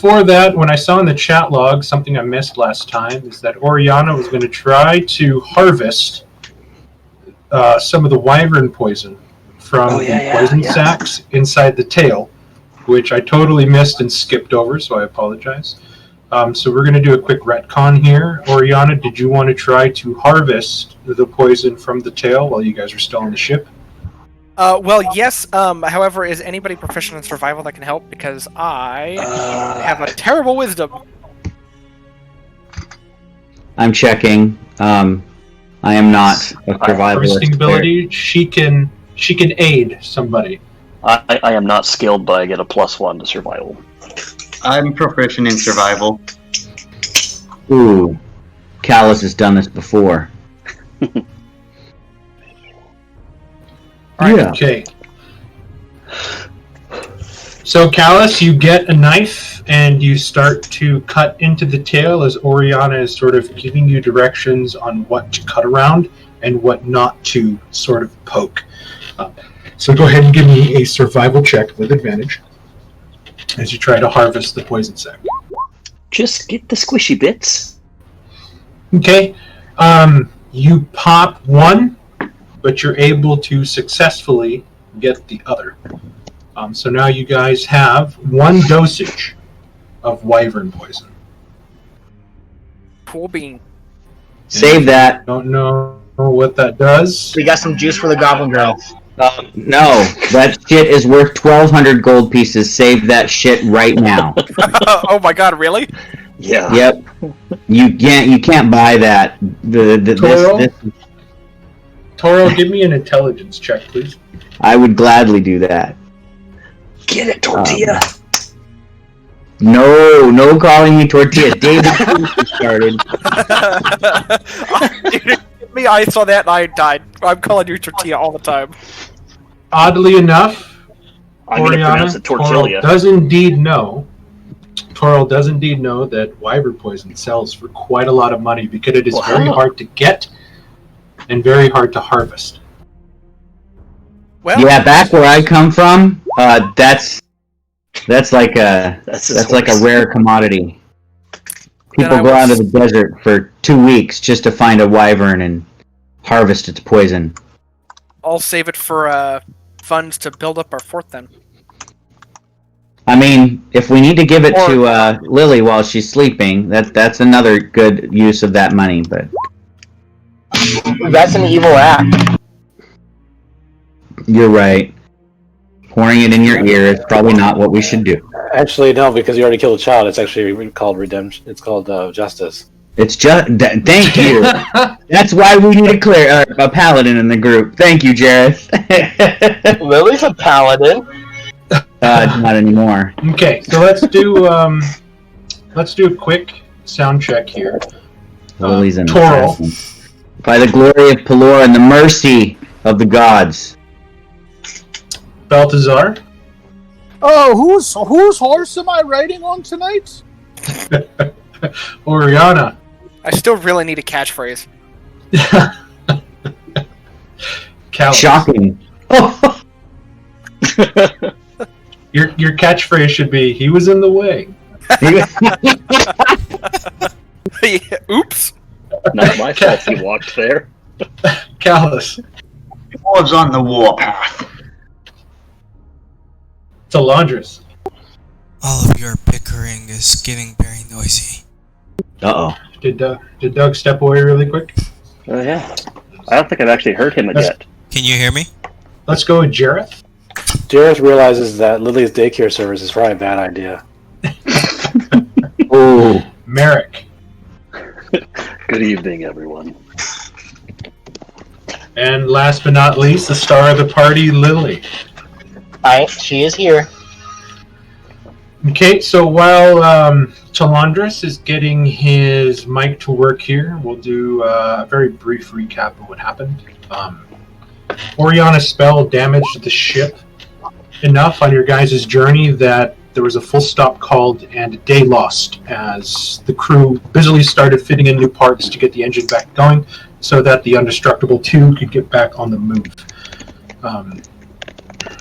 before that, when I saw in the chat log, something I missed last time is that Oriana was going to try to harvest some of the wyvern poison from the poison sacs inside the tail, which I totally missed and skipped over, so I apologize. So we're going to do a quick retcon here. Oriana, did you want to try to harvest the poison from the tail while you guys are still on the ship? Well, yes. However, is anybody proficient in survival that can help? Because I have a terrible wisdom. I'm checking. I am not a survivalist. Harvesting ability, she can aid somebody. I am not skilled, but I get a +1 to survival. I'm proficient in survival. Ooh, Callus has done this before. Yeah. Okay. So, Callus, you get a knife and you start to cut into the tail as Oriana is sort of giving you directions on what to cut around and what not to sort of poke. So go ahead and give me a survival check with advantage as you try to harvest the poison sac. Just get the squishy bits. Okay. You pop one, but you're able to successfully get the other. So now you guys have one dosage of wyvern poison. Cool bean. Save that. Don't know what that does. We got some juice for the goblin girl. No, that shit is worth 1,200 gold pieces. Save that shit right now. Oh my god, really? Yeah. Yep. You can't buy that. Toro, give me an intelligence check, please. I would gladly do that. Get it, Tortilla. No calling me Tortilla. David started. Me, I saw that and I died. I'm calling you Tortilla all the time. Oddly enough, I'm going to pronounce it Tortilla. Toro does indeed know that wyvern poison sells for quite a lot of money because it is very hard to get and very hard to harvest. Well, yeah, back where I come from, that's like a rare commodity. People go out to the desert for 2 weeks just to find a wyvern and harvest its poison. I'll save it for funds to build up our fort then. I mean, if we need to give it to Lily while she's sleeping, that's another good use of that money. But that's an evil act. You're right. Pouring it in your ear is probably not what we should do. Actually, no, because you already killed a child. It's actually called redemption. It's called justice. It's just. Thank you. That's why we need a paladin in the group. Thank you, Jareth. Lily's a paladin. Not anymore. Okay, so let's do a quick sound check here. Lily's an Toro. assassin. By the glory of Pelor and the mercy of the gods. Balthazar. Oh, whose horse am I riding on tonight? Oriana. I still really need a catchphrase. Shocking. Your catchphrase should be, he was in the way. Oops. Not my fault he walked there. Callus. Was on the warpath. Talandris. All of your bickering is getting very noisy. Uh-oh. Did Doug step away really quick? Oh, yeah. I don't think I've actually heard him yet. Can you hear me? Let's go with Jareth. Jareth realizes that Lily's daycare service is probably a bad idea. Oh, Merrick. Good evening, everyone. And last but not least, the star of the party, Lily. She is here. Okay, so while Talandris is getting his mic to work here, we'll do a very brief recap of what happened. Oriana's spell damaged the ship enough on your guys' journey that there was a full stop called and a day lost as the crew busily started fitting in new parts to get the engine back going so that the Undestructible 2 could get back on the move.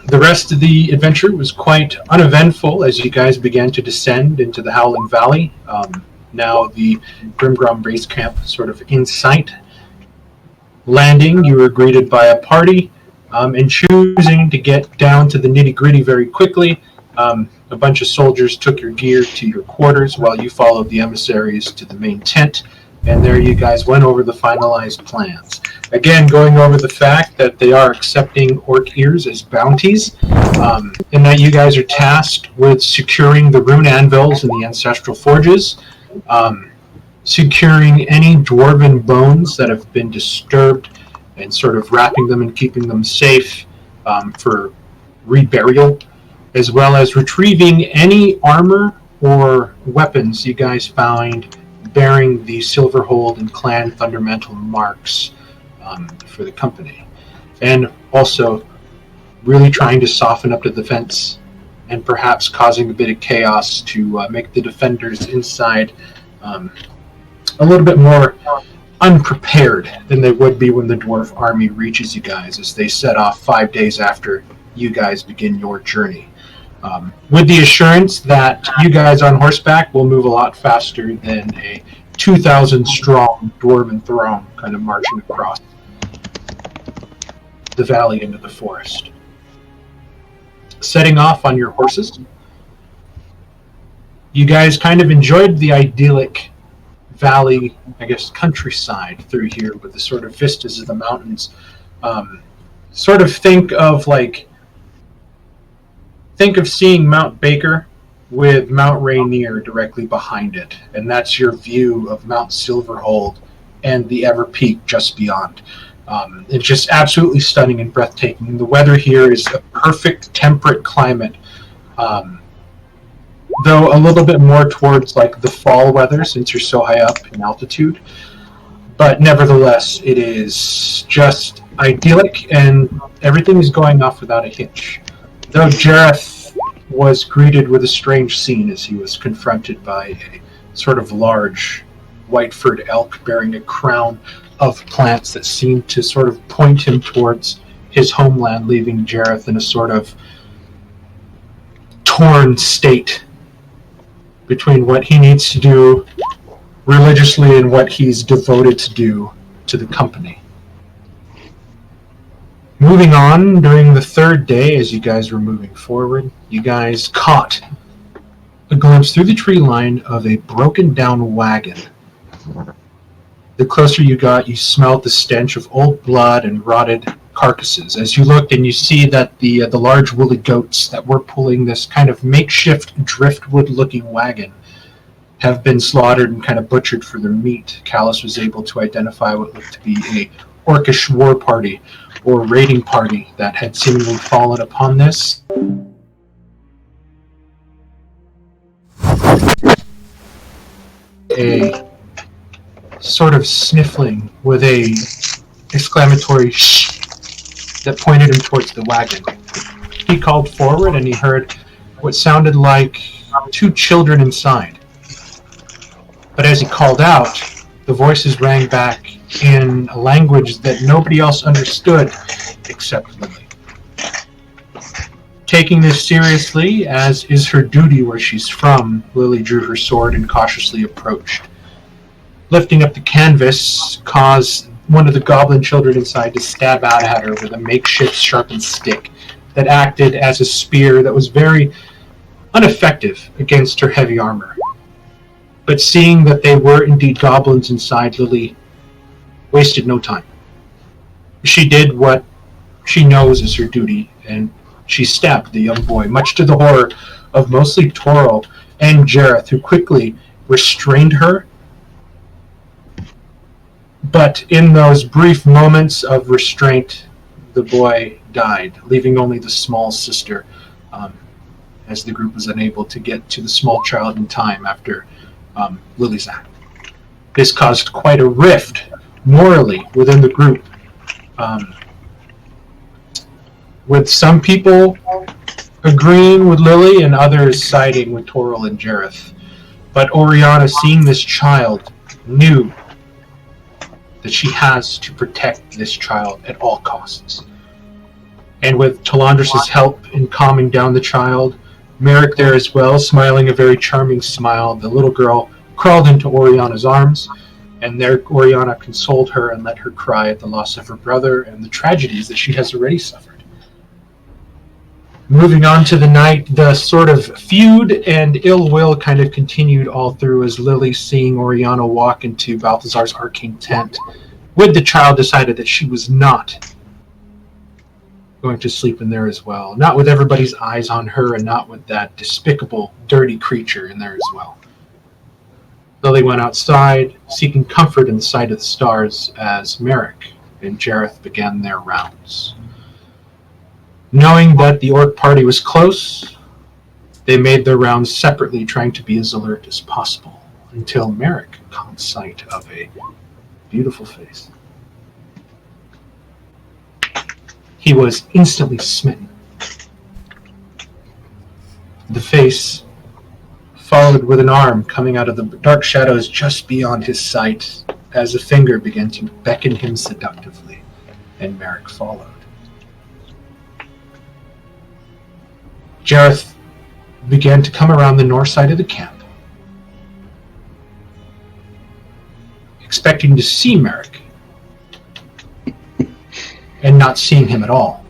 The rest of the adventure was quite uneventful as you guys began to descend into the Howling Valley. Now the Grimgrom base camp sort of in sight. Landing, you were greeted by a party, and choosing to get down to the nitty-gritty very quickly. A bunch of soldiers took your gear to your quarters while you followed the emissaries to the main tent, and there you guys went over the finalized plans. Again, going over the fact that they are accepting orc ears as bounties, and that you guys are tasked with securing the rune anvils in the ancestral forges, securing any dwarven bones that have been disturbed, and sort of wrapping them and keeping them safe for reburial, as well as retrieving any armor or weapons you guys find bearing the Silverhold and Clan Thundermantle marks for the company. And also really trying to soften up the defense and perhaps causing a bit of chaos to make the defenders inside a little bit more unprepared than they would be when the dwarf army reaches you guys as they set off 5 days after you guys begin your journey. With the assurance that you guys on horseback will move a lot faster than a 2,000 strong dwarven throng kind of marching across the valley into the forest. Setting off on your horses, you guys kind of enjoyed the idyllic valley, I guess, countryside through here with the sort of vistas of the mountains. Sort of think of seeing Mount Baker with Mount Rainier directly behind it, and that's your view of Mount Silverhold and the Ever Peak just beyond. It's just absolutely stunning and breathtaking. The weather here is a perfect temperate climate, though a little bit more towards like the fall weather since you're so high up in altitude. But nevertheless, it is just idyllic and everything is going off without a hitch. Though Jareth was greeted with a strange scene as he was confronted by a sort of large white-furred elk bearing a crown of plants that seemed to sort of point him towards his homeland, leaving Jareth in a sort of torn state between what he needs to do religiously and what he's devoted to do to the company. Moving on, during the third day, as you guys were moving forward, you guys caught a glimpse through the tree line of a broken down wagon. The closer you got, you smelled the stench of old blood and rotted carcasses. As you looked and you see that the large woolly goats that were pulling this kind of makeshift driftwood-looking wagon have been slaughtered and kind of butchered for their meat. Callus was able to identify what looked to be a orcish war party or raiding party that had seemingly fallen upon this. A sort of sniffling with a exclamatory shh that pointed him towards the wagon. He called forward and he heard what sounded like two children inside. But as he called out, the voices rang back in a language that nobody else understood except Lily. Taking this seriously, as is her duty where she's from, Lily drew her sword and cautiously approached. Lifting up the canvas caused one of the goblin children inside to stab out at her with a makeshift sharpened stick that acted as a spear that was very ineffective against her heavy armor. But seeing that they were indeed goblins inside, Lily wasted no time. She did what she knows is her duty, and she stabbed the young boy, much to the horror of mostly Toril and Jareth, who quickly restrained her. But in those brief moments of restraint, the boy died, leaving only the small sister, as the group was unable to get to the small child in time after Lily's act. This caused quite a rift morally within the group, with some people agreeing with Lily and others siding with Toril and Jareth. But Oriana, seeing this child, knew that she has to protect this child at all costs. And with Talandris' help in calming down the child, Merrick there as well, smiling a very charming smile, the little girl crawled into Oriana's arms, and there Oriana consoled her and let her cry at the loss of her brother and the tragedies that she has already suffered. Moving on to the night, the sort of feud and ill will kind of continued all through as Lily, seeing Oriana walk into Balthazar's arcane tent, with the child decided that she was not going to sleep in there as well. Not with everybody's eyes on her and not with that despicable, dirty creature in there as well. Lily went outside, seeking comfort in the sight of the stars as Merrick and Jareth began their rounds. Knowing that the orc party was close, they made their rounds separately, trying to be as alert as possible, until Merrick caught sight of a beautiful face. He was instantly smitten. The face followed with an arm coming out of the dark shadows just beyond his sight as a finger began to beckon him seductively, and Merrick followed. Jareth began to come around the north side of the camp, expecting to see Merrick, and not seeing him at all.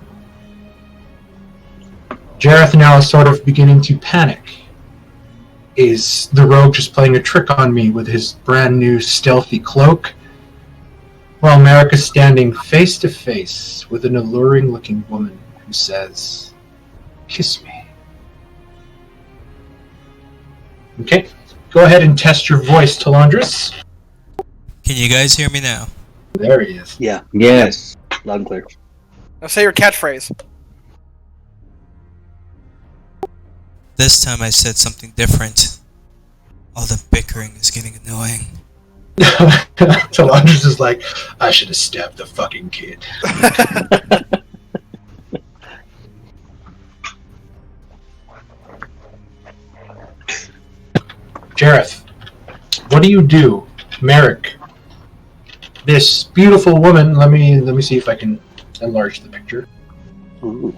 Jareth now is sort of beginning to panic. Is the rogue just playing a trick on me with his brand new stealthy cloak? While Merrick is standing face to face with an alluring looking woman who says, "Kiss me." Okay, go ahead and test your voice, Talandris. Can you guys hear me now? There he is. Yeah. Yes. Loud and clear. Now say your catchphrase. This time I said something different. All the bickering is getting annoying. Talandris is like, I should have stabbed the fucking kid. Jareth, what do you do? Merrick, this beautiful woman, let me see if I can enlarge the picture. Ooh.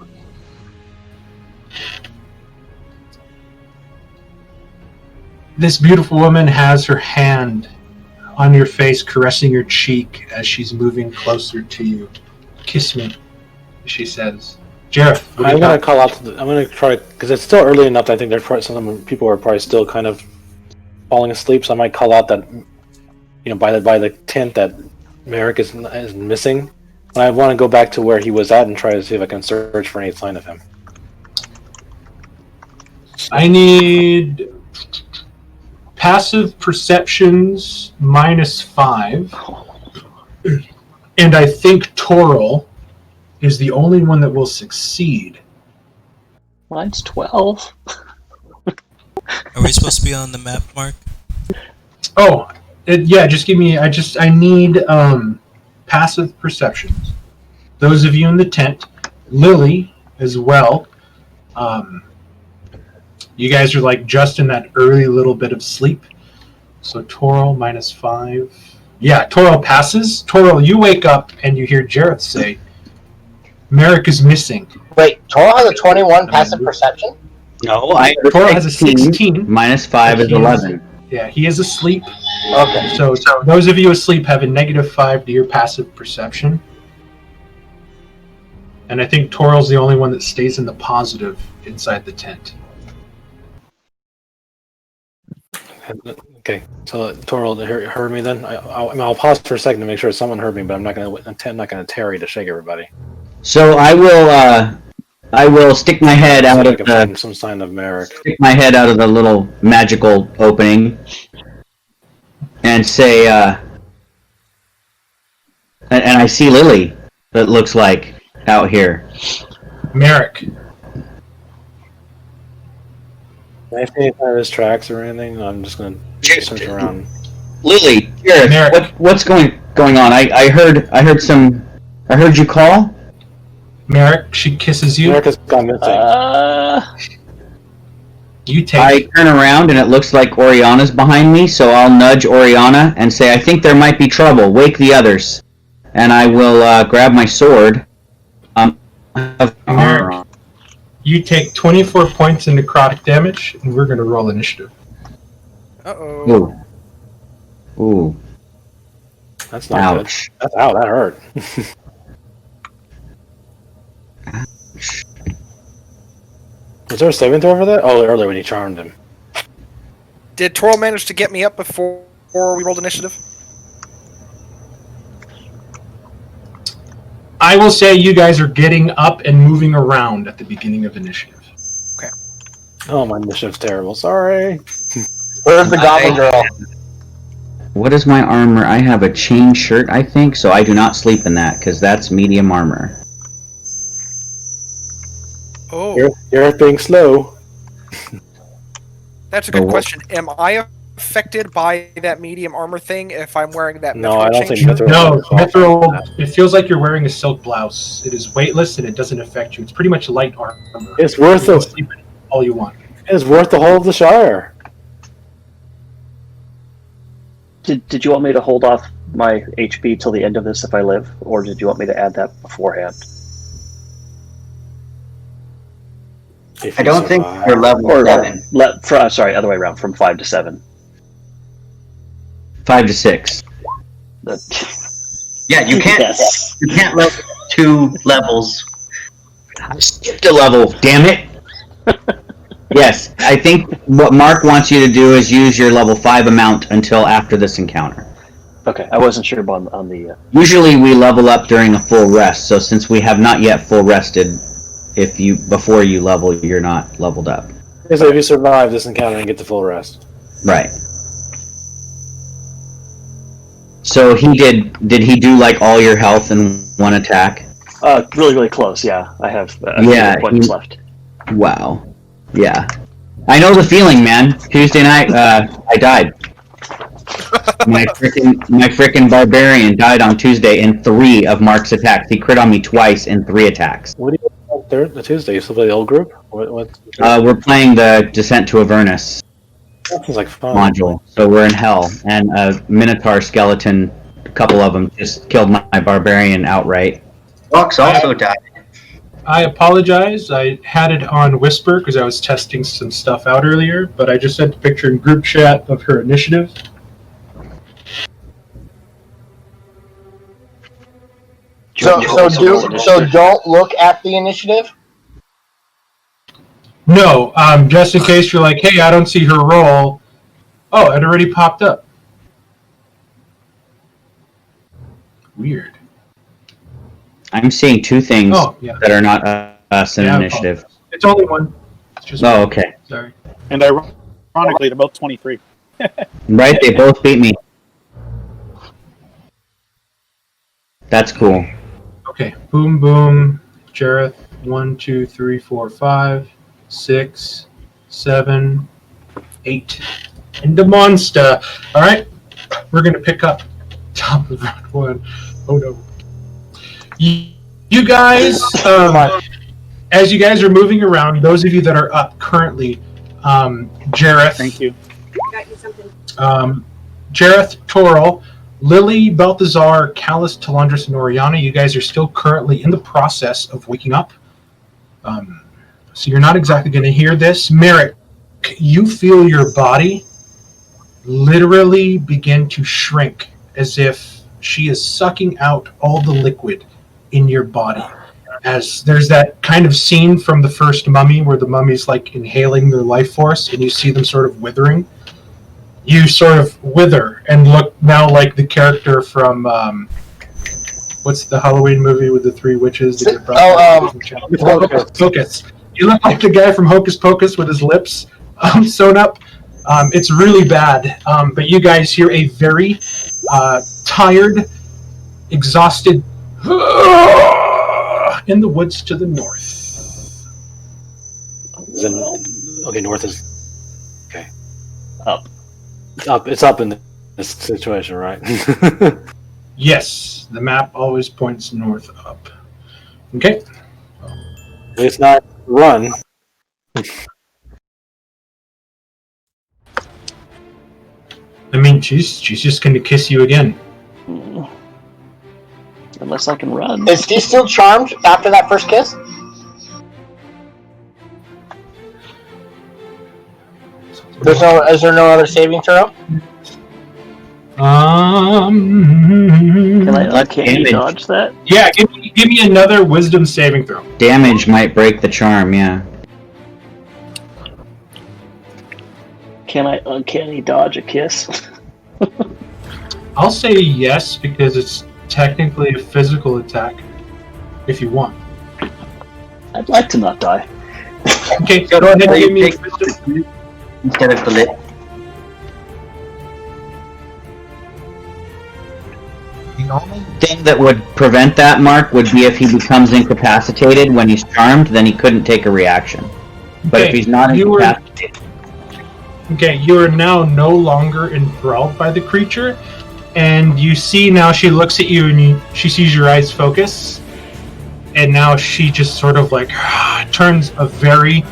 This beautiful woman has her hand on your face, caressing your cheek as she's moving closer to you. Kiss me, she says. Jareth, what do I'm you gonna got? call out. I'm gonna try because it's still early enough. I think there's probably some people are probably still kind of falling asleep. So I might call out that by the tent that Merrick is missing. And I want to go back to where he was at and try to see if I can search for any sign of him. I need passive perceptions -5. And I think Toril is the only one that will succeed. Mine's 12. Are we supposed to be on the map, Mark? Oh, yeah, just give me, I need passive perceptions. Those of you in the tent, Lily as well. You guys are like just in that early little bit of sleep. So Toril -5. Yeah, Toril passes. Toril, you wake up and you hear Jareth say, Merrick is missing. Wait, Toro has a 21 passive perception? No, Toril has a 16. -5 is 11. Yeah, he is asleep. Okay. So those of you asleep have a -5 to your passive perception. And I think Toril's the only one that stays in the positive inside the tent. Okay, so Toril heard me then. I'll pause for a second to make sure someone heard me, but I'm not gonna tarry to shake everybody. So I will stick my head out So I of can the find some sign of Merrick. little magical opening and say, and I see Lily. That looks like out here. Merrick. Can I see any sign of his tracks or anything? I'm just gonna search around. Lily, Jareth, Merrick. what's going on? I heard you call. Merrick, she kisses you. Merrick has gone missing. You take I turn around and it looks like Oriana's behind me, so I'll nudge Oriana and say, I think there might be trouble. Wake the others. And I will grab my sword. Merrick, you take 24 points in necrotic damage, and we're going to roll initiative. Uh-oh. Ooh. Ooh. That's not Ouch. good. That hurt. Was there a saving throw for that? Oh, earlier when you charmed him. Did Toro manage to get me up before we rolled initiative? I will say you guys are getting up and moving around at the beginning of initiative. Oh, my initiative's terrible. Sorry. Where's the goblin girl? What is my armor? I have a chain shirt, I think, so I do not sleep in that, because that's medium armor. Oh, You're being slow. that's a good Oh. question. Am I affected by that medium armor thing if I'm wearing that No, mithril I don't chain think shirt? No, mithril, it feels like you're wearing a silk blouse. It is weightless and it doesn't affect you. It's pretty much light armor. It's worth You can it. sleep in all you want. It's worth the whole of the Shire. Did you want me to hold off my HP till the end of this if I live, or did you want me to add that beforehand? If I you don't think survive. we're level Or 7. sorry, other way around, from 5 to 7. 5 to 6. Yeah, you can't. Yes. You can't level 2 levels. I skipped a level, damn it! Yes, I think what Mark wants you to do is use your level 5 amount until after this encounter. Okay, I wasn't sure on the. Usually we level up during a full rest, so since we have not yet full rested, before you level, you're not leveled up. So if you survive this encounter and get the full rest. Right. So did he do like all your health in one attack? Really, really close. Yeah, I have Yeah, points left. Wow. Yeah. I know the feeling, man. Tuesday night, I died. My frickin' barbarian died on Tuesday in 3 of Mark's attacks. He crit on me twice in 3 attacks. What do you want there? The Tuesday? You still play the old group? What? We're playing the Descent to Avernus That sounds like fun. module, so we're in hell, and a Minotaur skeleton, a couple of them, just killed my barbarian outright. Rox also died. I apologize. I had it on Whisper because I was testing some stuff out earlier, but I just sent a picture in group chat of her initiative. So don't look at the initiative. No, just in case you're like, hey, I don't see her roll. Oh, it already popped up. Weird. I'm seeing 2 things Oh, yeah. that are not us in Yeah, initiative. It's only one. It's just Oh, one. okay. Sorry. And ironically, they're both 23. Right, they both beat me. That's cool. Okay. Boom, boom. Jareth. 1, 2, 3, 4, 5, 6, 7, 8. And the monster. All right. We're going to pick up top of round 1. Oh, no. You guys, as you guys are moving around, those of you that are up currently, Jareth. Thank you. Got you something. Jareth, Toril, Lily, Balthazar, Callus, Talandris, and Oriana, you guys are still currently in the process of waking up. So you're not exactly going to hear this. Merrick, you feel your body literally begin to shrink as if she is sucking out all the liquid in your body. As there's that kind of scene from the first Mummy where the mummy's like inhaling their life force and you see them sort of withering. You sort of wither and look now like the character from what's the Halloween movie with the 3 witches that get brought Hocus Pocus. You look like the guy from Hocus Pocus with his lips sewn up. It's really bad, but you guys hear a very tired, exhausted in the woods to the north. Okay, north is Up. It's up in this situation, right? Yes, the map always points north up. Okay. It's not run. I mean, she's just going to kiss you again. I'm unless I can run. Is he still charmed after that first kiss? Is there no other saving throw? Can I uncanny dodge that? Yeah, give me another wisdom saving throw. Damage might break the charm, yeah. Can I uncanny dodge a kiss? I'll say yes because it's technically a physical attack. If you want. I'd like to not die. Okay, go ahead and give me a wisdom. Instead of the lip. The only thing that would prevent that, Mark, would be if he becomes incapacitated when he's charmed, then he couldn't take a reaction. But if he's not incapacitated... Okay, you are now no longer enthralled by the creature, and you see now she looks at you and she sees your eyes focus, and now she just sort of like turns a very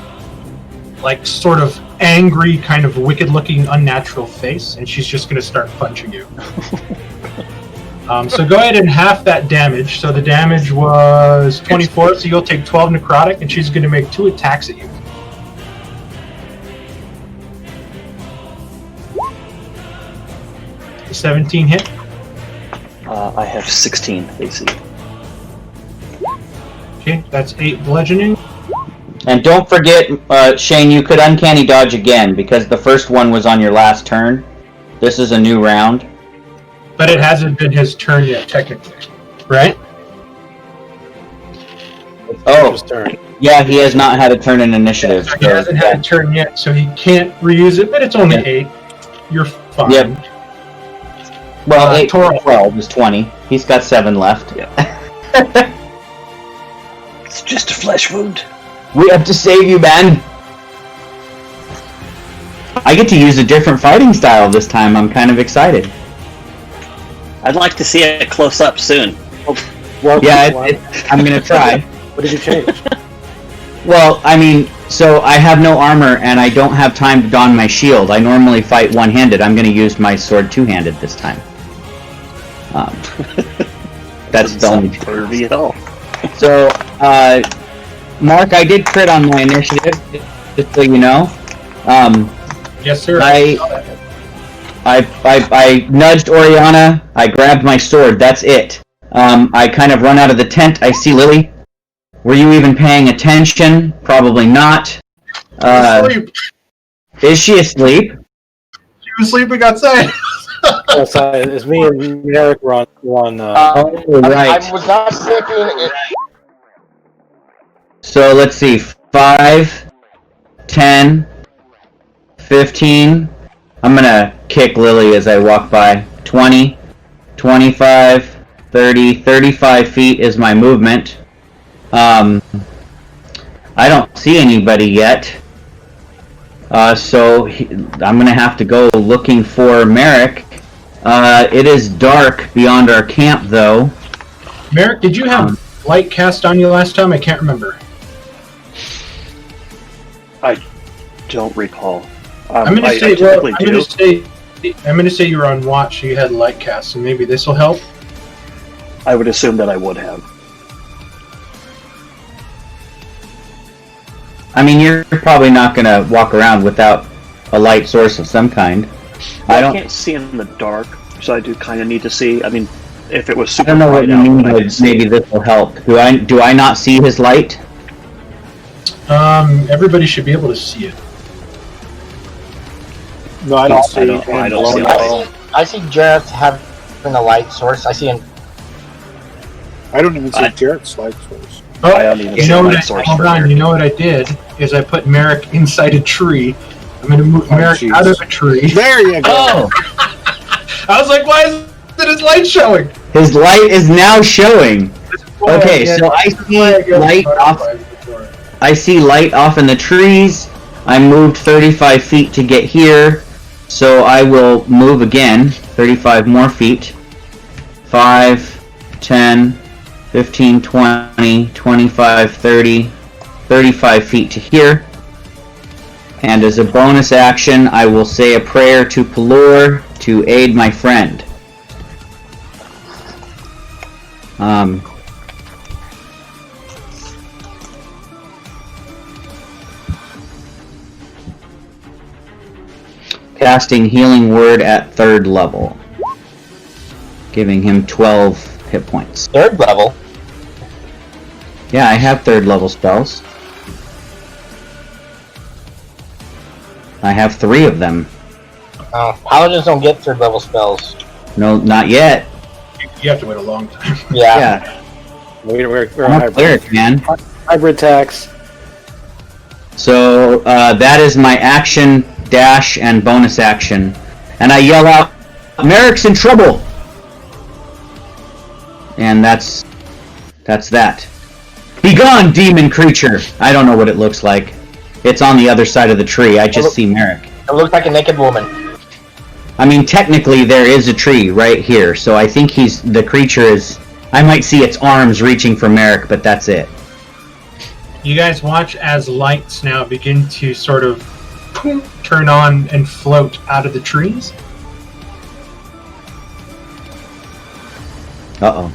like sort of angry, kind of wicked-looking, unnatural face, and she's just going to start punching you. So go ahead and half that damage. So the damage was 24, so you'll take 12 necrotic, and she's going to make 2 attacks at you. The 17 hit. I have 16 AC. Okay, that's 8 bludgeoning. And don't forget, Shane, you could uncanny dodge again, because the first one was on your last turn. This is a new round. But it hasn't been his turn yet, technically. Right? Oh, His turn. yeah, he has not had a turn in initiative. So he hasn't had a turn yet, so he can't reuse it, but it's only 8. You're fine. Yep. Well, 8 Tor- 12 is 20. He's got 7 left. It's just a flesh wound. We have to save you, Ben! I get to use a different fighting style this time. I'm kind of excited. I'd like to see it close up soon. Well, Yeah, I'm gonna try. What did you change? Well, I mean, so I have no armor and I don't have time to don my shield. I normally fight one-handed. I'm gonna use my sword two-handed this time. That's the only pervy at all. So, Mark, I did crit on my initiative, just so you know. Yes, sir. I nudged Oriana, I grabbed my sword, that's it. I kind of run out of the tent, I see Lily. Were you even paying attention? Probably not. Asleep. Is she asleep? She was sleeping outside. It's me and Merrick were on Oh, right. I was not sleeping. So let's see, 5, 10, 15. I'm gonna kick Lily as I walk by. 20, 25, 30, 35 feet is my movement. I don't see anybody yet. So I'm gonna have to go looking for Merrick. It is dark beyond our camp, though. Merrick, did you have light cast on you last time? I can't remember. I don't recall. I'm gonna I say typically I'm gonna say you were on watch, so you had light cast, so maybe this will help. I would assume that I would have. I mean, you're probably not gonna walk around without a light source of some kind. I can't see in the dark, so I do kind of need to see. I mean, if it was super I don't know what bright you out, mean I by could see. maybe this will help. Do I not see his light? Everybody should be able to see it. No, I don't see. I don't see it at all. I see Jareth having a light source. I see him. I don't even see Jarrett's light source. Oh, I don't even you see know a what? light source Hold for on. Merrick. You know what I did is I put Merrick inside a tree. I'm gonna move Merrick jeez. out of a tree. There you go. Oh, I was like, why is his light showing? his light is now showing. Okay, so I see light off. I see light off in the trees. I moved 35 feet to get here, so I will move again 35 more feet. 5, 10, 15, 20, 25, 30, 35 feet to here. And as a bonus action, I will say a prayer to Pelor to aid my friend. Casting Healing Word at 3rd level. Giving him 12 hit points. 3rd level? Yeah, I have 3rd level spells. I have 3 of them. Oh, paladins don't get 3rd level spells. No, not yet. You have to wait a long time. Yeah. We're I'm a cleric, man. hybrid attacks. So, that is my action, dash, and bonus action. And I yell out, Merrick's in trouble! And that's that. Be gone, demon creature! I don't know what it looks like. It's on the other side of the tree. I just see Merrick. It looks like a naked woman. I mean, technically, there is a tree right here, so I think the creature is... I might see its arms reaching for Merrick, but that's it. You guys watch as lights now begin to sort of turn on and float out of the trees. Uh-oh.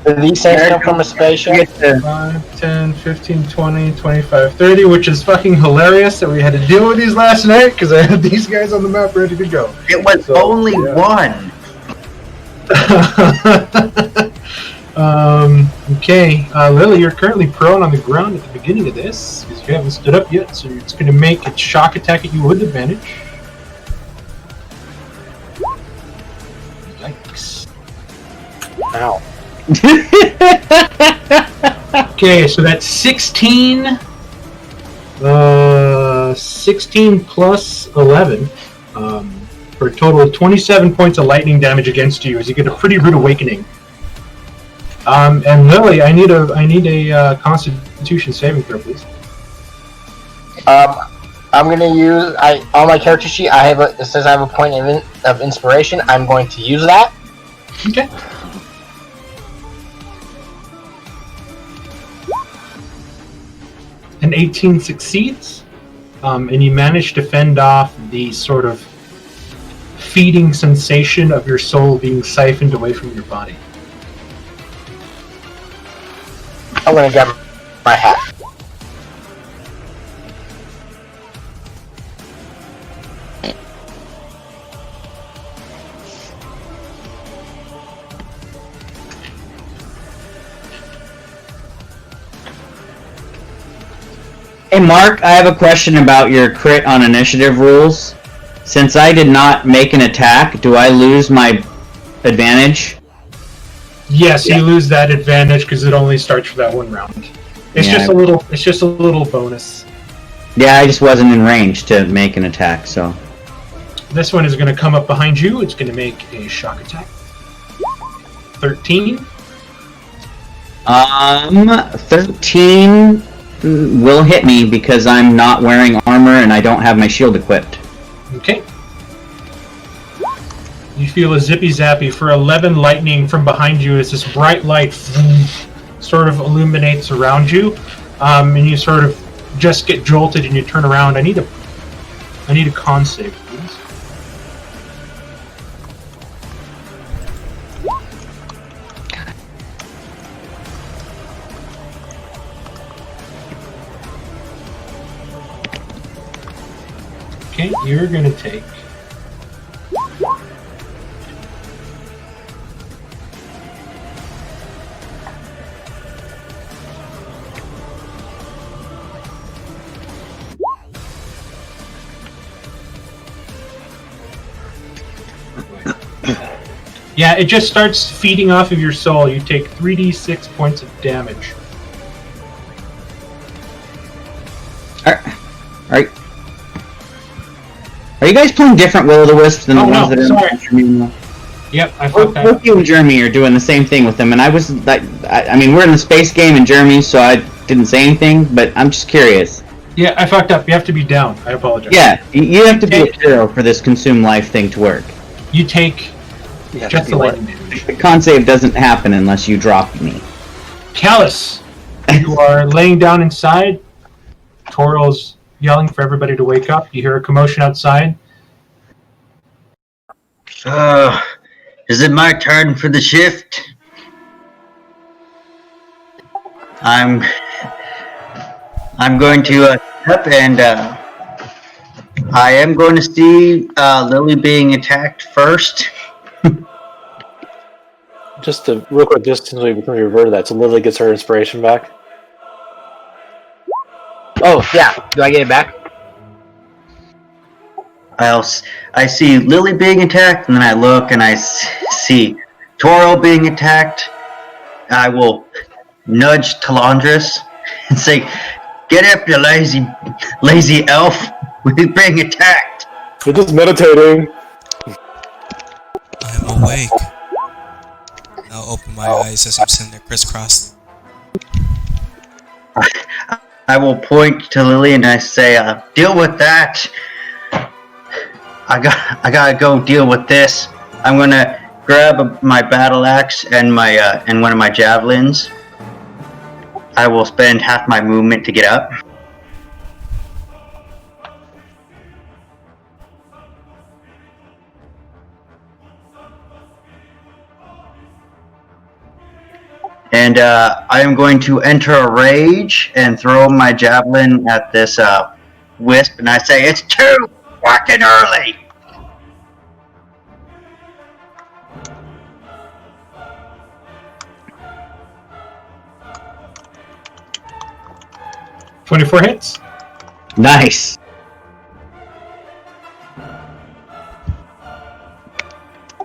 Do these things come from a spaceship? 5, 10, 15, 20, 25, 30, which is fucking hilarious that we had to deal with these last night because I had these guys on the map ready to go. It was only one. Okay, Lily, you're currently prone on the ground at the beginning of this because you haven't stood up yet, so it's going to make its shock attack at you with advantage. Yikes. Ow. Okay, so that's 16. 16 plus 11. For a total of 27 points of lightning damage against you as you get a pretty rude awakening. And Lily, I need a Constitution saving throw, please. I'm gonna use on my character sheet. It says I have a point of inspiration. I'm going to use that. Okay. An 18 succeeds, and you manage to fend off the sort of feeding sensation of your soul being siphoned away from your body. I'm gonna grab my hat. Hey Mark, I have a question about your crit on initiative rules. Since I did not make an attack, do I lose my advantage? Yes, you lose that advantage because it only starts for that one round. It's just a little. It's just a little bonus. Yeah, I just wasn't in range to make an attack, so. This one is going to come up behind you. It's going to make a shock attack. 13. 13 will hit me because I'm not wearing armor and I don't have my shield equipped. Okay. You feel a zippy zappy for 11 lightning from behind you as this bright light sort of illuminates around you, and you sort of just get jolted and you turn around. I need a con save, please. Okay, you're gonna take yeah, it just starts feeding off of your soul. You take 3d6 points of damage. Are you guys playing different Will-O-the-Wisps than the ones that are in Jeremy? Yep, I fucked that. Both you and Jeremy are doing the same thing with them, and I was like, I mean, we're in the space game in Jeremy, so I didn't say anything, but I'm just curious. Yeah, I fucked up. You have to be down. I apologize. Yeah, you have to be a hero for this consume life thing to work. You take just the lightning damage. The con save doesn't happen unless you drop me. Callus, you are laying down inside. Toro's yelling for everybody to wake up. You hear a commotion outside. Is it my turn for the shift? I'm going to step and I am going to see Lily being attacked first. Just to real quick, just since we reverted that, so Lily gets her inspiration back. Oh yeah, do I get it back? I see Lily being attacked, and then I look and I see Toro being attacked. I will nudge Talandris and say, "Get up, you lazy elf! We're being attacked." We're just meditating. I'm awake. I'll open my eyes as I'm sitting there crisscrossed. I will point to Lily and I say, "Deal with that. I gotta go deal with this." I'm gonna grab my battle axe and my and one of my javelins. I will spend half my movement to get up. And I am going to enter a rage and throw my javelin at this wisp, and I say, "It's too fucking early." "24 hits." Nice.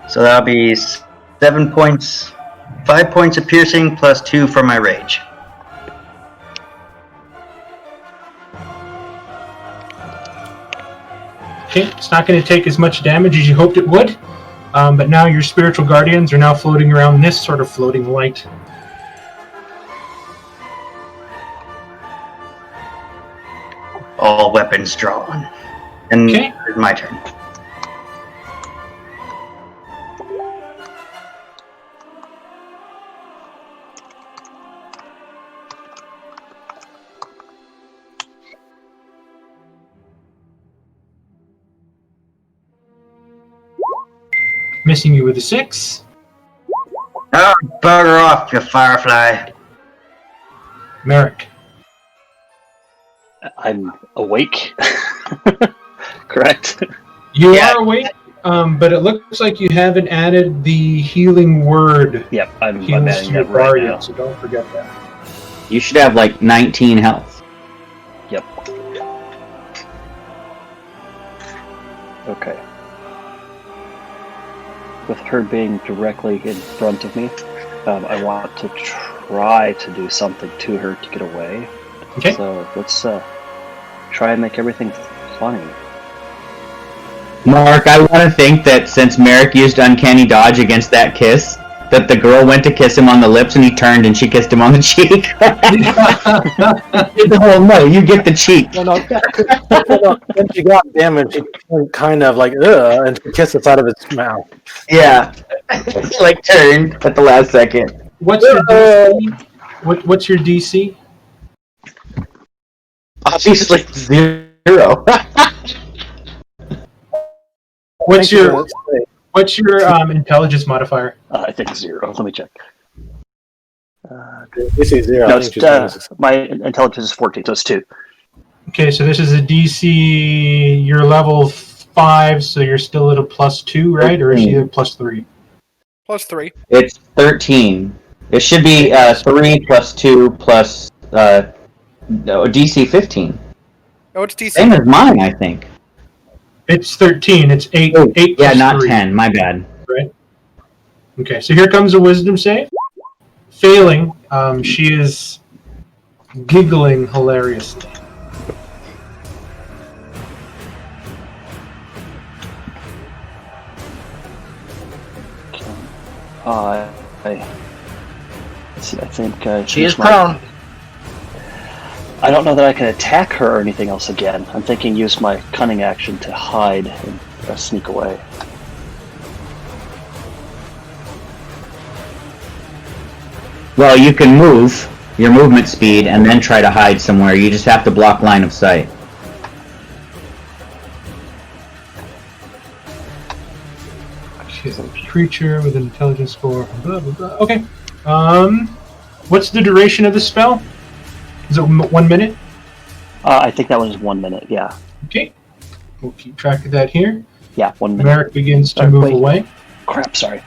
So that'll be 7 points, 5 points of piercing plus 2 for my rage. Okay, it's not going to take as much damage as you hoped it would, but now your spiritual guardians are now floating around this sort of floating light. All weapons drawn. And Okay. it's my turn. Missing you with a 6. Oh, bugger off, you firefly. Merrick. I'm awake. Correct. You Yeah. are awake, but it looks like you haven't added the healing word Yep, I'm heals adding to your that bar right now. yet, so don't forget that. You should have like 19 health. Yep. Okay. With her being directly in front of me, I want to try to do something to her to get away. Okay. So let's try and make everything funny. Mark, I want to think that since Merrick used Uncanny Dodge against that kiss, that the girl went to kiss him on the lips and he turned and she kissed him on the cheek. Oh no, you get the cheek. No. When she got damaged, she kind of like, ugh, and she kissed the side of his mouth. Yeah. He like turned at the last second. What's your DC? What's your DC? Obviously 0. What's your intelligence modifier? I think 0. Let me check. You say 0. No, I think she's my intelligence is 14, so it's 2. Okay, so this is a DC. You're level 5, so you're still at a +2, right? Or is she at +3? +3. It's 13. It should be 3 plus 2 plus DC 15. Oh, it's DC. Same as mine, I think. It's 13. It's 8. Oh, 8 yeah, plus not 3, 10. My bad. right? Okay, so here comes a wisdom save. Failing, she is giggling hilariously. Let's see, I think She is my- prone. I don't know that I can attack her or anything else again. I'm thinking use my cunning action to hide and sneak away. Well, you can move your movement speed and then try to hide somewhere. You just have to block line of sight. Okay, creature with an intelligence score. Blah, blah, blah. Okay. What's the duration of the spell? Is it 1 minute? I think that one is 1 minute. Yeah. Okay. We'll keep track of that here. Yeah, 1 minute. Merrick begins to move wait. away. Crap. Sorry.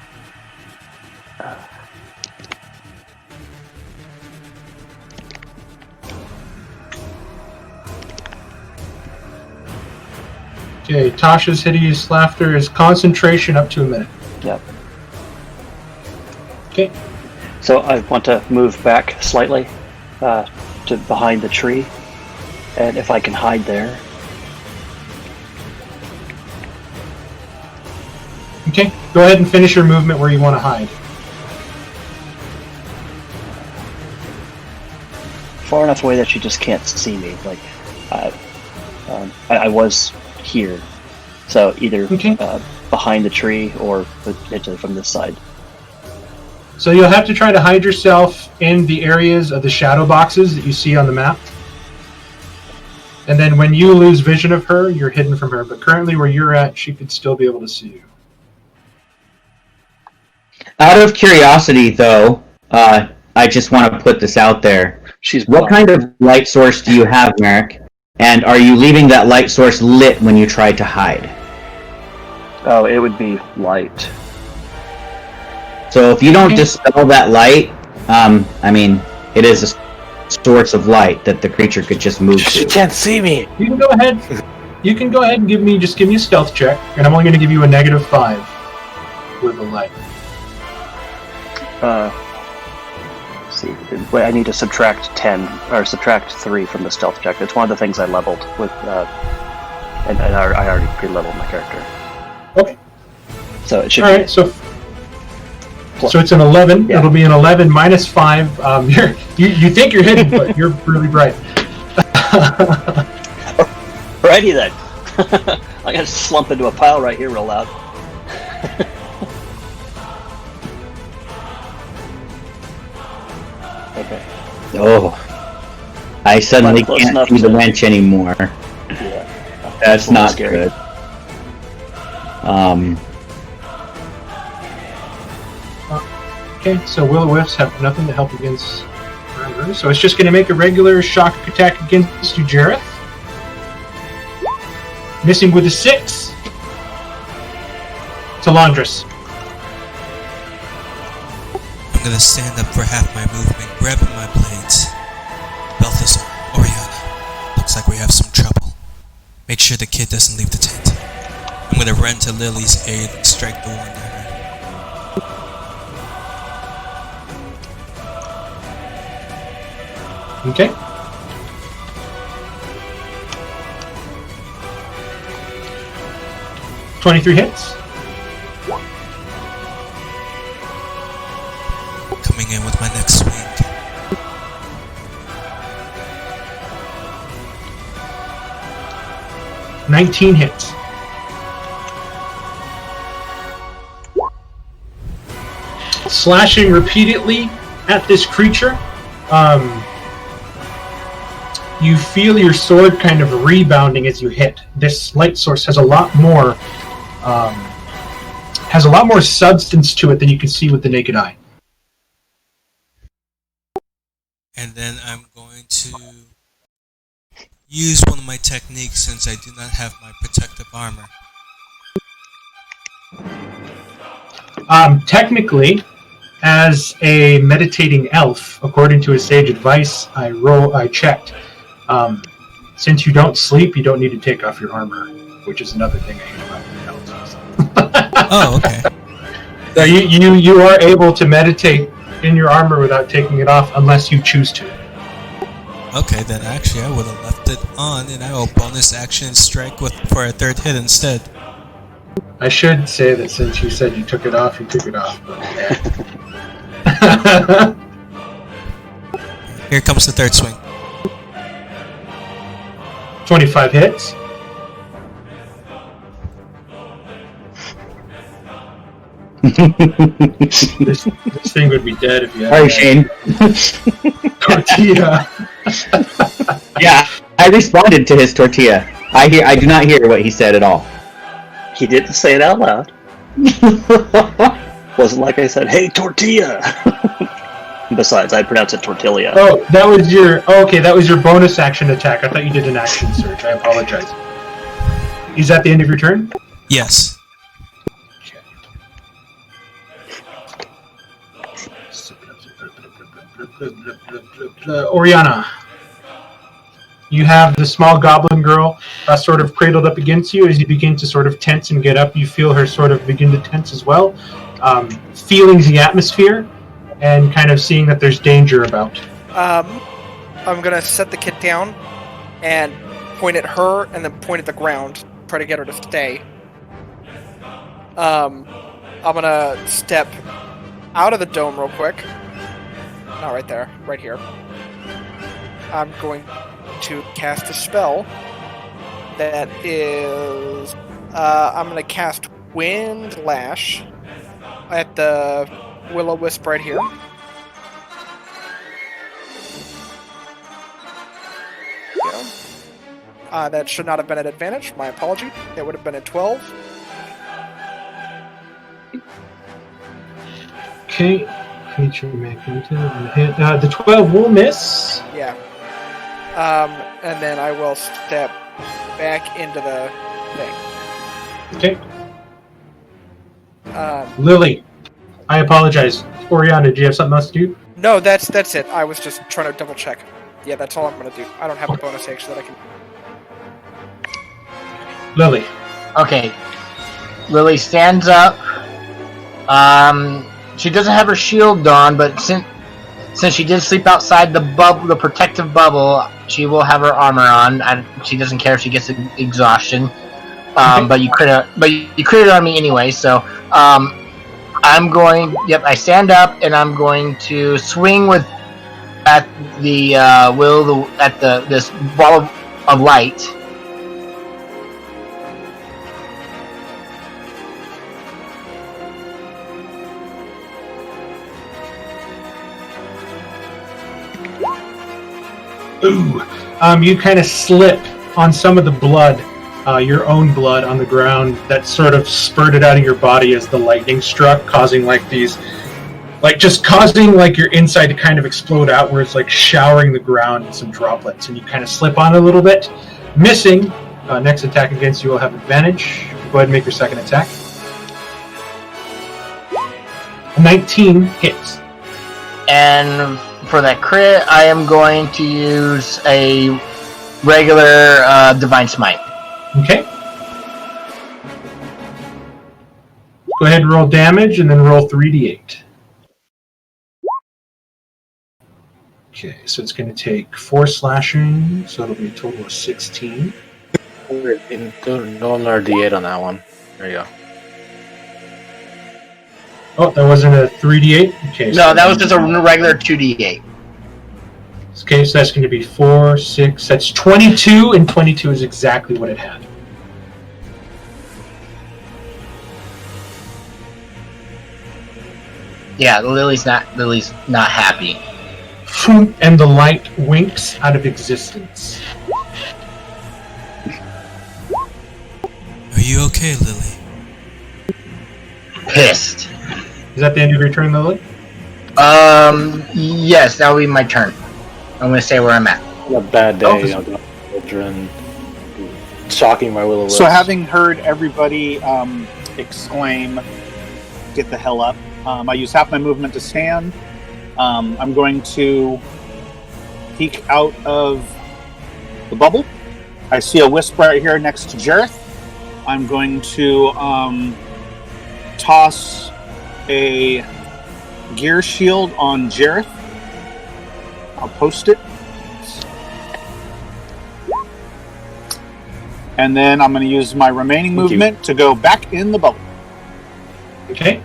Okay, Tasha's hideous laughter is concentration up to a minute. Yep. Okay. So I want to move back slightly to behind the tree, and if I can hide there. Okay, go ahead and finish your movement where you want to hide. Far enough away that she just can't see me. Like, I was here, so either behind the tree or potentially from this side. So you'll have to try to hide yourself in the areas of the shadow boxes that you see on the map. And then when you lose vision of her, you're hidden from her. But currently where you're at, she could still be able to see you. Out of curiosity, though, I just want to put this out there. What kind of light source do you have, Merrick? And are you leaving that light source lit when you try to hide? Oh, it would be light. So if you don't dispel that light, I mean, it is a source of light that the creature could just move to. She can't see me! You can go ahead. You can go ahead and give me a stealth check, and I'm only going to give you a -5 with the light. Let's see. Wait, I need to subtract 10 or subtract 3 from the stealth check. It's one of the things I leveled with, and I already pre-leveled my character. Okay. So it should. All right. So it's an 11. Yeah. It'll be an 11 -5. You think you're hidden, but you're really bright. Alrighty then. I gotta slump into a pile right here real loud. Okay. Oh. I suddenly Close can't enough see the to- wench anymore. Yeah. That's a little not scary. good. Okay, so Will-O-Wisps have nothing to help against Murder, so it's just going to make a regular shock attack against you, Jareth. Missing with a 6. Talandris. I'm gonna stand up for half my movement, grabbing my blades. Balthazar, Oriana, looks like we have some trouble. Make sure the kid doesn't leave the tent. I'm gonna run to Lily's aid and strike the one down her. Okay. $23 hits. Coming in with my next swing. $19 hits. Slashing repeatedly at this creature. You feel your sword kind of rebounding as you hit. This light source has a lot more substance to it than you can see with the naked eye. And then I'm going to use one of my techniques since I do not have my protective armor. Technically, as a meditating elf, according to his sage advice, I checked. Since you don't sleep, you don't need to take off your armor, which is another thing I hate about the elves. Oh, okay. So you are able to meditate in your armor without taking it off unless you choose to. Okay, then actually I would have left it on and I will bonus action strike for a 3rd hit instead. I should say that since you said you took it off, you took it off. But yeah. Here comes the 3rd swing. 25 hits. this thing would be dead if you had Sorry, Shane. tortilla. Yeah, I responded to his tortilla. I do not hear what he said at all. He didn't say it out loud. Wasn't like I said, "Hey, tortilla." Besides, I pronounce it tortilla. Oh, that was your okay. That was your bonus action attack. I thought you did an action surge. I apologize. Is that the end of your turn? Yes. Oriana, you have the small goblin girl sort of cradled up against you. As you begin to sort of tense and get up, you feel her sort of begin to tense as well, feeling the atmosphere and kind of seeing that there's danger about. I'm gonna set the kid down and point at her and then point at the ground, try to get her to stay. I'm gonna step out of the dome real quick. Not right there, right here. I'm going to cast a spell that is... I'm going to cast Wind Lash at the Will-O-Wisp right here. That should not have been an advantage. My apology. It would have been a 12. Okay. Creature magnitude and hit. The 12 will miss. Yeah. And then I will step back into the thing. Okay. Lily, I apologize. Oriana, do you have something else to do? No, that's it. I was just trying to double check. Yeah, that's all I'm gonna do. I don't have a bonus action that I can. Lily. Okay. Lily stands up. She doesn't have her shield on, but since she did sleep outside the bubble, the protective bubble, she will have her armor on. She doesn't care if she gets exhaustion. But you critted on me anyway, so I'm going. Yep, I stand up and I'm going to swing at the this ball of light. Ooh. You kind of slip on some of the blood, your own blood on the ground that sort of spurted out of your body as the lightning struck, causing like these, just causing like your inside to kind of explode outwards, like showering the ground in some droplets, and you kind of slip on a little bit, missing. Next attack against you will have advantage. Go ahead and make your second attack. A 19 hits. And for that crit, I am going to use a regular Divine Smite. Okay. Go ahead and roll damage, and then roll 3d8. Okay, so it's going to take 4 slashing, so it'll be a total of 16. No another D8 on that one. There you go. Oh, that wasn't a 3d8? Okay. No, that was just a regular 2d8. Okay, so that's going to be 4, 6, that's 22, and 22 is exactly what it had. Yeah, Lily's not happy. And the light winks out of existence. Are you okay, Lily? Pissed. Is that the end of your turn, Lily? Yes, that'll be my turn. I'm gonna stay where I'm at. A bad day. Children shocking my will. So, having heard everybody exclaim, "Get the hell up!" I use half my movement to stand. I'm going to peek out of the bubble. I see a wisp right here next to Jareth. I'm going to toss a gear shield on Jareth. I'll post it. And then I'm going to use my remaining movement to go back in the bubble. Okay.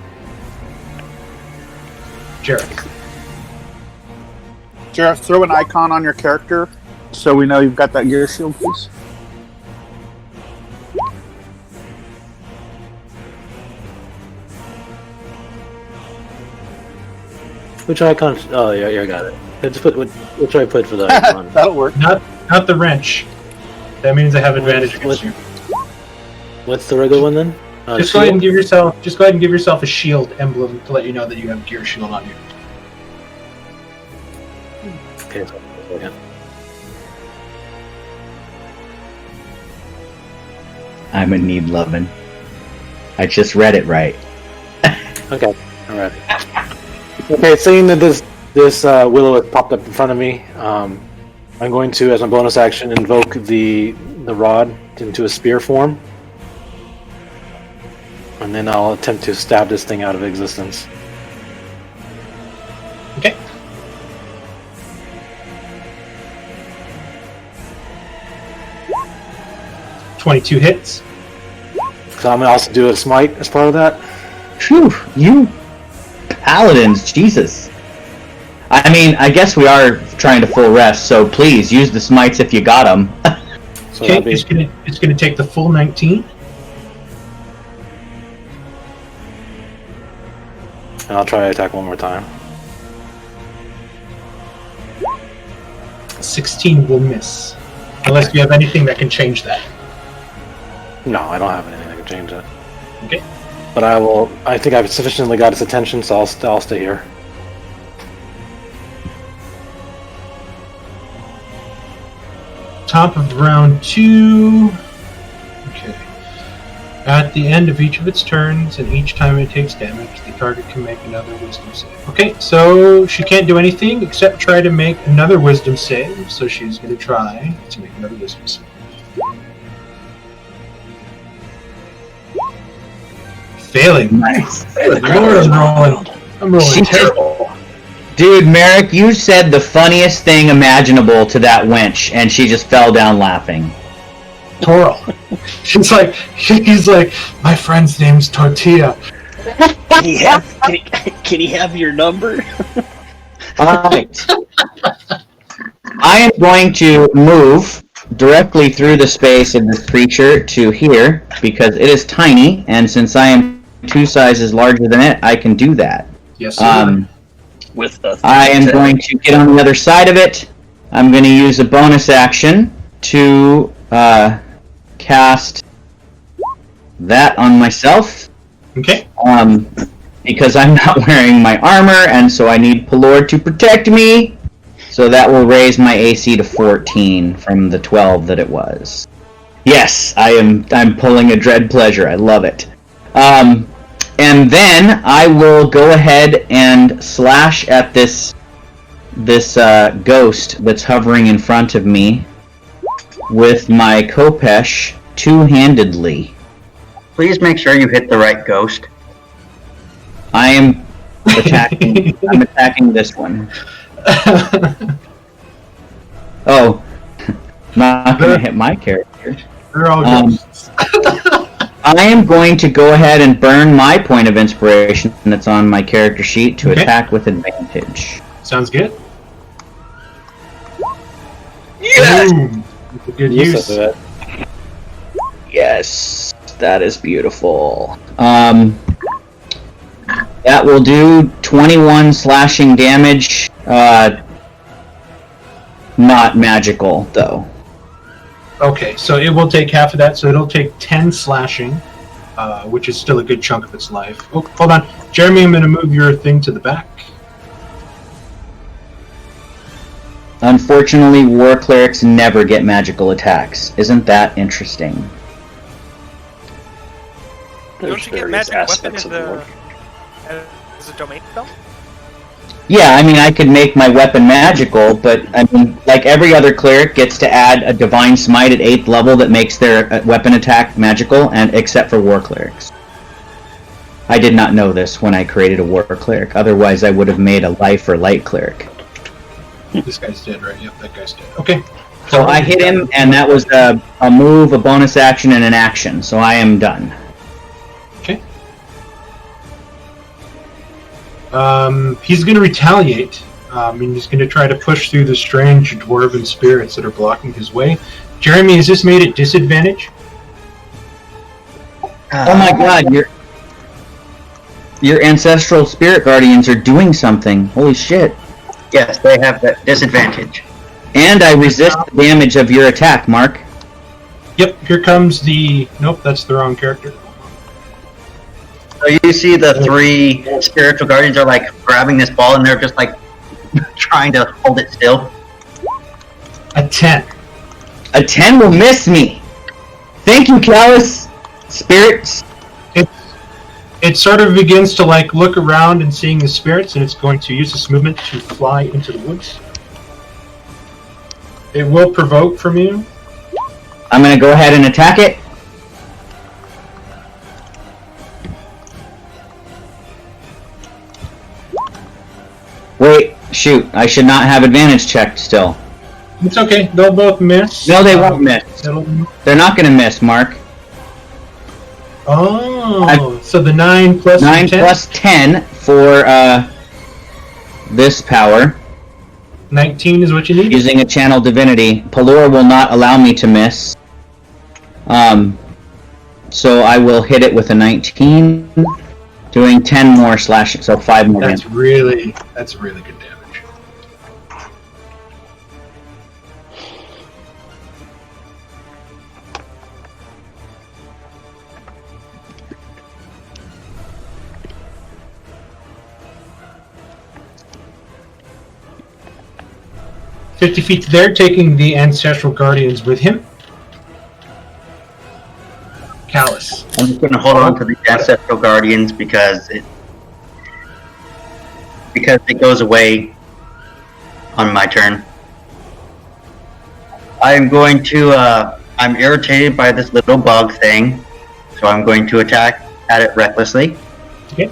Jareth. Jareth, throw an icon on your character so we know you've got that gear shield, please. Which icon? Oh, yeah, I got it. Just put which I put for the icon. That'll work. Not the wrench. That means I have advantage against you. What's the regular one then? Just go ahead and give yourself a shield emblem to let you know that you have gear shield on you. Okay, so again. I'm a need lovin'. I just read it right. Okay, alright. Okay, seeing that this willow has popped up in front of me, I'm going to, as my bonus action, invoke the rod into a spear form. And then I'll attempt to stab this thing out of existence. Okay. $22 hits. So I'm gonna also do a smite as part of that. Phew, you paladins, Jesus. I mean, I guess we are trying to full rest, so please use the smites if you got them. So Okay, that'll be it's gonna take the full 19. and I'll try to attack one more time. 16 will miss. Unless you have anything that can change that. No, I don't have anything that can change that. Okay. But I think I've sufficiently got its attention, so I'll stay here. Top of round 2. Okay. At the end of each of its turns, and each time it takes damage, the target can make another wisdom save. Okay, so she can't do anything except try to make another wisdom save, so she's going to try to make another wisdom save. Failing. Nice. I'm rolling terrible. Dude, Merrick, you said the funniest thing imaginable to that wench, and she just fell down laughing. Toro. He's like, my friend's name's Tortilla. Can he have your number? Alright. I am going to move directly through the space of this creature to here, because it is tiny, and since I am 2 sizes larger than it, I can do that. Yes, sir. I am going to get on the other side of it. I'm going to use a bonus action to cast that on myself. Okay. Because I'm not wearing my armor, and so I need Pelor to protect me. So that will raise my AC to 14 from the 12 that it was. Yes, I'm pulling a dread pleasure. I love it. And then I will go ahead and slash at this ghost that's hovering in front of me with my Khopesh two-handedly. Please make sure you hit the right ghost. I am attacking. I'm attacking this one. Oh, not gonna hit my character. They're all ghosts. I am going to go ahead and burn my point of inspiration that's on my character sheet to attack with advantage. Sounds good. Yes! Boom. Good use. Yes, that is beautiful. That will do 21 slashing damage. Not magical, though. Okay, so it will take half of that, so it'll take 10 slashing, which is still a good chunk of its life. Oh, hold on. Jeremy, I'm going to move your thing to the back. Unfortunately, war clerics never get magical attacks. Isn't that interesting? Don't you get magic weapon as a domain spell? Yeah, I mean, I could make my weapon magical, but, I mean, like every other cleric gets to add a divine smite at 8th level that makes their weapon attack magical, and except for war clerics. I did not know this when I created a war cleric, otherwise I would have made a life or light cleric. This guy's dead, right? Yep, that guy's dead. Okay. So I hit him, and that was a move, a bonus action, and an action, so I am done. Okay. He's going to retaliate. And he's going to try to push through the strange dwarven spirits that are blocking his way. Jeremy, is this made at disadvantage? Oh my god, your ancestral spirit guardians are doing something. Holy shit. Yes, they have that disadvantage. And I resist the damage of your attack, Mark. Yep, here comes the... Nope, that's the wrong character. So you see the 3 spiritual guardians are like grabbing this ball and they're just like trying to hold it still. A 10. A 10 will miss me. Thank you, Callus. Spirits. It sort of begins to like look around and seeing the spirits, and it's going to use this movement to fly into the woods. It will provoke from you. I'm gonna go ahead and attack it. Wait, shoot. I should not have advantage checked still. It's okay. They'll both miss. No, they won't miss. They're not gonna miss, Mark. Oh, so the 9 plus 9 10? plus 10 for this power. 19 is what you need? Using a channel divinity. Pelor will not allow me to miss. So I will hit it with a 19, doing 10 more slashing, so 5 more That's damage. really good damage. "50 feet there, taking the Ancestral Guardians with him. Callus. I'm just gonna hold on to the Ancestral Guardians because it goes away on my turn. I'm going to I'm irritated by this little bug thing, so I'm going to attack at it recklessly. Okay.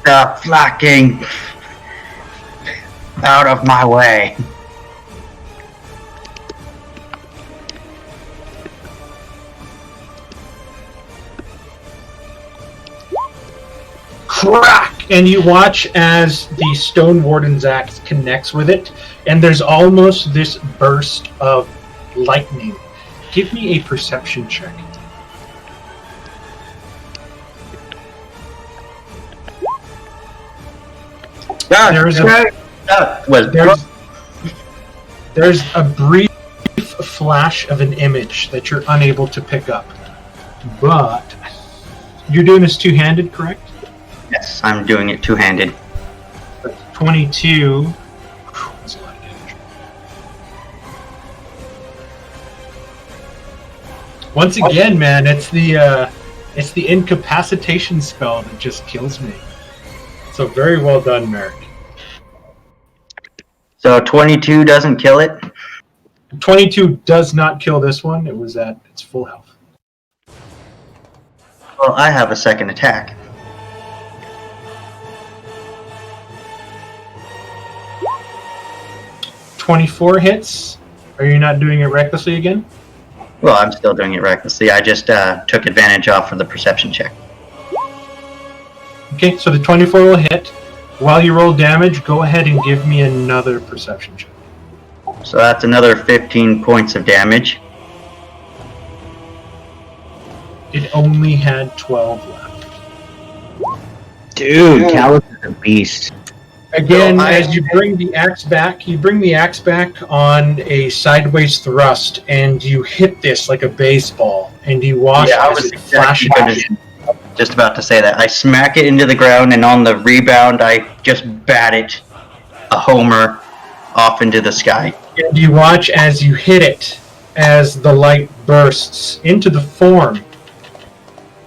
Stop flacking out of my way. Crack! And you watch as the Stone Warden's axe connects with it, and there's almost this burst of lightning. Give me a perception check. There's a brief flash of an image that you're unable to pick up. But you're doing this two-handed, correct? Yes, I'm doing it two-handed. 22. That's a lot of damage. Once again, man, it's the incapacitation spell that just kills me. So very well done, Merrick. So 22 doesn't kill it? 22 does not kill this one. It was at its full health. Well, I have a second attack. "24 hits. Are you not doing it recklessly again? Well, I'm still doing it recklessly. I just took advantage off for the perception check. Okay, so the 24 will hit. While you roll damage, go ahead and give me another perception check. So that's another 15 points of damage. It only had 12 left. Dude, Callus is a beast. Again, as you bring the axe back, on a sideways thrust, and you hit this like a baseball, and you watch as it flashes. Just about to say that. I smack it into the ground, and on the rebound, I just bat it a homer off into the sky. And you watch as you hit it, as the light bursts into the form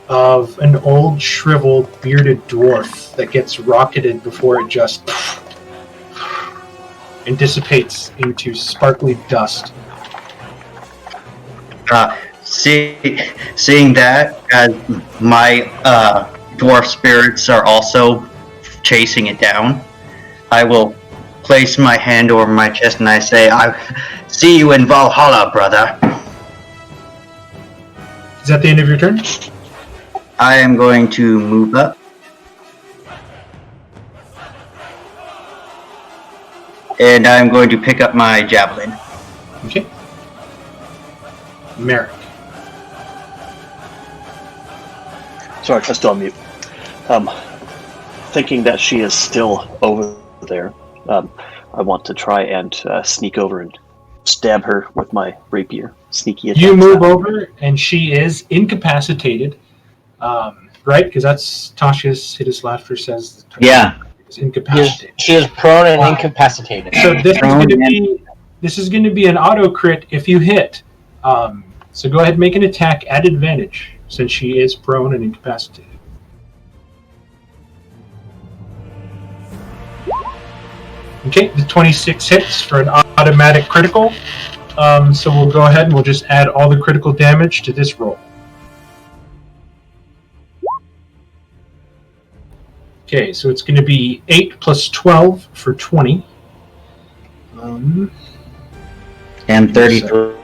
of an old, shriveled, bearded dwarf that gets rocketed before it just and dissipates into sparkly dust. Seeing that, as my dwarf spirits are also chasing it down, I will place my hand over my chest and I say, "I see you in Valhalla, brother." Is that the end of your turn? I am going to move up. And I'm going to pick up my javelin. Okay. Merrick. Sorry, I'm still on mute. Thinking that she is still over there, I want to try and sneak over and stab her with my rapier. Sneaky attack. You move over, and she is incapacitated. Right? Because that's Tasha's hideous laughter says. Yeah. Is incapacitated. She is prone and incapacitated. So this is going to be an auto crit if you hit. So go ahead and make an attack at advantage since she is prone and incapacitated. Okay, the 26 hits for an automatic critical. So we'll go ahead and we'll just add all the critical damage to this roll. Okay, so it's going to be 8 plus 12 for 20. And 33.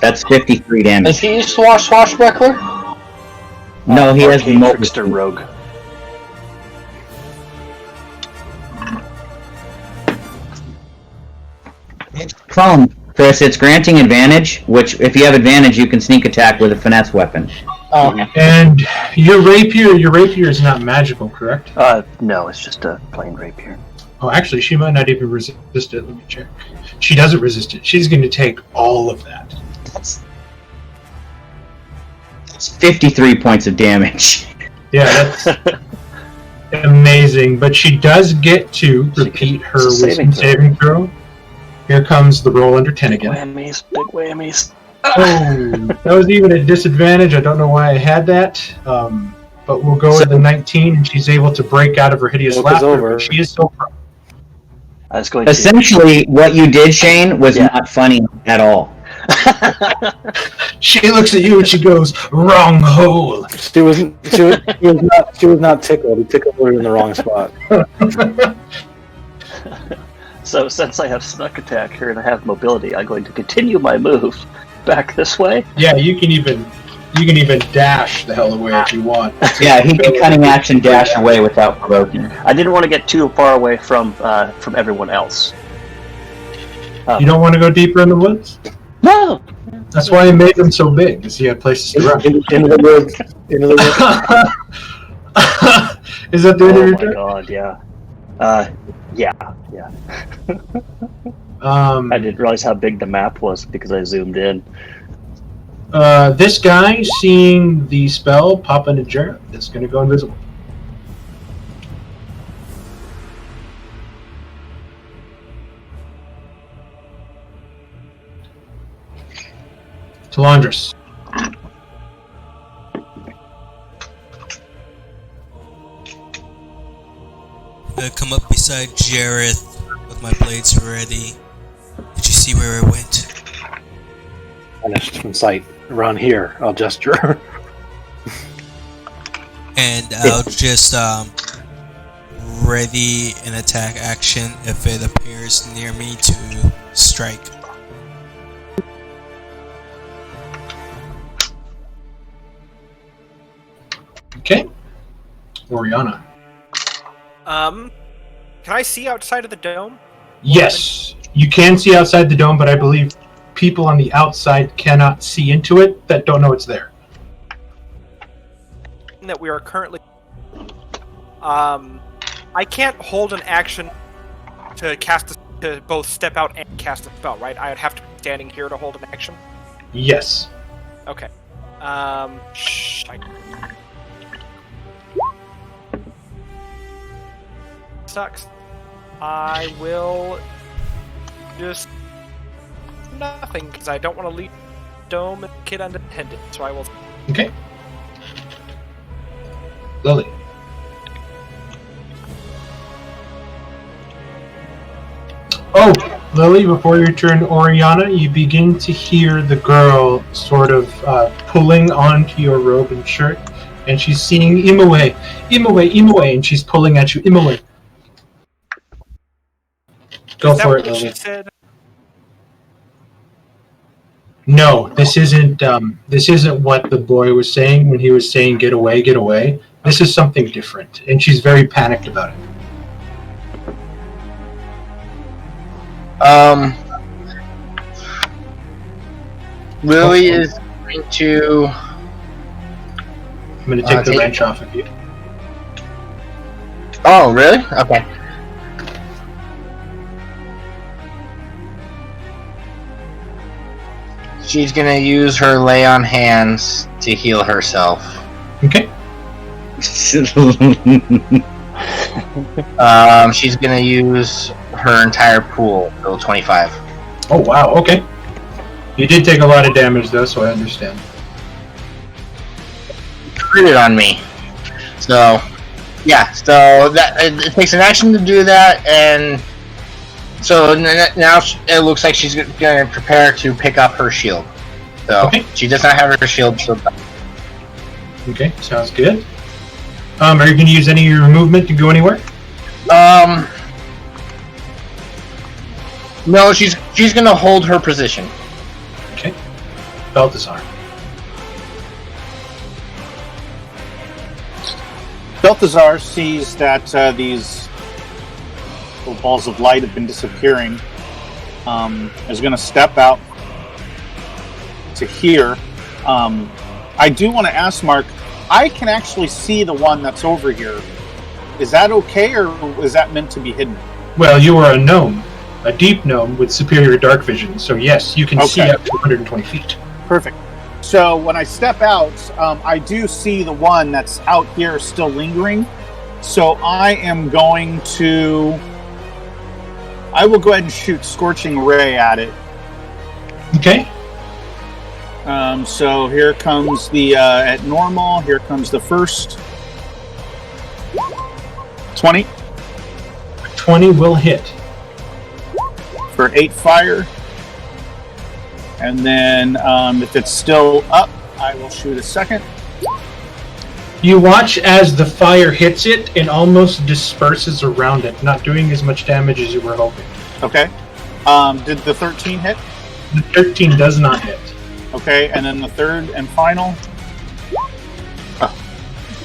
That's 53 damage. Is he Swashbuckler? No, he has Arcane multiple. Trickster Rogue. Prone, Chris, it's granting advantage, which if you have advantage, you can sneak attack with a finesse weapon. Oh, okay. And your rapier is not magical, correct? No, it's just a plain rapier. Oh, actually, she might not even resist it. Let me check. She doesn't resist it. She's going to take all of that. That's 53 points of damage. Yeah, that's amazing. But she does get to repeat her it's a wisdom saving throw. Here comes the roll under 10 again. Whammies, big whammies. Oh, that was even a disadvantage. I don't know why I had that. But we'll go with the 19, and she's able to break out of her hideous laughter. over. But she is still prone. I was going to. Essentially, what you did, Shane, was not funny at all. She looks at you and she goes, "Wrong hole." She was not tickled. He tickled her in the wrong spot. So since I have snuck attack here and I have mobility, I'm going to continue my move back this way. Yeah, you can even dash the hell away if you want. Yeah, he can cunning action dash away without provoking. I didn't want to get too far away from everyone else. You don't want to go deeper in the woods? No. That's why I made them so big, because he had places to run. Into the woods. Into the woods. Is that the end of Oh your my turn? god, yeah. Yeah. I didn't realize how big the map was because I zoomed in. This guy, seeing the spell pop into Jarrett, is going to go invisible. Talandris. I'm gonna come up beside Jareth with my blades ready. Did you see where I went? Vanished from sight. Around here, I'll gesture. And I'll just ready an attack action if it appears near me to strike. Okay. Oriana. Can I see outside of the dome? Yes, you can see outside the dome, but I believe people on the outside cannot see into it that don't know it's there. That we are currently. I can't hold an action to to both step out and cast a spell, right? I would have to be standing here to hold an action. Yes. Okay. Sucks. I will just nothing because I don't want to leave the dome and kid unattended. So I will. Okay. Lily. Oh, Lily, before your turn, Oriana, you begin to hear the girl sort of pulling onto your robe and shirt, and she's singing Imoue, Imoue, Imoue, and she's pulling at you, Imoue. Go Is that for it, what Lily. she said? No, this isn't what the boy was saying when he was saying get away, get away. This is something different, and she's very panicked about it. Lily is going to. I'm going to take the take- wrench off of you. Oh, really? Okay. she's gonna use her lay on hands to heal herself. Okay. She's gonna use her entire pool, level 25. Oh wow. Okay. You did take a lot of damage though, so I understand. Critted on me. So, yeah. So that it takes an action to do that, and so now it looks like she's gonna prepare to pick up her shield. So Okay. she does not have her shield. So Okay, sounds good. Are you going to use any of your movement to go anywhere? no, she's gonna hold her position. Okay. Balthazar. Balthazar sees that these little balls of light have been disappearing. Is going to step out to here. I do want to ask Mark, I can actually see the one that's over here. Is that okay, or is that meant to be hidden? Well, you are a gnome, a deep gnome with superior dark vision, so yes, you can see Okay. up to 120 feet. Perfect. So when I step out, I do see the one that's out here still lingering. So I am going to... I will go ahead and shoot Scorching Ray at it. Okay. So here comes the, at normal, here comes the first. 20 20 will hit. for 8 fire. And then if it's still up, I will shoot a second. You watch as the fire hits it and almost disperses around it, not doing as much damage as you were hoping. Okay. Did the 13 hit? The 13 does not hit. Okay, and then the third and final.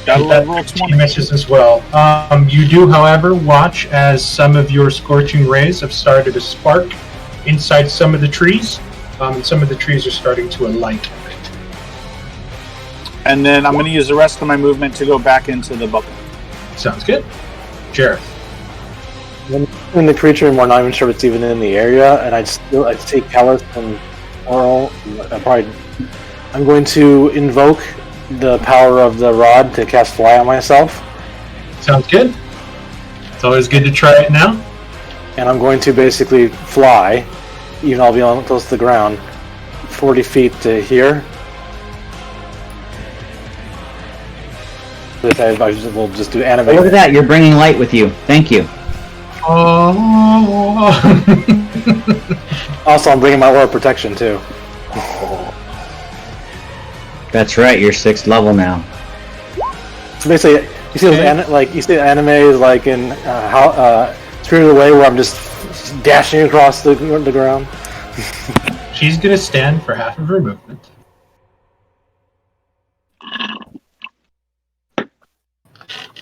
Got a That little roll 13 20. misses as well. You do, however, watch as some of your scorching rays have started to spark inside some of the trees, and some of the trees are starting to alight. And then I'm going to use the rest of my movement to go back into the bubble. Sounds good. Jareth. In the creature, and we're not even sure if it's even in the area, and I'd take Callus and Oral. I'm going to invoke the power of the rod to cast Fly on myself. Sounds good. It's always good to try it now. And I'm going to basically fly, even though I'll be on close to the ground, 40 feet to here. I will just do animate. Look at that, you're bringing light with you. Thank you. Oh. Also, I'm bringing my aura of protection too. That's right, you're 6th level now. So basically, you see those you see the anime like in Spirited Away, where I'm just dashing across the ground. She's going to stand for half of her movement.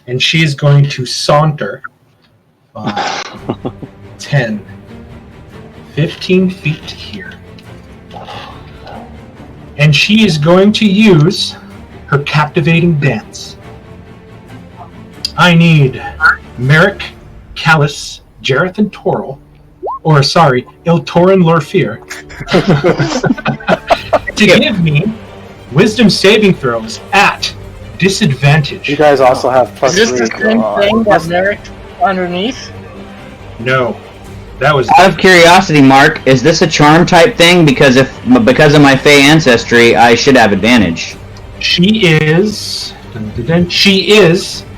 And she's going to saunter 10, 15 feet to here. And she is going to use her captivating dance. I need Merrick, Callus, Jareth, and Toril, or sorry, Iltorin Lorfir, to give me wisdom saving throws at disadvantage. You guys also have plus Is this 3. the same thing that Merrick underneath? No. That was Out of curiosity, Mark, is this a charm type thing? Because because of my Fey ancestry, I should have advantage. She is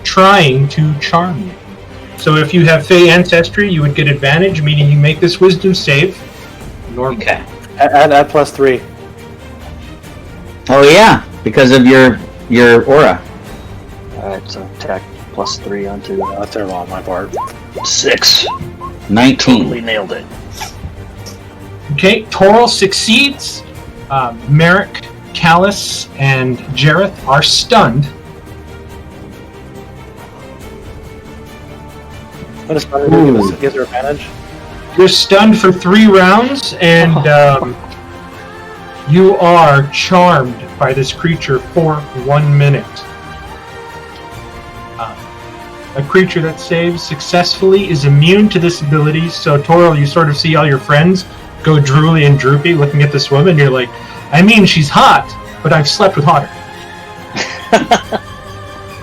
trying to charm you. So if you have Fey ancestry, you would get advantage, meaning you make this wisdom save. Normal. Okay. Add plus 3. Oh yeah, because of your aura. Alright, so attack plus 3 onto That's terrible on my part. 6. 19. Totally nailed it. Okay, Toril succeeds. Merrick, Callus, and Jareth are stunned. What is fun? Gives her advantage. You're stunned for 3 rounds, and you are charmed by this creature for 1 minute. A creature that saves successfully is immune to this ability, so Toril, you sort of see all your friends go drooly and droopy looking at this woman, you're like, I mean, she's hot, but I've slept with hotter.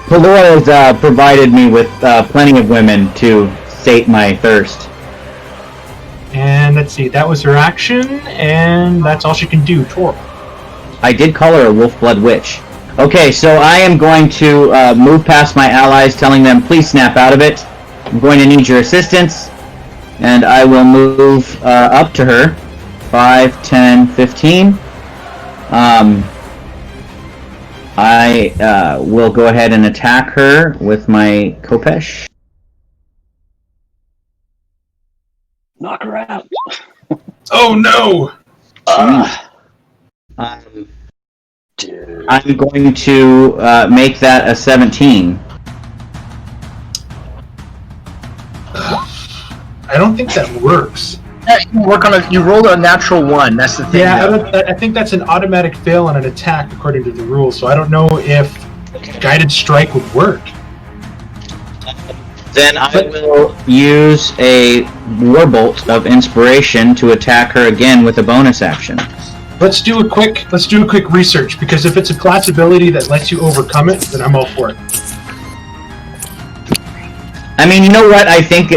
Pelora has provided me with plenty of women to sate my thirst. And let's see, that was her action, and that's all she can do. Tor. I did call her a wolf-blood witch. Okay, so I am going to move past my allies, telling them, please snap out of it. I'm going to need your assistance, and I will move up to her. 5, 10, 15. I will go ahead and attack her with my Kopesh. Knock her out. Oh no! Dude. I'm going to make that a 17. I don't think that works. Yeah, you rolled a natural 1. That's the thing. Yeah, I think that's an automatic fail on an attack according to the rules. So I don't know if guided strike would work. Then I will use a Warbolt of Inspiration to attack her again with a bonus action. Let's do a quick research, because if it's a class ability that lets you overcome it, then I'm all for it. I mean, you know what I think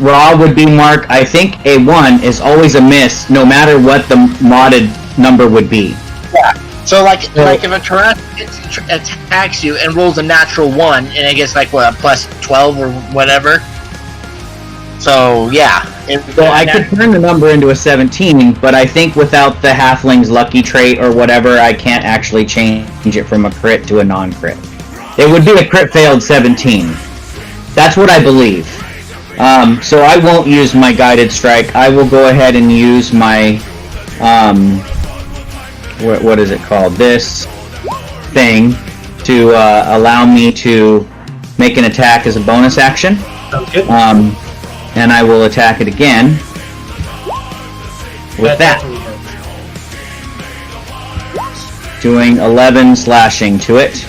raw would be, Mark? I think a 1 is always a miss, no matter what the modded number would be. Yeah. So like if a Tyrannosaurus attacks you and rolls a natural 1, and it gets like what, a plus 12 or whatever. So yeah. So I could turn the number into a 17, but I think without the Halfling's lucky trait or whatever, I can't actually change it from a crit to a non-crit. It would be a crit failed 17. That's what I believe. So I won't use my guided strike. I will go ahead and use my what is it called? This thing to allow me to make an attack as a bonus action. Sounds good. And I will attack it again with that. Doing 11 slashing to it.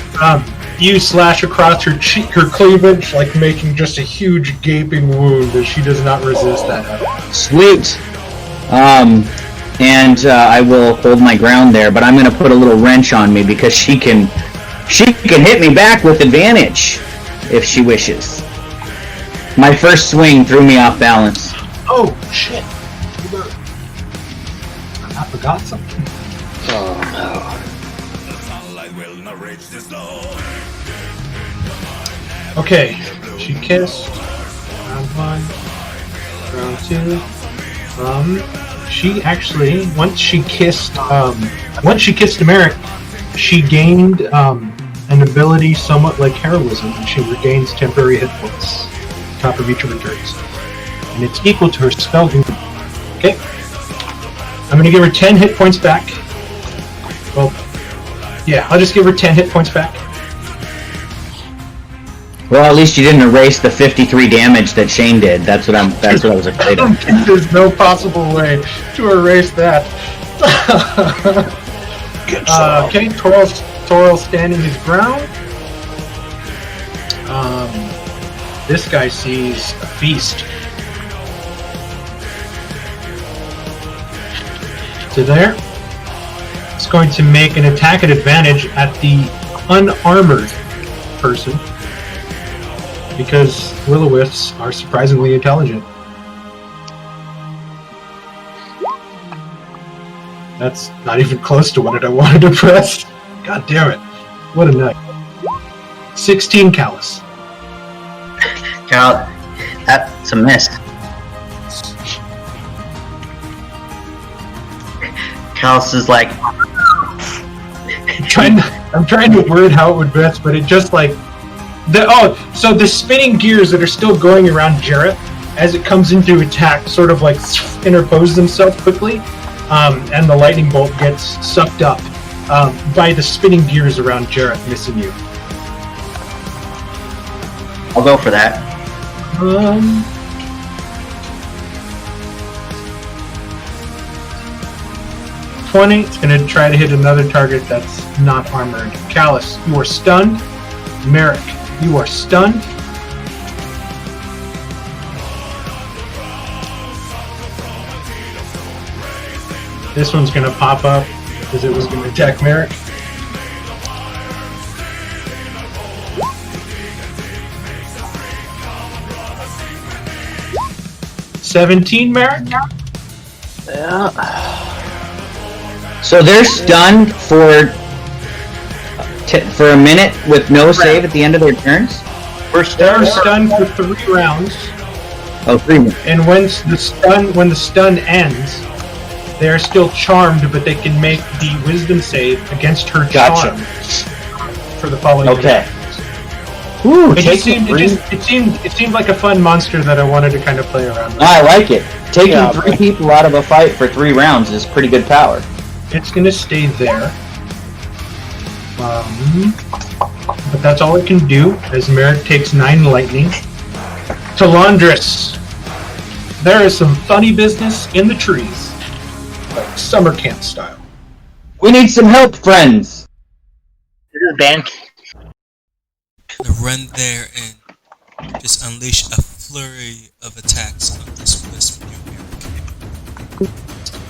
You slash across her cheek, her cleavage, like making just a huge gaping wound, but she does not resist that. Sweet. And I will hold my ground there, but I'm going to put a little wrench on me because she can hit me back with advantage if she wishes. My first swing threw me off balance. Oh shit! I forgot something. Oh no. Okay, she kissed. Round 1. Round 2. She actually, once she kissed Americ, she gained an ability somewhat like heroism, and she regains temporary hit points at the top of each of her turns. And it's equal to her spell income. Okay? I'm gonna give her 10 hit points back. Well, yeah, I'll just give her 10 hit points back. Well, at least you didn't erase the 53 damage that Shane did. That's what I was afraid of. There's no possible way to erase that. Okay, Toril standing his ground. This guy sees a feast. So there. It's going to make an attack at advantage at the unarmored person, because will-o-wisps are surprisingly intelligent. That's not even close to what I wanted to press. God damn it. What a night. 16 Callus. Cal, that's a miss. Callus is like, I'm trying to word how it would best, but it just like so the spinning gears that are still going around Jareth as it comes into attack sort of like interpose themselves quickly, and the lightning bolt gets sucked up by the spinning gears around Jareth, missing you. I'll go for that. 20. It's going to try to hit another target that's not armored. Callus, you are stunned. Merrick, you are stunned. This one's going to pop up because it was going to attack Merrick. $17, Merrick? So they're stunned for a minute with no save at the end of their turns? They're stunned for 3 rounds. Oh, 3 minutes. And when the stun ends, they are still charmed, but they can make the wisdom save against her charm for the following. Okay. round. Ooh, It seemed like a fun monster that I wanted to kind of play around with. I like it. Taking 3 people out of a fight for 3 rounds is pretty good power. It's going to stay there. But that's all it can do, as Merrick takes 9 lightning. Talandris. There is some funny business in the trees. Like summer camp style. We need some help, friends! Ben. To run there and just unleash a flurry of attacks on this wisp near Merrick.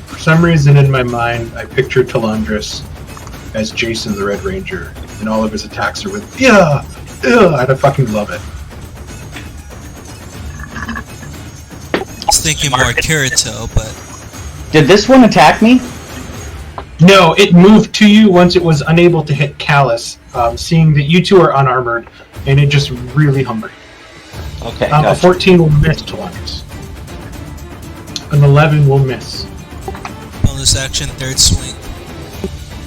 For some reason in my mind, I pictured Talandris as Jason the Red Ranger, and all of his attacks are with yeah, and I fucking love it. I was thinking more Kirito, but Did this one attack me? No, it moved to you once it was unable to hit Callus, seeing that you two are unarmored, and it just really humbled. Okay, A gotcha. 14 will miss Talandris. An 11 will miss. bonus action, third swing.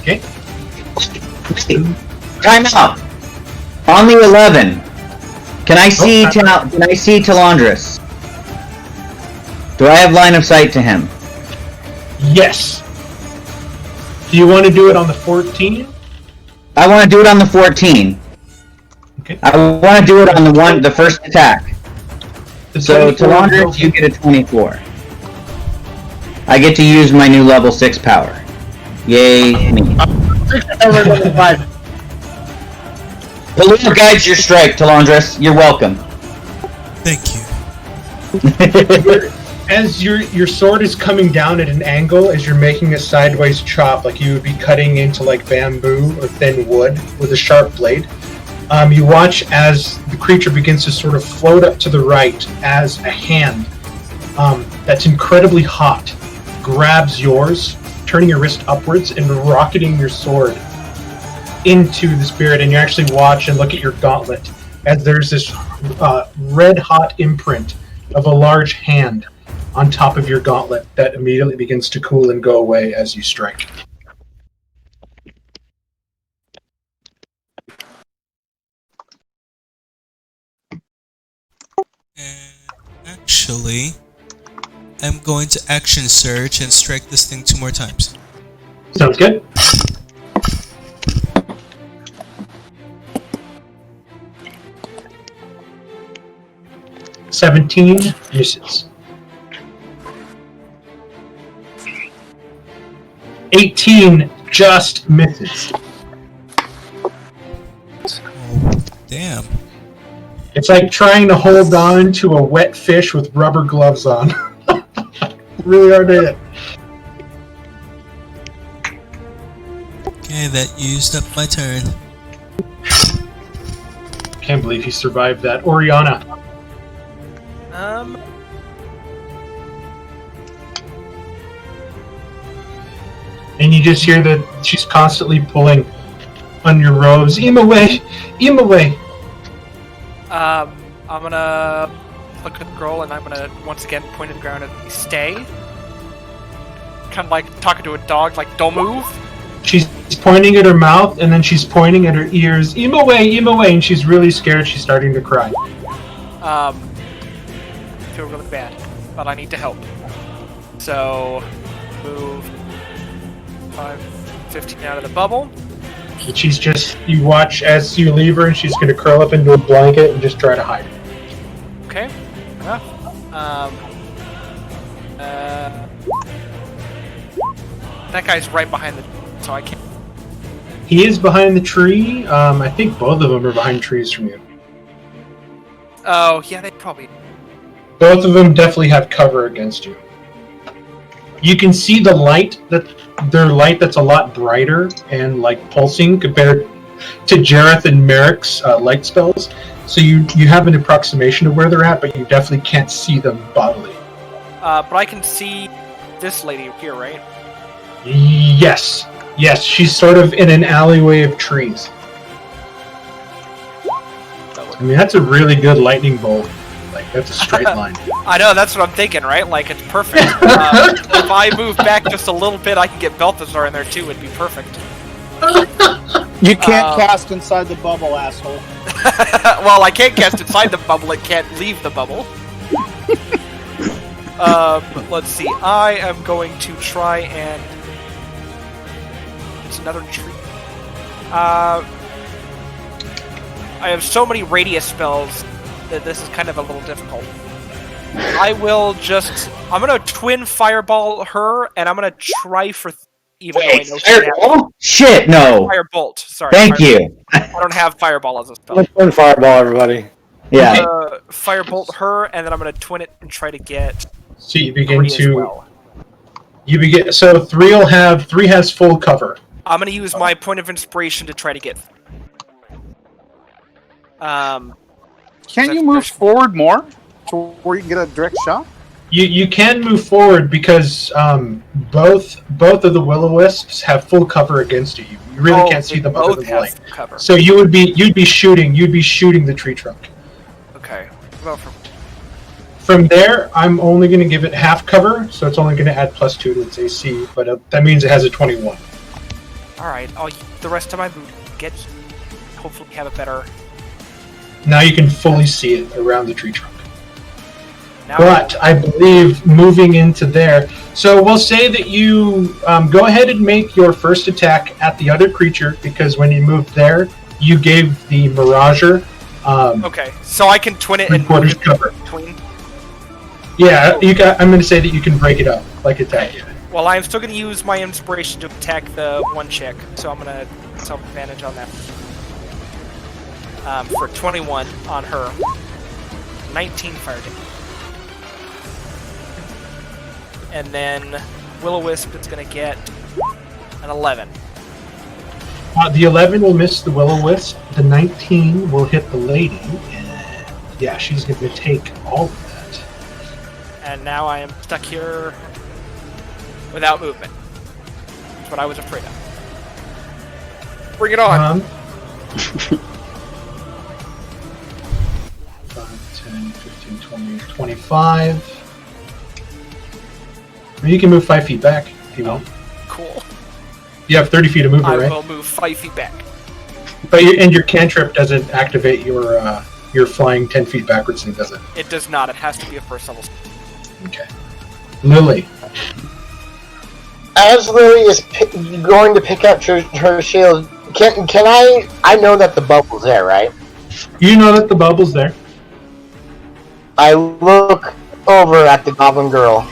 Okay? Time out! On the 11, can I see Talandris? Do I have line of sight to him? Yes. Do you want to do it on the 14? I want to do it on the 14. Okay. I want to do it on the first attack. The So 24 Talandris, you get a 24. I get to use my new level 6 power. Yay me. Palua guides your strike, Talandris. You're welcome. Thank you. As your sword is coming down at an angle, as you're making a sideways chop, like you would be cutting into like bamboo or thin wood with a sharp blade, you watch as the creature begins to sort of float up to the right as a hand that's incredibly hot grabs yours, turning your wrist upwards and rocketing your sword into the spirit, and you actually watch and look at your gauntlet as there's this red hot imprint of a large hand on top of your gauntlet that immediately begins to cool and go away as you strike. And actually, I'm going to action surge and strike this thing 2 more times. Sounds good. $17 misses. 18 just misses. Oh, damn. It's like trying to hold on to a wet fish with rubber gloves on. Really hard to hit. Okay, that used up my turn. Can't believe he survived that. Oriana. And you just hear that she's constantly pulling on your robes. Eam away! Eam away! I'm gonna look at the girl and I'm gonna once again point at the ground and stay. Kind of like talking to a dog, like, don't move. She's pointing at her mouth and then she's pointing at her ears. Eam away! And she's really scared. She's starting to cry. Feel really bad, but I need to help. So, move 5, 15 out of the bubble. And she's just, you watch as you leave her and she's going to curl up into a blanket and just try to hide. Okay, fair enough. That guy's right behind the, so I can't. He is behind the tree. I think both of them are behind trees from you. Oh, yeah, they probably. Both of them definitely have cover against you. You can see the light that their light that's a lot brighter and like pulsing compared to Jareth and Merrick's light spells. So you have an approximation of where they're at, but you definitely can't see them bodily. But I can see this lady here, right? Yes, she's sort of in an alleyway of trees. I mean, that's a really good lightning bolt. Like, that's a straight line. I know, that's what I'm thinking, right? Like, it's perfect. If I move back just a little bit, I can get Balthazar in there too. It'd be perfect. You can't cast inside the bubble, asshole. Well, I can't cast inside the bubble. It can't leave the bubble. Let's see. I am going to try and... It's another tree. I have so many radius spells that this is kind of a little difficult. I will just... I'm going to twin fireball her, and I'm going to try for... Even though I know Fireball? Shit, no. Firebolt, sorry. Thank you. I don't have fireball as a spell. Let's twin fireball, everybody. Yeah. Firebolt her, and then I'm going to twin it and try to get... So you begin 3 as to... well. You begin... So 3 has full cover. I'm going to use my point of inspiration to try to get... Can you move forward more to where you can get a direct shot? You can move forward because both of the will-o-wisps have full cover against you. You really can't see them other both than have light. cover. So you'd be shooting the tree trunk. Okay. Well, From there, I'm only going to give it half cover, so it's only going to add +2 to its AC, but that means it has a 21. Alright, I'll the rest of my move get... Hopefully have a better... Now you can fully see it around the tree trunk. Now But I believe moving into there, so we'll say that you go ahead and make your first attack at the other creature, because when you moved there, you gave the Mirager okay, so I can twin it and three-quarters move it cover. between... Yeah, I'm going to say that you can break it up, like attack it. Well, I'm still going to use my inspiration to attack the one chick, so I'm going to self-advantage on that. For 21 on her. 19 fire damage. And then Will-O-Wisp is going to get an 11. The 11 will miss the Will-O-Wisp. The 19 will hit the lady. And yeah, she's going to take all of that. And now I am stuck here without movement. That's what I was afraid of. Bring it on! 5, 10, 15, 20, 25. You can move 5 feet back if you want. Cool. You have 30 feet of movement, I right? will move 5 feet back. But your cantrip doesn't activate your flying 10 feet backwards thing, does it? It does not. It has to be a first level. Okay. Lily. As Lily is going to pick up her shield, can I know that the bubble's there, right? You know that the bubble's there. I look over at the goblin girl.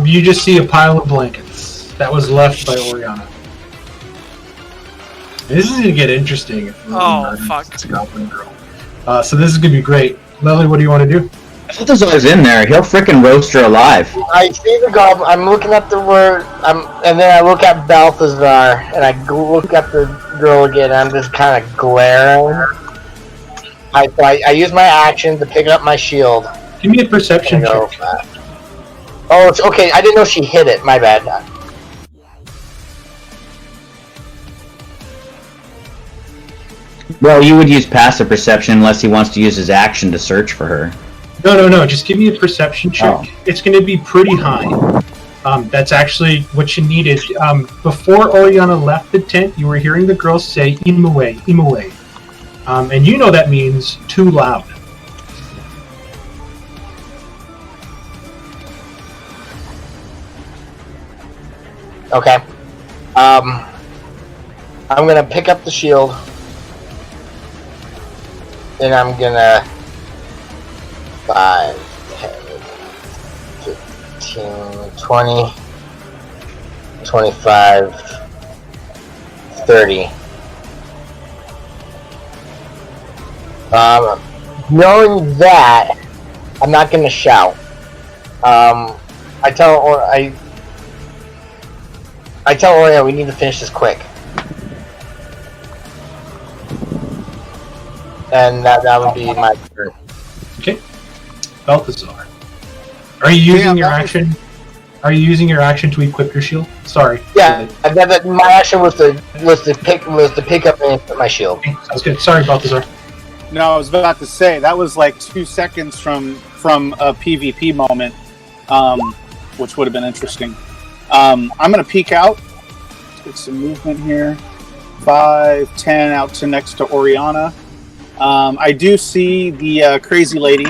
You just see a pile of blankets that was left by Oriana. This is gonna get interesting if Oh, fuck. this goblin girl. So this is gonna be great. Lily, what do you want to do? Balthazar's in there. He'll frickin' roast her alive. I see the goblin. I'm looking at the word. And then I look at Balthazar, and I look at the girl again. And I'm just kind of glaring. I use my action to pick up my shield. Give me a perception check. Oh, it's okay. I didn't know she hit it. My bad. Well, you would use passive perception unless he wants to use his action to search for her. No. Just give me a perception check. Oh. It's going to be pretty high. That's actually what you needed. Before Oriana left the tent, you were hearing the girls say, "Imaway, Imaway." And you know that means too loud. Okay. I'm gonna pick up the shield. Then I'm gonna 5, 10, 15, 20, 25, 30. Knowing that, I'm not gonna shout. I tell Oreo we need to finish this quick. And that would be my turn. Okay. Balthazar. Are you using your action? Are you using your action to equip your shield? Sorry. Yeah, my action was to pick up and put my shield. Okay, sounds good. Sorry, Balthazar. No, I was about to say that was like 2 seconds from a PvP moment, which would have been interesting. I'm gonna peek out. Let's get some movement here. 5, 10 out to next to Oriana. I do see the crazy lady.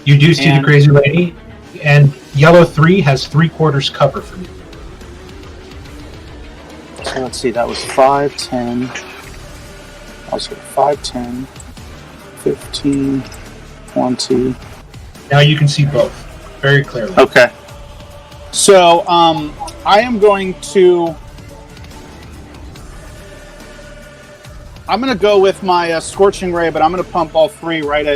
You do see the crazy lady, and yellow 3 has 3/4 cover from you. So let's see, that was 5, 10. Also 5, 10, 15, 20. Now you can see both very clearly. Okay. So I am going to. I'm going to go with my Scorching Ray, but I'm going to pump all 3 right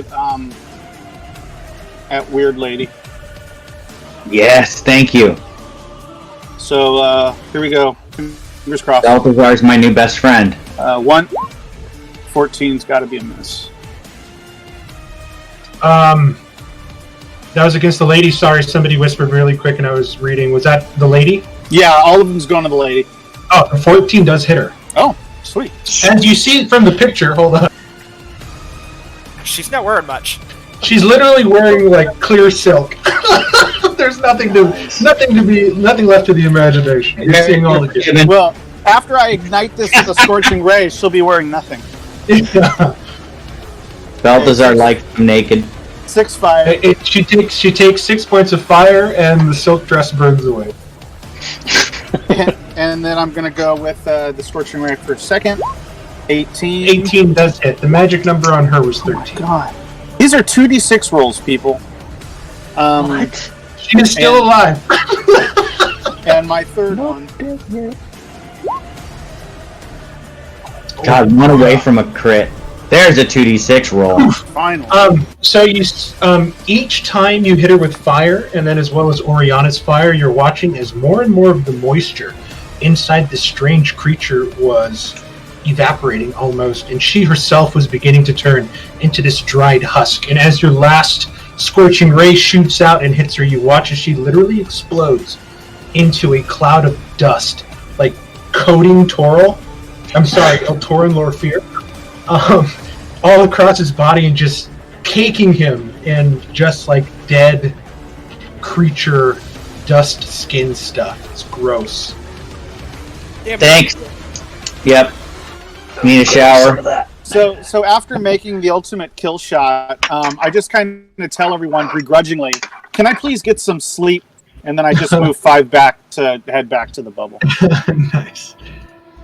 at Weird Lady. Yes, thank you. So here we go. Fingers crossed. Balthazar's my new best friend. 1. 14's got to be a miss. That was against the lady. Sorry, somebody whispered really quick and I was reading. Was that the lady? Yeah, all of them's going to the lady. Oh, the 14 does hit her. Oh, sweet. As you see from the picture, hold on. She's not wearing much. She's literally wearing like clear silk. There's nothing left to the imagination. You're seeing all the kids. Well, after I ignite this with a Scorching Ray, she'll be wearing nothing. Yeah. Balthazar likes him naked. 6 fire. She takes 6 points of fire, and the silk dress burns away. And then I'm going to go with the Scorching Ray for a second. 18. 18 does hit. The magic number on her was 13. God. These are 2d6 rolls, people. What? She is still alive. And my third one. God, one away from a crit. There's a 2d6 roll. Finally. So you, each time you hit her with fire, and then as well as Oriana's fire, you're watching as more and more of the moisture inside this strange creature was evaporating almost, and she herself was beginning to turn into this dried husk. And as your last Scorching Ray shoots out and hits her, you watch as she literally explodes into a cloud of dust, like coating Toril. I'm sorry, Torin Lorfear. All across his body and just caking him in just like dead creature dust skin stuff. It's gross. Yeah, Thanks. Yep. Need a shower. So after making the ultimate kill shot, I just kind of tell everyone begrudgingly, can I please get some sleep? And then I just move 5 back to head back to the bubble. Nice.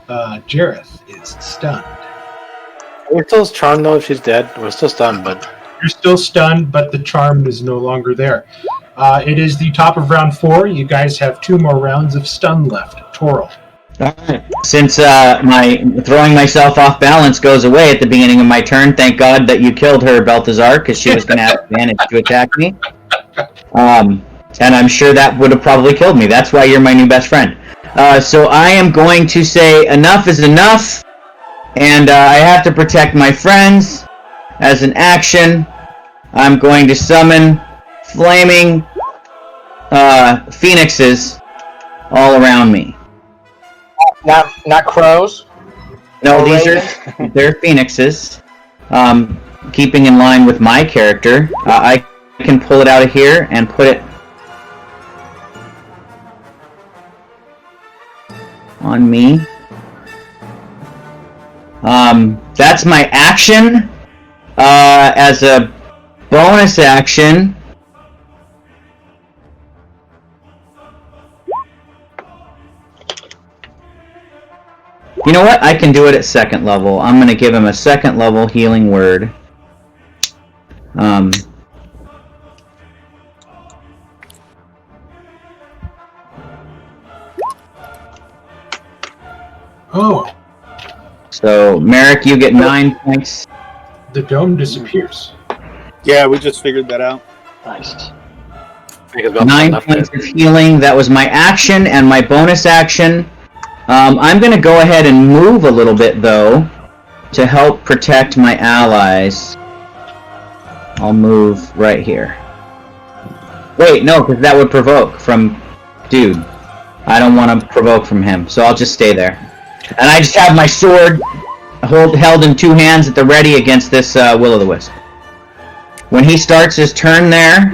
Jareth is stunned. We're still charmed though if she's dead. We're still stunned, but You're still stunned, but the charm is no longer there. It is the top of round 4. You guys have 2 more rounds of stun left. Toril. Since my throwing myself off balance goes away at the beginning of my turn, thank God that you killed her, Balthazar, because she was going to have advantage to attack me. And I'm sure that would have probably killed me. That's why you're my new best friend. So I am going to say enough is enough, and I have to protect my friends. As an action, I'm going to summon flaming phoenixes all around me. Not crows. No, they're phoenixes. Keeping in line with my character, I can pull it out of here and put it on me. That's my action. As a bonus action, you know what? I can do it at 2nd level. I'm going to give him a 2nd level healing word. Oh. So, Merrick, you get 9 points. The dome disappears. Yeah, we just figured that out. Nice. 9 points of healing. That was my action, and my bonus action I'm going to go ahead and move a little bit, though, to help protect my allies. I'll move right here. Wait, no, because that would provoke from... Dude, I don't want to provoke from him, so I'll just stay there. And I just have my sword held in two hands at the ready against this Will-o'-the-Wisp. When he starts his turn there,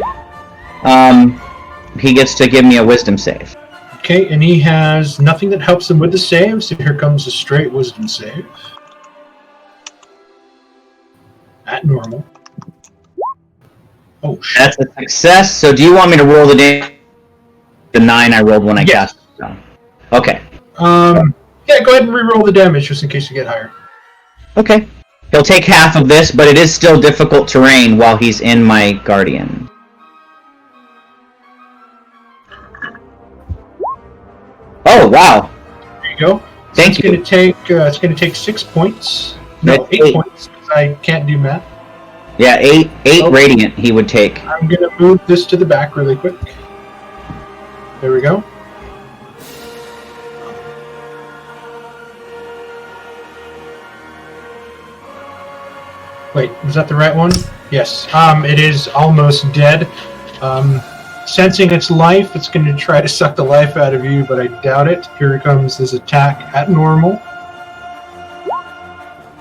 he gets to give me a wisdom save. Okay, and he has nothing that helps him with the save, so here comes a straight wisdom save. At normal. Oh, shit. That's a success, so do you want me to roll the 9 I rolled when I cast it? So. Okay. Yeah, go ahead and re-roll the damage just in case you get higher. Okay. He'll take half of this, but it is still difficult terrain while he's in my Guardian. Oh, wow. There you go. Thank you. It's going to take 6 points. No, 8 points, because I can't do math. Yeah, 8 radiant he would take. I'm going to move this to the back really quick. There we go. Wait, was that the right one? Yes. It is almost dead. Sensing its life, it's going to try to suck the life out of you, but I doubt it. Here comes his attack at normal.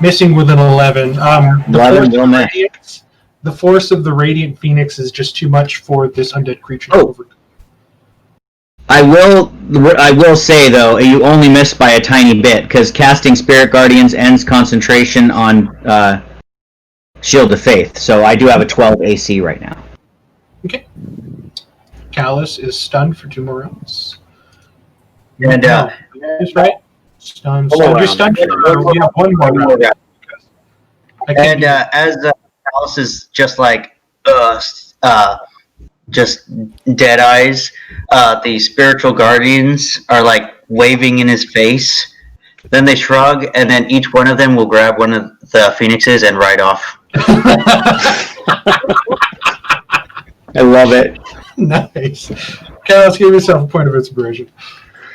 Missing with an 11. The force of the Radiant Phoenix is just too much for this undead creature to overcome. I will say, though, you only missed by a tiny bit, because casting Spirit Guardians ends concentration on Shield of Faith, so I do have a 12 AC right now. Okay. Callus is stunned for 2 more rounds. And That's right. Stunned. So you're stunned for 1 more round. And as Callus is just like just dead eyes, the spiritual guardians are like waving in his face. Then they shrug, and then each one of them will grab one of the phoenixes and ride off. I love it. Nice. Callus, give yourself a point of inspiration.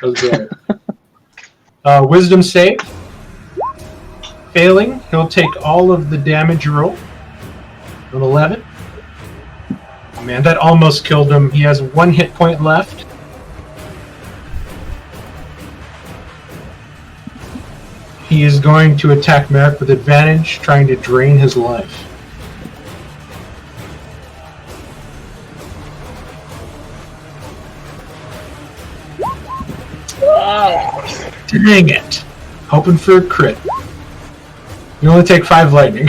That was great. Wisdom save. Failing, he'll take all of the damage you roll. An 11. Oh man, that almost killed him. He has 1 hit point left. He is going to attack Merrick with advantage, trying to drain his life. Dang it. Hoping for a crit. You only take 5 lightning.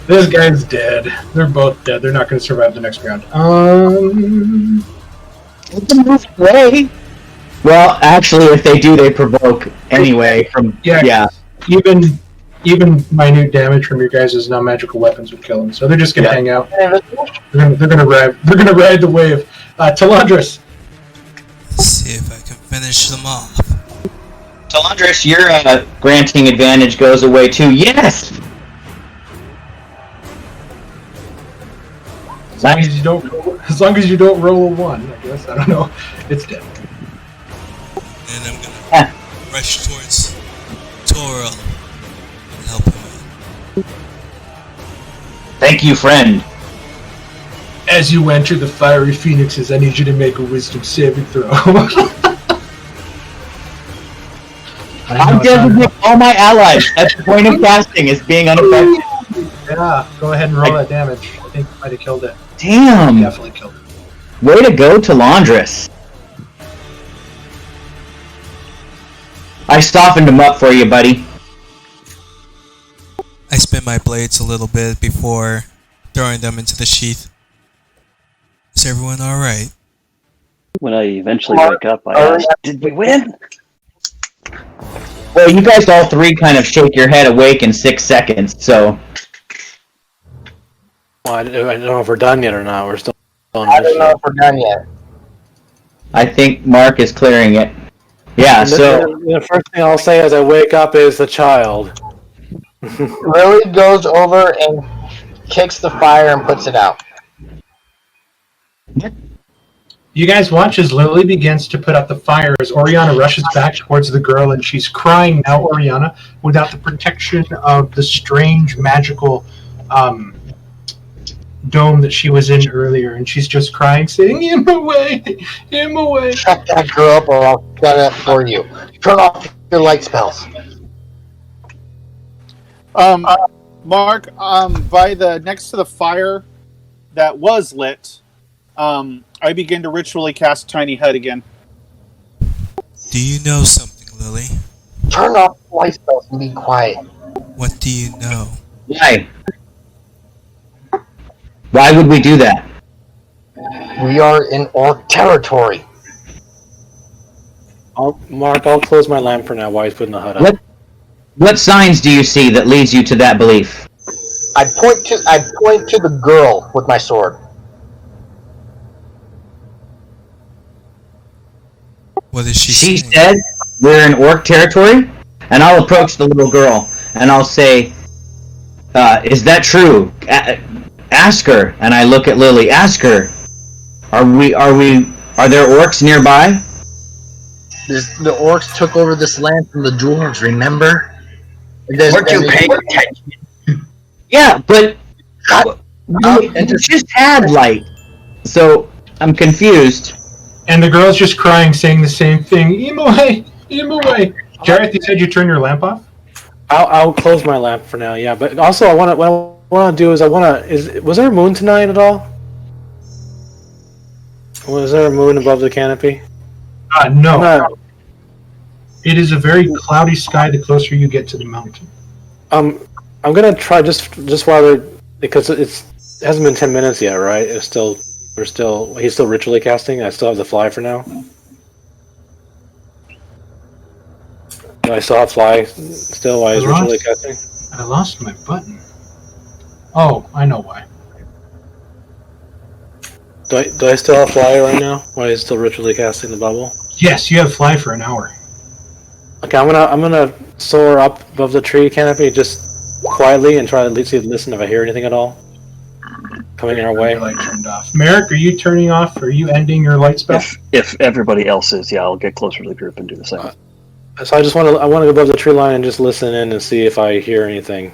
This guy's dead. They're both dead. They're not going to survive the next round. Well, actually, if they do, they provoke anyway. Even minute damage from your guys' non-magical weapons would kill them. So they're just going to hang out. They're going to ride the wave. Talandris. Let's see if I can finish them off. Talandris, your granting advantage goes away too. Yes! As long as you don't roll a 1, I guess. I don't know. It's dead. And I'm gonna rush towards Toril and help him out. Thank you, friend. As you enter the fiery phoenixes, I need you to make a wisdom saving throw. I'm dead with all my allies. That's the point of casting, is being unaffected. Yeah, go ahead and roll that damage. I think you might have killed it. Damn. Definitely killed it. Way to go, Talandris. I softened him up for you, buddy. I spin my blades a little bit before throwing them into the sheath. Is everyone alright? When I eventually wake up, I ask, did we win? Well, you guys all 3 kind of shake your head awake in 6 seconds, so... Well, I don't know if we're done yet or not. We're still on I don't know if we're done yet. I think Mark is clearing it. Yeah, so... The first thing I'll say as I wake up is the child. Lily goes over and kicks the fire and puts it out. You guys watch as Lily begins to put out the fire as Oriana rushes back towards the girl, and she's crying now, Oriana, without the protection of the strange magical dome that she was in earlier, and she's just crying, saying, "Him away, him away." Shut that girl up, or I'll shut it up for you. Turn off your light spells. Mark, by the next to the fire that was lit, I begin to ritually cast Tiny Hut again. Do you know something, Lily? Turn off the light spells and be quiet. What do you know? Why? Why would we do that? We are in orc territory. Mark, I'll close my lamp for now while he's putting the hut up. What signs do you see that leads you to that belief? I point to the girl with my sword. What is she She saying? said we're in orc territory, and I'll approach the little girl and I'll say, "Is that true? Ask her." And I look at Lily. Ask her, are there orcs nearby? The orcs took over this land from the dwarves, remember? Weren't you paying attention? Yeah, but and you just had light, so I'm confused. And the girl's just crying, saying the same thing. "Him away, him away." Jareth, you said you turned your lamp off? I'll close my lamp for now. Yeah, but also what I want to do is was there a moon tonight at all? Was there a moon above the canopy? No. It is a very cloudy sky the closer you get to the mountain. I'm gonna try just while they're, because it hasn't been 10 minutes yet, right? He's still ritually casting. I still have the fly for now. Do I still have fly still while he's ritually casting? I lost my button. Oh, I know why. Do I still have fly right now while he's still ritually casting the bubble? Yes, you have fly for an hour. Okay, I'm gonna soar up above the tree canopy just quietly and try to listen if I hear anything at all coming our way. Your light turned off. Merrick, are you turning off? Are you ending your light spell? If everybody else is, yeah, I'll get closer to the group and do the same. So I want to go above the tree line and just listen in and see if I hear anything.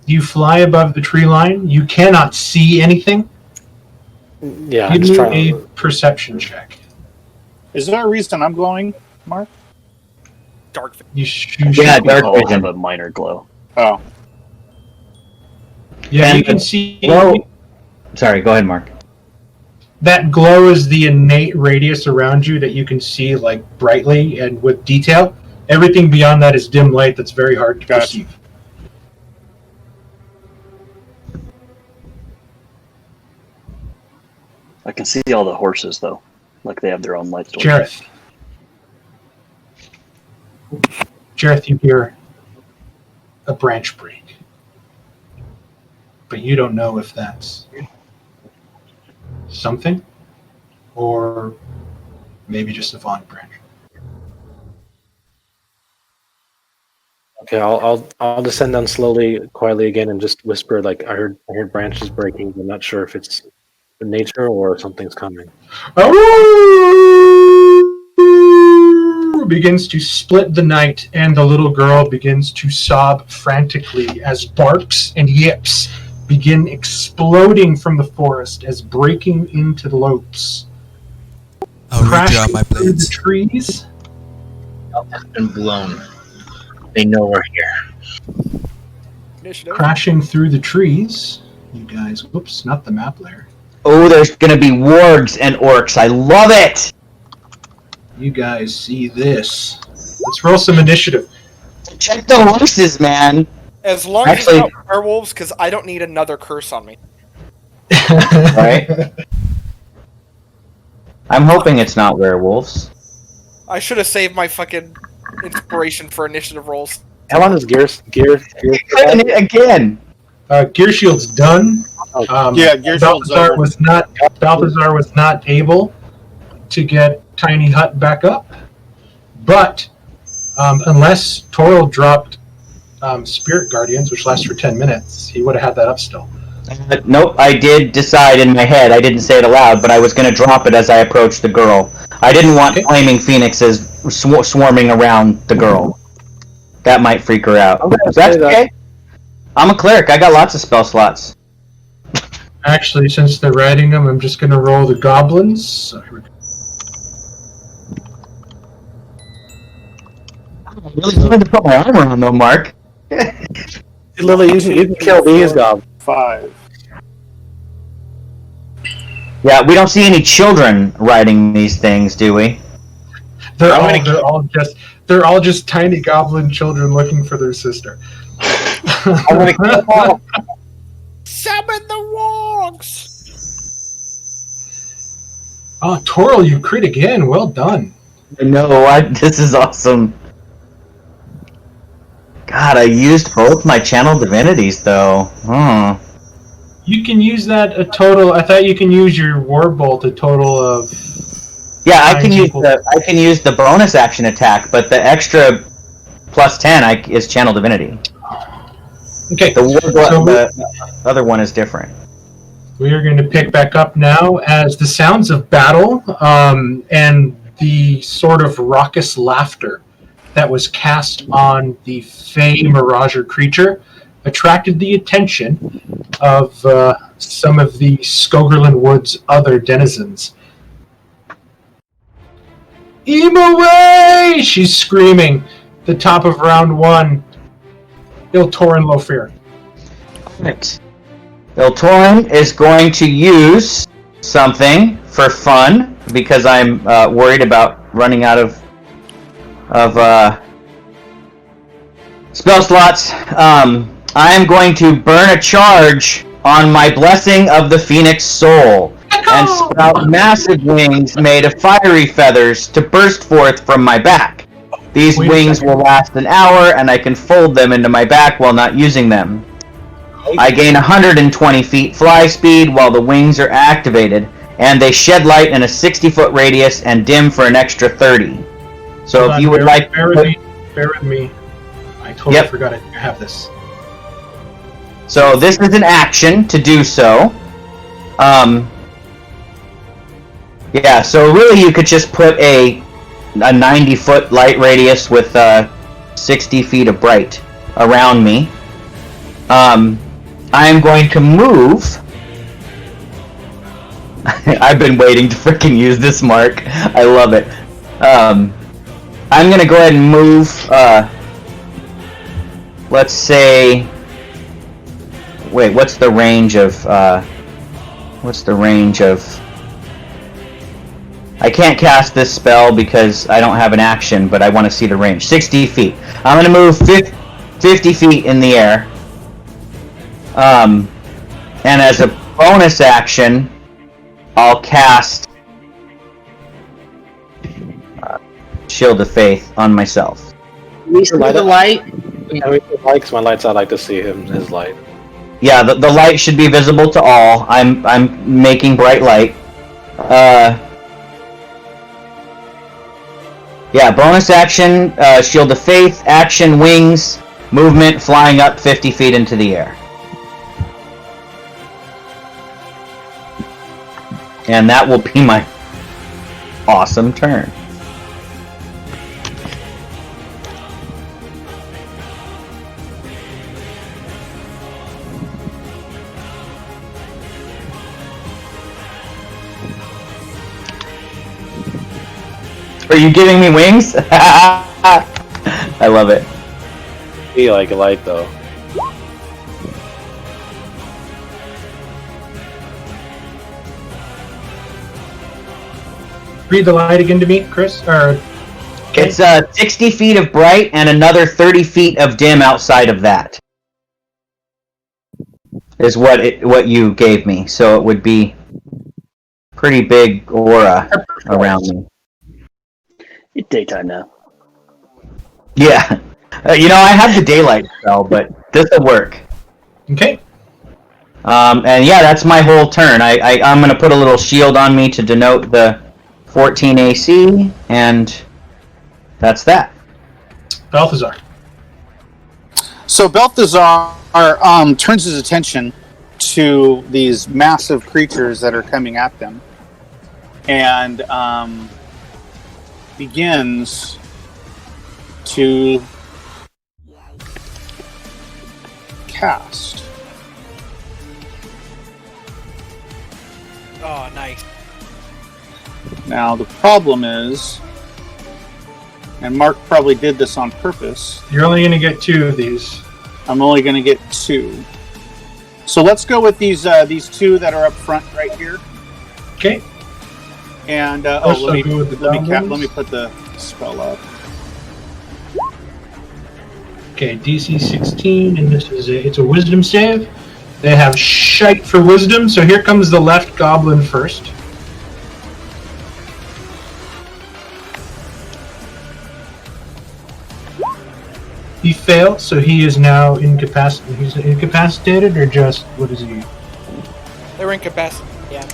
You fly above the tree line. You cannot see anything. Yeah, I'm Give just me trying a perception check. Is there a reason I'm glowing, Mark? Dark. You Yeah, should dark I'll vision. have a minor glow. Oh. Yeah, And you can see. Sorry, go ahead, Mark. That glow is the innate radius around you that you can see like brightly and with detail. Everything beyond that is dim light that's very hard to perceive. I can see all the horses, though. Like they have their own light source. Jareth, you hear a branch break. But you don't know if that's something or maybe just a falling branch. Okay, I'll descend down slowly, quietly again, and just whisper like I heard branches breaking. I'm not sure if it's nature or something's coming. Begins to split the night, and the little girl begins to sob frantically as barks and yips begin exploding from the forest as breaking into the lopes. I'll redraw Crashing my through the blades. trees. Has been blown. They know we're here. Initiative. Crashing through the trees. You guys, whoops, not the map layer. Oh, there's gonna be wargs and orcs. I love it. You guys see this. Let's roll some initiative. Check the horses, man. As long Actually- as it's not werewolves, because I don't need another curse on me. Right? I'm hoping it's not werewolves. I should have saved my fucking inspiration for initiative rolls. How long is gear? Again. Gear shield's done. Yeah, Gear Shield's over. Balthazar was not able to get Tiny Hut back up, but unless Toril dropped Spirit Guardians, which lasts for 10 minutes, he would have had that up still. Nope, I did decide in my head. I didn't say it aloud, but I was going to drop it as I approached the girl. I didn't want flaming phoenixes swarming around the girl. That might freak her out. So that's okay. I'm a cleric. I got lots of spell slots. Actually, since they're riding them, I'm just going to roll the goblins. So here we go. I really wanted to put my armor on, though, Mark. Lily, you can kill these goblins. 5. Yeah, we don't see any children riding these things, do we? They're all just tiny goblin children looking for their sister. I'm gonna kill them all. Summon the wargs! Oh, Toril, you crit again. Well done. I know. This is awesome. God, I used both my channel divinities, though. You can use that a total. I thought you can use your warbolt a total of. Yeah, I can use the bonus action attack, but the extra plus 10 is channel divinity. Okay. The other one is different. We are going to pick back up now as the sounds of battle and the sort of raucous laughter that was cast on the Fey Mirager creature attracted the attention of some of the Skogerland Woods' other denizens. Imaway! She's screaming. The top of round 1. Iltorin Lofir. Right. Iltorin is going to use something for fun because I'm worried about running out of spell slots. I am going to burn a charge on my Blessing of the Phoenix Soul and sprout massive wings made of fiery feathers to burst forth from my back. These wings will last an hour, and I can fold them into my back while not using them. I gain 120 feet fly speed while the wings are activated, and they shed light in a 60-foot radius and dim for an extra 30. So if you would like... Bear with me. I totally forgot I have this. So this is an action to do so. Yeah, so really you could just put a 90-foot light radius with 60 feet of bright around me. I am going to move. I've been waiting to freaking use this, Mark. I love it. I'm going to go ahead and move, let's say... Wait, what's the range of... I can't cast this spell because I don't have an action, but I want to see the range. 60 feet. I'm going to move 50 feet in the air. And as a bonus action, I'll cast Shield of Faith on myself. We see the light. Likes my lights. I like to see his light. Yeah, the light should be visible to all. I'm making bright light. Yeah, bonus action, Shield of Faith, action, wings, movement, flying up 50 feet into the air. And that will be my awesome turn. Are you giving me wings? I love it. Be like a light though. Read the light again to me, Chris. It's 60 feet of bright and another 30 feet of dim outside of that. Is what you gave me. So it would be pretty big aura around me. It's daytime now. Yeah. I have the daylight spell, but this will work. Okay. And yeah, that's my whole turn. I'm going to put a little shield on me to denote the 14 AC, and that's that. Balthazar. So Balthazar turns his attention to these massive creatures that are coming at them, and begins to cast. Oh, nice. Now the problem is, and Mark probably did this on purpose, You're only going to get 2 of these. I'm only going to get 2. So let's go with these 2 that are up front right here. Okay. And Also let go with the me goblins. put the spell up. Okay, DC 16, and it's a wisdom save. They have shite for wisdom, so here comes the left goblin first. He failed, so he is now incapacitated. He's incapacitated, or just, what is he? They were incapacitated. Yeah.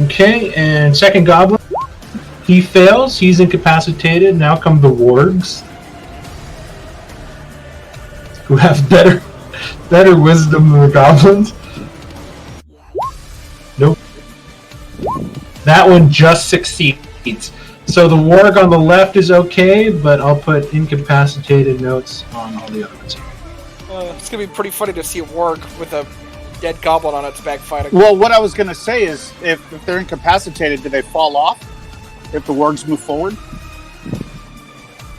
Okay, and second goblin. He fails, he's incapacitated. Now come the wargs, who have better wisdom than the goblins. Nope. That one just succeeds. So the warg on the left is okay, but I'll put incapacitated notes on all the other ones here. It's gonna be pretty funny to see a warg with a dead goblin on its back fighting. Well, what I was going to say is, if they're incapacitated, do they fall off if the wargs move forward?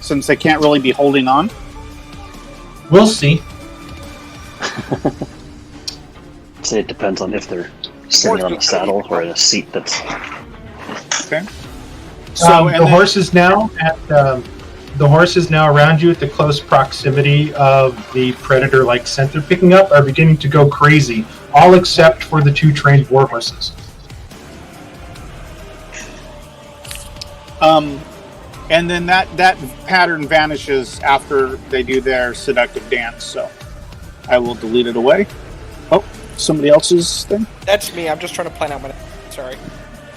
Since they can't really be holding on. We'll see. I'd say it depends on if they're sitting on a saddle or in a seat that's. Okay. So the horses now around you at the close proximity of the predator-like scent they're picking up are beginning to go crazy, all except for the 2 trained war horses. And then that pattern vanishes after they do their seductive dance. So I will delete it away. Oh, somebody else's thing. That's me. I'm just trying to plan out my. Sorry.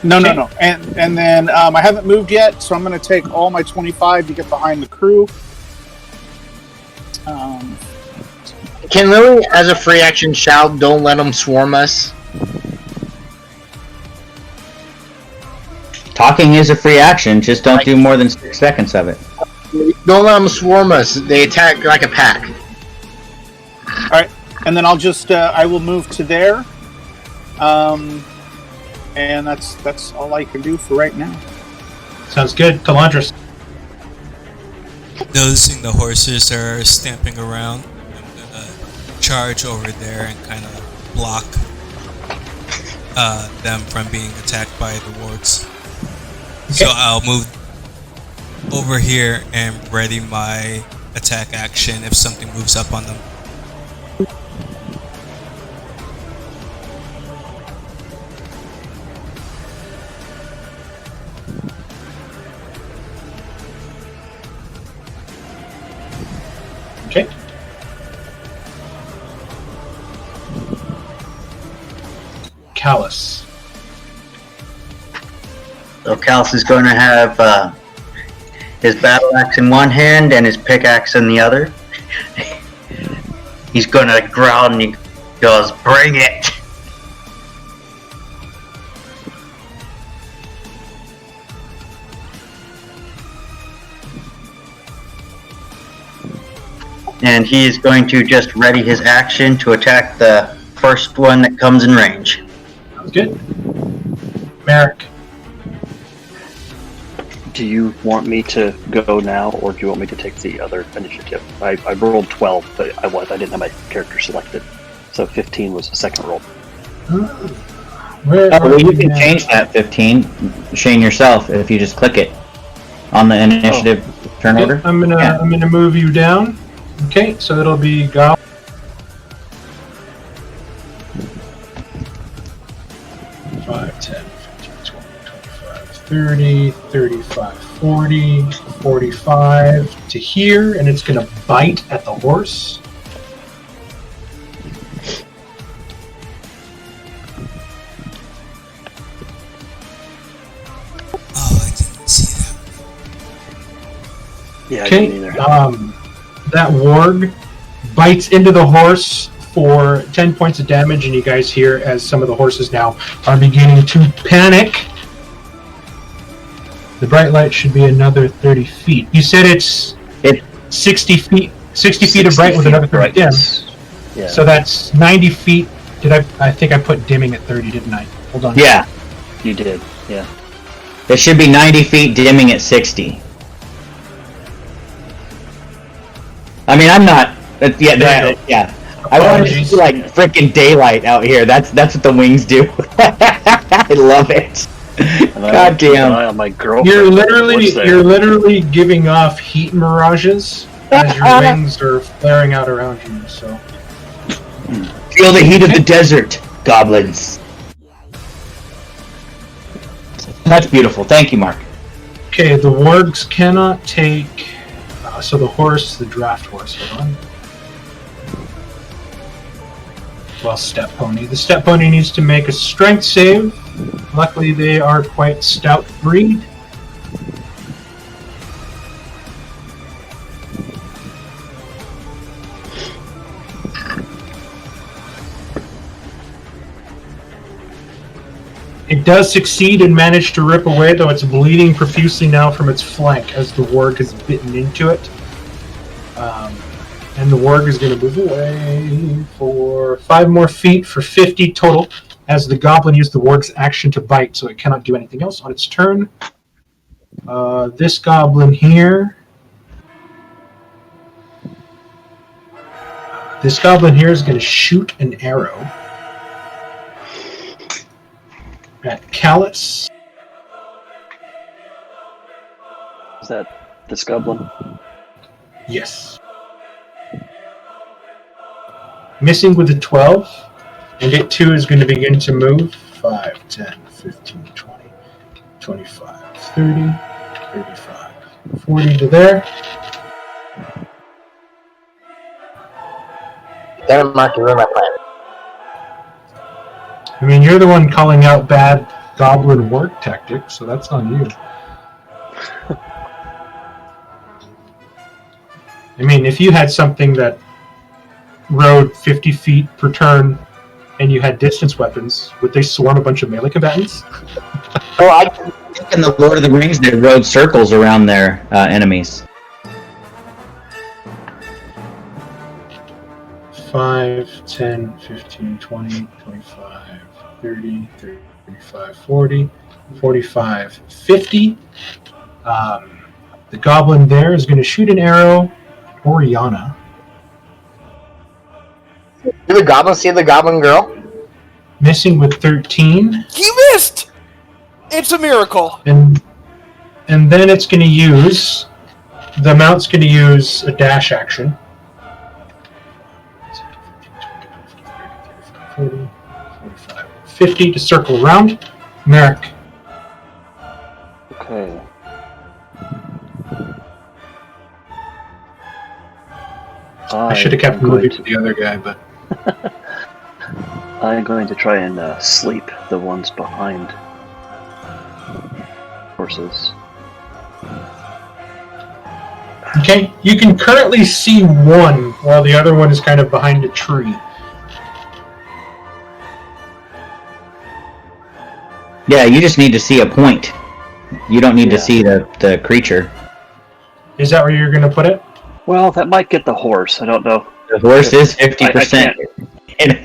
No. And then I haven't moved yet, so I'm going to take all my 25 to get behind the crew. Can Lily, as a free action, shout, "Don't let them swarm us"? Talking is a free action, just don't do more than 6 seconds of it. Don't let them swarm us. They attack like a pack. All right, and then I'll just I will move to there. And that's all I can do for right now. Sounds good. Talandris. Noticing the horses are stamping around, I'm gonna charge over there and kind of block them from being attacked by the wargs. Okay. So I'll move over here and ready my attack action if something moves up on them. Okay. Callus. So Callus is going to have his battle axe in one hand and his pickaxe in the other. He's going to growl and he goes, "Bring it!" And he is going to just ready his action to attack the first one that comes in range. Sounds good. Merrick. Do you want me to go now, or do you want me to take the other initiative? I rolled 12, but I didn't have my character selected, so 15 was the second roll. Where Well, are you we can now? change that 15, Shane, yourself, if you just click it on the initiative turn Okay, order. I'm gonna move you down. Okay, so it'll be Goblin. 5, 10, 15, 20, 25, 30, 35, 40, 45 to here, and it's gonna bite at the horse. Oh, I didn't see that. Yeah, I Okay, didn't either. that warg bites into the horse for 10 points of damage, and you guys hear as some of the horses now are beginning to panic. The bright light should be another 30 feet. You said it's 60 feet. 60 feet of bright with another 30 dim. Yeah. So that's 90 feet. I think I put dimming at 30, didn't I? Hold on. Yeah, You did. Yeah. it should be 90 feet, dimming at 60. I mean, I'm not. Yeah. I want to see like freaking daylight out here. That's what the wings do. I love it. God damn. On my girlfriend. You're What's there? literally giving off heat mirages as your wings are flaring out around you. So Feel the heat of the desert, goblins. That's beautiful. Thank you, Mark. okay, the wargs cannot take. So the horse, the draft horse. Hold on. Well, step pony. The step pony needs to make a strength save. Luckily, they are quite stout breed. It does succeed and manage to rip away, though it's bleeding profusely now from its flank as the warg has bitten into it. And the warg is going to move away for 5 more feet for 50 total, as the goblin used the warg's action to bite, so it cannot do anything else on its turn. This goblin here... This goblin here is going to shoot an arrow at Callus. Is that this goblin? Yes. Missing with a 12, and it too is going to begin to move. 5, 10, 15, 20, 25, 30, 35, 40 to there. Damn, Mark, you ruined my plan. I mean, you're the one calling out bad goblin work tactics, so that's on you. I mean, if you had something that rode 50 feet per turn and you had distance weapons, would they swarm a bunch of melee combatants? Oh, I think in the Lord of the Rings they rode circles around their enemies. 5, 10, 15, 20, 25, 30, 35, 40, 45, 50. The goblin there is going to shoot an arrow at Oriana. Did the goblin see the goblin girl? Missing with 13. He missed! It's a miracle. And then it's going to use... The mount's going to use a dash action. 40, 45, 50 to circle around. Merrick. Okay. I should have kept moving to the other guy, but... I'm going to try and sleep the ones behind horses. Okay, you can currently see one, while the other one is kind of behind a tree. Yeah, you just need to see a point. You don't need to see the creature. Is that where you're going to put it? Well, that might get the horse. I don't know. The horse is 50%.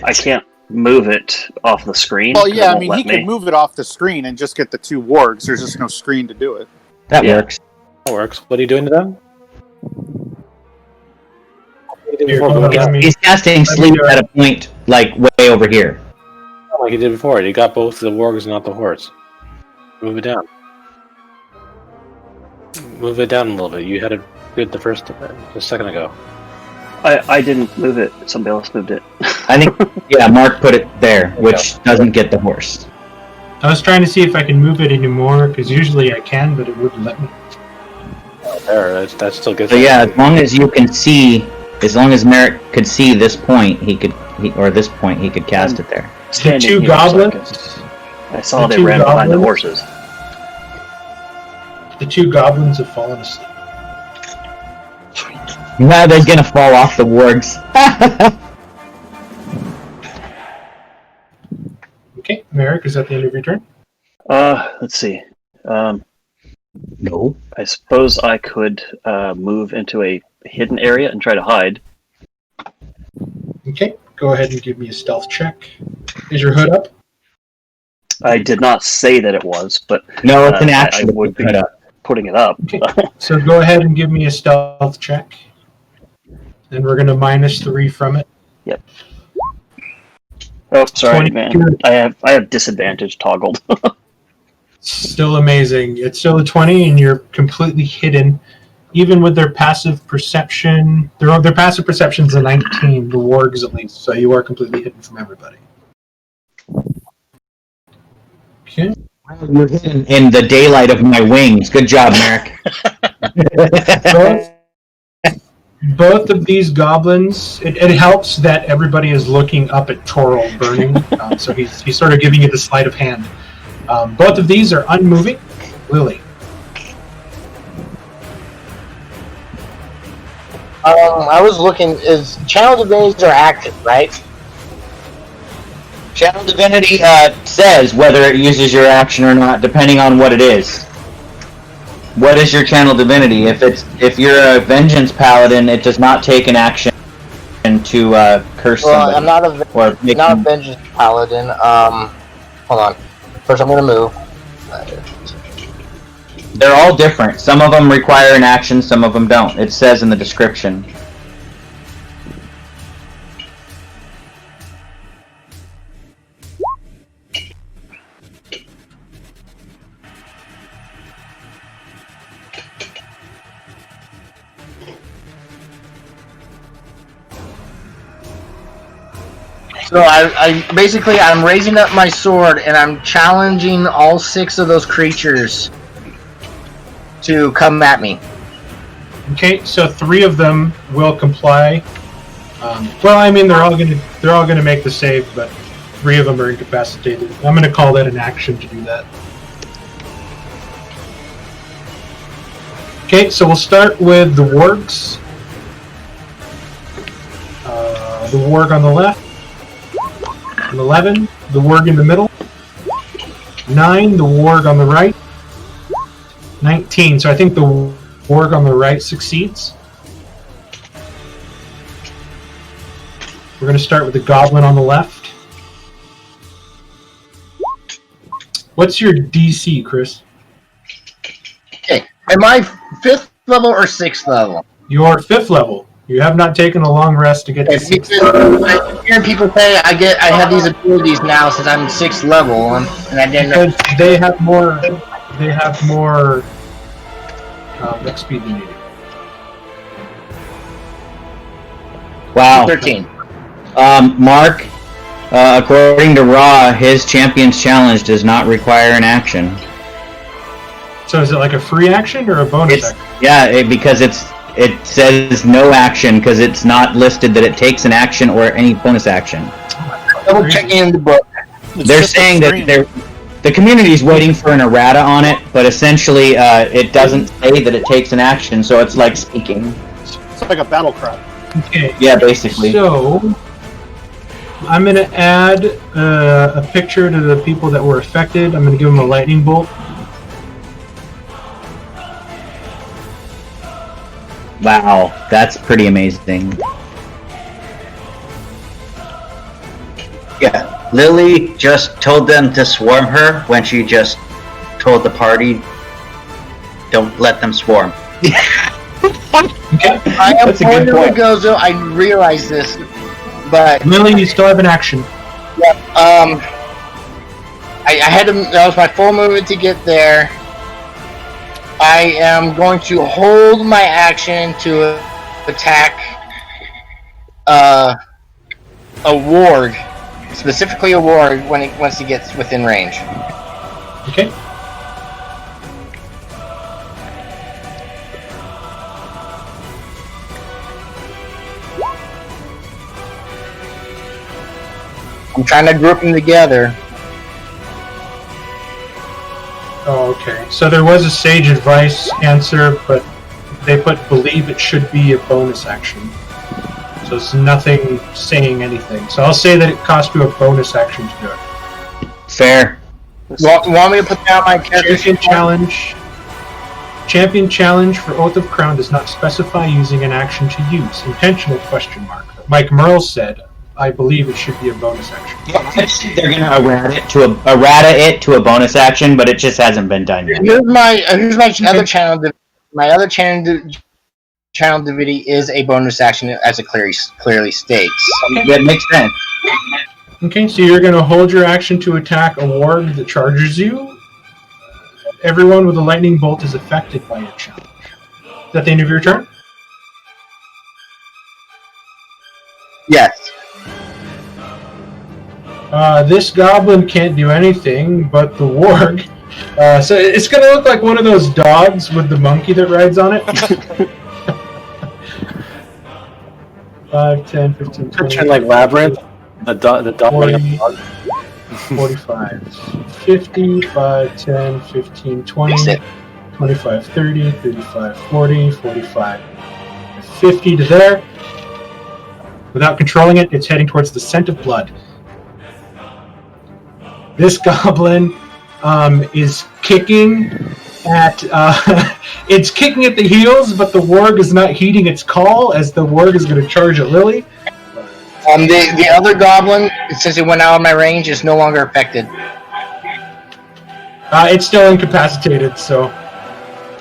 I can't move it off the screen. Well, 'cause it yeah, I won't mean, let he me. could move it off the screen and just get the 2 wargs. There's just no screen to do it. That Yeah. works. That works. What are you doing to them? Here, hold on, let me- He's casting sleep at a point like way over here. Like you did before. You got both the wargs, not the horse. Move it down. Move it down a little bit. You had it good a second ago. I didn't move it. Somebody else moved it. I think, yeah, Mark put it there, which doesn't get the horse. I was trying to see if I can move it anymore, because usually I can, but it wouldn't let me. There, that still gets. So yeah, as long as you can see, as long as Merrick could see this point, he could cast it there. Standing two here, goblins? so I saw The they two ran behind the goblins? horses. The 2 goblins have fallen asleep. Now they're gonna fall off the wargs. Okay, Merrick, is that the end of your turn? Let's see. No. I suppose I could move into a hidden area and try to hide. Okay, go ahead and give me a stealth check. Is your hood up? I did not say that it was, but No, it's an I action. would be Put up. putting it up. Okay. So go ahead and give me a stealth check. And we're going to -3 from it. Yep. Oh, sorry, 22. man. I have disadvantage toggled. Still amazing. It's still a 20, and you're completely hidden. Even with their passive perception, their passive perception's a 19, the wargs at least, so you are completely hidden from everybody. Okay. You're hidden in the daylight of my wings. Good job, Merrick. Both of these goblins, it helps that everybody is looking up at Toril burning, so he's sort of giving you the sleight of hand. Both of these are unmoving. Lily. I was looking. Is Channel Divinities are active, right? Channel Divinity says whether it uses your action or not, depending on what it is. What is your Channel Divinity? If you're a Vengeance Paladin, it does not take an action to curse somebody. I'm not a Vengeance Paladin. Hold on. First, I'm gonna move. They're all different. Some of them require an action, some of them don't. It says in the description. So I'm raising up my sword and I'm challenging all 6 of those creatures to come at me. Okay, so 3 of them will comply. Well, I mean, they're all gonna make the save, but 3 of them are incapacitated. I'm gonna call that an action to do that. Okay, so we'll start with the wargs. The warg on the left. An 11, the warg in the middle. 9, the warg on the right. 19, so I think the warg on the right succeeds. We're going to start with the goblin on the left. What's your DC, Chris? Okay, am I 5th level or 6th level? Your 5th level. You have not taken a long rest to get to 6th level. I hear people say I have these abilities now since I'm 6th level, and I didn't know. Because they have more XP than you do. Wow. 13. Mark, according to Raw, his Champion's Challenge does not require an action. So is it like a free action or a bonus action? Yeah, because it says no action because it's not listed that it takes an action or any bonus action. Double checking in the book. They're saying that the community's waiting for an errata on it, but essentially it doesn't say that it takes an action, so it's like speaking. It's like a battle cry. Okay. Yeah, basically. So I'm going to add a picture to the people that were affected. I'm going to give them a lightning bolt. Wow, that's pretty amazing. Yeah, Lily just told them to swarm her when she just told the party, don't let them swarm. Okay. I am That's a good going point. to go, so I realize this, but Lily, you still have an action. I had to. That was my full movement to get there. I am going to hold my action to attack a warg, specifically a warg, once he gets within range. Okay. I'm trying to group them together. Oh, okay. So there was a sage advice answer, but they put believe it should be a bonus action. So it's nothing saying anything. So I'll say that it cost you a bonus action to do it. Fair. Want me to put down my character? Champion challenge for Oath of Crown does not specify using an action to use. Intentional question mark. Mike Merle said, I believe it should be a bonus action. They're gonna errata it to a bonus action, but it just hasn't been done yet. Here's my other channel. My other channel divinity is a bonus action, as it clearly states. That makes sense. Okay, so you're going to hold your action to attack a warg that charges you. Everyone with a lightning bolt is affected by your challenge. Is that the end of your turn? Yes. This goblin can't do anything, but the warg. So it's going to look like one of those dogs with the monkey that rides on it. 5, 10, 15, 20. Picture like Labyrinth. The dog. 40, 45, 50, 5, 10, 15, 20, 25, 30, 35, 40, 45, 50 to there. Without controlling it, it's heading towards the scent of blood. This goblin is kicking at it's kicking at the heels, but the warg is not heeding its call as the warg is going to charge at Lily. The other goblin, since it went out of my range, is no longer affected. It's still incapacitated, so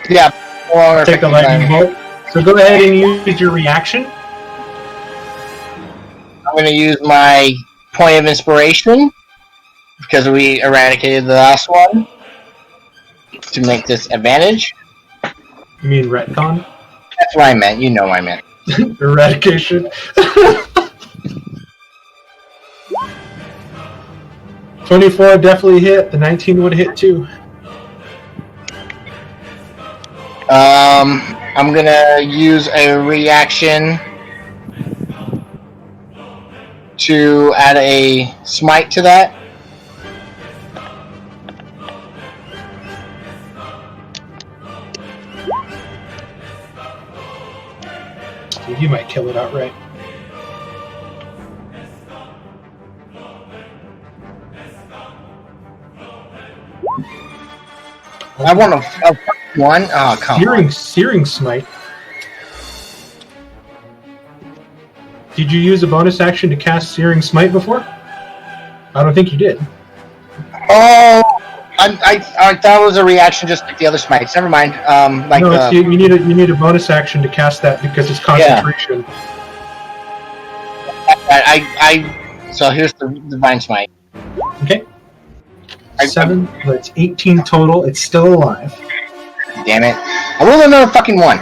Yeah, no longer take the lightning bolt. So go ahead and use your reaction. I'm going to use my point of inspiration, because we eradicated the last one, to make this advantage. You mean retcon? That's what I meant. You know what I meant. Eradication. 24 definitely hit. The 19 would hit too. I'm gonna use a reaction to add a smite to that. You might kill it outright. I want a one. Oh, come on. Searing Smite. Did you use a bonus action to cast Searing Smite before? I don't think you did. Oh, I thought it was a reaction just like the other smites. Never mind. No, you need a bonus action to cast that because it's concentration. So here's the divine smite. Okay. 7. That's 18 total. It's still alive. Damn it! I rolled another fucking one.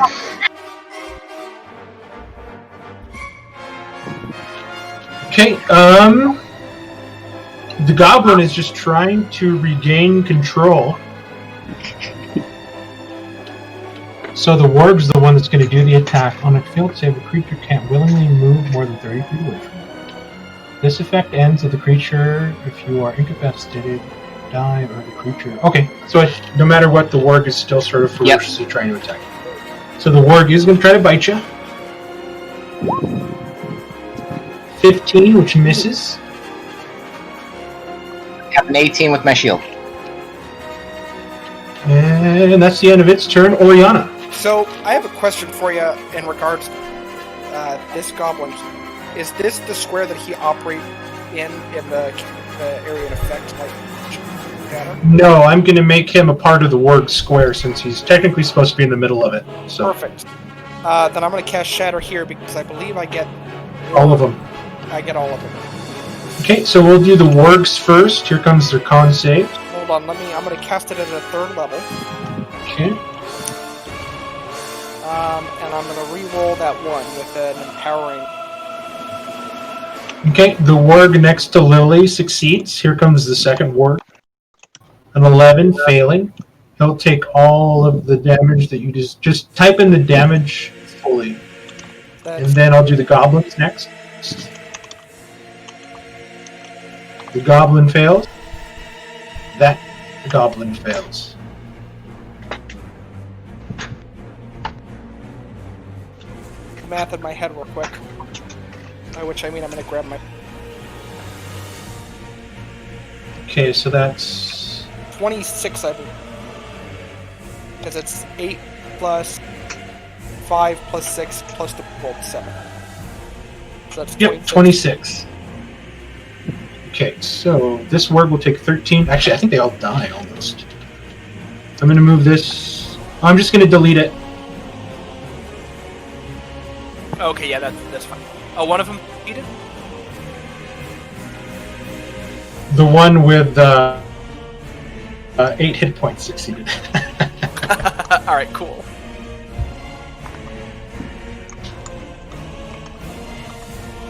Okay. The goblin is just trying to regain control. So the warg's the one that's going to do the attack. On a failed save, a creature can't willingly move more than 30 feet away from it. This effect ends if the creature, if you are incapacitated, die, or the creature... Okay, so no matter what, the warg is still sort of ferociously trying to attack you. So the warg is going to try to bite you. 15, which misses. I have an 18 with my shield. And that's the end of its turn. Oriana. So, I have a question for you in regards to this goblin. Is this the square that he operates in the area in effect? Like, no, I'm going to make him a part of the warg square since he's technically supposed to be in the middle of it. So. Perfect. Then I'm going to cast Shatter here because I believe I get... all of them. I get all of them. Okay, so we'll do the wargs first. Here comes their con save. Hold on, I'm going to cast it at a 3rd level. Okay. And I'm going to re-roll that one with an empowering. Okay, the warg next to Lily succeeds. Here comes the second warg. An 11 failing. He'll take all of the damage that you just type in the damage fully. And then I'll do the goblins next. The goblin fails. The goblin fails. math in my head real quick. By which I mean I'm gonna grab my... Okay, so that's 26, I believe. Because it's 8 plus 5 plus 6 plus the rolled 7. So that's 26. Okay, so this ward will take 13. Actually, I think they all die almost. I'm going to move this. I'm just going to delete it. Okay, yeah, that's fine. Oh, one of them defeated? The one with 8 hit points succeeded. Alright, cool.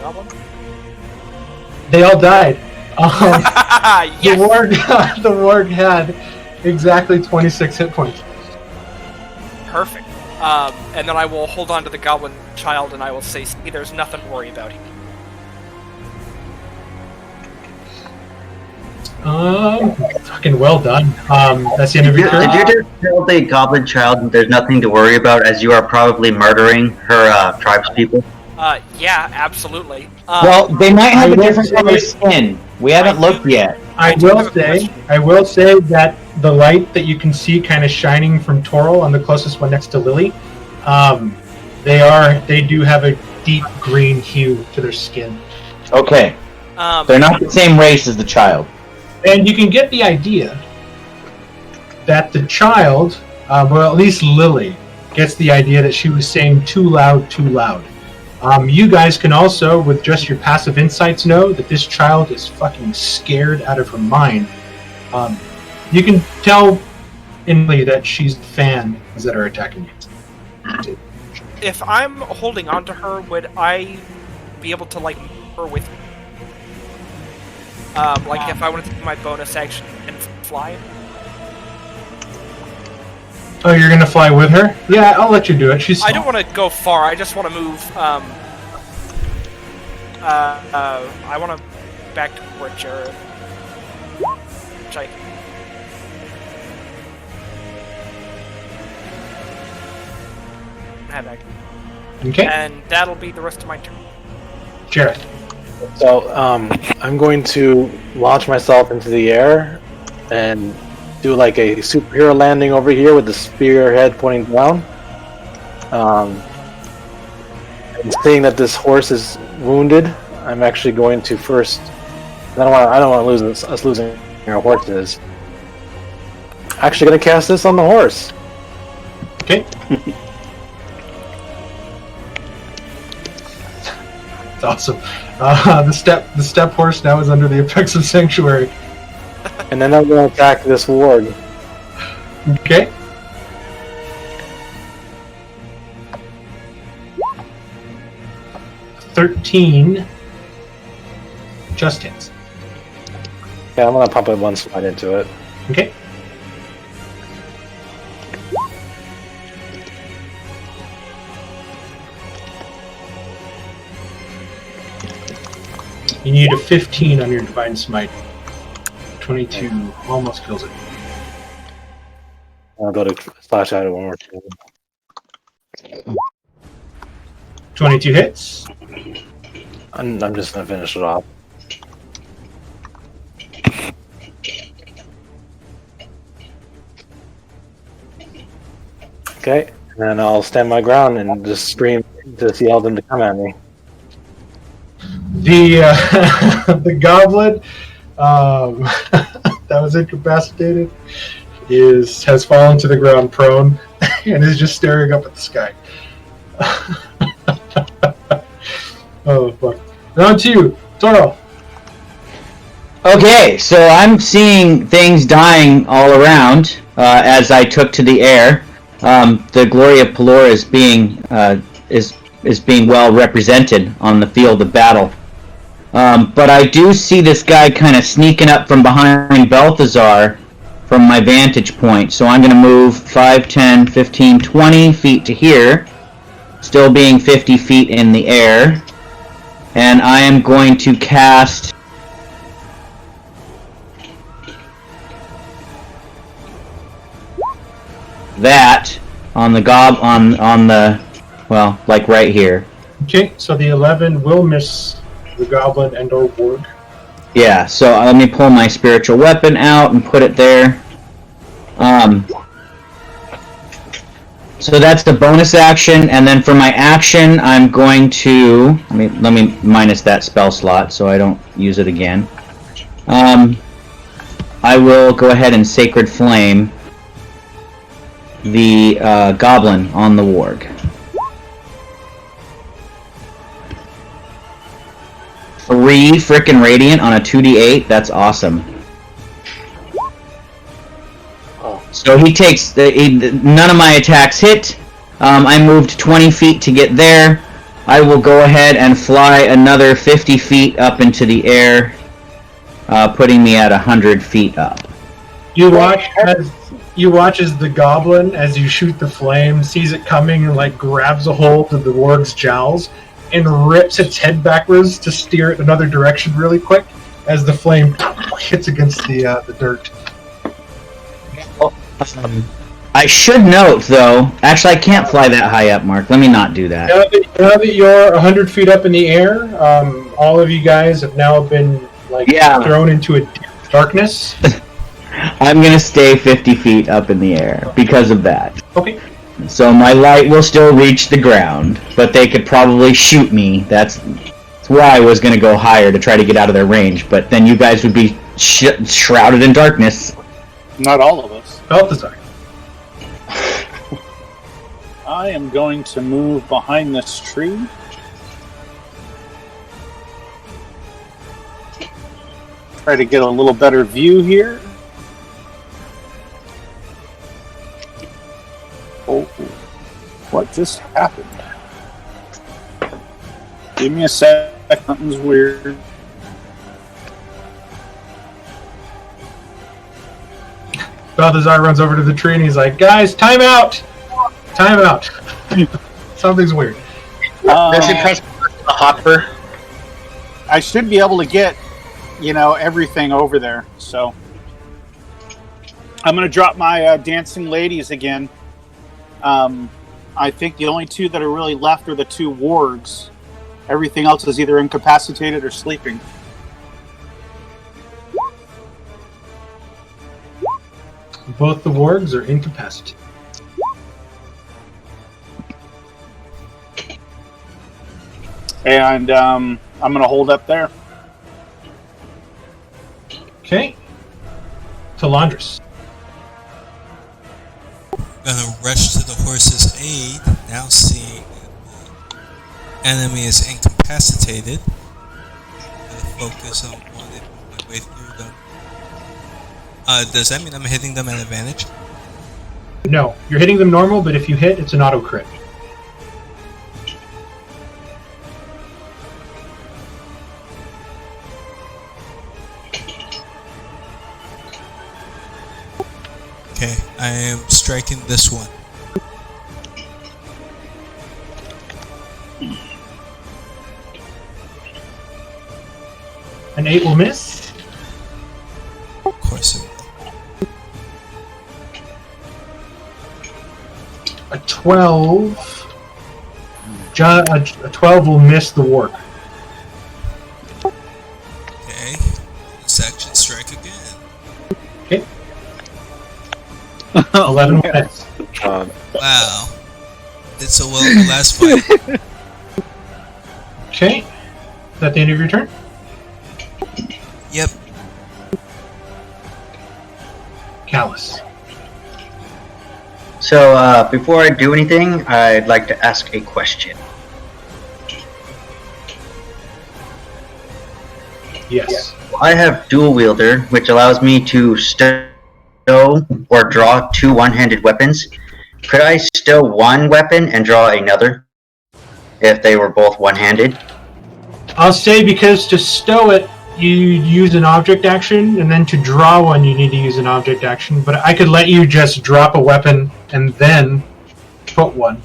Goblin? They all died. Yes! The warg had exactly 26 hit points. Perfect. And then I will hold on to the goblin child and I will say, see, there's nothing to worry about here. Fucking well done. That's the end of your turn. Did you just tell the goblin child there's nothing to worry about as you are probably murdering her tribes people? Yeah, absolutely. Well, they might have I a will different say- color skin. We haven't looked yet. I will say that the light that you can see kind of shining from Toril on the closest one next to Lily, they do have a deep green hue to their skin. Okay. They're not the same race as the child. And you can get the idea that the child, well, at least Lily, gets the idea that she was saying too loud, too loud. You guys can also, with just your passive insights, know that this child is fucking scared out of her mind. You can tell instantly that she's fans that are attacking you. If I'm holding on to her, would I be able to, like, move her with me? Like, if I wanted to do my bonus action and fly? Oh, you're gonna fly with her? Yeah, I'll let you do it. She's small. I don't want to go far, I just want to move, I want to back toward Jared. Which I... have that. Okay. And that'll be the rest of my turn. Jared. So, I'm going to launch myself into the air and do like a superhero landing over here with the spearhead pointing down. And seeing that this horse is wounded, I'm actually going to first. I don't want to lose us losing our horses. Actually, going to cast this on the horse. Okay. It's awesome. The step horse now is under the effects of Sanctuary. And then I'm going to attack this ward. Okay. $13 just hits. Yeah, I'm going to pump it one slide into it. Okay. You need a 15 on your Divine Smite. 22 almost kills it. I'll go to slash at it one more time. 22 hits. I'm just going to finish it off. Okay, and then I'll stand my ground and just scream to see all them to come at me. The the goblin that was incapacitated has fallen to the ground prone and is just staring up at the sky. Oh fuck! Round 2, Toro. Okay, so I'm seeing things dying all around as I took to the air. The glory of Pelor is being well represented on the field of battle. But I do see this guy kind of sneaking up from behind Balthazar from my vantage point. So I'm going to move 5, 10, 15, 20 feet to here, still being 50 feet in the air. And I am going to cast that on the well, like right here. Okay, so the 11 will miss the goblin and or warg. Yeah, so let me pull my spiritual weapon out and put it there. So that's the bonus action, and then for my action, I'm going to let me minus that spell slot so I don't use it again. I will go ahead and Sacred Flame the goblin on the warg. 3 frickin' radiant on a 2d8. That's awesome. So he takes none of my attacks hit. I moved 20 feet to get there. I will go ahead and fly another 50 feet up into the air, putting me at 100 feet up. You watch as the goblin, as you shoot the flame, sees it coming and like grabs a hold of the warg's jowls and rips its head backwards to steer it another direction really quick as the flame hits against the dirt. I should note, though, actually I can't fly that high up, Mark. Let me not do that. Now that you're 100 feet up in the air, all of you guys have now been thrown into a darkness. I'm going to stay 50 feet up in the air because of that. Okay. So my light will still reach the ground, but they could probably shoot me. That's why I was going to go higher to try to get out of their range, but then you guys would be shrouded in darkness. Not all of us. Balthazar. I am going to move behind this tree. Try to get a little better view here. Oh, what just happened? Give me a sec. Something's weird. Balthazar runs over to the tree and he's like, "Guys, time out! Time out! Something's weird." Does he press the hopper? I should be able to get, everything over there. So I'm going to drop my dancing ladies again. I think the only 2 that are really left are the 2 wargs. Everything else is either incapacitated or sleeping. Both the wargs are incapacitated. And I'm going to hold up there. Okay. Talandris. Gonna rush to the horse's aid, now seeing the enemy is incapacitated. Gonna focus on one and move my way through them. Does that mean I'm hitting them at advantage? No, you're hitting them normal, but if you hit, it's an auto crit. Okay, I am striking this one. An 8 will miss. Of course it will. A 12. A 12 will miss the warg. Okay, section strike again. Okay. 11 will miss. Wow. Did so well in the last fight. Okay. Is that the end of your turn? Yep. Callus. So, before I do anything, I'd like to ask a question. Yes. I have dual wielder, which allows me to stow or draw 2 one-handed weapons. Could I stow one weapon and draw another if they were both one-handed? I'll say because to stow it, you use an object action, and then to draw one, you need to use an object action. But I could let you just drop a weapon and then put one.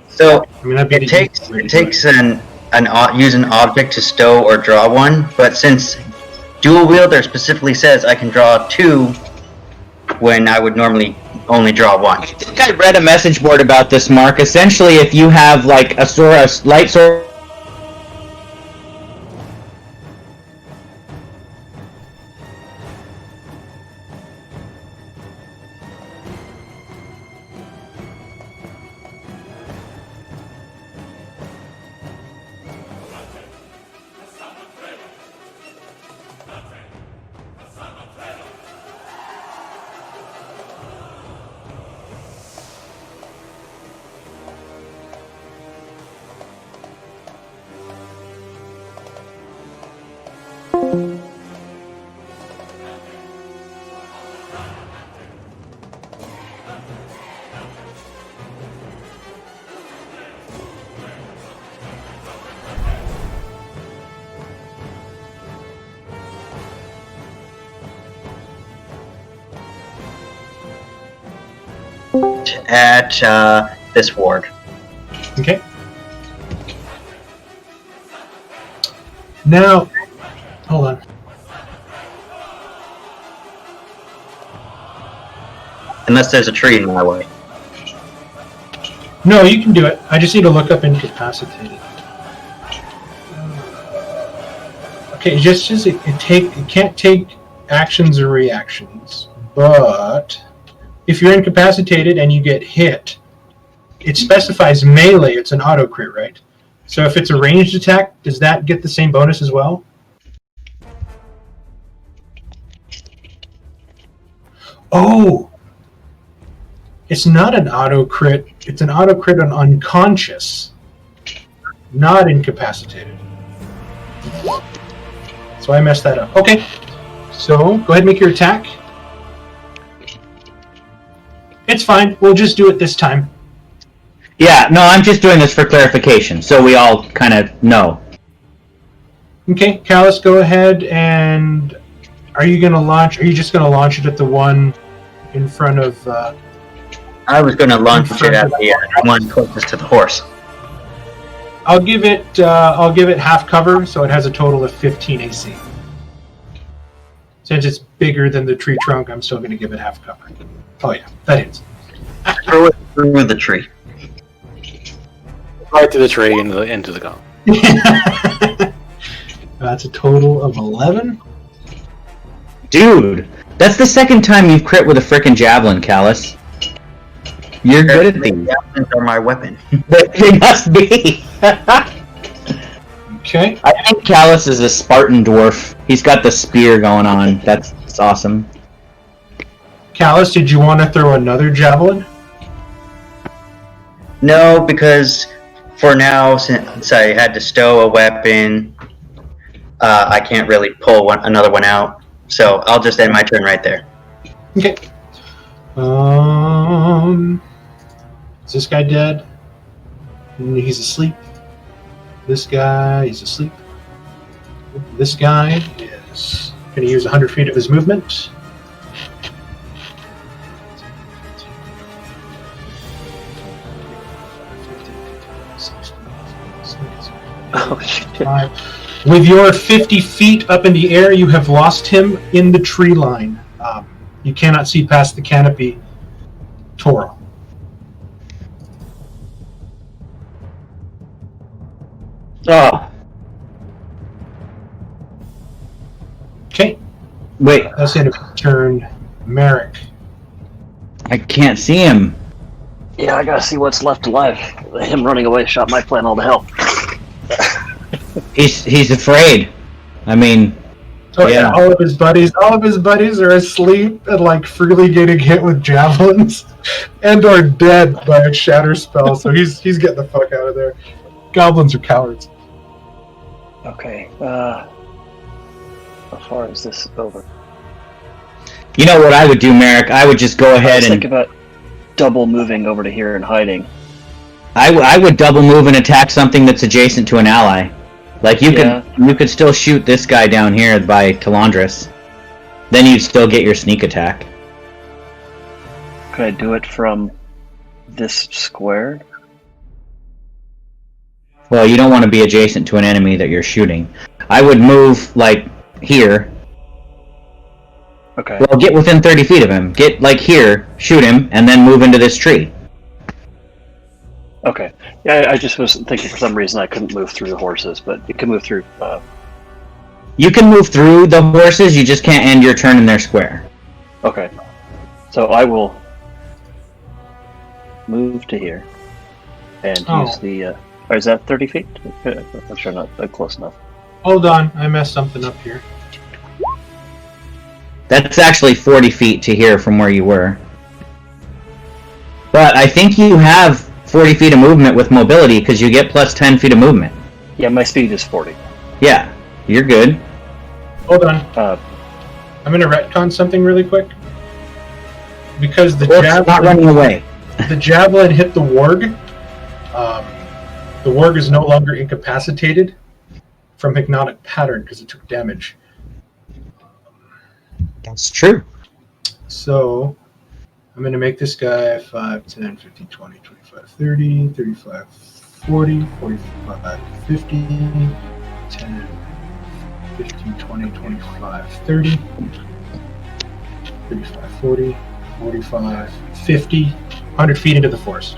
So I mean, that'd be it takes use an object to stow or draw one, but since dual wielder specifically says I can draw 2 when I would normally only draw one. I think I read a message board about this, Mark. Essentially, if you have like a light sword. At this ward. Okay. Now, hold on. Unless there's a tree in my way. No, you can do it. I just need to look up incapacitated. Okay, it can't take actions or reactions, but if you're incapacitated and you get hit, it specifies melee. It's an auto crit, right? So if it's a ranged attack, does that get the same bonus as well? Oh! It's not an auto crit. It's an auto crit on unconscious, not incapacitated. So I messed that up. Okay. So go ahead and make your attack. It's fine. We'll just do it this time. Yeah, no, I'm just doing this for clarification, so we all kind of know. Okay, Callus, go ahead and are you just gonna launch it at the one in front of I was going to launch it at the one closest to the horse. I'll give it half cover, so it has a total of 15 AC. Since it's bigger than the tree trunk, I'm still gonna give it half cover. Oh yeah, that hits. Throw it through the tree. Right through the tree into the gong. That's a total of 11. Dude, that's the second time you've crit with a frickin' javelin, Callus. You're good at these. Javelins are my weapon. They must be. Okay. I think Callus is a Spartan dwarf. He's got the spear going on. That's awesome. Callus, did you want to throw another javelin? No, because for now, since I had to stow a weapon, I can't really pull another one out. So I'll just end my turn right there. Okay. Is this guy dead? He's asleep. This guy is asleep. This guy is going to use 100 feet of his movement. Oh shit. With your 50 feet up in the air, you have lost him in the tree line. You cannot see past the canopy. Toro. Oh. Okay. Wait, That's the end of your turn. Merrick. I can't see him. Yeah, I gotta see what's left alive. Him running away shot my plan all to hell. He's afraid. I mean, Oh yeah. yeah, all of his buddies are asleep and like freely getting hit with javelins, and are dead by a shatter spell. So he's getting the fuck out of there. Goblins are cowards. Okay, how far is this over? You know what I would do, Merrick? I would just go ahead and think about double moving over to here and hiding. I would double move and attack something that's adjacent to an ally. Like you could still shoot this guy down here by Talandris. Then you'd still get your sneak attack. Could I do it from this square? Well, you don't want to be adjacent to an enemy that you're shooting. I would move like here. Okay. Well, get within 30 feet of him. Get, like, here, shoot him, and then move into this tree. Okay. Yeah, I just was thinking for some reason I couldn't move through the horses, but you can move through. You can move through the horses, you just can't end your turn in their square. Okay. So I will move to here and use the. Or is that 30 feet? I'm sure not close enough. Hold on, I messed something up here. That's actually 40 feet to here from where you were. But I think you have 40 feet of movement with mobility because you get plus 10 feet of movement. Yeah, my speed is 40. Yeah, you're good. Hold on. I'm going to retcon something really quick. Because the Orc's not running away. The javelin hit the warg. The warg is no longer incapacitated from hypnotic pattern because it took damage. That's true. So I'm going to make this guy 5, 10, 15, 20, 25, 30, 35, 40, 45, 50, 10, 15, 20, 25, 30, 35, 40, 45, 50, 100 feet into the forest.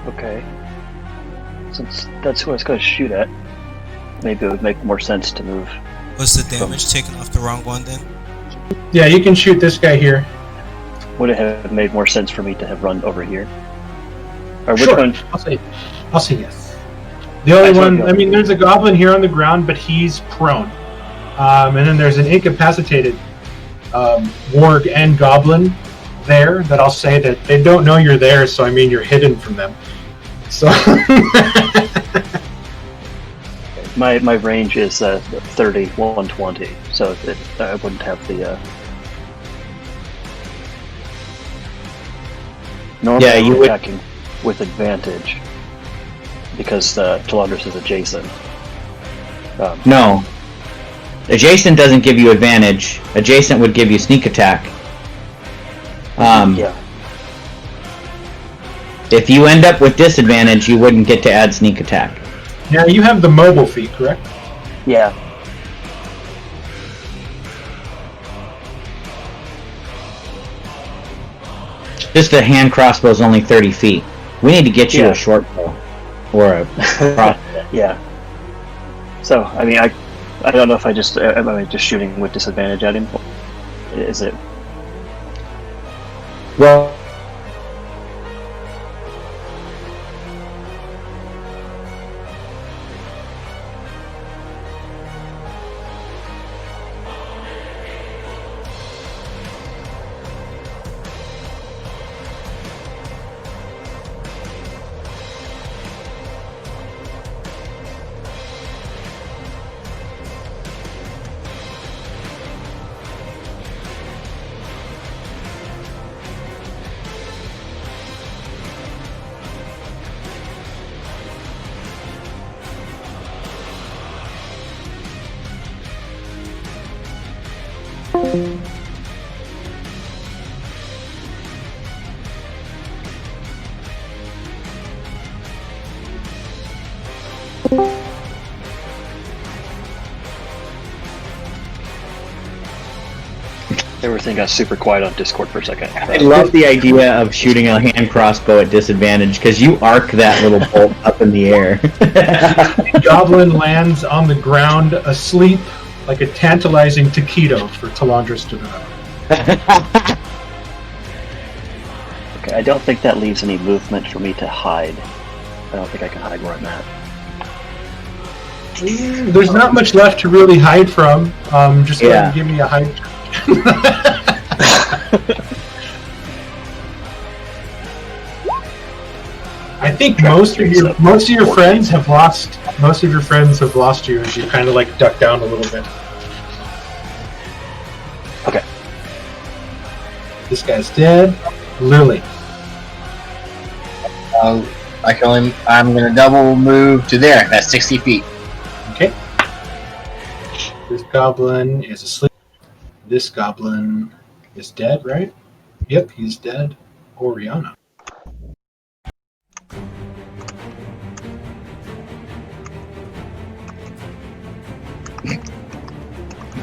Okay. Since that's who I was going to shoot at, maybe it would make more sense to move. Was the damage taken off the wrong one then? Yeah, you can shoot this guy here. Would it have made more sense for me to have run over here? Or which Sure. one? I'll say yes. The only one, I mean, there's a goblin here on the ground, but he's prone. And then there's an incapacitated warg and goblin there that I'll say that they don't know you're there, so I mean you're hidden from them. So My range is 30, 120, so that I wouldn't have the. Normally, Yeah, you I'm would- attacking with advantage because Talandris is adjacent. No. Adjacent doesn't give you advantage. Adjacent would give you sneak attack. Yeah. If you end up with disadvantage, you wouldn't get to add sneak attack. now you have the mobile feat, correct? Yeah. Just a hand crossbow is only 30 feet. We need to get you Yeah. a short bow. Or a crossbow. Yeah. So I mean, I don't know if I just am I just shooting with disadvantage at him. Is it? Well, Everything got super quiet on Discord for a second. I love the idea of shooting a hand crossbow at disadvantage because you arc that little bolt up in the air. Goblin lands on the ground asleep like a tantalizing taquito for Talandris to devour. Okay, I don't think that leaves any movement for me to hide. I don't think I can hide where I'm at. There's not much left to really hide from. Just go ahead and Yeah. give me a hide. I think most of your friends have lost you as you kind of like duck down a little bit. Okay. This guy's dead. Lily. I'm gonna double move to there. That's 60 feet. Okay. This goblin is asleep. This goblin is dead, right? Yep, he's dead. Oriana.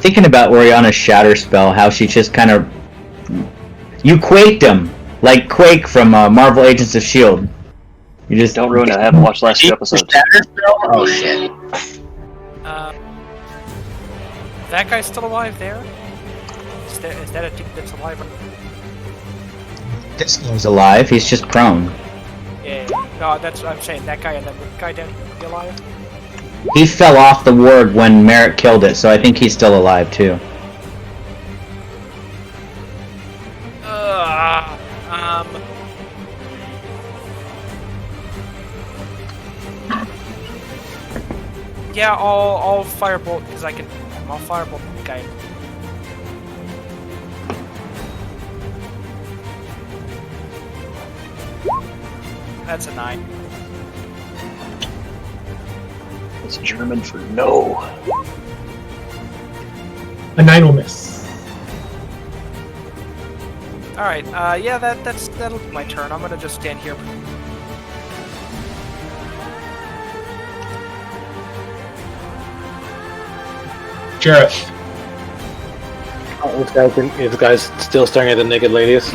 thinking about Oriana's Shatter spell, how she just kind of... You quaked him, like Quake from Marvel Agents of S.H.I.E.L.D. You just... Don't ruin it. I haven't watched the last 2 episodes. Shatter spell? Oh, shit. That guy's still alive there? Is that a tick that's alive? This guy's alive, he's just prone. Yeah. No, that's what I'm saying. That guy and then the guy dead alive? He fell off the ward when Merrick killed it, so I think he's still alive, too. Yeah, I'll firebolt because I can. I'll firebolt the guy. That's a 9. It's German for no. A 9 will miss. All right. Yeah, that'll be my turn. I'm gonna just stand here. Jareth. This guy's still staring at the naked ladies.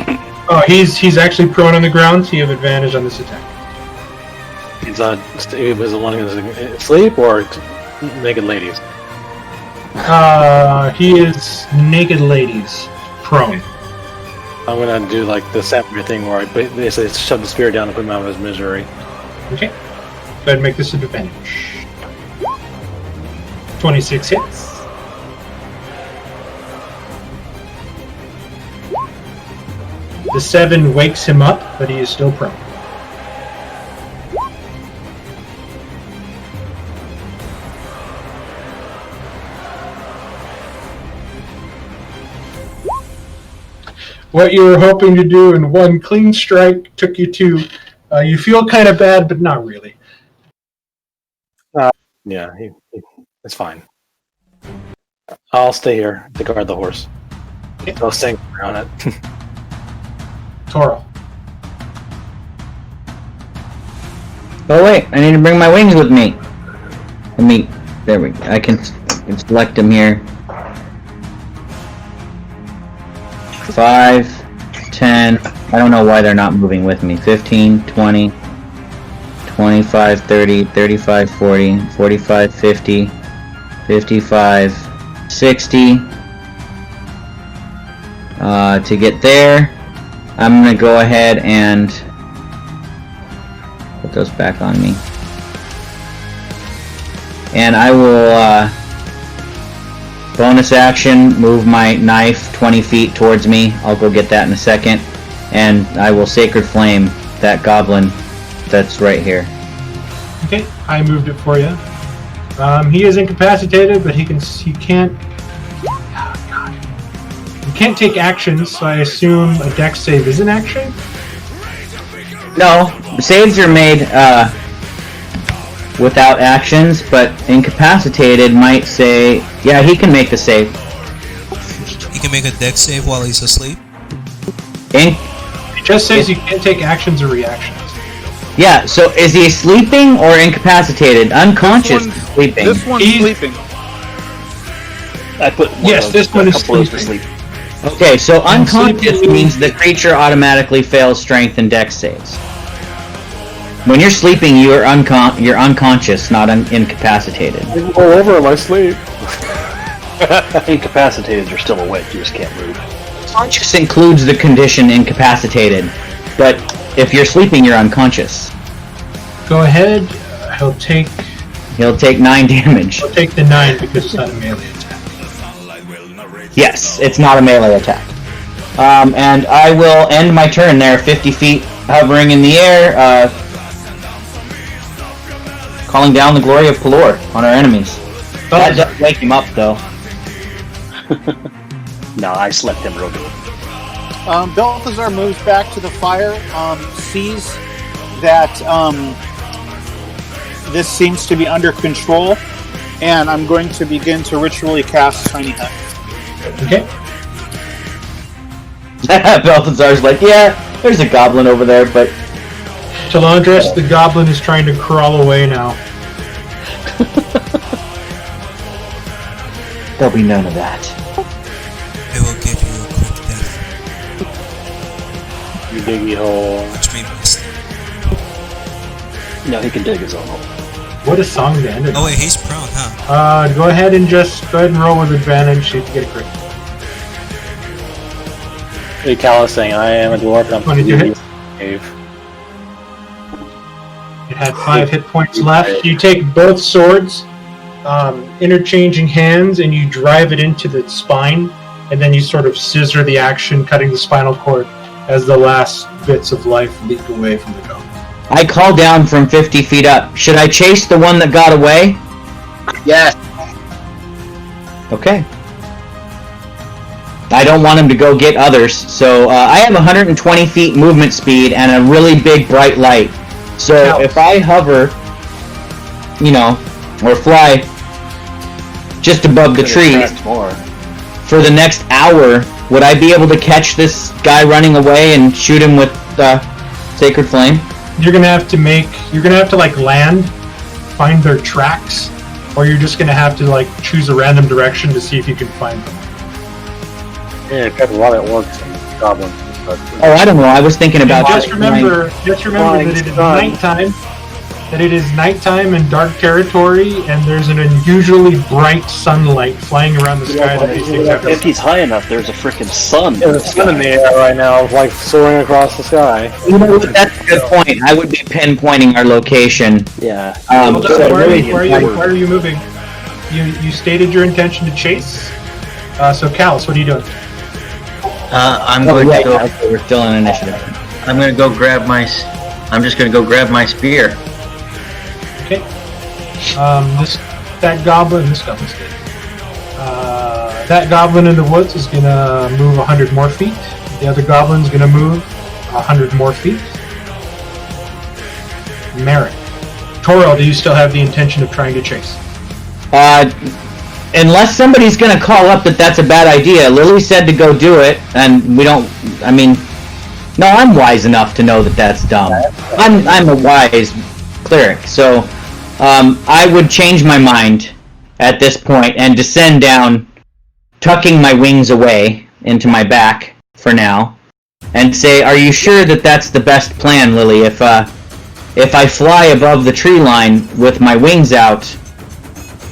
Oh, he's actually prone on the ground, so you have advantage on this attack. He was the one who was asleep or naked ladies? He is naked ladies, prone. I'm gonna do like the Samurai thing where I basically shove the spear down and put him out of his misery. Okay. Go ahead and make this a advantage. 26 hits. The 7 wakes him up, but he is still prone. What you were hoping to do in one clean strike took you to... you feel kind of bad, but not really. Yeah, it's fine. I'll stay here to guard the horse. I'll sing around it. Toro. Oh wait, I need to bring my wings with me. There we go. I can select them here. 5, 10, I don't know why they're not moving with me. 15, 20, 25, 30, 35, 40, 45, 50, 55, 60. To get there, I'm gonna go ahead and put those back on me. And I will, bonus action, move my knife 20 feet towards me. I'll go get that in a second. And I will Sacred Flame that goblin that's right here. Okay, I moved it for you. He is incapacitated, but he can't... Oh, God. He can't take actions, so I assume a dex save is an action? No, saves are made without actions, but incapacitated might say... Yeah, he can make the save. He can make a dex save while he's asleep? It just says you can't take actions or reactions. Yeah, so is he sleeping or incapacitated? Unconscious sleeping. This one's sleeping. I put this one is sleeping. sleeping. Okay, so unconscious means the creature automatically fails strength and dex saves. When you're sleeping, you're unconscious, not incapacitated. I can go over in my sleep. Incapacitated, you're still awake, you just can't move. Conscious includes the condition incapacitated, but if you're sleeping, you're unconscious. Go ahead. He'll take 9 damage. He'll take the 9 because it's not a melee attack. Yes, it's not a melee attack. And I will end my turn there, 50 feet, hovering in the air, calling down the glory of Pelor on our enemies. That does wake him up, though. No, I slept him real good. Balthazar moves back to the fire, sees that this seems to be under control, and I'm going to begin to ritually cast Tiny Hut. Okay. Balthazar's like, yeah, there's a goblin over there, but... Talandris, the goblin, is trying to crawl away now. There'll be none of that. I will give you a quick death, You diggy hole. which we missed. No, he can dig his own hole. What a song to end it. Oh wait, he's prone, huh? Go ahead and roll with advantage. See if you get a crit. Hey, Cal is saying, I am a dwarf and I'm 22 hits. cave. It had 5 hit points left. You take both swords, interchanging hands, and you drive it into the spine, and then you sort of scissor the action, cutting the spinal cord as the last bits of life leak away from the goblin. I call down from 50 feet up. Should I chase the one that got away? Yes. Okay. I don't want him to go get others, so I have 120 feet movement speed and a really big bright light. So if I hover, or fly just above the trees for the next hour, would I be able to catch this guy running away and shoot him with Sacred Flame? You're gonna have to land, find their tracks, or you're just gonna have to choose a random direction to see if you can find them. Yeah, it a lot of works in goblins. But, Oh, I don't know. I was thinking about Just remember that it is nighttime. That it is nighttime and dark territory, and there's an unusually bright sunlight flying around the sky that these things have. If he's high enough, there's a freaking sun. There's a sun in the air right now, like soaring across the sky. You know what? That's a good point. I would be pinpointing our location. Yeah. Why are you moving? You stated your intention to chase. So Callus, what are you doing? I'm going to go. Okay, we're still in initiative. I'm going to go grab my. I'm just going to go grab my spear. Okay. That goblin's dead. That goblin in the woods is gonna move 100 more feet. The other goblin's gonna move 100 more feet. Merrick. Toril, do you still have the intention of trying to chase? Unless somebody's gonna call up that that's a bad idea. Lily said to go do it, and we don't. No, I'm wise enough to know that that's dumb. I'm a wise cleric, so I would change my mind at this point and descend down, tucking my wings away into my back for now, and say, "Are you sure that that's the best plan, Lily? If I fly above the tree line with my wings out,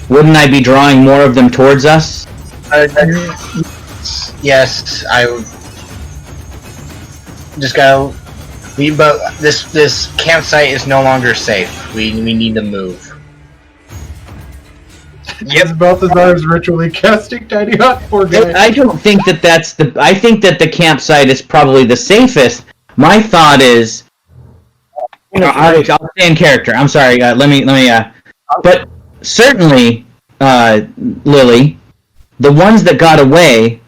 wouldn't I be drawing more of them towards us?" Yes, I would. Just go. But this campsite is no longer safe. We need to move. Yes, Balthazar's ritually casting tiny hut. Poor guy. I don't think that that's the. I think that the campsite is probably the safest. My thought is, I'll stay in character. I'm sorry. Let me. But certainly, Lily, the ones that got away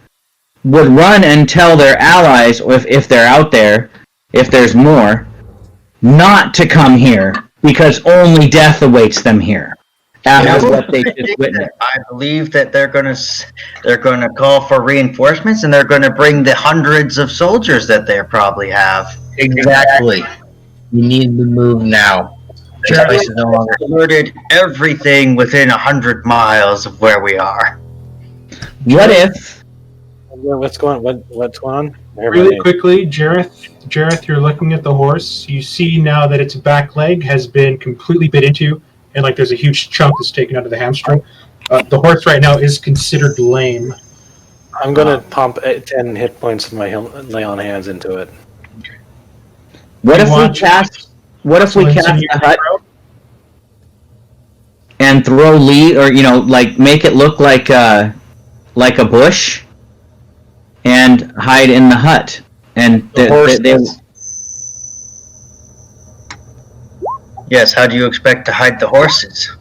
would run and tell their allies, if they're out there, if there's more, not to come here because only death awaits them here. After what they just witnessed. I believe that they're going to call for reinforcements, and they're going to bring the hundreds of soldiers that they probably have. Exactly. We need to move now. This place is no longer. Alerted everything within 100 miles of where we are. What if? What's going on? Really quickly, Jareth, you're looking at the horse. You see now that its back leg has been completely bit into, and there's a huge chunk that's taken out of the hamstring. The horse right now is considered lame. I'm gonna pump 10 hit points of my lay on hands into it. What if we cast the hut and throw Lee, or make it look like a bush, and hide in the hut, and Yes, how do you expect to hide the horses?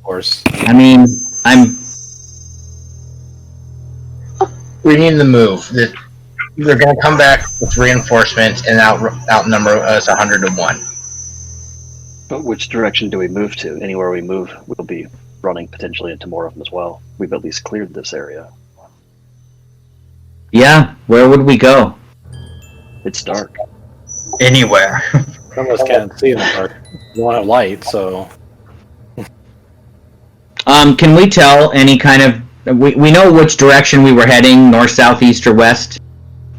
Horse. We need to move. They're going to come back with reinforcements and outnumber us 100 to 1. But which direction do we move to? Anywhere we move, we'll be running potentially into more of them as well. We've at least cleared this area. Yeah, where would we go? It's dark. Anywhere. Some of us can't see in the dark. We don't have light, so Can we tell any kind of... We know which direction we were heading, north, south, east, or west.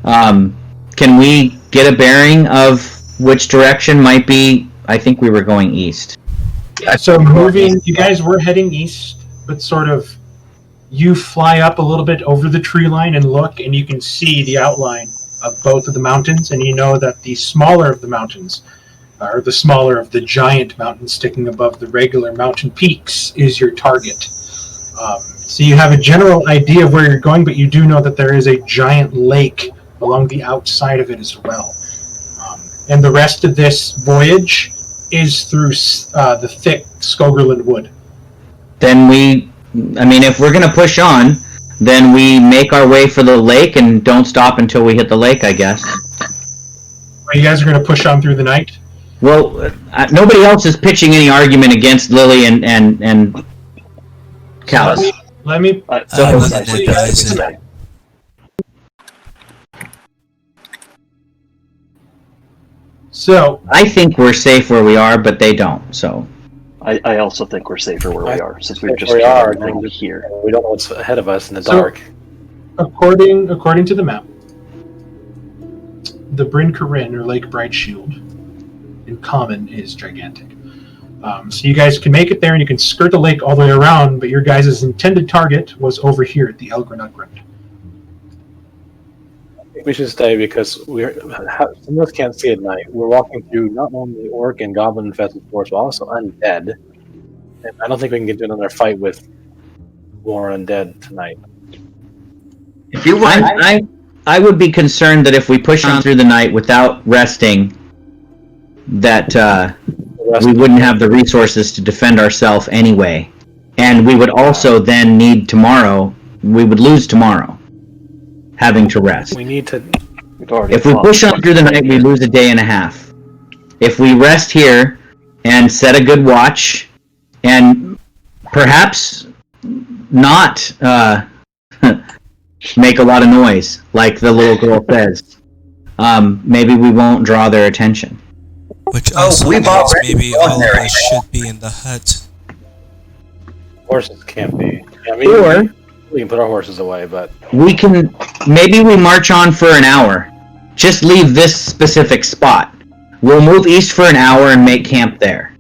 Can we get a bearing of which direction might be... I think we were going east. So moving, you guys were heading east, but sort of you fly up a little bit over the tree line and look, and you can see the outline of both of the mountains, and you know that the smaller of the mountains, or the smaller of the giant mountains sticking above the regular mountain peaks, is your target. So you have a general idea of where you're going, but you do know that there is a giant lake along the outside of it as well. And the rest of this voyage is through the thick Skogerland wood. Then if we're going to push on, then we make our way for the lake and don't stop until we hit the lake, I guess. You guys are going to push on through the night? Well, nobody else is pitching any argument against Lily and Callus. Let me I wouldn't advise it. So I think we're safe where we are, but they don't. So I also think we're safer where we are, since we've just we are come here. we don't know what's ahead of us in the So- dark. according to the map, the Bryn Corinne, or Lake Bright Shield, in common is gigantic. So you guys can make it there, and you can skirt the lake all the way around, but your guys' intended target was over here at the Elgrin Upgrund. I think we should stay because some of us can't see at night. We're walking through not only orc and goblin infested forest, but also undead. And I don't think we can get into another fight with more undead tonight. If you want, I would be concerned that if we push on through the night without resting, that we wouldn't have the resources to defend ourselves anyway. And we would also then need tomorrow, we would lose tomorrow, having to rest. We need to. If we push on through the night, we lose a day and a half. If we rest here and set a good watch, and perhaps not make a lot of noise, like the little girl says, maybe we won't draw their attention. Which also we've means already maybe gone all of there us should be in the hut. Horses can't be. I mean, Or we can put our horses away, but maybe we march on for an hour. Just leave this specific spot. We'll move east for an hour and make camp there.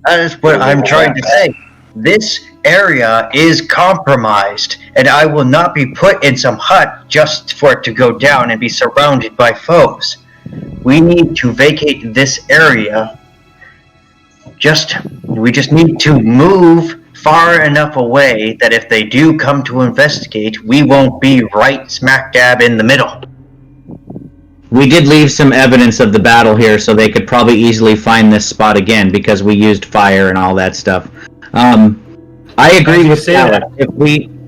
that is what I'm trying to say. This area is compromised, and I will not be put in some hut just for it to go down and be surrounded by foes. We need to vacate this area. We just need to move far enough away that if they do come to investigate, we won't be right smack dab in the middle. We did leave some evidence of the battle here, so they could probably easily find this spot again because we used fire and all that stuff. I agree with Alex.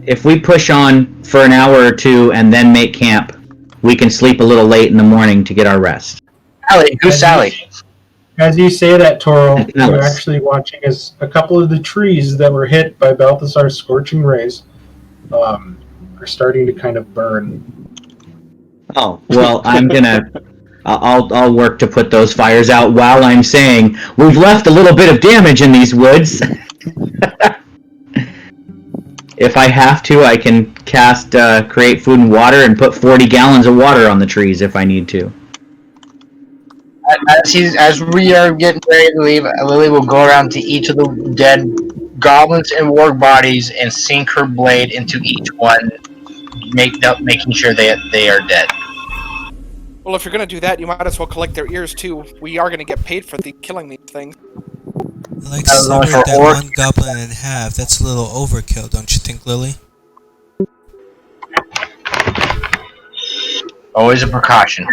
If we push on for an hour or two and then make camp, we can sleep a little late in the morning to get our rest. Sally, who's Sally? As you say that, Toro, Alice. you're actually watching as a couple of the trees that were hit by Balthazar's scorching rays are starting to kind of burn. Oh, well, I'll work to put those fires out while I'm saying we've left a little bit of damage in these woods. If I have to, I can cast create food and water and put 40 gallons of water on the trees if I need to. As we are getting ready to leave, Lily will go around to each of the dead goblins and warg bodies and sink her blade into each one, making sure they are dead. Well, if you're gonna do that, you might as well collect their ears too. We are gonna get paid for killing these things. Like That was only severed for that orc. one goblin in half. That's a little overkill, don't you think, Lily? Always a precaution.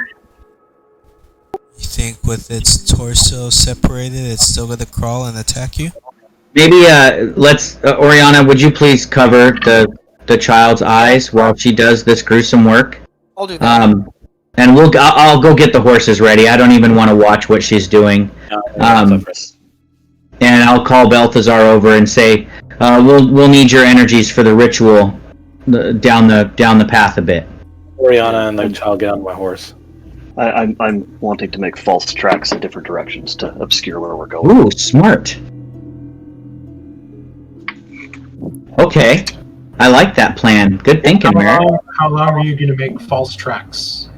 You think with its torso separated, it's still gonna crawl and attack you? Maybe let's Oriana, would you please cover the child's eyes while she does this gruesome work? I'll do that. And I'll go get the horses ready. I don't even want to watch what she's doing. And I'll call Balthazar over and say, we'll need your energies for the ritual down the path a bit. Oriana and the child get on my horse. I'm wanting to make false tracks in different directions to obscure where we're going. Ooh, smart. Okay. I like that plan. Good thinking, Merrick. How long are you going to make false tracks?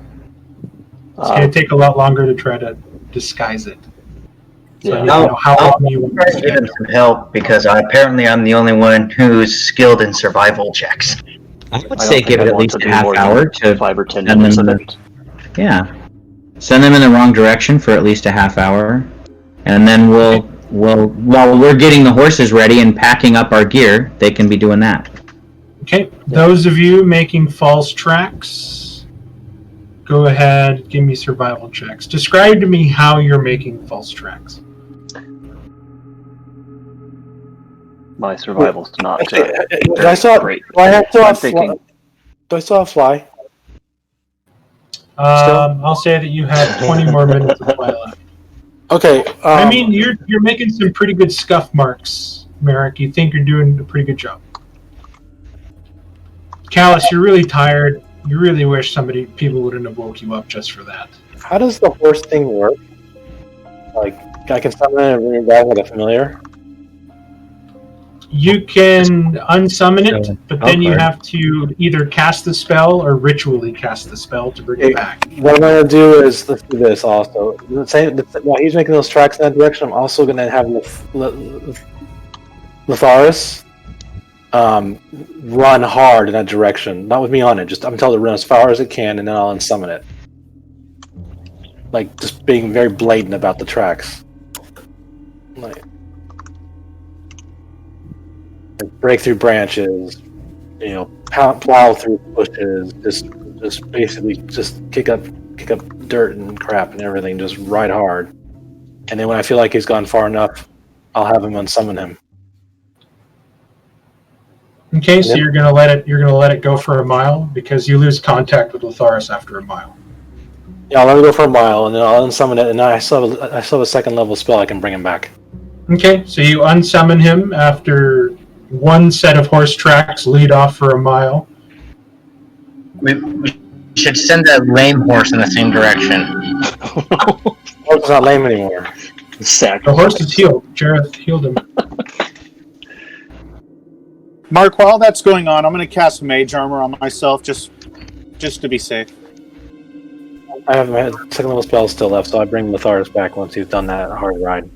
It's going to take a lot longer to try to disguise it. So I need to know how long you want to Give him some help because apparently I'm the only one who's skilled in survival checks. I would say give it at least a half hour to 5 or 10 send minutes them of in it. yeah. Send them in the wrong direction for at least a half hour. And then we'll while we're getting the horses ready and packing up our gear, they can be doing that. Okay, those of you making false tracks, go ahead, give me survival checks. Describe to me how you're making false tracks. My survival's not Do I still have, great. do I still I'm have thinking- Do I still have fly? I'll say that you have 20 more minutes of play left. Okay. I mean, you're making some pretty good scuff marks, Merrick. You think you're doing a pretty good job. Callus, you're really tired. You really wish people wouldn't have woke you up just for that. how does the horse thing work? Like, I can summon it and bring it back like a familiar? You can unsummon it, but then you Okay. have to either cast the spell or ritually cast the spell to bring it back. What I'm going to do is, let's do this also. While he's making those tracks in that direction, I'm also going to have Letharis run hard in that direction. Not with me on it, just I'm telling it to run as far as it can, and then I'll unsummon it. Like, just being very blatant about the tracks. Like break through branches, plow through bushes, just basically just kick up dirt and crap and everything, just ride hard. And then when I feel like he's gone far enough, I'll have him unsummon him. Okay, so Yep. you're gonna let it go for a mile because you lose contact with Letharis after a mile. Yeah, I'll let him go for a mile, and then I'll unsummon it, and then I still have a second level spell I can bring him back. Okay, so you unsummon him after one set of horse tracks lead off for a mile. We should send that lame horse in the same direction. Horse is not lame anymore. The horse is healed. Jareth healed him. Mark, while that's going on, I'm going to cast Mage Armor on myself just to be safe. I have my second level spell still left, so I bring Letharis back once he's done that hard ride.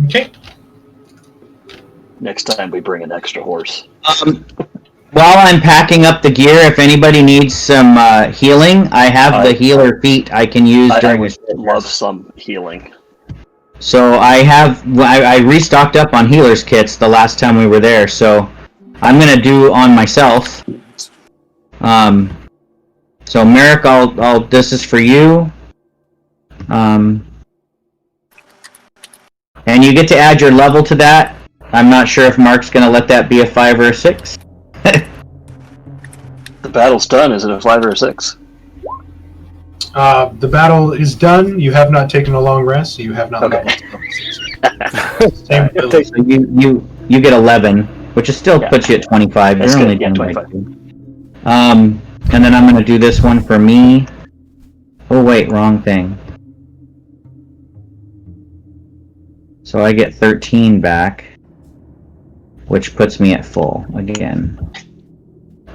Okay. Next time we bring an extra horse. While I'm packing up the gear, if anybody needs some healing, I have the healer feat I can use during I would love some healing. So I restocked up on healer's kits the last time we were there, so I'm gonna do on myself. So Merrick, this is for you. And you get to add your level to that. I'm not sure if Mark's gonna let that be a 5 or a 6. The battle's done. Is it a 5 or a 6? The battle is done. You have not taken a long rest, so you have not leveled. Same ability. So you get 11, which is still puts you at 25. That's You're only good, yeah, doing 25. like 2. And then I'm gonna do this one for me. Oh wait, wrong thing. So I get 13 back, which puts me at full again.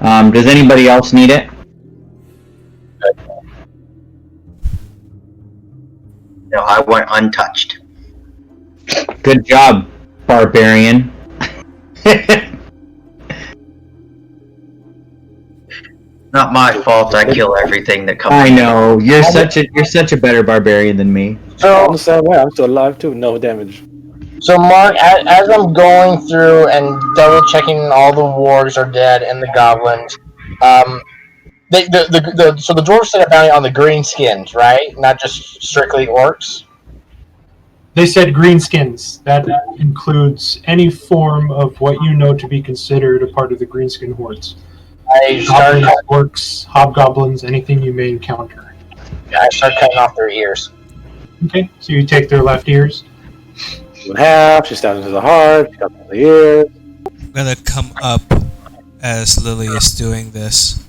Does anybody else need it? No, I went untouched. Good job, barbarian. Not my fault. I kill everything that comes. I know you're such a better barbarian than me. I'm the same way. I'm still alive too. No damage. So, Mark, as I'm going through and double checking all the wargs are dead and the goblins, so the dwarves set a bounty on the green skins, right? Not just strictly orcs. They said greenskins. That includes any form of what you know to be considered a part of the greenskin hordes. Goblins, orcs, hobgoblins, anything you may encounter. I start cutting off their ears. Okay, so you take their left ears. In half, she stabs into the heart, she cuts the ears. I'm gonna come up as Lily is doing this.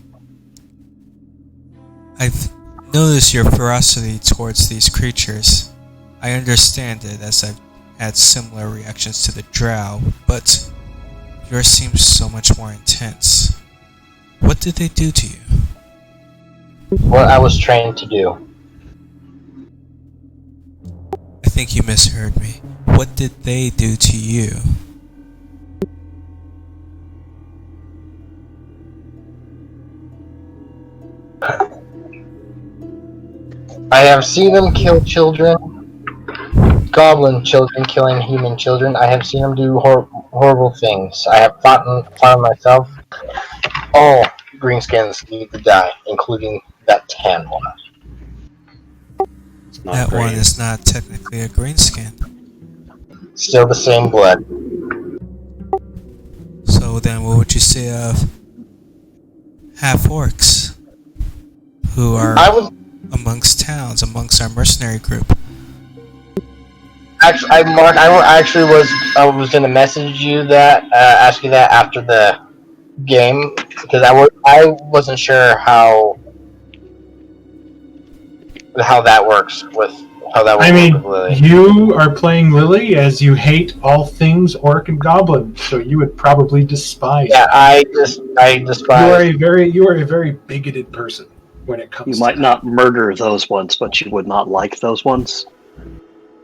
I've noticed your ferocity towards these creatures. I understand it as I've had similar reactions to the drow, but yours seems so much more intense. What did they do to you? What I was trained to do. I think you misheard me. What did they do to you? I have seen them kill children, goblin children killing human children. I have seen them do horrible things. I have fought myself. All greenskins need to die, including that tan one. It's not That green. one is not technically a greenskin. Still the same blood. So then what would you say of half-orcs who are I was amongst towns, amongst our mercenary group? actually, Mark. I was gonna message you that, ask you that after the game because I wasn't sure how that works with I mean, with Lily. you are playing Lily as you hate all things orc and goblin, so you would probably despise. Yeah, I You are despise. a very bigoted person when it comes. You to might that. not murder those ones, but you would not like those ones.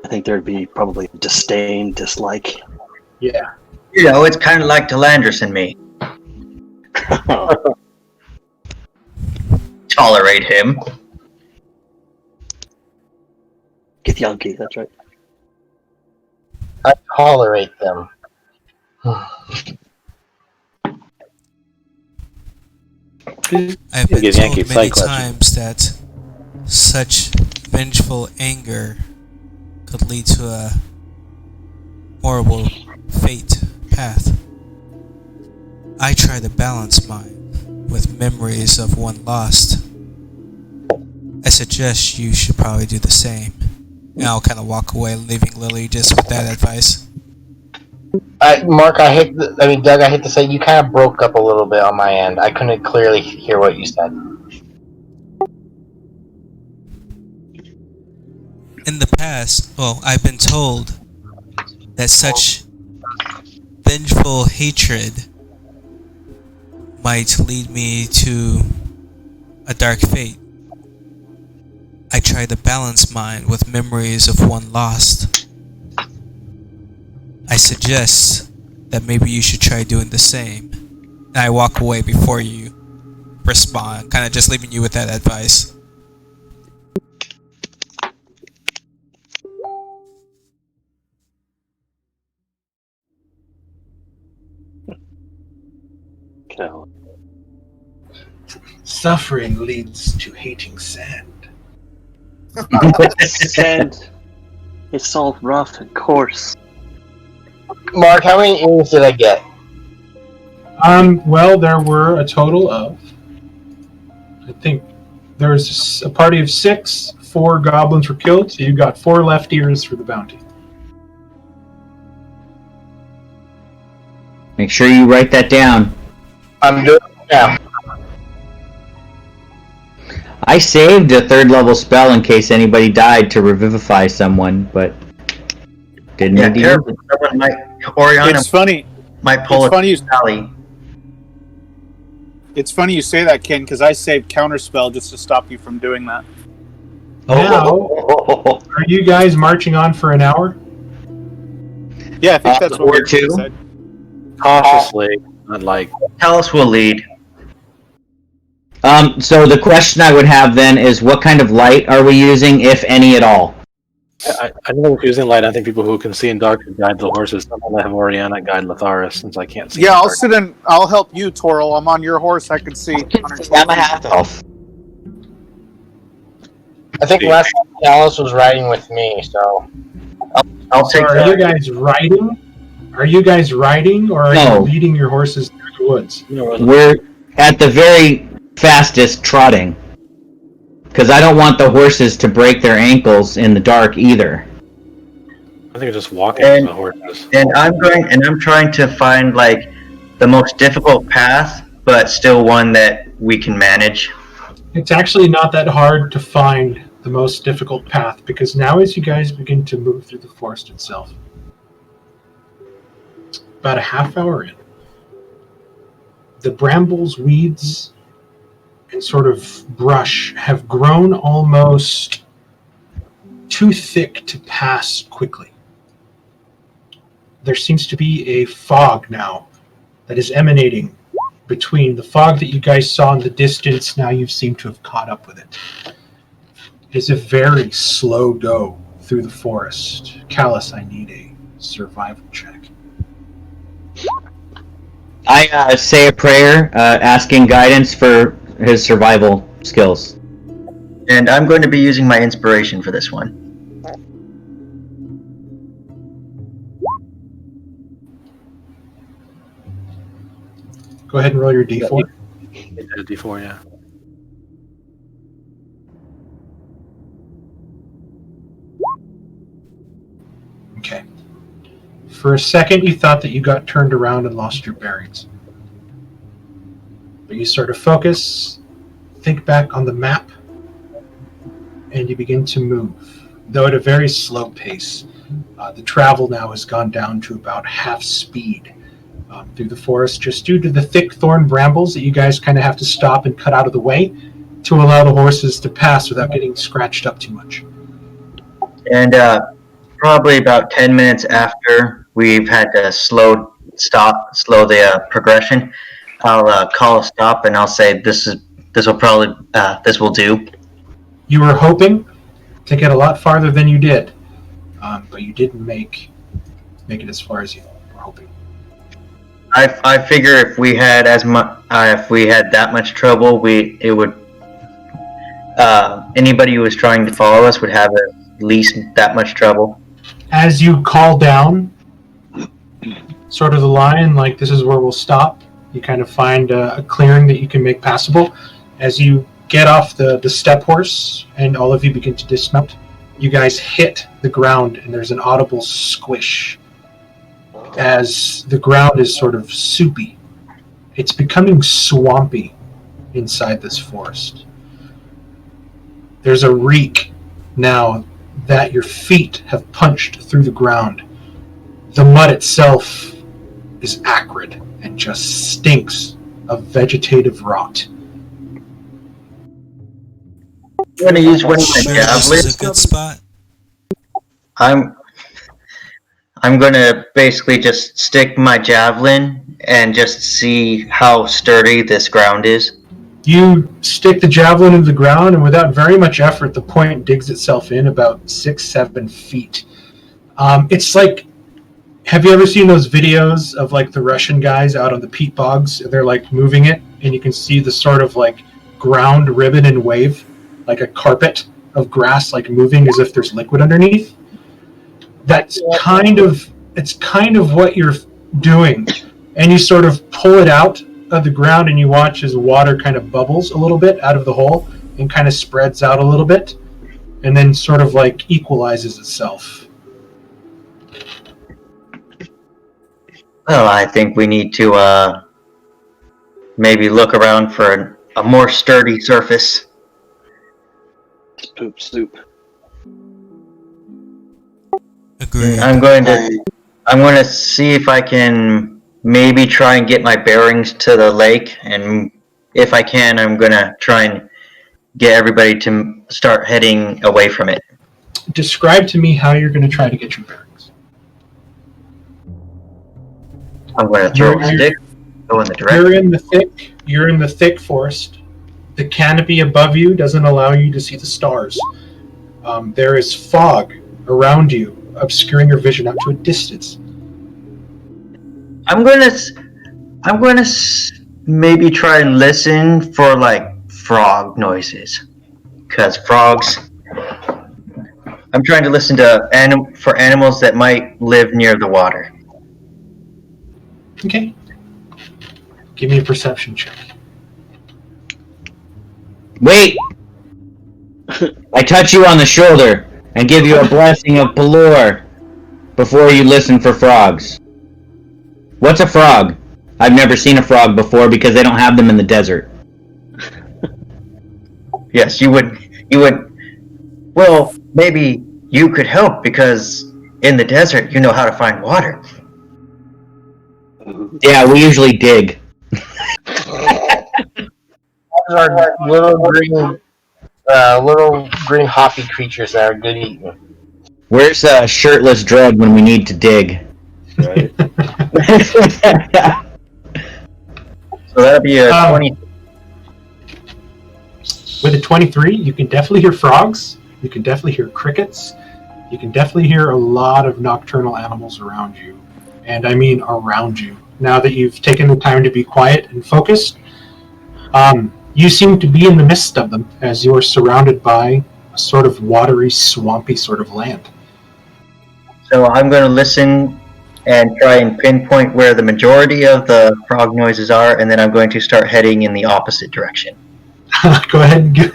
I think there'd be probably disdain, dislike. Yeah. You know, it's kind of like Delandris and me. Tolerate him. Get Yankee, that's right. I tolerate them. I've been Give told Yankee many side question. times that such vengeful anger could lead to a horrible fate path. I try to balance mine with memories of one lost. I suggest you should probably do the same. And I'll kind of walk away, leaving Lily just with that advice. Mark, Doug, I hate to say, you kind of broke up a little bit on my end. I couldn't clearly hear what you said. In the past, well, I've been told that such vengeful hatred might lead me to a dark fate. I try to balance mine with memories of one lost. I suggest that maybe you should try doing the same. And I walk away before you respond, kind of just leaving you with that advice. No. Suffering leads to hating sand. Sand. It's all rough and coarse. Mark, how many earrings did I get? Well, there were a total of, I think there was a party of 6, 4 goblins were killed, so you got 4 left ears for the bounty. Make sure you write that down. I'm doing it now. I saved a 3rd level spell in case anybody died to revivify someone, but didn't Yeah, need to use careful. it. Someone might, Oriana It's funny. might pull It's a funny you. Sally. It's funny you say that, Ken, because I saved counterspell just to stop you from doing that. Now, are you guys marching on for an hour? Yeah, I think that's what or we two. said. Cautiously, not like. Talos will lead. So the question I would have then is, what kind of light are we using, if any at all? I know we're using light. I think people who can see in dark can guide the horses. I'm gonna have Oriana guide Latharis since I can't see. Yeah, in I'll dark. sit in. I'll help you, Toril. I'm on your horse. I can see. I'm a half elf. I think last time Alice was riding with me, so I'll So take are you that. guys riding? Are you guys riding, or are No. you leading your horses through the woods? We're at the very fastest trotting. Because I don't want the horses to break their ankles in the dark either. I think it's just walking And- the horses. And I'm trying to find like the most difficult path, but still one that we can manage. It's actually not that hard to find the most difficult path, because now as you guys begin to move through the forest itself, about a half hour in, the brambles, weeds, and sort of brush have grown almost too thick to pass quickly. There seems to be a fog now that is emanating between the fog that you guys saw in the distance. Now you seem to have caught up with it. It is a very slow go through the forest. Callus, I need a survival check. I say a prayer, asking guidance for his survival skills. And I'm going to be using my inspiration for this one. Go ahead and roll your d4. D4, yeah. Okay. For a second, you thought that you got turned around and lost your bearings. But you sort of focus, think back on the map, and you begin to move, though at a very slow pace. The travel now has gone down to about half speed through the forest, just due to the thick thorn brambles that you guys kind of have to stop and cut out of the way to allow the horses to pass without getting scratched up too much. And probably about 10 minutes after we've had to slow the progression, I'll call a stop and I'll say this will do. You were hoping to get a lot farther than you did, but you didn't make it as far as you were hoping. I figure if we had that much trouble, anybody who was trying to follow us would have at least that much trouble. As you call down, sort of the line, like this is where we'll stop, you kind of find a clearing that you can make passable. As you get off the step horse and all of you begin to dismount, you guys hit the ground and there's an audible squish as the ground is sort of soupy. It's becoming swampy inside this forest. There's a reek now that your feet have punched through the ground. The mud itself is acrid and just stinks of vegetative rot. I'm going to use one of my Sure, this is javelins. a good spot. I'm going to basically just stick my javelin and just see how sturdy this ground is. You stick the javelin into the ground, and without very much effort, the point digs itself in about 6-7 feet. It's like, have you ever seen those videos of like the Russian guys out on the peat bogs? They're like moving it, and you can see the sort of like ground ribbon and wave, like a carpet of grass, like moving as if there's liquid underneath. It's kind of what you're doing, and you sort of pull it out of the ground and you watch as water kind of bubbles a little bit out of the hole and kind of spreads out a little bit and then sort of like equalizes itself. Well, I think we need to maybe look around for a more sturdy surface. Soup. Agreed. I'm going to see if I can maybe try and get my bearings to the lake, and if I can, I'm going to try and get everybody to start heading away from it. Describe to me how you're going to try to get your bearings. I'm going to throw a stick, go in the direction. You're in the thick forest. The canopy above you doesn't allow you to see the stars. There is fog around you, obscuring your vision out to a distance. I'm gonna maybe try and listen for like frog noises, because frogs. I'm trying to listen to animals that might live near the water. Okay. Give me a perception check. Wait! I touch you on the shoulder and give you a blessing of Pelor before you listen for frogs. What's a frog? I've never seen a frog before because they don't have them in the desert. Yes, you would. Well, maybe you could help because in the desert, you know how to find water. Yeah, we usually dig. Those are little green hoppy creatures that are good eating. Where's shirtless Drug when we need to dig? Right? So that'd be a 20. With a 23, you can definitely hear frogs. You can definitely hear crickets. You can definitely hear a lot of nocturnal animals around you. And I mean around you. Now that you've taken the time to be quiet and focused, you seem to be in the midst of them as you're surrounded by a sort of watery, swampy sort of land. So I'm going to listen and try and pinpoint where the majority of the frog noises are, and then I'm going to start heading in the opposite direction. Go ahead and get...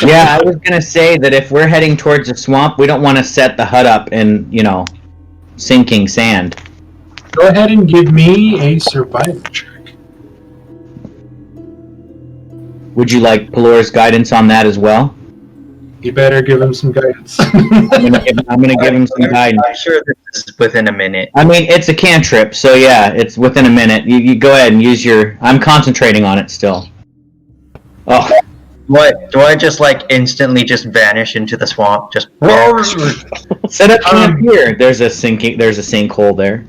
Yeah, I was gonna say that if we're heading towards the swamp, we don't want to set the hut up in, sinking sand. Go ahead and give me a survival check. Would you like Pelor's guidance on that as well? You better give him some guidance. I'm gonna give him some guidance. I'm sure this is within a minute. I mean, it's a cantrip, so yeah, it's within a minute. You go ahead and use your... I'm concentrating on it still. Oh. What? Do I just instantly just vanish into the swamp? Just Set up camp here. There's a sinkhole there.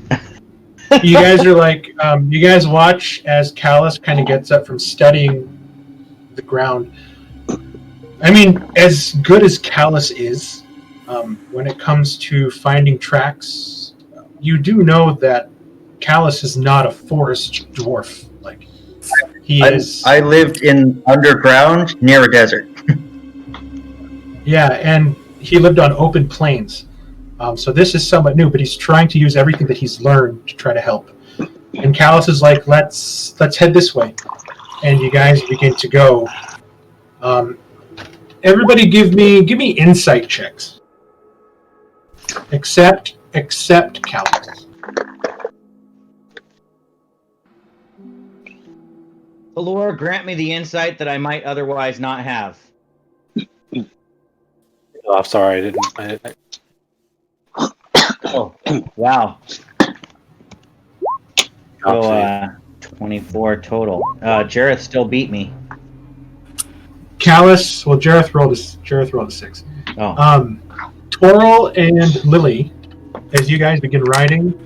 You guys are you guys watch as Callus kind of gets up from studying the ground. I mean, as good as Callus is, when it comes to finding tracks, you do know that Callus is not a forest dwarf. I lived in underground near a desert. Yeah, and he lived on open plains. So this is somewhat new, but he's trying to use everything that he's learned to try to help. And Callus is like, let's head this way. And you guys begin to go. Everybody give me insight checks. Except Callus. Pelor, grant me the insight that I might otherwise not have. Oh, I'm sorry, I didn't. Oh, wow. So, 24 total. Jareth still beat me. Callus, well, Jareth rolled a 6. Oh. Toril and Lily, as you guys begin riding,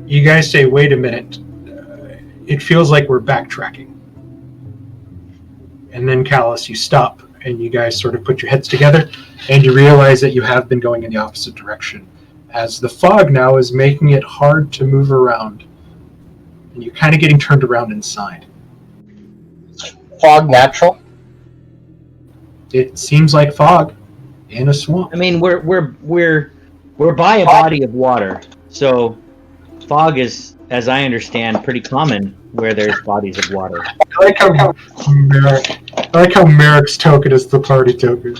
you guys say, wait a minute. It feels like we're backtracking. And then, Callus, you stop, and you guys sort of put your heads together, and you realize that you have been going in the opposite direction, as the fog now is making it hard to move around, and you're kind of getting turned around inside. Fog natural? It seems like fog in a swamp. I mean, we're by a body of water, so fog is, as I understand, pretty common where there's bodies of water. I like how Merrick's token is the party token.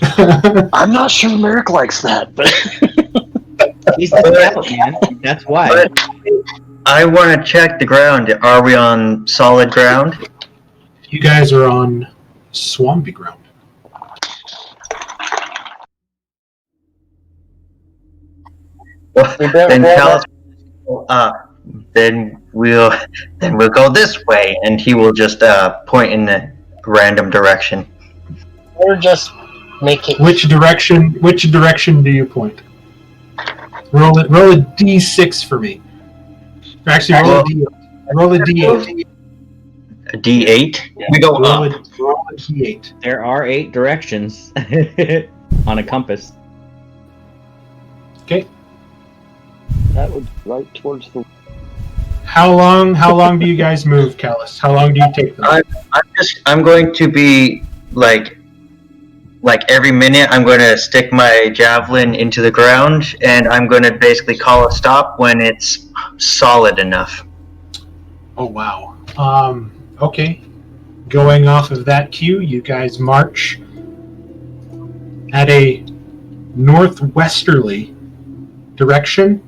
I'm not sure Merrick likes that, but He's the scout, man. That's why. But I want to check the ground. Are we on solid ground? You guys are on swampy ground. Well, then tell us. Then we'll go this way, and he will just point in a random direction. Or just make it. Which direction do you point? Roll a d6 for me. Actually, roll a d8. A D8. We go Roll up. a d8. There are 8 directions on a compass. Okay. that would right towards the. How long do you guys move, Callus? How long do you take them? I'm going to be like every minute I'm going to stick my javelin into the ground, and I'm going to basically call a stop when it's solid enough. Oh wow. Okay. Going off of that cue, you guys march at a northwesterly direction,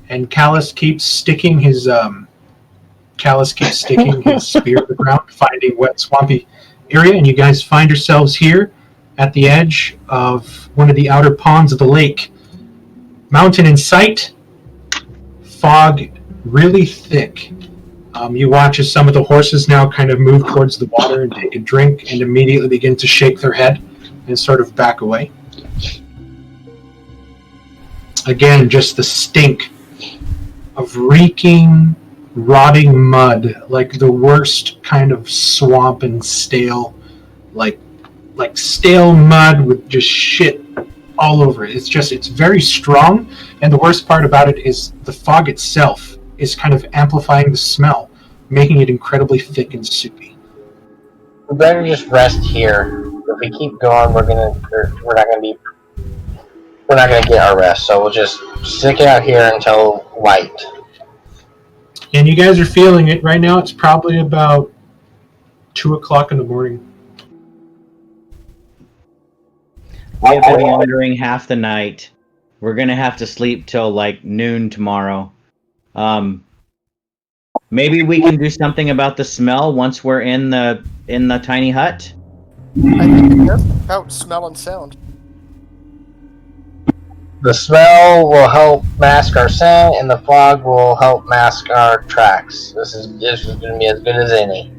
and Callus keeps sticking his spear in the ground, finding wet, swampy area, and you guys find yourselves here at the edge of one of the outer ponds of the lake. Mountain in sight, fog really thick. You watch as some of the horses now kind of move towards the water and take a drink and immediately begin to shake their head and sort of back away. Again, just the stink of reeking, rotting mud, like the worst kind of swamp and stale, like stale mud with just shit all over it. It's very strong, and the worst part about it is the fog itself is kind of amplifying the smell, making it incredibly thick and soupy. We better just rest here. If we keep going, we're not gonna get our rest. So we'll just stick it out here until light. And you guys are feeling it right now. It's probably about 2 o'clock in the morning. We have been wandering half the night. We're gonna have to sleep till like noon tomorrow. Maybe we can do something about the smell once we're in the tiny hut. I think it's just about smell and sound. The smell will help mask our scent, and the fog will help mask our tracks. This is gonna be as good as any.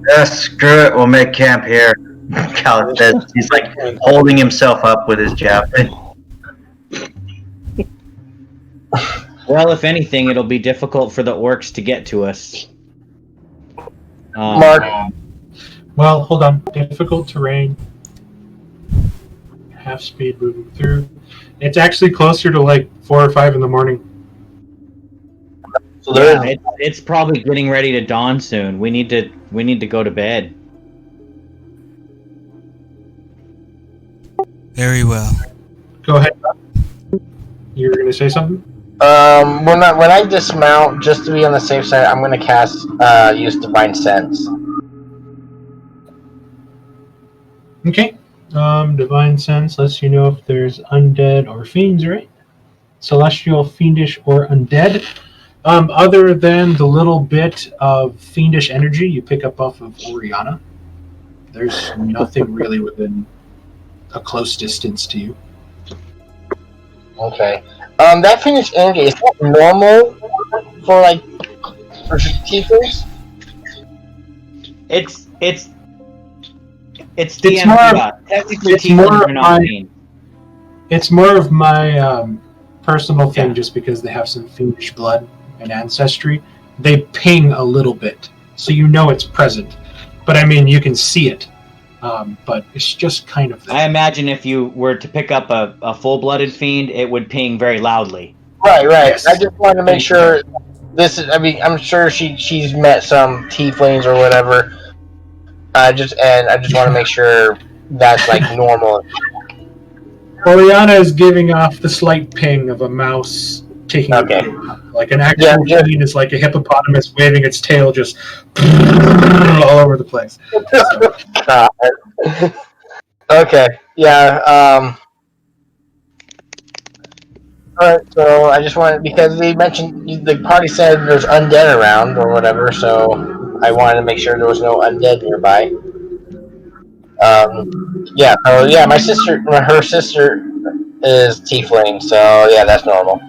Yes, screw it. We'll make camp here. Cal says he's like holding himself up with his javelin. Well, if anything, it'll be difficult for the orcs to get to us. Mark. Well, hold on. Difficult terrain. Half speed moving through. It's actually closer to like 4 or 5 in the morning. So it's probably getting ready to dawn soon. We need to go to bed. Very well. Go ahead. You were going to say something? when I dismount, just to be on the safe side, I'm gonna cast use Divine Sense. Okay. Divine Sense lets you know if there's undead or fiends, right? Celestial, fiendish, or undead. Other than the little bit of fiendish energy you pick up off of Oriana, there's nothing really within a close distance to you. Okay. That fiendish energy, is that normal for teachers? It's It's DMV. more- Technically, it's teachers more are not fiends. It's more of my personal thing, just because they have some fiendish blood and ancestry. They ping a little bit, so you know it's present. But I mean, you can see it. But it's just kind of there. I imagine if you were to pick up a full-blooded fiend, it would ping very loudly. Right. Yes. I just wanted to make sure this is. I mean, I'm sure she's met some tieflings or whatever. I just want to make sure that's normal. Oriana is giving off the slight ping of a mouse taking a Okay. poop. Like an actual fiend is like a hippopotamus waving its tail just all over the place. Okay. Yeah. Alright, so I just wanted, because they mentioned, the party said there's undead around or whatever, so I wanted to make sure there was no undead nearby. Her sister is tiefling, so yeah, that's normal.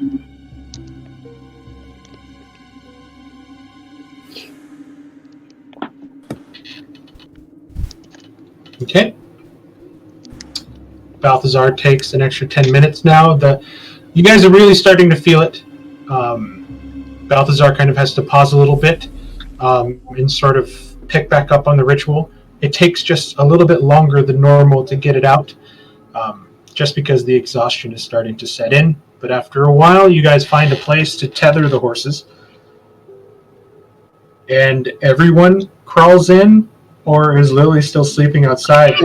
Okay. Balthazar takes an extra 10 minutes now. You guys are really starting to feel it. Balthazar kind of has to pause a little bit and sort of pick back up on the ritual. It takes just a little bit longer than normal to get it out, just because the exhaustion is starting to set in. But after a while, you guys find a place to tether the horses. And everyone crawls in, or is Lily still sleeping outside? She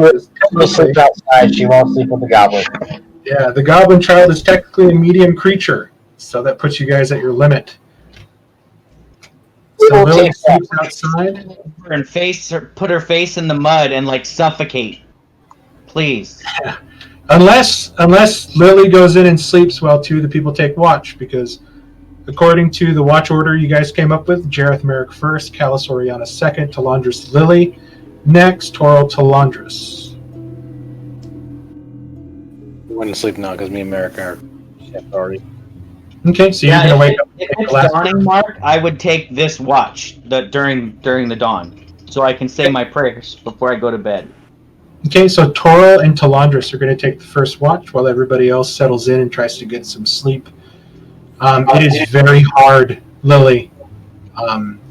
sleeps outside, she won't sleep with the goblin. Yeah, the goblin child is technically a medium creature, so that puts you guys at your limit. So Lily sleeps outside. And put her face in the mud and suffocate, please. Yeah. Unless Lily goes in and sleeps while two of the people take watch, because according to the watch order you guys came up with, Jareth Merrick first, Callus Oriana second, Talandris Lily. Next, Toral Talandris. We're going to sleep now because me and Merrick are already. Okay, so you're gonna wake up. If and take the it's last dawning, Mark, I would take this watch during the dawn, so I can say my prayers before I go to bed. Okay, so Toral and Talandris are going to take the first watch while everybody else settles in and tries to get some sleep. It is very hard, Lily.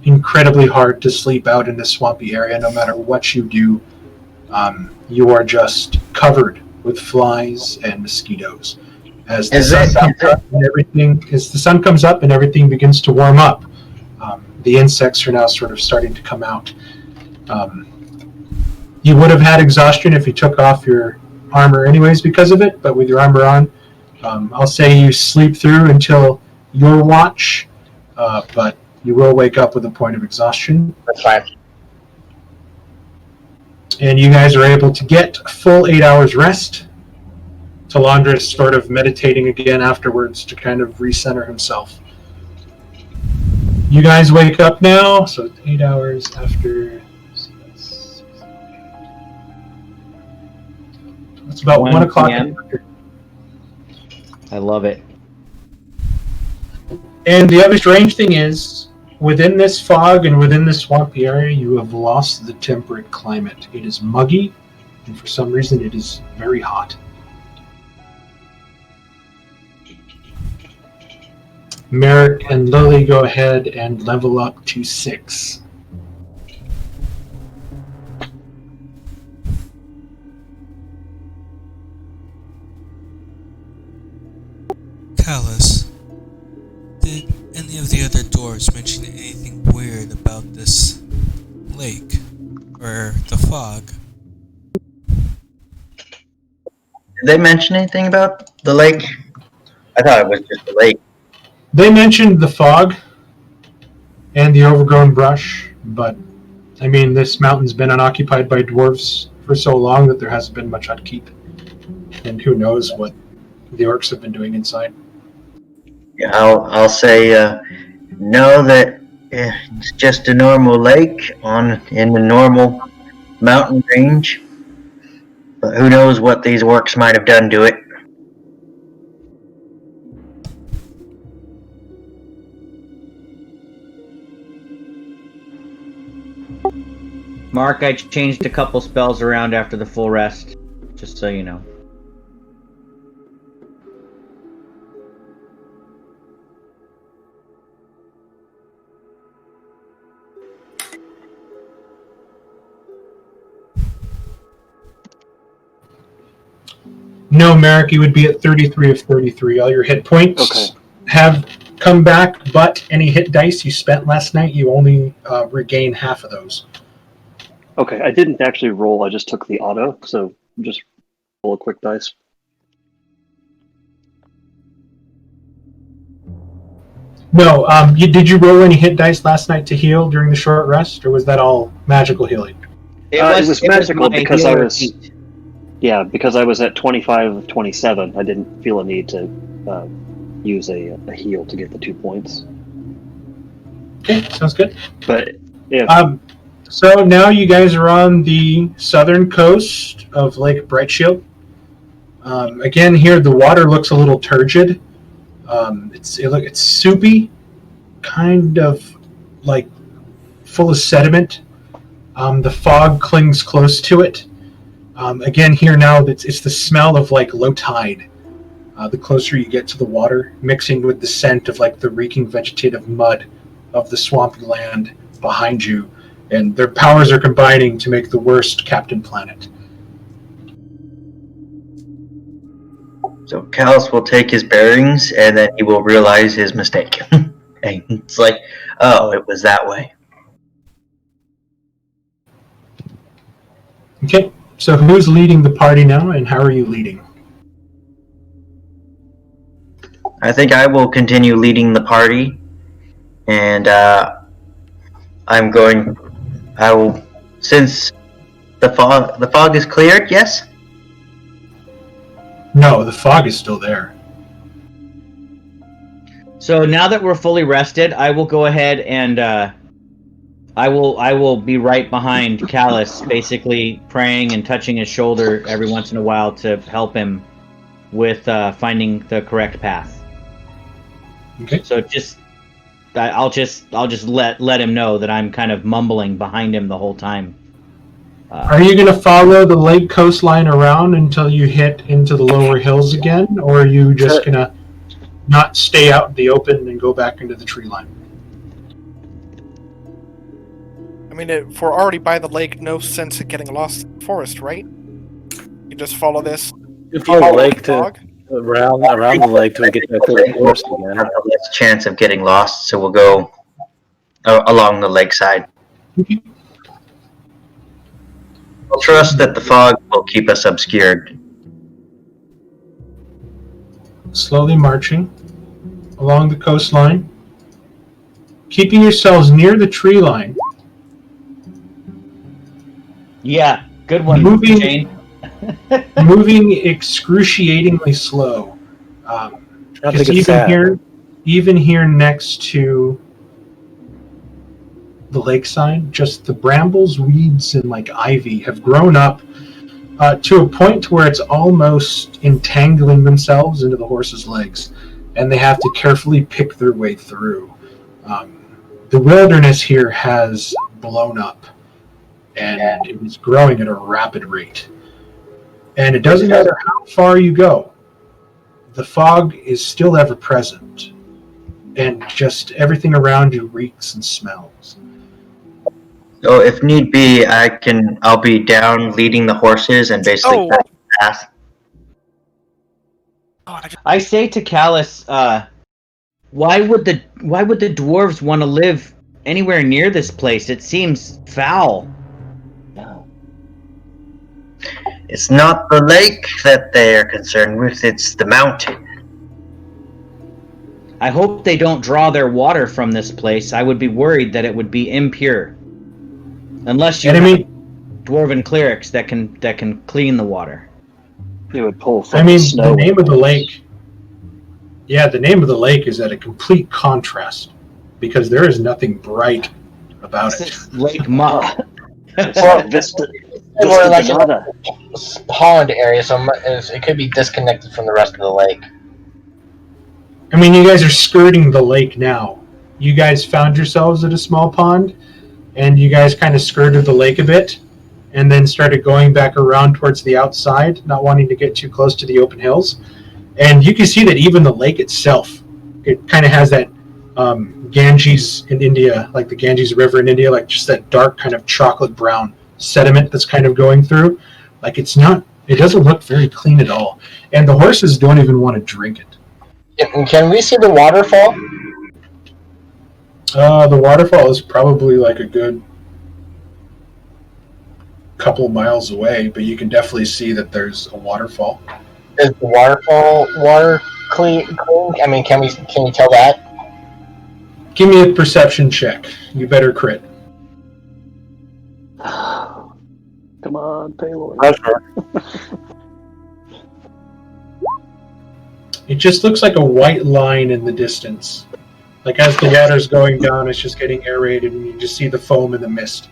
Incredibly hard to sleep out in this swampy area. No matter what you do, you are just covered with flies and mosquitoes. As the sun comes up and everything begins to warm up, the insects are now sort of starting to come out. You would have had exhaustion if you took off your armor anyways because of it, but with your armor on, I'll say you sleep through until your watch, but you will wake up with a point of exhaustion. That's fine. And you guys are able to get a full 8 hours rest. Talandris sort of meditating again afterwards to kind of recenter himself. You guys wake up now, so 8 hours after. It's about 1 o'clock. PM. I love it. And the other strange thing is, within this fog and within this swampy area, you have lost the temperate climate. It is muggy, and for some reason it is very hot. Merrick and Lily go ahead and level up to 6. Callus, did any of the other doors mention anything weird about this lake or the fog? Did they mention anything about the lake? I thought it was just a lake. They mentioned the fog and the overgrown brush, but I mean, this mountain's been unoccupied by dwarves for so long that there hasn't been much upkeep. And who knows what the orcs have been doing inside. Yeah, I'll say no, that it's just a normal lake in the normal mountain range. But who knows what these orcs might have done to it. Mark, I changed a couple spells around after the full rest, just so you know. No, Merrick, you would be at 33 of 33. All your hit points have come back, but any hit dice you spent last night, you only regain half of those. Okay, I didn't actually roll. I just took the auto, so just roll a quick dice. No, did you roll any hit dice last night to heal during the short rest, or was that all magical healing? It was magical because I was... Yeah, because I was at 25 of 27, I didn't feel a need to use a heal to get the 2 points. Okay, sounds good. But yeah. So now you guys are on the southern coast of Lake Brightshield. Again, here the water looks a little turgid. It's soupy, kind of like full of sediment. The fog clings close to it. Again, here now it's the smell of like low tide. The closer you get to the water, mixing with the scent of like the reeking vegetative mud of the swampy land behind you. And their powers are combining to make the worst Captain Planet. So Callus will take his bearings, and then he will realize his mistake. And it's like, oh, it was that way. Okay, so who's leading the party now, and how are you leading? I think I will continue leading the party, and I will, since the fog is cleared, yes? No, the fog is still there. So now that we're fully rested, I will go ahead and I will be right behind Callus, basically praying and touching his shoulder every once in a while to help him with finding the correct path. Okay. So I'll just let him know that I'm kind of mumbling behind him the whole time. Are you going to follow the lake coastline around until you hit into the lower hills again, or are you just going to not stay out in the open and go back into the tree line? I mean, if we're already by the lake, no sense in getting lost in the forest, right? You just follow this. You follow the lake to fog. around the lake till we get back to the forest again. Have the less chance of getting lost, so we'll go along the lakeside. I'll trust that the fog will keep us obscured. Slowly marching along the coastline, keeping yourselves near the tree line. Yeah, good one, Moving- Jane. Moving excruciatingly slow. Not Because to get sad. even here next to the lakeside, just the brambles, weeds, and like ivy have grown up to a point where it's almost entangling themselves into the horse's legs, and they have to carefully pick their way through. The wilderness here has blown up, and it is growing at a rapid rate. And it doesn't matter how far you go, the fog is still ever present, and just everything around you reeks and smells. So if need be, I'll be down leading the horses and basically Oh. guiding the path. I say to Callus, why would the dwarves want to live anywhere near this place? It seems foul. It's not the lake that they are concerned with, it's the mountain. I hope they don't draw their water from this place. I would be worried that it would be impure. Unless you And I have mean, dwarven clerics that can clean the water. It would pull from I mean, snow. the name of the lake. Yeah, the name of the lake is at a complete contrast because there is nothing bright about it. It's Lake Muck. Well, Vista, We're like in Vista a pond area, so it could be disconnected from the rest of the lake. I mean, you guys are skirting the lake now. You guys found yourselves at a small pond, and you guys kind of skirted the lake a bit, and then started going back around towards the outside, not wanting to get too close to the open hills. And you can see that even the lake itself, it kind of has that Ganges in India, like the Ganges River in India, like just that dark kind of chocolate brown sediment that's kind of going through. Like it doesn't look very clean at all. And the horses don't even want to drink it. And can we see the waterfall? The waterfall is probably like a good couple miles away, but you can definitely see that there's a waterfall. Is the waterfall water clean? I mean, can we tell that? Give me a perception check. You better crit. come on, Paylor. It just looks like a white line in the distance. Like as the water's going down, it's just getting aerated, and you just see the foam and the mist.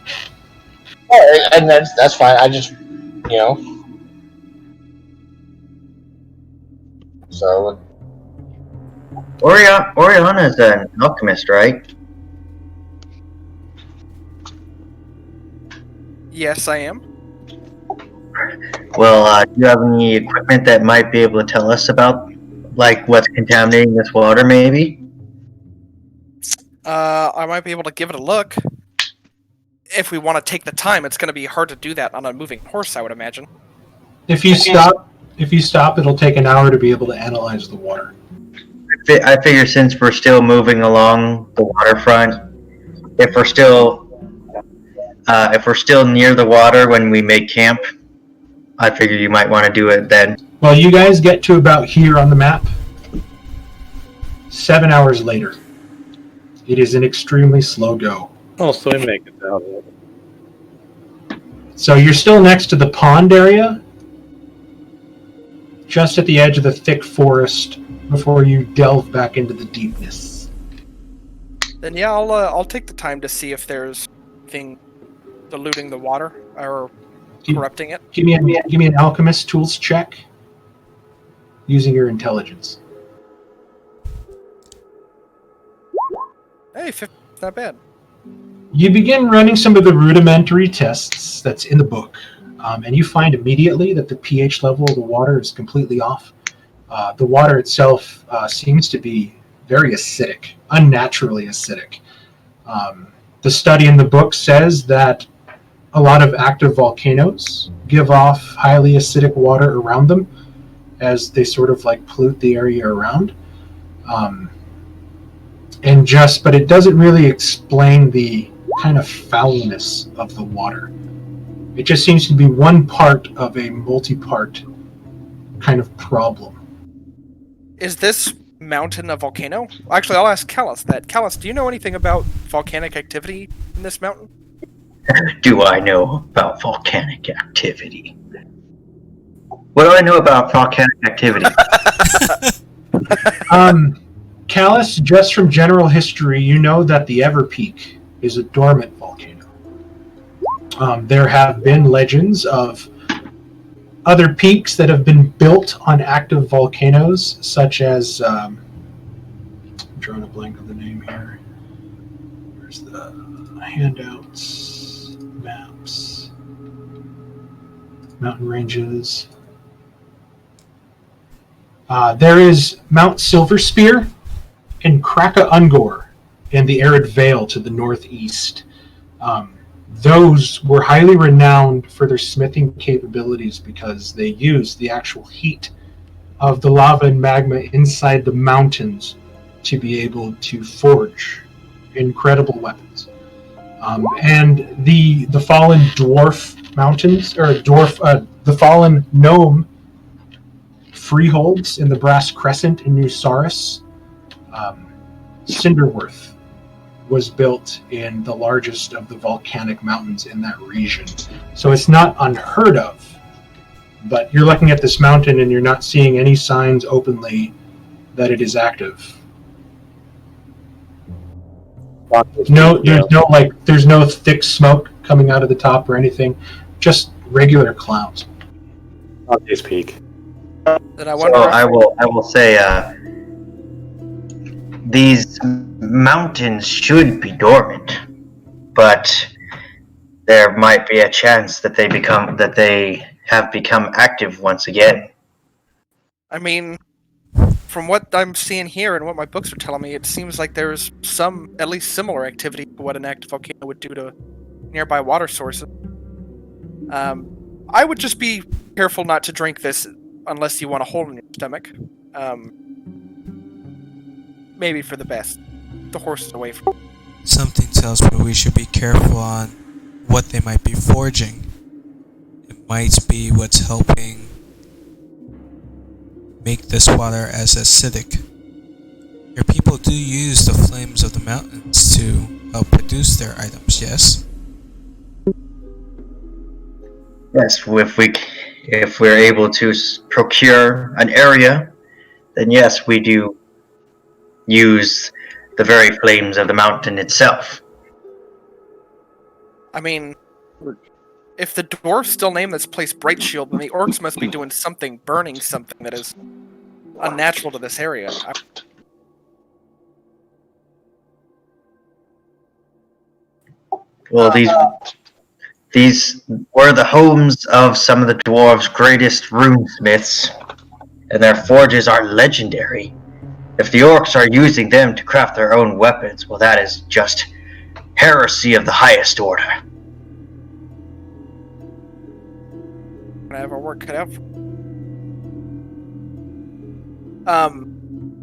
Oh, and that's fine. I just, So, Oriana's an alchemist, right? Yes, I am. Well, do you have any equipment that might be able to tell us about, like, what's contaminating this water, maybe? I might be able to give it a look. If we want to take the time, it's going to be hard to do that on a moving horse, I would imagine. If you stop, it'll take an hour to be able to analyze the water. I figure since we're still moving along the waterfront, if we're still near the water when we make camp, I figure you might want to do it then. Well, you guys get to about here on the map. 7 hours later. It is an extremely slow go. Oh, so we make it out. So you're still next to the pond area, just at the edge of the thick forest before you delve back into the deepness. Then yeah, I'll take the time to see if there's something diluting the water or Give- corrupting it? Give me an alchemist tools check using your intelligence. Hey, 50, not bad. You begin running some of the rudimentary tests that's in the book, and you find immediately that the pH level of the water is completely off. The water itself seems to be very acidic, unnaturally acidic. The study in the book says that a lot of active volcanoes give off highly acidic water around them as they sort of like pollute the area around. But it doesn't really explain the kind of foulness of the water. It just seems to be one part of a multi-part kind of problem. Is this mountain a volcano? Actually, I'll ask Callus that. Callus, do you know anything about volcanic activity in this mountain? Do I know about volcanic activity? What do I know about volcanic activity? Callus, just from general history, you know that the Everpeak is a dormant volcano. There have been legends of other peaks that have been built on active volcanoes, such as I'm drawing a blank of the name here. Where's the handouts, maps, mountain ranges? There is Mount Silver Spear and Kraka Ungor in the arid vale to the northeast. Those were highly renowned for their smithing capabilities because they used the actual heat of the lava and magma inside the mountains to be able to forge incredible weapons. And the fallen dwarf mountains, or the fallen gnome freeholds in the Brass Crescent in New Saris, Cinderworth was built in the largest of the volcanic mountains in that region. So it's not unheard of, but you're looking at this mountain and you're not seeing any signs openly that it is active. There's no thick smoke coming out of the top or anything, just regular clouds. Dante's Peak. Then I wonder. So I will say, these mountains should be dormant, but there might be a chance that they have become active once again. I mean, from what I'm seeing here and what my books are telling me, it seems like there's some, at least similar activity to what an active volcano would do to nearby water sources. I would just be careful not to drink this unless you want a hole in your stomach. Maybe for the best. The horse is away from. Something tells me we should be careful on what they might be forging. It might be what's helping make this water as acidic. Your people do use the flames of the mountains to help produce their items, yes? Yes, if we're able to procure an area, then yes, we do use the very flames of the mountain itself. I mean, if the dwarves still name this place Bright Shield, then the orcs must be doing something, burning something that is unnatural to this area. Well, these were the homes of some of the dwarves' greatest runesmiths, and their forges are legendary. If the orcs are using them to craft their own weapons, well, that is just heresy of the highest order. Gonna have our work cut out.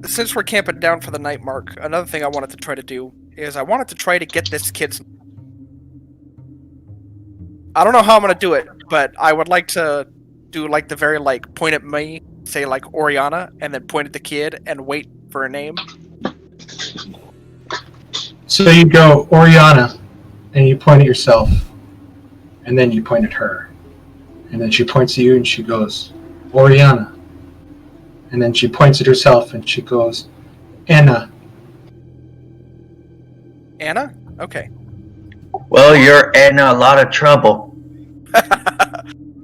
Since we're camping down for the night, Mark, another thing I wanted to try to do is I wanted to try to get this kid's. I don't know how I'm gonna do it, but I would like to do like the very like point at me, say like Oriana, and then point at the kid and wait for a name. So you go Oriana, and you point at yourself, and then you point at her, and then she points at you and she goes Oriana, and then she points at herself and she goes Anna. Anna? Okay. Well, you're in a lot of trouble.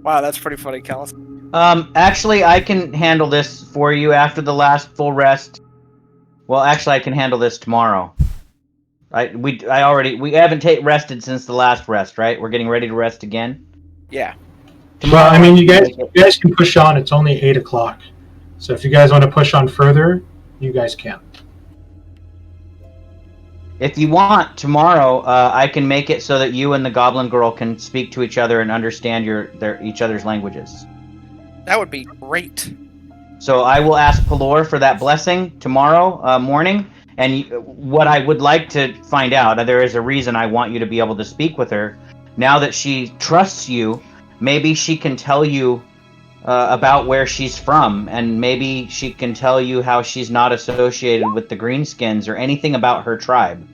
Wow, that's pretty funny, Callus. Actually, I can handle this for you after the last full rest. Well, actually, I can handle this tomorrow. We haven't rested since the last rest, right? We're getting ready to rest again. Yeah. Well, I mean, you guys can push on. It's only 8 o'clock. So if you guys want to push on further, you guys can. If you want, tomorrow, I can make it so that you and the Goblin Girl can speak to each other and understand each other's languages. That would be great. So I will ask Pelor for that blessing tomorrow morning. And what I would like to find out, there is a reason I want you to be able to speak with her. Now that she trusts you, maybe she can tell you about where she's from, and maybe she can tell you how she's not associated with the Greenskins or anything about her tribe.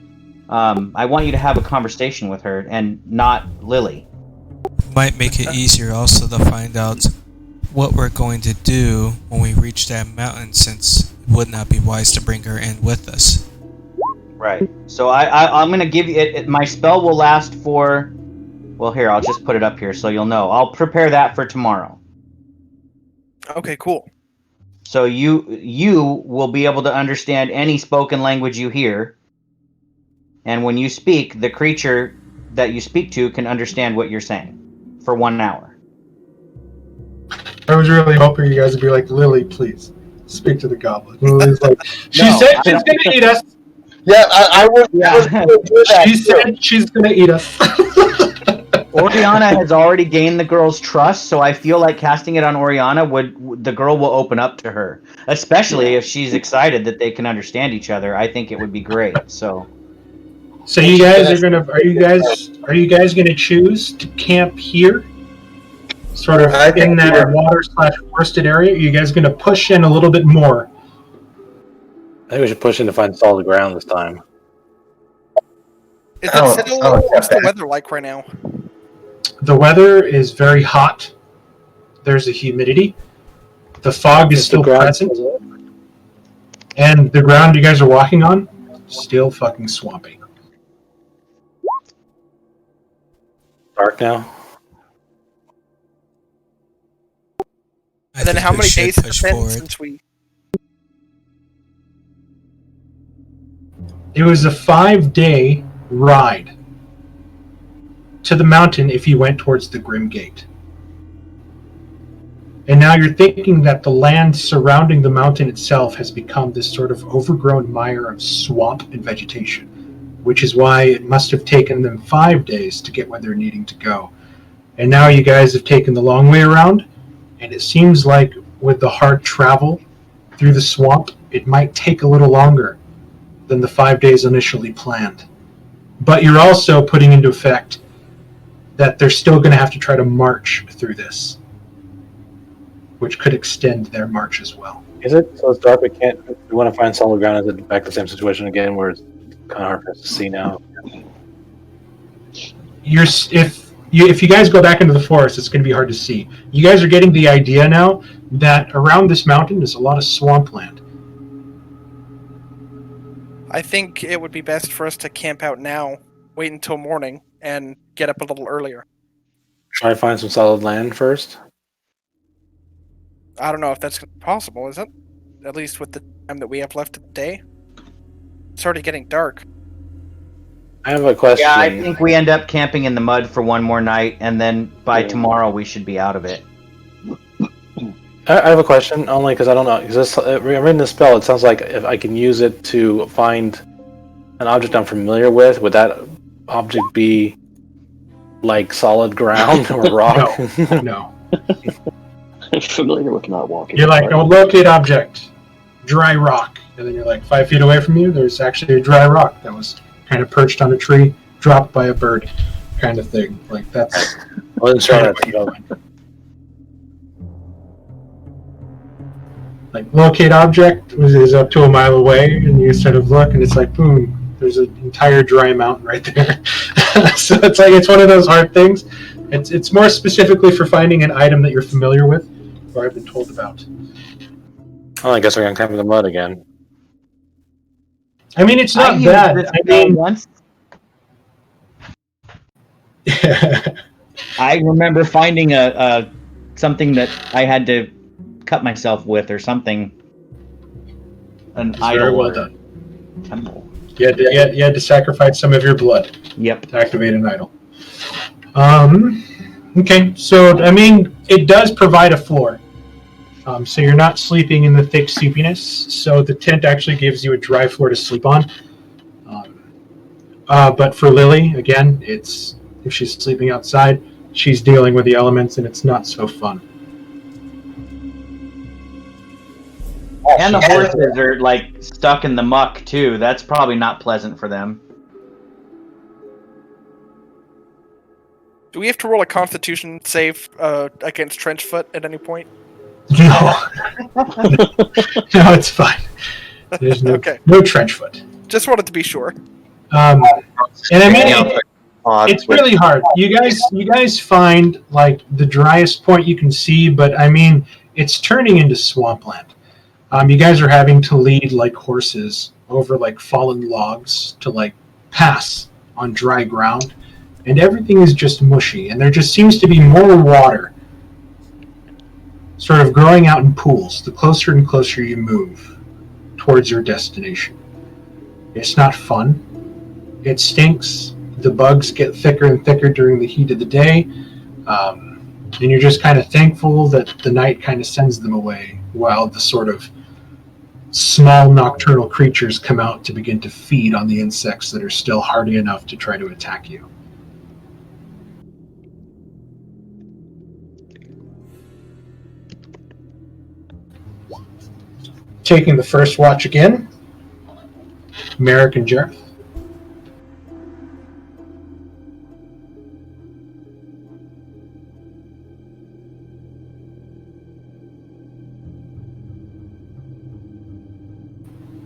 I want you to have a conversation with her and not Lily. Might make it easier also to find out what we're going to do when we reach that mountain, since it would not be wise to bring her in with us. Right. So I'm going to give you... my spell will last for... Well, here, I'll just put it up here so you'll know. I'll prepare that for tomorrow. Okay, cool. So you will be able to understand any spoken language you hear. And when you speak, the creature that you speak to can understand what you're saying for 1 hour. I was really hoping you guys would be like, Lily, please, speak to the goblin. Lily's like, she said she's going to eat us. Yeah, I would. Yeah. She said she's going to eat us. Oriana has already gained the girl's trust, so I feel like casting it on Oriana the girl will open up to her, especially if she's excited that they can understand each other. I think it would be great. So you guys are you guys gonna choose to camp here, sort of in that water/forested area? Are you guys gonna push in a little bit more? I think we should push in to find solid ground this time. What's the weather like right now? The weather is very hot. There's a humidity. The fog is still present. And the ground you guys are walking on, still fucking swampy. Dark now. And then how many days has it been since we... It was a 5-day ride to the mountain if you went towards the Grim Gate. And now you're thinking that the land surrounding the mountain itself has become this sort of overgrown mire of swamp and vegetation, which is why it must have taken them 5 days to get where they're needing to go. And now you guys have taken the long way around, and it seems like with the hard travel through the swamp, it might take a little longer than the 5 days initially planned. But you're also putting into effect that they're still going to have to try to march through this, which could extend their march as well. Is it so it's dark? We want to find solid ground. Is it back to the same situation again, where it's kind of hard for us to see now? If you guys go back into the forest, it's going to be hard to see. You guys are getting the idea now that around this mountain is a lot of swampland. I think it would be best for us to camp out now, wait until morning, and get up a little earlier. Try to find some solid land first. I don't know if that's possible, is it? At least with the time that we have left of the day. It's already getting dark. I have a question. Yeah, I think we end up camping in the mud for one more night, and then by tomorrow we should be out of it. I have a question, only because I don't know. Because I'm reading this spell, it sounds like if I can use it to find an object I'm familiar with, would that object be like solid ground or rock? No. I'm familiar with not walking. You're like, oh, locate object, dry rock. And then you're like 5 feet away from you, there's actually a dry rock that was kind of perched on a tree, dropped by a bird, kind of thing. Like, that's... I wasn't sure. Like, locate object is up to a mile away, and you sort of look, and it's like, boom, there's an entire dry mountain right there. So it's like, it's one of those hard things. It's more specifically for finding an item that you're familiar with, or I've been told about. Oh, I guess we're gonna camp in the mud again. I mean, it's not bad. I mean, once. I remember finding a something that I had to cut myself with or something. An It's idol. very well or done. temple. You had to sacrifice some of your blood Yep. to activate an idol. Okay, so I mean, it does provide a floor. So you're not sleeping in the thick soupiness. So the tent actually gives you a dry floor to sleep on. But for Lily, again, it's if she's sleeping outside, she's dealing with the elements, and it's not so fun. And the horses are like stuck in the muck too. That's probably not pleasant for them. Do we have to roll a Constitution save against Trenchfoot at any point? No, no, it's fine. There's no Okay. no trench foot. Just wanted to be sure. And I mean, it's really hard. You guys find like the driest point you can see, but I mean, it's turning into swampland. You guys are having to lead like horses over like fallen logs to like pass on dry ground, and everything is just mushy, and there just seems to be more water sort of growing out in pools the closer and closer you move towards your destination. It's not fun. It stinks. The bugs get thicker and thicker during the heat of the day. And you're just kind of thankful that the night kind of sends them away while the sort of small nocturnal creatures come out to begin to feed on the insects that are still hardy enough to try to attack you. Taking the first watch again, Merrick and Jareth.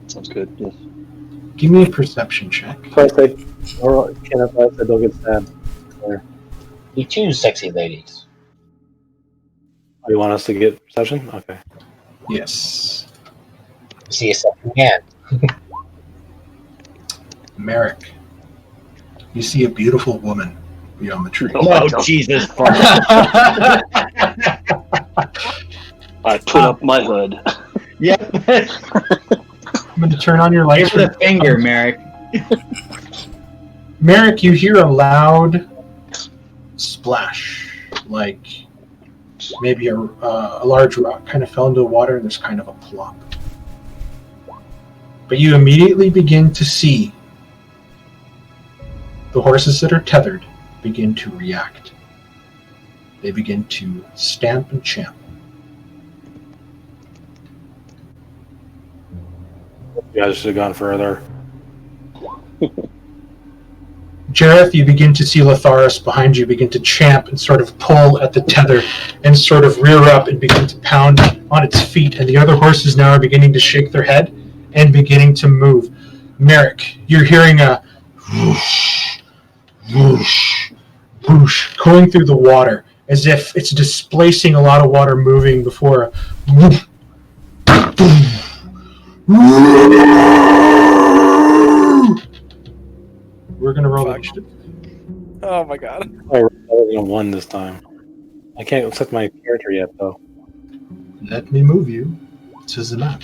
Sounds good. Yes. Give me a perception check. So I say, or Kenneth, I said, don't get stabbed. Or, You choose sexy ladies. oh, you want us to get perception? Okay. Yes. See a second hand. Merrick, you see a beautiful woman beyond the tree. Oh, Jesus! I put up my hood. Yep. I'm going to turn on your lights. Give it a finger, Merrick. Merrick, you hear a loud splash, like maybe a large rock kind of fell into the water, and there's kind of a plop. But you immediately begin to see the horses that are tethered begin to react. They begin to stamp and champ. You guys should have gone further. Jareth, you begin to see Latharis behind you begin to champ and sort of pull at the tether and sort of rear up and begin to pound on its feet, and the other horses now are beginning to shake their head and beginning to move. Merrick, you're hearing a whoosh, whoosh, whoosh going through the water as if it's displacing a lot of water moving before a whoosh, We're going to roll initiative. Oh my god. I was on 1 this time. I can't set my character yet, though. Let me move you to the map.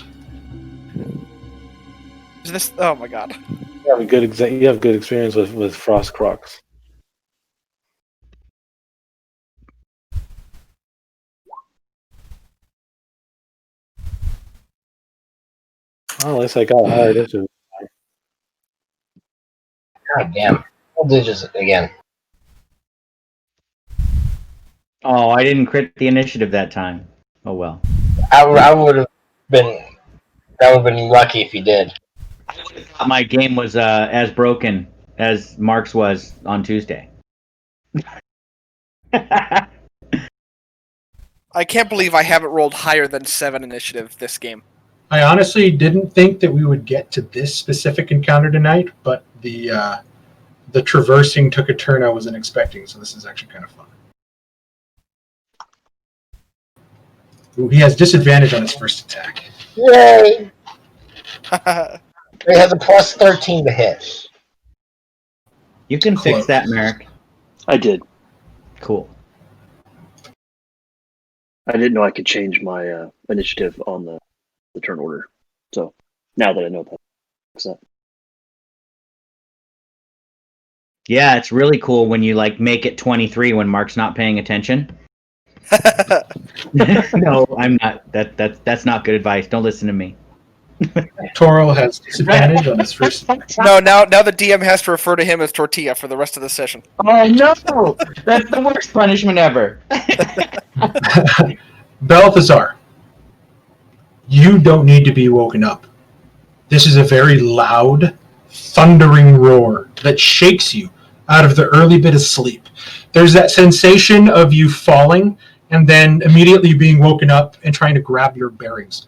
Is this? Oh my god. You have a good you have good experience with Frost Crocs. Oh, at least I got a higher initiative. God damn. Double digits again. Oh, I didn't crit the initiative that time. Oh well. I would have been. That would have been lucky if you did. My game was as broken as Mark's was on Tuesday. I can't believe I haven't rolled higher than 7 initiative this game. I honestly didn't think that we would get to this specific encounter tonight, but the traversing took a turn I wasn't expecting, so this is actually kind of fun. Ooh, he has disadvantage on his first attack. Yay! It has a plus 13 to hit. You can fix Close. that, Merrick. I did. Cool. I didn't know I could change my initiative on the turn order. So now that I know that. Yeah, it's really cool when you like make it 23 when Mark's not paying attention. No, I'm not. That's not good advice. Don't listen to me. Toro has disadvantage on his first. No, now the DM has to refer to him as Tortilla for the rest of the session. Oh no! That's the worst punishment ever. Balthazar, you don't need to be woken up. This is a very loud, thundering roar that shakes you out of the early bit of sleep. There's that sensation of you falling and then immediately being woken up and trying to grab your bearings.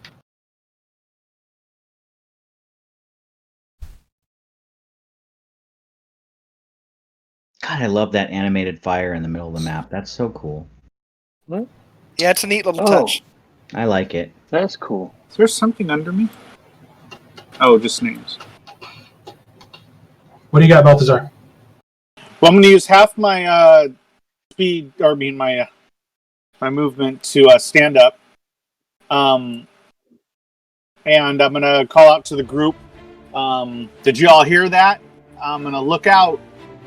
God, I love that animated fire in the middle of the map. That's so cool. What? Yeah, it's a neat little touch. I like it. That's cool. Is there something under me? Oh, just names. What do you got, Balthazar? Well, I'm going to use half my speed, or I mean my movement to stand up. And I'm going to call out to the group. Did you all hear that? I'm going to look out.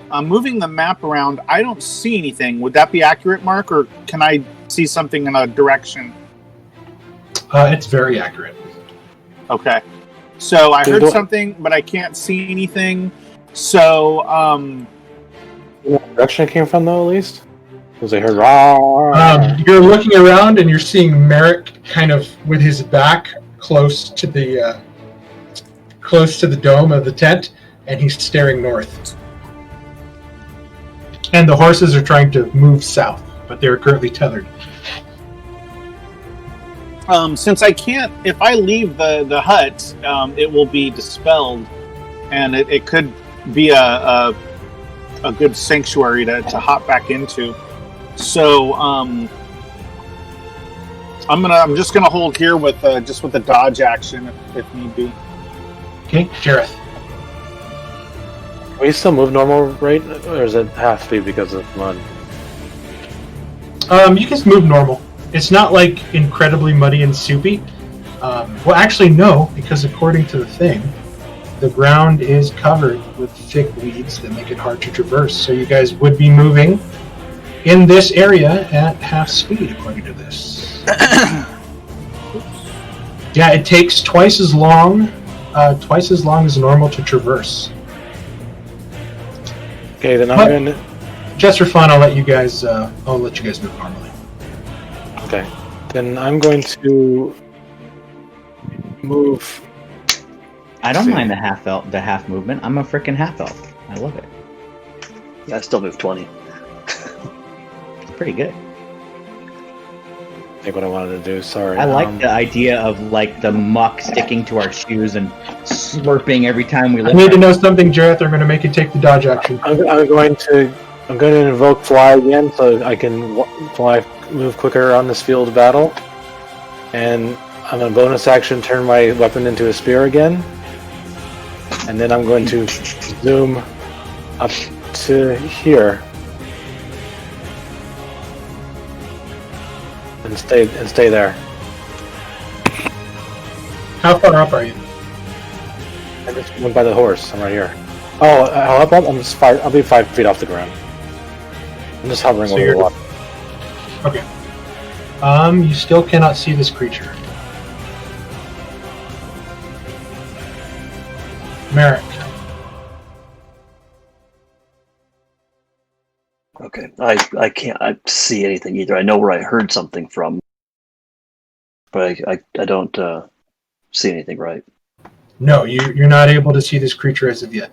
I'm moving the map around. I don't see anything. Would that be accurate, Mark, or can I see something in a direction? It's very accurate. Okay. So I heard something, but I can't see anything. So, You know what direction it came from, though, at least? Because I heard raw. You're looking around and you're seeing Merrick kind of with his back close to the dome of the tent, and he's staring north. And the horses are trying to move south, but they're currently tethered. Since I can't, if I leave the hut, it will be dispelled, and it could be a good sanctuary to hop back into. So I'm just gonna hold here with the dodge action if need be. Okay, Jareth. Can we still move normal rate, or is it half speed because of mud? You can move normal. It's not like incredibly muddy and soupy. Well, actually, no, because according to the thing, the ground is covered with thick weeds that make it hard to traverse. So you guys would be moving in this area at half speed, according to this. Yeah, it takes twice as long as normal to traverse. Okay, then I'm But- going to... Just for fun, I'll let you guys move normally. Okay. Then I'm going to move... I don't mind the half movement. I'm a freaking half elf. I love it. Yeah, I still move 20. It's pretty good. I think what I wanted to do, sorry. I like the idea of like the muck sticking to our shoes and slurping every time we I lift. need to know something, Jareth. I'm going to make you take the dodge action. I'm going to invoke fly again, so I can fly, move quicker on this field of battle. And I'm going to bonus action turn my weapon into a spear again. And then I'm going to zoom up to here. And stay there. How far up are you? I just went by the horse. I'm right here. Oh, how up? I'm just I'll be 5 feet off the ground. I'm just hovering So over the you're- water. Okay. You still cannot see this creature. Merrick. Okay, I can't see anything either. I know where I heard something from, but I don't see anything right. No, you're not able to see this creature as of yet.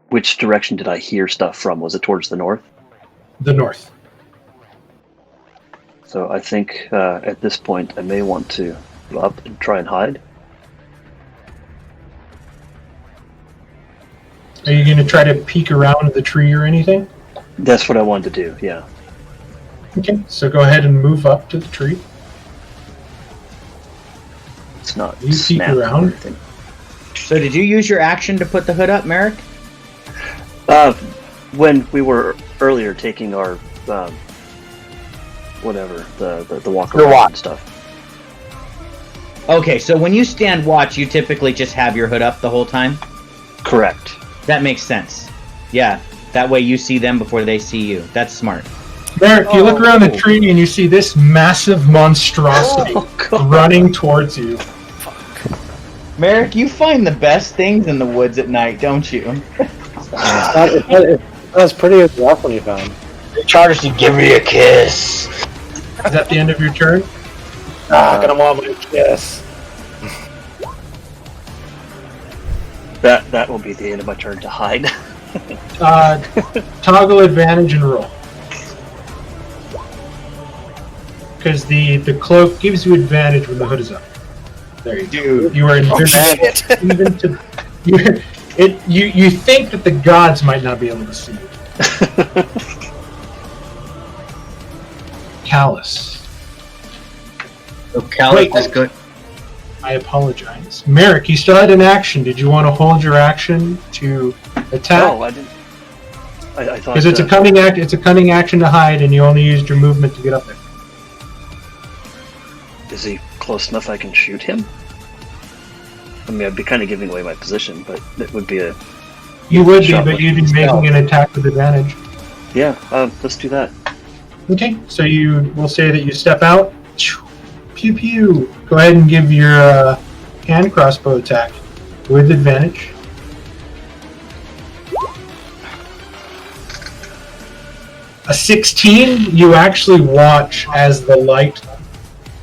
Which direction did I hear stuff from? Was it towards the north? The north. So I think at this point I may want to go up and try and hide. Are you going to try to peek around the tree or anything? That's what I wanted to do, yeah. Okay, so go ahead and move up to the tree. It's not You peek snap or around. anything. So did you use your action to put the hood up, Merrick? When we were earlier taking our whatever the walk Your around watch. and stuff. Okay, so when you stand watch, you typically just have your hood up the whole time? Correct. That makes sense. Yeah, that way you see them before they see you. That's smart. Merrick, you look around the tree and you see this massive monstrosity running towards you. Merrick, you find the best things in the woods at night, don't you? That's pretty rough when you found. It charges to give me a kiss. Is that the end of your turn? I'm gonna want my kiss. That will be the end of my turn to hide. Toggle advantage and roll. Because the cloak gives you advantage when the hood is up. There you go. You are invisible. Even to you think that the gods might not be able to see you. Callus. So Callus Wait. is good. I apologize. Merrick, you still had an action. Did you want to hold your action to attack? No, I didn't. I thought Because it's a cunning act. It's a cunning action to hide, and you only used your movement to get up there. Is he close enough I can shoot him? I mean, I'd be kind of giving away my position, but it would be a... You would be, Shot but with you'd be making an attack with advantage. Yeah, let's do that. Okay, so you will say that you step out. Pew pew. Go ahead and give your hand crossbow attack with advantage. A 16, you actually watch as the light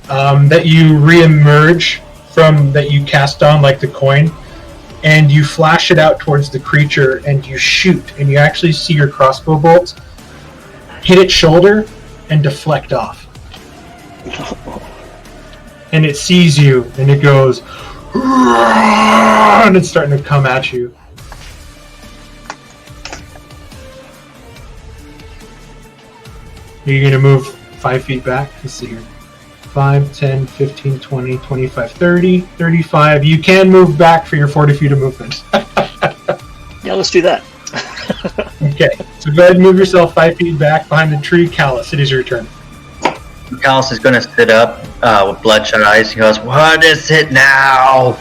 that you re-emerge from, that you cast on like the coin, and you flash it out towards the creature and you shoot, and you actually see your crossbow bolts hit its shoulder and deflect off. And it sees you and it goes, and it's starting to come at you. You're going to move 5 feet back. Let's see here. 5, 10, 15, 20, 25, 30, 35. You can move back for your 40 feet of movement. Yeah, let's do that. Okay, so go ahead and move yourself 5 feet back behind the tree. Callus, it is your turn. Callus is going to sit up with bloodshot eyes. He goes, "What is it now?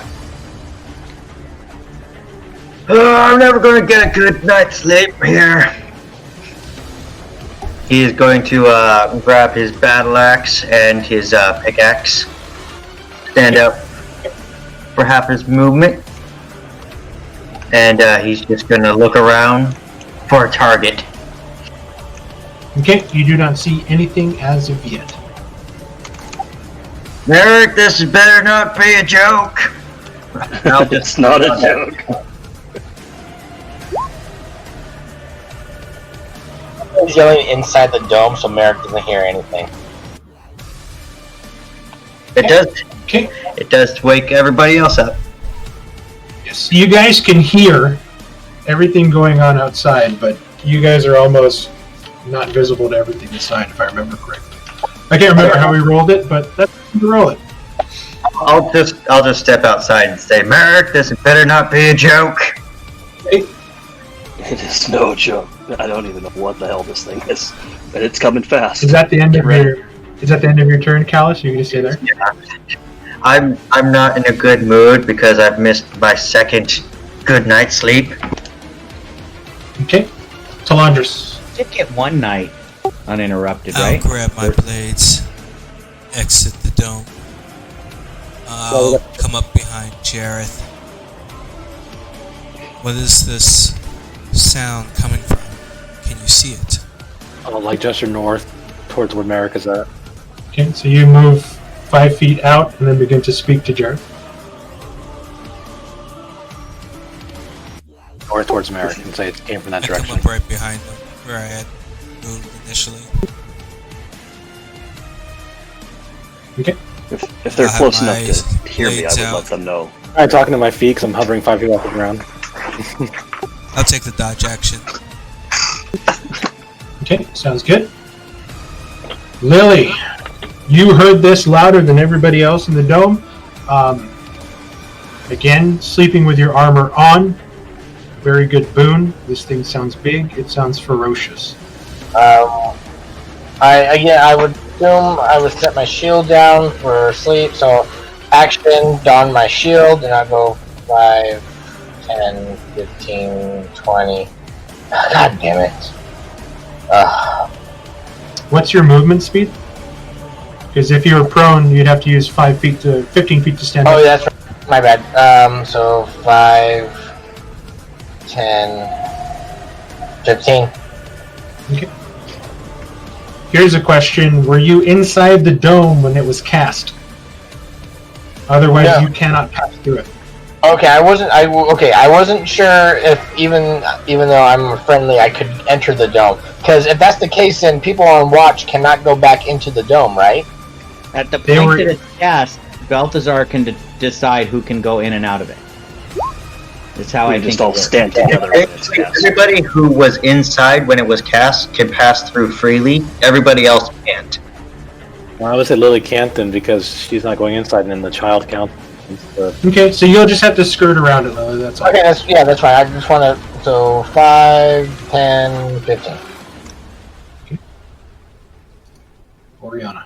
I'm never going to get a good night's sleep here." He is going to grab his battle axe and his pickaxe, stand up for half his movement, and he's just going to look around for a target. Okay, you do not see anything as of yet. Merrick, this had better not be a joke. It's not a joke. He's yelling inside the dome so Merrick doesn't hear anything. It does. Okay. It does wake everybody else up. Yes, you guys can hear everything going on outside, but you guys are almost not visible to everything inside, if I remember correctly. I can't remember how we rolled it, but that's how we roll it. I'll just step outside and say, "Merrick, this had better not be a joke." Okay. It is no joke. I don't even know what the hell this thing is, and it's coming fast. Is that the end of Get your? Is that the end of your turn, Callus? You're gonna stay there. Yeah. I'm not in a good mood because I've missed my second good night's sleep. Okay. Talandris. You did get one night uninterrupted, I'll right? grab my blades, exit the dome. I'll come up behind Jareth. What is this sound coming from? Can you see it? Like gesture north towards where Merrick is at. Okay, so you move 5 feet out and then begin to speak to Jared. North towards Merrick and say it came from that I come direction. up right behind them, where I had moved initially. Okay. If they're I'll have close my enough to hear me, I blades would out. let them know. I'm talking to my feet because I'm hovering 5 feet off the ground. I'll take the dodge action. Okay, sounds good. Lily, you heard this louder than everybody else in the dome. Again, sleeping with your armor on. Very good boon. This thing sounds big. It sounds ferocious. I would assume I would set my shield down for sleep. So, action, don my shield, and I'll go 5, 10, 15, 20. God damn it. What's your movement speed? Because if you were prone, you'd have to use 15 feet to stand up. Oh, yeah, that's right. My bad. So 5, 10, 15. Okay. Here's a question. Were you inside the dome when it was cast? Otherwise, No. you cannot pass through it. Okay, I wasn't sure if even though I'm friendly, I could enter the dome. Because if that's the case, then people on watch cannot go back into the dome, right? At the They point were- that it's cast, Balthazar can decide who can go in and out of it. That's how We I just think all it works. stand together when it's cast. Everybody who was inside when it was cast can pass through freely. Everybody else can't. Well, I would say Lily can't then because she's not going inside, and then the child counts. Okay, so you'll just have to skirt around it, Lily. That's all. Okay, that's fine. I just want to. So 5, 10, 15. Oriana.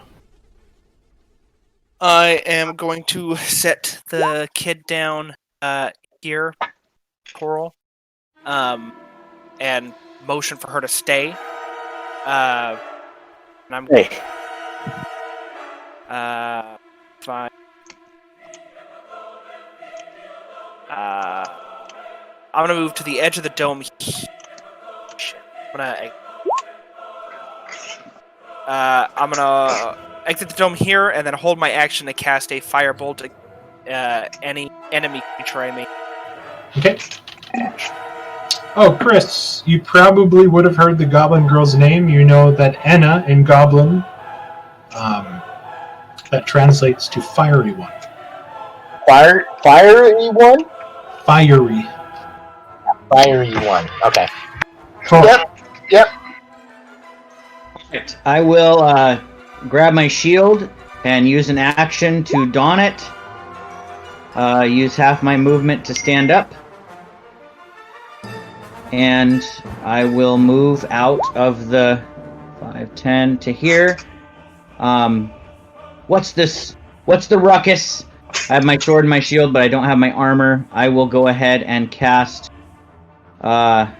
I am going to set the kid down here, Coral, and motion for her to stay. And I'm Hey, fine. I'm gonna move to the edge of the dome. I'm gonna exit the dome here and then hold my action to cast a firebolt at any enemy try me. Okay. Oh, Chris, you probably would have heard the Goblin Girl's name. You know that Enna in Goblin, that translates to fiery one. Fiery one? Fiery. Fiery one. Okay. Cool. Yep. I will grab my shield and use an action to don it. Use half my movement to stand up. And I will move out of the 5, 10 to here. What's this? What's the ruckus? I have my sword and my shield, but I don't have my armor. I will go ahead and cast... let's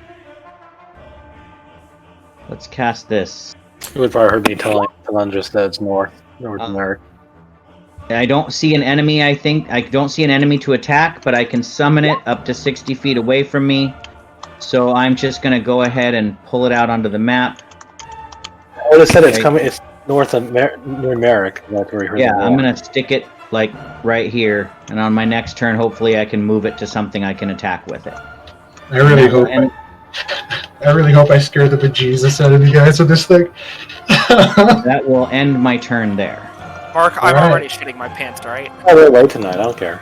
cast this. you would probably heard me telling Telendris that it's north from there. I don't see an enemy, I think. I don't see an enemy to attack, but I can summon it up to 60 feet away from me. So I'm just going to go ahead and pull it out onto the map. I would have said it's Okay. coming. It's north of near Merrick. That's where we heard. Yeah, the I'm war. going to stick it, like, right here. And on my next turn, hopefully I can move it to something I can attack with it. I really hope. And- I really hope I scare the bejesus out of you guys with this thing. That will end my turn there. Mark, I'm Alright. already shitting my pants, alright? Oh, we're late tonight. I don't care.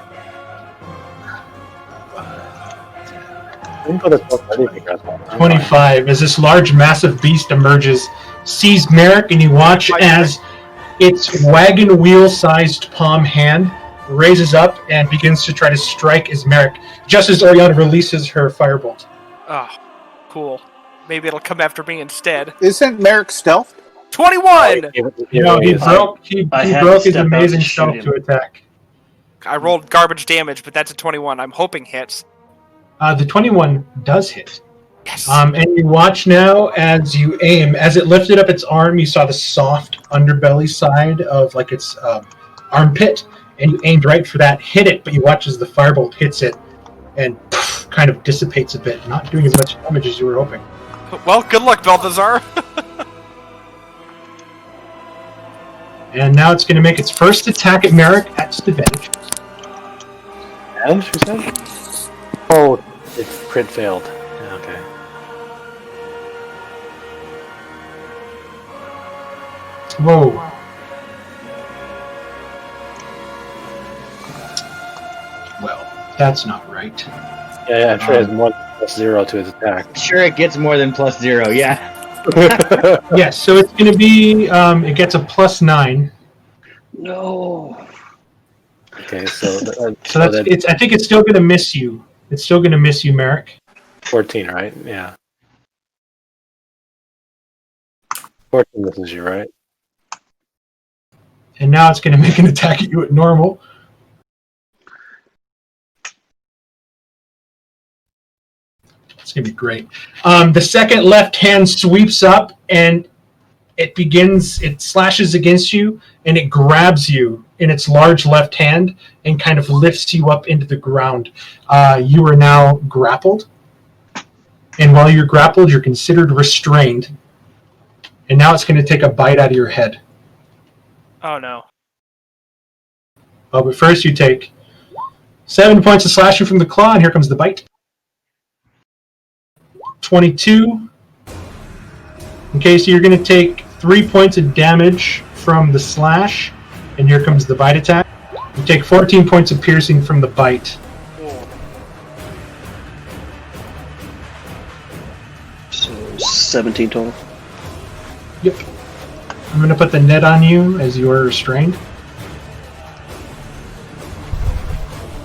We can put this up ready if you guys want. 25. As this large, massive beast emerges, sees Merrick, and you watch as its wagon wheel-sized palm hand raises up and begins to try to strike as Merrick, just as Oriana releases her firebolt. Oh, cool. Maybe it'll come after me instead. Isn't Merrick stealth? 21! You know, he broke I had his to step out amazing to shoot stealth him. to attack. I rolled garbage damage, but that's a 21. I'm hoping hits. The 21 does hit. Yes. And you watch now as you aim. As it lifted up its arm, you saw the soft underbelly side of like its armpit, and you aimed right for that, hit it, but you watch as the firebolt hits it and kind of dissipates a bit, not doing as much damage as you were hoping. Well, good luck, Balthazar. And now it's going to make its first attack at Merrick at disadvantage. And she said, "Oh, it crit failed." Yeah, okay. Whoa. Well, that's not right. Yeah, I'm sure it has more than +0 to its attack. Sure, it gets more than +0, yeah. Yes, so it's going to be, it gets a +9. No. Okay, so So that's it's. I think it's still going to miss you. It's still going to miss you, Merrick. 14, right? Yeah. 14 misses you, right? And now it's going to make an attack at you at normal. It's going to be great. The second left hand sweeps up and it slashes against you and it grabs you in its large left hand and kind of lifts you up into the ground. You are now grappled. And while you're grappled, you're considered restrained. And now it's going to take a bite out of your head. Oh no. Oh, but first you take 7 points of slashing from the claw, and here comes the bite. 22. Okay, so you're going to take 3 points of damage from the slash, and here comes the bite attack. You take 14 points of piercing from the bite. So 17 total. Yep. I'm going to put the net on you as you are restrained.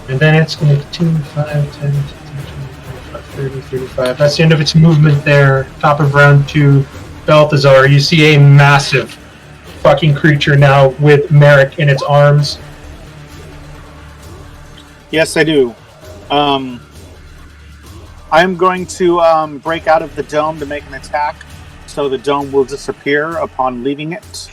And then it's going to continue 5, 10, 15, 25, 30, 35. That's the end of its movement there. Top of round 2. Balthazar, you see a massive fucking creature now with Merrick in its arms. Yes, I do. I'm going to break out of the dome to make an attack, so the dome will disappear upon leaving it.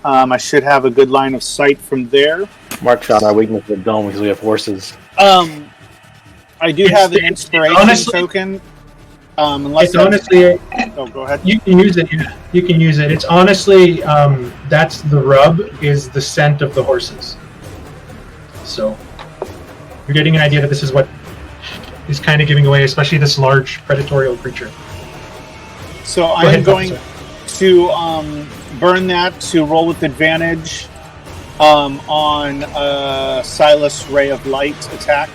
I should have a good line of sight from there. Mark shot our weakness with the dome because we have horses. I do have an inspiration honestly, token. Unless it's honestly, oh, go ahead. you can use it. You can use it. It's honestly, that's the rub, is the scent of the horses. So you're getting an idea that this is what is kind of giving away, especially this large predatorial creature. So I'm going to burn that to roll with advantage on Silas Ray of Light attack.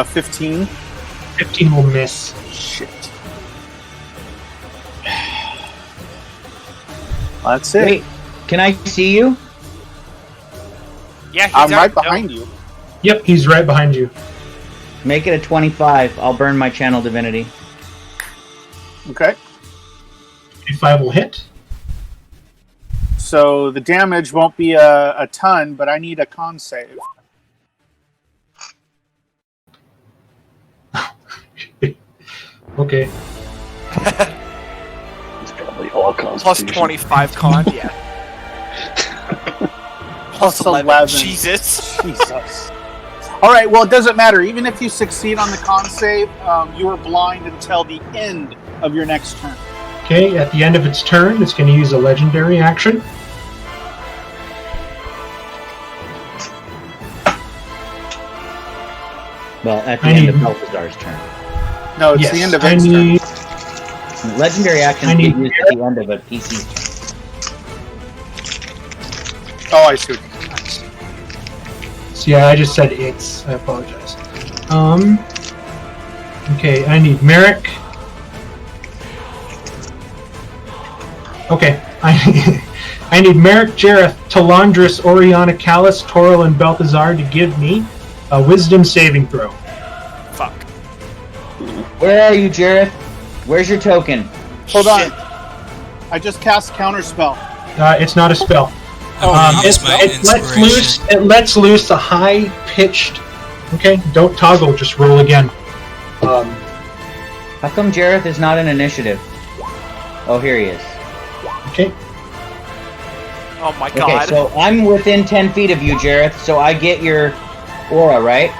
15. 15 will miss. Shit. That's it. Wait, can I see you? Yeah, he's I'm right out. behind you. Yep, he's right behind you. Make it a 25. I'll burn my channel divinity. Okay. 25 will hit. So the damage won't be a ton, but I need a con save. Okay. It's probably all Plus constitution. 25 con, yeah. Plus 11. Jesus. Jesus. All right. Well, it doesn't matter. Even if you succeed on the con save, you are blind until the end of your next turn. Okay, at the end of its turn, it's going to use a legendary action. Well, at the end of Balthazar's turn. No, it's Yes, the end of I its need. turn. Legendary actions I need- get used at the end of a PC turn. Oh, I see. So yeah, I just said it's. I apologize. Okay, I need Merrick. Okay, I need Merrick, Jareth, Talandris, Oriana, Callus, Toril, and Balthazar to give me a Wisdom saving throw. Fuck. Where are you, Jareth? Where's your token? Hold on. I just cast Counterspell. It's not a spell. I'm It, gonna use my inspiration. it lets loose a high-pitched. Okay, don't toggle, just roll again. How come Jareth is not an initiative? Oh, here he is. Okay, Oh my Okay, god. so I'm within 10 feet of you, Jareth, so I get your aura, right?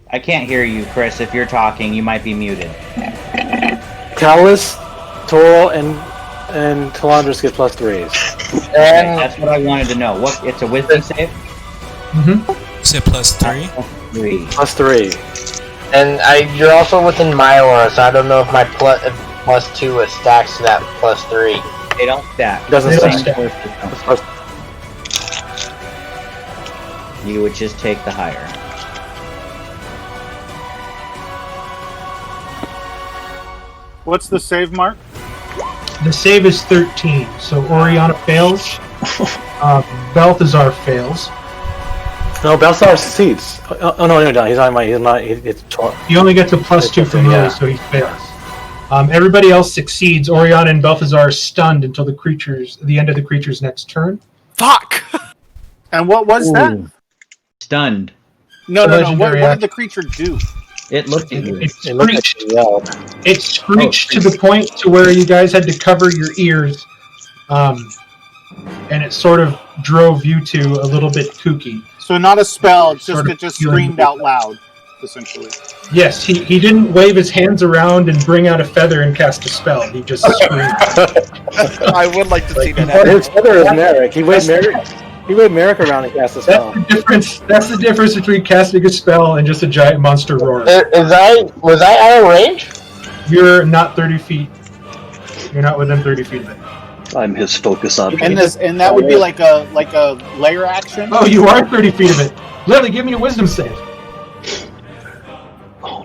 I can't hear you, Chris. If you're talking, you might be muted. Callus, Toril, and Talandris get +3s. Okay, that's what I wanted to know. What? It's a wisdom save? Mm-hmm. Say +3. 3. +3. And you're also within my aura, so I don't know if my +2 stacks to that +3. They don't stack. Doesn't They don't stack. stack. You would just take the higher. What's the save mark? The save is 13, so Oriana fails. Balthazar fails. No, Balthazar succeeds. Oh no, he's not. He's not. It's 12. He only gets a +2 from Lily, Yeah. so he fails. Everybody else succeeds. Oriana and Balthazar are stunned until the end of the creature's next turn. Fuck! And what was that? Stunned. No. What Legendary did action. the creature do? It looked at you. It It looked like screeched. he yelled. It screeched to the point to where you guys had to cover your ears, and it sort of drove you two a little bit kooky. So not a spell, Sort just of it just feeling- screamed out loud, essentially. Yes, he didn't wave his hands around and bring out a feather and cast a spell. He just screamed. I would like to see that But happen. his brother is Merrick. He waved Merrick around and cast a spell. That's the difference. That's the difference between casting a spell and just a giant monster roar. Was I out of range? You're not 30 feet. You're not within 30 feet of it. I'm his focus object. And that would be like a layer action. Oh, you are 30 feet of it. Lily, give me a wisdom save.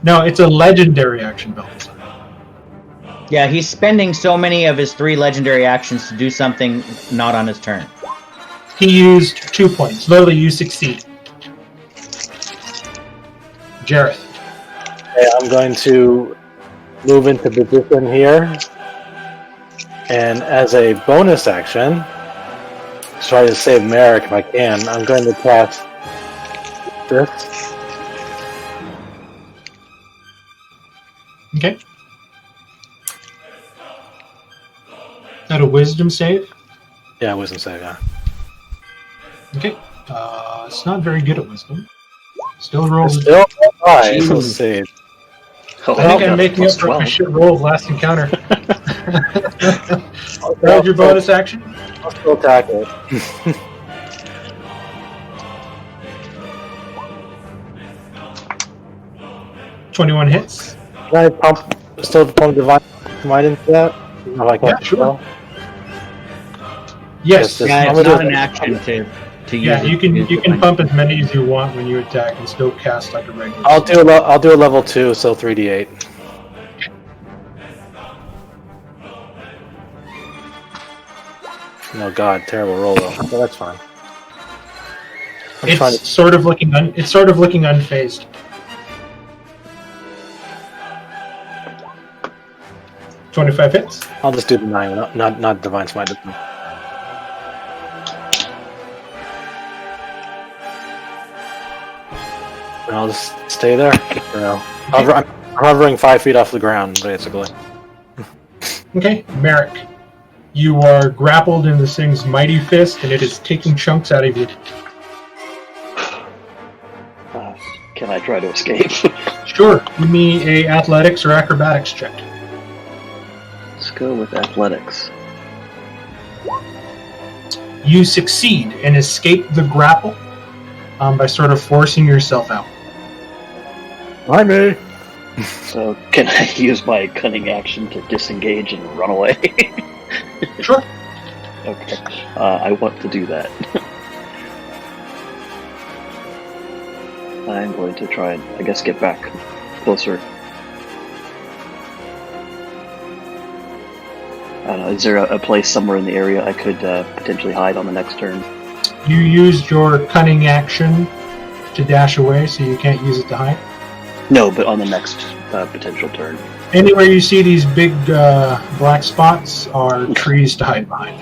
No, it's a legendary action, Balthazar. Yeah, he's spending so many of his 3 legendary actions to do something not on his turn. He used 2 points. Lily, you succeed. Jareth. Okay, I'm going to move into position here, and as a bonus action, try to save Merrick if I can. I'm going to cast this. Okay. Is that a wisdom save? Yeah, wisdom save. Yeah. Okay. It's not very good at wisdom. Still rolls. Still high. Jesus. Let's see. Oh, I think yeah, I'm making up plus for my 12. shit roll of last encounter. That was your bonus action? I'll still attack it. 21 hits. Can I still pump divine might into that? No, I can't. Yeah, sure. No? Yes. Yes, Yeah, I'm it's gonna not do- an action to use Yeah, it. you can Use you it can when- pump as many as you want when you attack and still cast like a regular. I'll do a level 2, so 3d8. Oh god, terrible roll though. But that's fine. I'm trying It's sort of looking unfazed. $25 hits. I'll just do the 9, not divine smite. And I'll just stay there. You know, I'm hovering 5 feet off the ground, basically. Okay, Merrick. You are grappled in this thing's mighty fist, and it is taking chunks out of you. Can I try to escape? Sure, give me a athletics or acrobatics check. Let's go with athletics. You succeed and escape the grapple by sort of forcing yourself out. Hi, me. So can I use my cunning action to disengage and run away? Sure. Okay. I want to do that. I'm going to try and, I guess, get back closer. Is there a place somewhere in the area I could potentially hide on the next turn? You used your cunning action to dash away, so you can't use it to hide. No, but on the next potential turn. Anywhere you see these big black spots are trees to hide behind.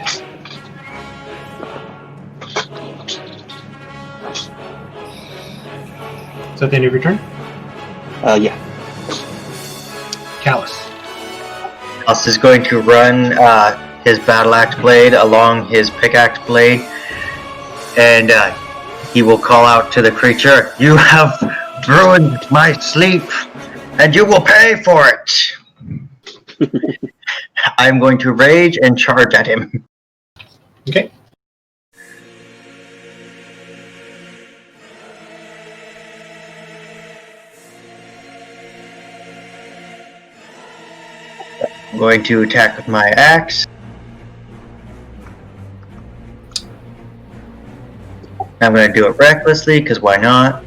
Is that the end of your turn? Yeah. Callus. Alice is going to run his battle axe blade along his pickaxe blade, and he will call out to the creature, "You have ruined my sleep, and you will pay for it!" I'm going to rage and charge at him. Okay. I'm going to attack with my axe. I'm going to do it recklessly, because why not?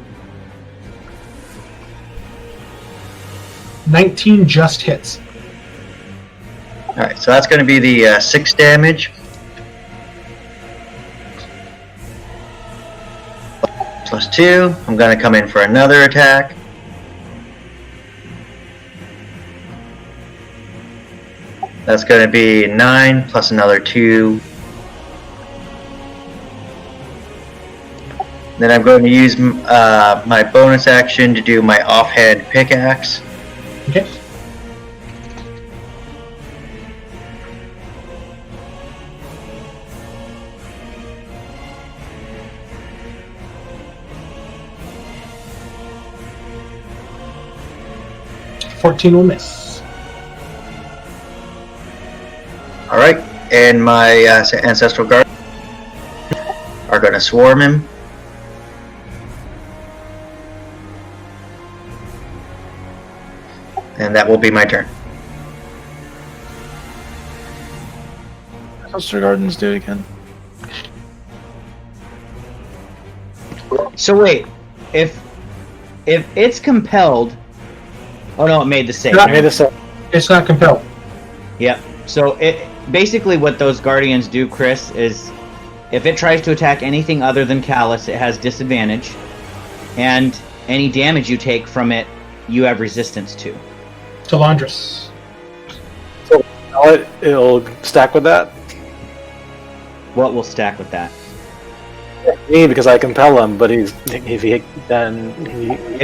19 just hits. Alright, so that's going to be the 6 damage. Plus 2. I'm going to come in for another attack. That's going to be 9 plus another 2. Then I'm going to use my bonus action to do my offhand pickaxe. Okay. $14 will miss. Alright, and my Ancestral Guard are going to swarm him. And that will be my turn. How's Mr. Gardens do again? So wait, if it's compelled, oh no, it made the save. Yeah. I made this up. It's not compelled. Yep. So it basically what those guardians do, Chris, is if it tries to attack anything other than Callus, it has disadvantage, and any damage you take from it, you have resistance to. Talandris. So it'll stack with that. What will stack with that? Me, because I compel him, but if If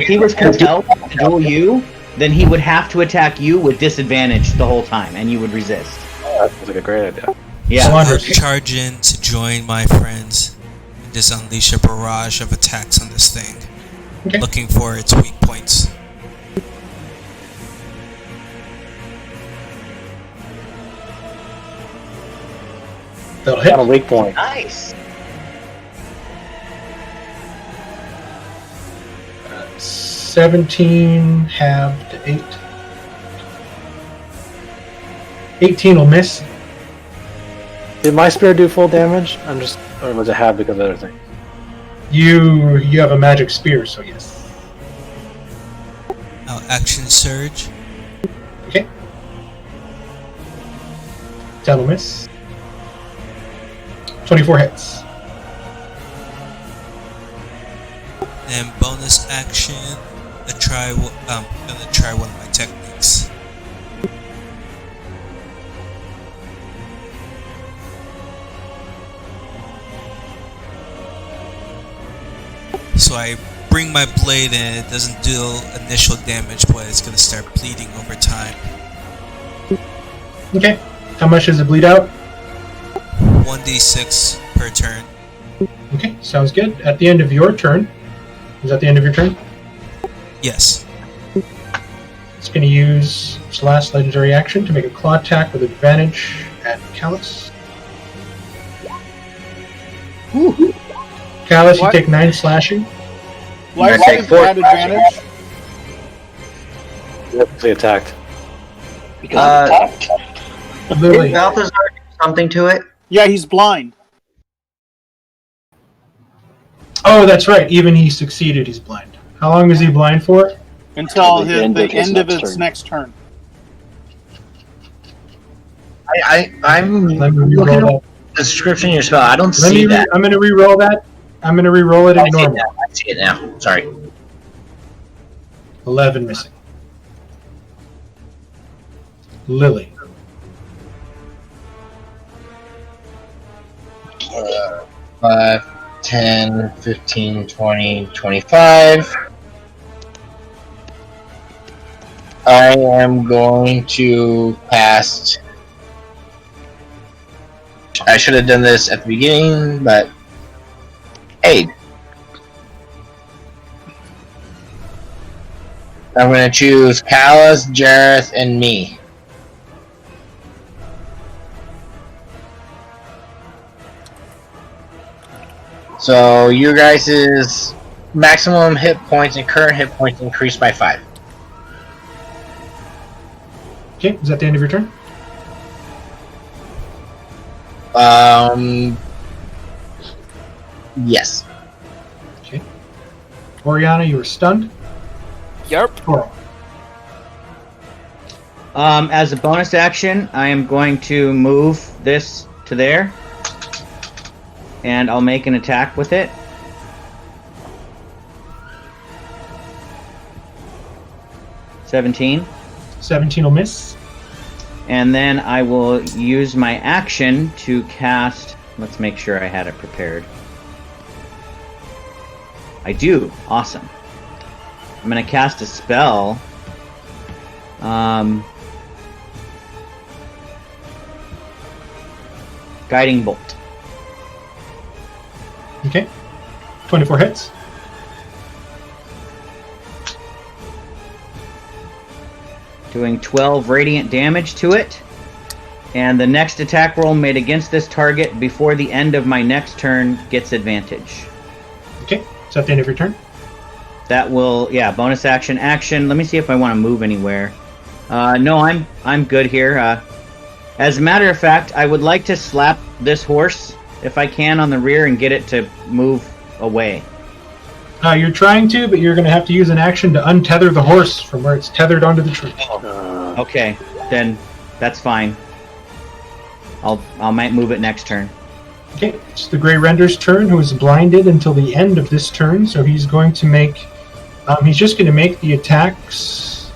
he was compelled to duel you, then he would have to attack you with disadvantage the whole time, and you would resist. that sounds like a great idea. Yeah. I'll charge in to join my friends and just unleash a barrage of attacks on this thing, Okay. looking for its weak points. That'll Got a hit. weak point. Nice. 17 halved to 8. 18 will miss. Did my spear do full damage? Or was it half because of the other thing? You have a magic spear, so yes. I'll action surge. Okay. That'll miss. 24 hits. And bonus action, I'm gonna try one of my techniques. So I bring my blade and it doesn't do initial damage, but it's gonna start bleeding over time. Okay. How much does it bleed out? 1d6 per turn. Okay, sounds good. At the end of your turn, is that the end of your turn? Yes. It's going to use its last legendary action to make a claw attack with advantage at Callus. Callus, you What? take 9 slashing. Why I is take it 4 at advantage? They attacked. Lily, Did Balthazar do something to it? Yeah, he's blind. oh, that's right. Even he succeeded, he's blind. How long is he blind for? Until the the end of his end of next its turn. next turn. I'm Let me looking re-roll at the description of your spell. I don't that. see that. I'm going to re-roll that. I'm going to re-roll it I in see it normal. now. I see it now. Sorry. 11 missing. Lily. 5, 10, 15, 20, 25. I am going to cast. I should have done this at the beginning, but hey. I'm going to choose Callus, Jareth, and me. So your guys' maximum hit points and current hit points increased by 5. Okay, is that the end of your turn? Yes. Okay. Oriana, you were stunned. Yep. Coral. As a bonus action, I am going to move this to there. And I'll make an attack with it. $17. 17 will miss. And then I will use my action to cast... Let's make sure I had it prepared. I do. Awesome. I'm going to cast a spell. Guiding Bolt. Okay. 24 hits. Doing 12 radiant damage to it. And the next attack roll made against this target before the end of my next turn gets advantage. Okay. Is that the end of your turn? That will, yeah, bonus action. Let me see if I want to move anywhere. No, I'm good here. As a matter of fact, I would like to slap this horse, if I can, on the rear and get it to move away. You're trying to, but you're going to have to use an action to untether the horse from where it's tethered onto the tree. Okay, then that's fine. I might move it next turn. Okay, it's the Grey Render's turn, who is blinded until the end of this turn, so he's going to make... he's just going to make the attacks...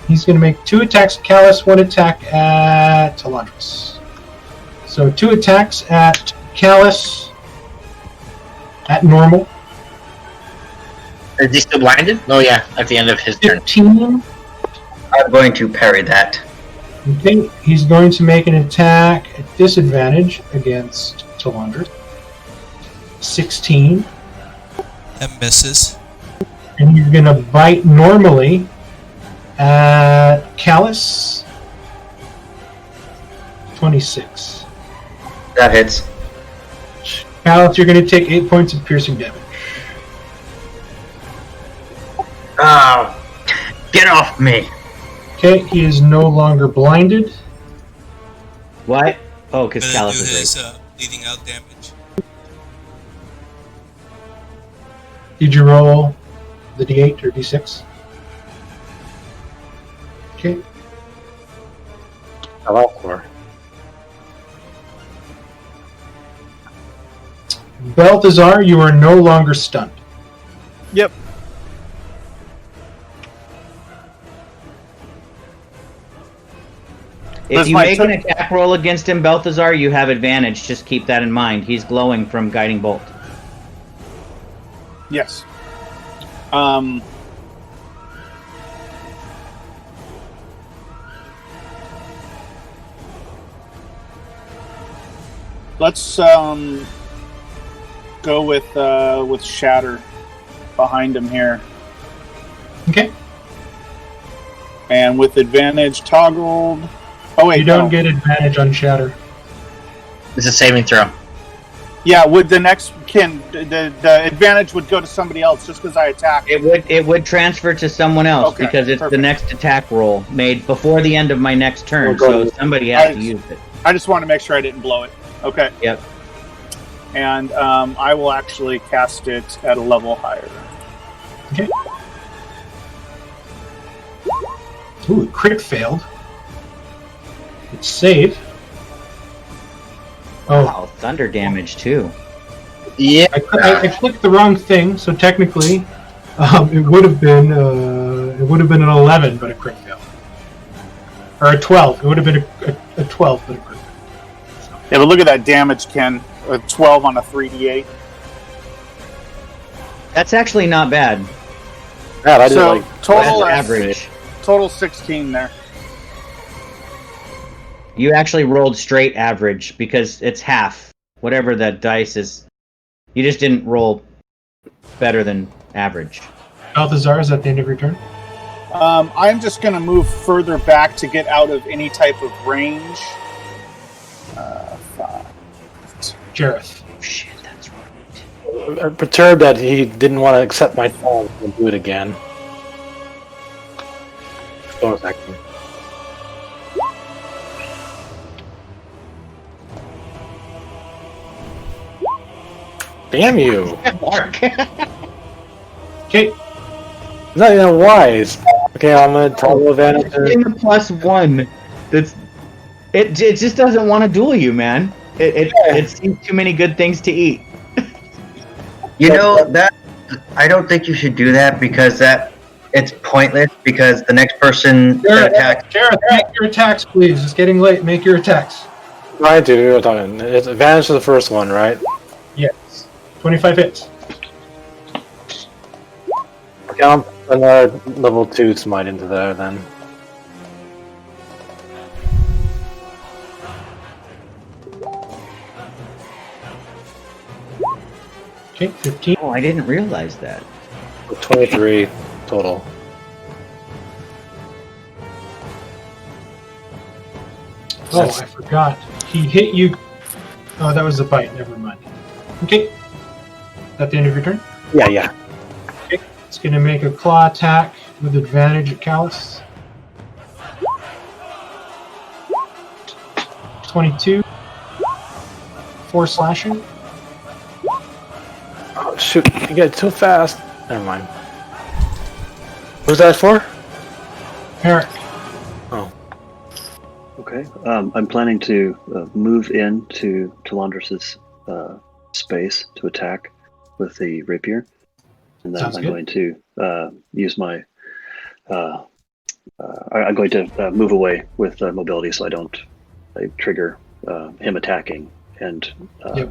He's going to make 2 attacks at Callus, 1 attack at Talandris. So 2 attacks at Callus at normal. Is he still blinded? Oh yeah, at the end of his turn. 15. I'm going to parry that. Okay, he's going to make an attack at disadvantage against Talandris. 16. That misses. And you're going to bite normally at Callus. 26. That hits. Callus, you're going to take 8 points of piercing damage. Oh, get off me! Okay, he is no longer blinded. What? Oh, because Gonna Callus do is his right. bleeding out damage. Did you roll the d8 or d6? Okay. Valcor. Balthazar, you are no longer stunned. Yep. If That's you my make turn. an attack roll against him, Balthazar, you have advantage. Just keep that in mind. He's glowing from Guiding Bolt. Yes. Let's go with Shatter behind him here, Okay. and with advantage toggled. Oh wait, You don't no. get advantage on Shatter. It's a saving throw. Yeah, would the next the advantage would go to somebody else just because I attacked. It would transfer to someone else Okay, because it's the perfect. next attack roll made before the end of my next turn. We'll go So with- somebody has to I- use it. I just want to make sure I didn't blow it. Okay. Yep. And I will actually cast it at a level higher. Okay. Ooh, crit failed. It's save. Oh, Wow, thunder damage too. Yeah. I clicked the wrong thing, so technically, it would have been an 11, but a crit fail, or a 12. It would have been a 12, but a crit. Yeah, but look at that damage, Ken. A 12 on a 3d8. That's actually not bad. God, I did So like total That's average. Total 16 there. You actually rolled straight average because it's half. Whatever that dice is. You just didn't roll better than average. Balthazar, is that the end of your turn? I'm just going to move further back to get out of any type of range. 5. Jareth. Oh, shit, that's right. I'm perturbed that he didn't want to accept my phone and do it again. Bonus action. Damn you! Mark. Okay. Not even wise. Okay, I'm gonna toggle advantage. In the +1. It just doesn't want to duel you, man. It sees too many good things to eat. You know that I don't think you should do that because it's pointless because the next person that attacks. Jareth, make your attacks, please. It's getting late. Make your attacks. Right, dude, we were talking. It's advantage to the first one, right? Yes. 25 hits. Okay, I'm another level 2 smite into there then. Okay, 15. Oh, I didn't realize that. 23 total. Oh, I forgot. He hit you. Oh, that was a bite. Never mind. Okay. Is that the end of your turn? Yeah. Okay. It's going to make a claw attack with advantage at Callus. 22. 4 slashing. Oh, shoot, you get too fast. Never mind. Who's that for? Eric. Oh. Okay. I'm planning to move into Talandris's space to attack with the rapier, and then Sounds I'm good. going to use my. I'm going to move away with mobility, so I trigger him attacking and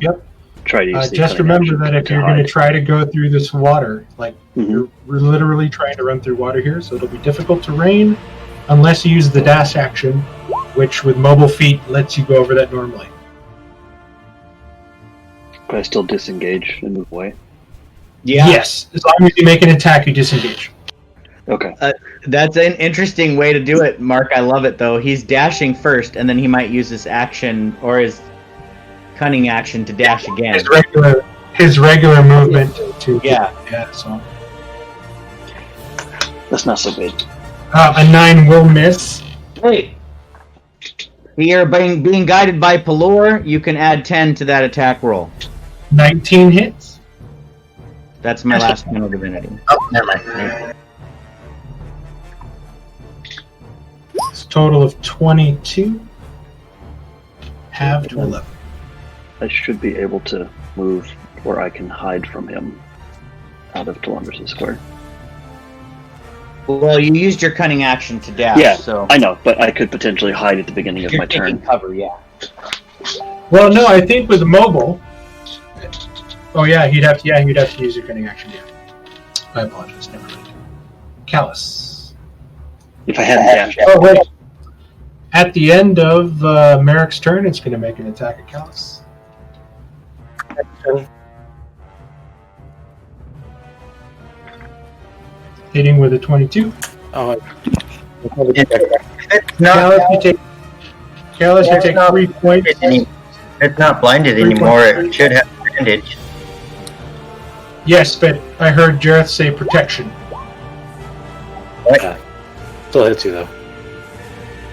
Yep. try to use the Just cunning remember action that if you're going to try to go through this water, like Mhm. we're literally trying to run through water here, so it'll be difficult terrain unless you use the dash action, which with mobile feet lets you go over that normally. Could I still disengage and move away? Yeah. Yes, as long as you make an attack, you disengage. Okay. That's an interesting way to do it, Mark. I love it, though. He's dashing first, and then he might use his action or his cunning action to dash again. His regular movement to Yeah. So That's not so good. a 9 will miss. Wait. You're being guided by Pelor. You can add 10 to that attack roll. 19 hits. That's my last mental divinity. Oh, never mind. It's a total of 22. Half to 11. I should be able to move where I can hide from him out of Talandris' square. Well, you used your cunning action to dash, Yeah, so I know, but I could potentially hide at the beginning of you're my taking turn. cover. Yeah. Well, no, I think with mobile. Oh yeah, he'd have to use your cunning action. Yeah. I apologize. Never mind. Callus. If I hadn't dashed. Oh wait. At the end of Merrick's turn, it's going to make an attack at Callus. Hitting with a 22. Oh, It's not, Callus, you take 3 points. it's not blinded 3 anymore. points. It should have advantage. Yes, but I heard Jareth say protection. still hits you though.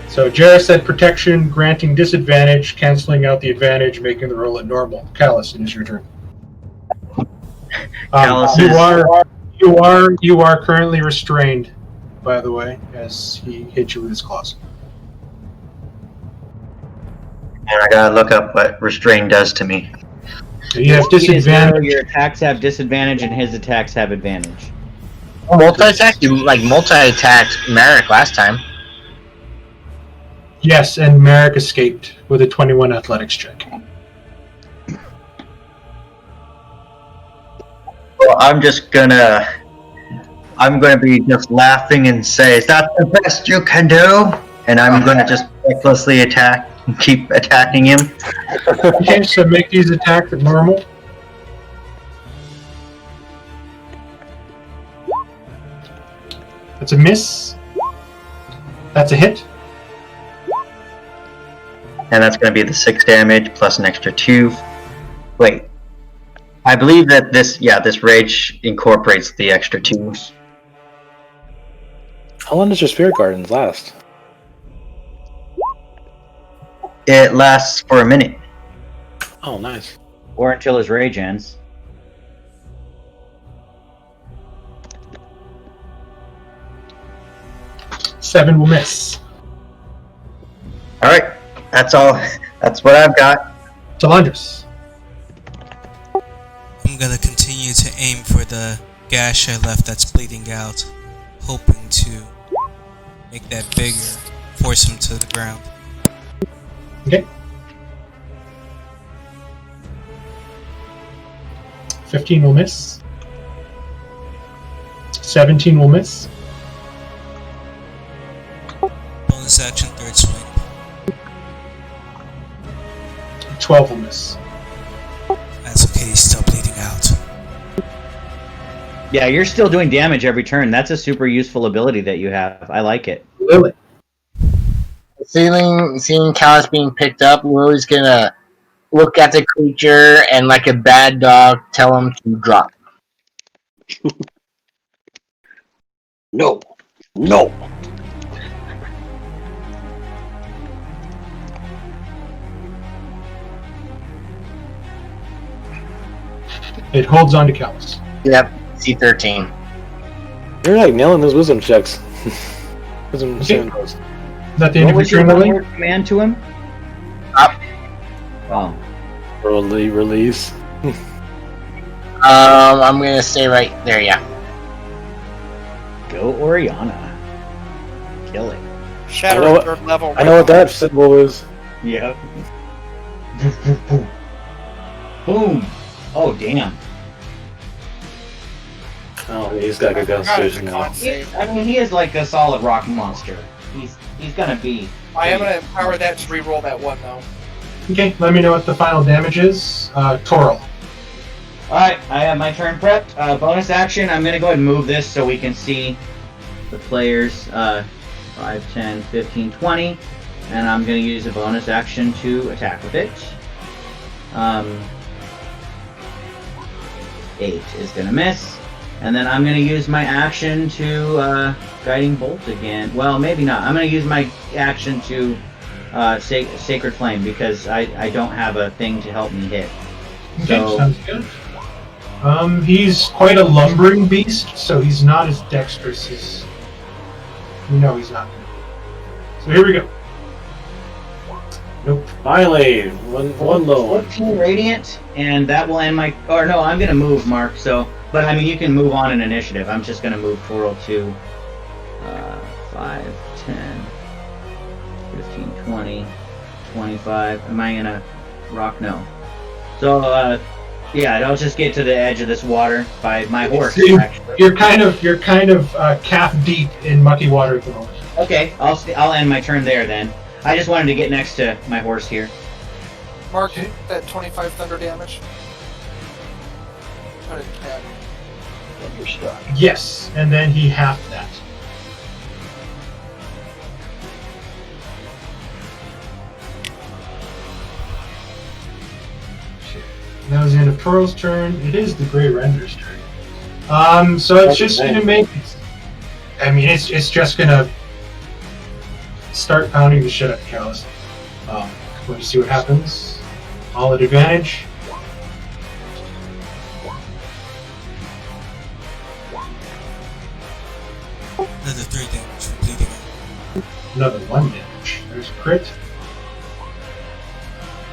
So Jareth said protection, granting disadvantage, canceling out the advantage, making the roll at normal. Callus, it is your turn. Callus You are currently restrained, by the way, as he hit you with his claws. And I gotta look up what restrain does to me. So you have Speed is 0, disadvantage. your attacks have disadvantage, and his attacks have advantage. Multi-attack? You multi-attacked Merrick last time. Yes, and Merrick escaped with a 21 athletics check. Well, I'm gonna be just laughing and say, "Is that the best you can do?" And I'm gonna just recklessly attack and keep attacking him. Okay, so make these attacks at normal. That's a miss. That's a hit. And that's gonna be the 6 damage plus an extra 2. Wait. I believe that this rage incorporates the extra 2. How long does your Spirit Gardens last? It lasts for a minute. Oh, nice. Or until his rage ends. 7 will miss. All right, that's all. That's what I've got. Talandris. I'm gonna continue to aim for the gash I left that's bleeding out, hoping to make that bigger, force him to the ground. Okay. 15 will miss. 17 will miss. Bonus action, third swing. 12 will miss. That's okay, he's still bleeding out. Yeah, you're still doing damage every turn. That's a super useful ability that you have. I like it. Lily. Seeing Callus being picked up, Lily's gonna look at the creature and, like a bad dog, tell him to drop. No. No. It holds on to Callus. Yep, C13. You're like nailing those wisdom checks. Wisdom Okay. saving throws. Is that the end What of was your your turn, Lily? one-word command to him? Up. Oh. Release. I'm gonna stay right there, yeah. Go Oriana. Kill it. Shatter I know at 3rd level. I know what that symbol is. Yep. Boom. Oh, damn. Oh, he's got good constitution now. I mean, he is like a solid rock monster. He's gonna be. I am gonna empower that to reroll that 1 though. Okay, let me know what the final damage is. Toral. Alright, I have my turn prepped. Bonus action, I'm gonna go ahead and move this so we can see the players. 5, 10, 15, 20. And I'm gonna use a bonus action to attack with it. 8 is gonna miss. And then I'm gonna use my action to Guiding Bolt again. Well, maybe not. I'm gonna use my action to Sacred Flame because I don't have a thing to help me hit. Okay, So- sounds good. He's quite a lumbering beast, so he's not as dexterous as... No, he's not. So here we go. Nope. Finally, one low one. 14 radiant, and that will end my. Or no, I'm gonna move, Mark. So, but I mean, you can move on in initiative. I'm just gonna move Toral to 5, 10, 15, 20, 25. Am I gonna rock? No. So, yeah, I'll just get to the edge of this water by my horse. Actually. You're kind of calf deep in mucky water at the moment. Okay, I'll end my turn there then. I just wanted to get next to my horse here. Mark that 25 thunder damage. Put it in 10. Yes, and then he halved that. That was the end of Toral's turn. It is the Grey Render's turn. So it's just going to make... I mean, it's just going to start pounding the shit out of Callus. We'll just see what happens. All at advantage. Another 3 damage for bleeding out. Another 1 damage. There's a crit.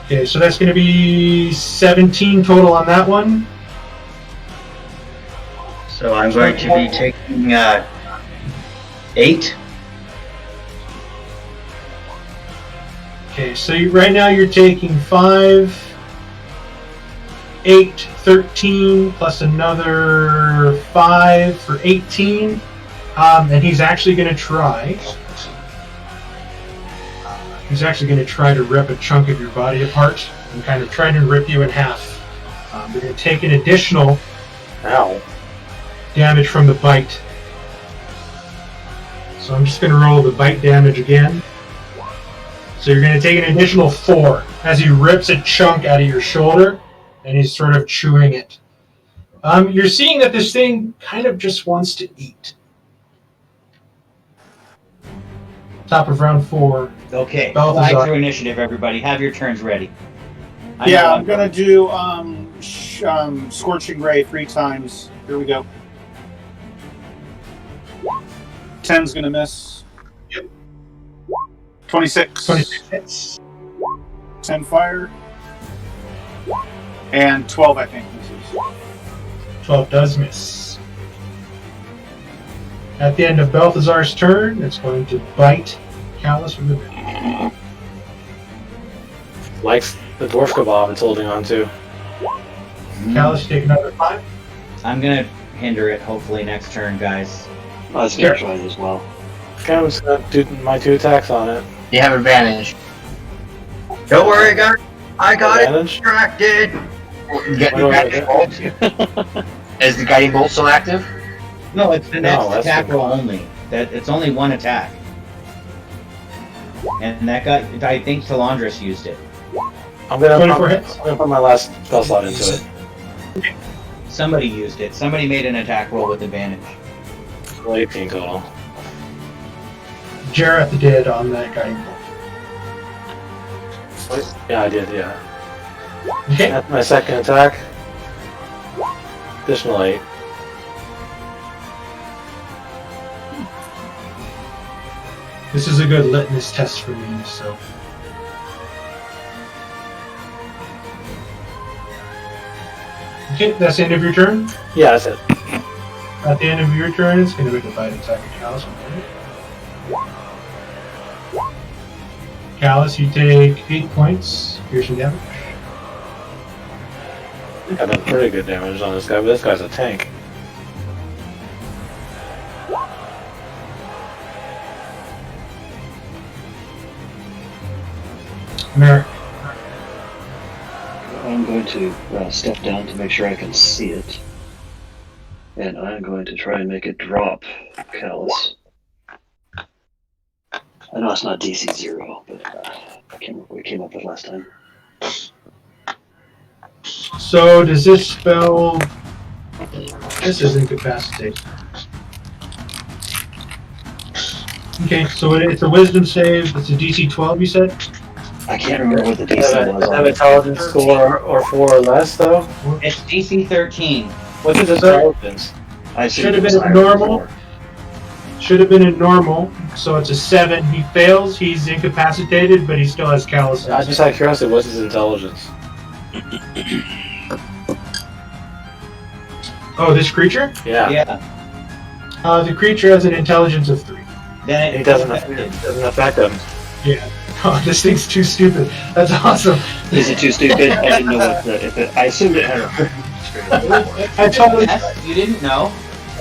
Okay, so that's going to be 17 total on that one. So I'm going to be taking 8. Okay, so right now you're taking 5, 8, 13, plus another 5 for 18. And he's actually going to try. He's actually going to try to rip a chunk of your body apart and kind of try to rip you in half. You're going to take an additional damage from the bite. So I'm just going to roll the bite damage again. So you're going to take an additional 4 as he rips a chunk out of your shoulder and he's sort of chewing it. You're seeing that this thing kind of just wants to eat. Top of round 4. Okay, Balthazar. slide through initiative, everybody. Have your turns ready. Yeah, I'm gonna do Scorching Ray 3 times. Here we go. 10's gonna miss. 26. 26 hits. 10 fire. And 12, I think, misses. 12 does miss. At the end of Balthazar's turn, it's going to bite Callus with the bit. Likes the dwarf kebab it's holding on to. Callus, take another 5. I'm gonna hinder it hopefully next turn, guys. I was going to try it as well. Okay, I'm just gonna do my 2 attacks on it. You have advantage. Don't worry, guys. I got it Advantage? distracted. Get What do I guiding bolt. Is the guiding bolt still active? No, it's the next that's attack the- roll only. That it's only one attack. And that guy, I think Talandris used it. I'm gonna 24 hits. I'm gonna put my last spell slot into it. Somebody used it. Somebody made an attack roll with advantage. 18 total. Jareth did on that guiding bolt. Yeah, I did. Yeah. Okay. That's my second attack. Additional 8. This is a good litmus test for me, so. Okay, that's the end of your turn. Yeah, that's it. At the end of your turn, it's going to make a bite attack at Callus. Callus, you take 8 points piercing damage. I think I've done pretty good damage on this guy, but this guy's a tank. Merrick. I'm going to step down to make sure I can see it. And I'm going to try and make it drop Callus. I know it's not DC 0, but I can't remember what we came up with last time. So, does this spell... This is incapacitate. Okay, so it's a wisdom save. It's a DC 12, you said? I can't remember what the Does DC was have on it. intelligence score or 4 or less, though? It's DC 13. What's his intelligence? I Should assumed have it was been higher normal. before. Should have been a normal, so it's a 7. He fails, he's incapacitated, but he still has Callus. I just out of curiosity, what's his intelligence? Oh, this creature? Yeah. Yeah. The creature has an intelligence of 3. Then It doesn't affect him. Yeah. Oh, this thing's too stupid. That's awesome. Is it too stupid? I didn't know what the. If it, I assumed it had a. I totally. Yes, you didn't know.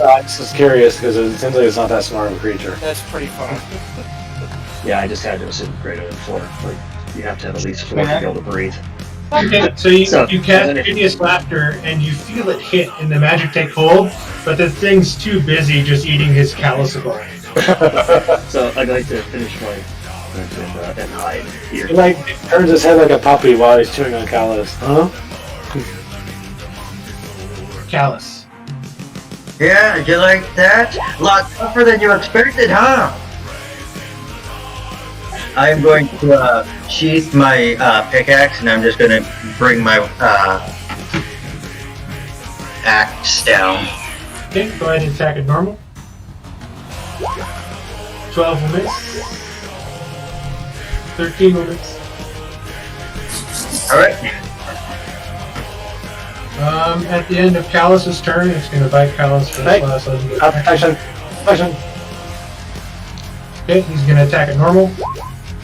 I just was curious because it seems like it's not that smart of a creature. That's pretty fun. Yeah, I just had to assume greater than 4. Like, you have to have at least 4 to be able to breathe. Okay, so you So, cast Hideous Laughter, and you feel it hit, and the magic take hold, but the thing's too busy just eating his Callus above. So I'd like to finish my and hide here. He like turns his head like a puppy while he's chewing on Callus. Huh? Callus. Yeah, you like that? A lot tougher than you expected, huh? I'm going to sheath my pickaxe, and I'm just going to bring my axe down. Okay, go ahead and attack it normal. 12 will miss. 13 will miss. Alright. At the end of Callus's turn, it's going to bite Callus for this last lesson. Action! Action! Okay, he's going to attack it normal.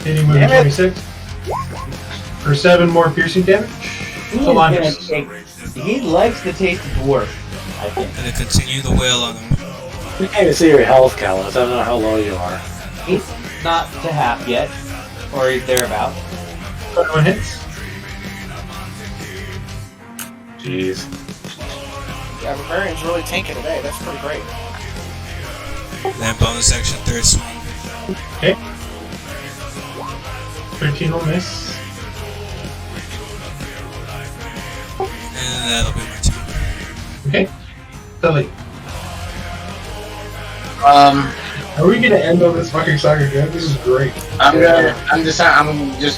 Hitting with a 26. For 7 more piercing damage. Talandris. He likes the taste of dwarf, I think. Gonna continue the wail on him. You can't even see your health, Callus. I don't know how low you are. He's not to half yet, or thereabout. 21 hits. Jeez. Yeah, Barbarian's really tanking today. That's pretty great. Then bonus action, third swing. Okay. 13 will miss. And that'll be my turn. Okay. Lily. Are we gonna end on this fucking saga again? This is great. I'm just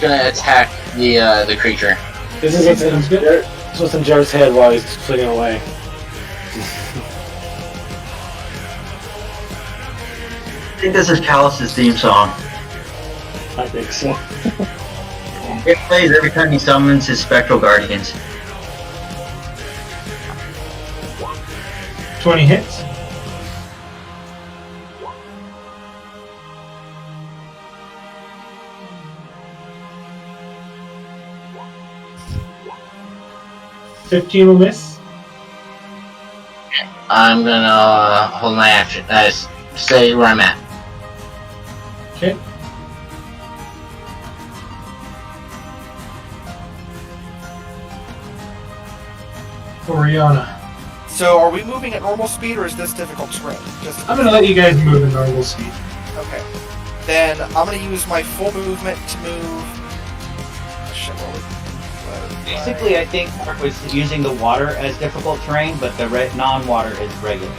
gonna attack the creature. This is what's in Jared's head while he's flicking away. I think this is Callus's theme song. I think so. It plays every time he summons his spectral guardians. 20 hits. $15 will miss. I'm gonna hold my action. Stay where I'm at. Okay. Oriana. So, are we moving at normal speed, or is this difficult terrain? I'm gonna let you guys move at normal speed. Okay. Then I'm gonna use my full movement to move. Shit, what was- Basically, I think Mark was using the water as difficult terrain, but the non-water is regular.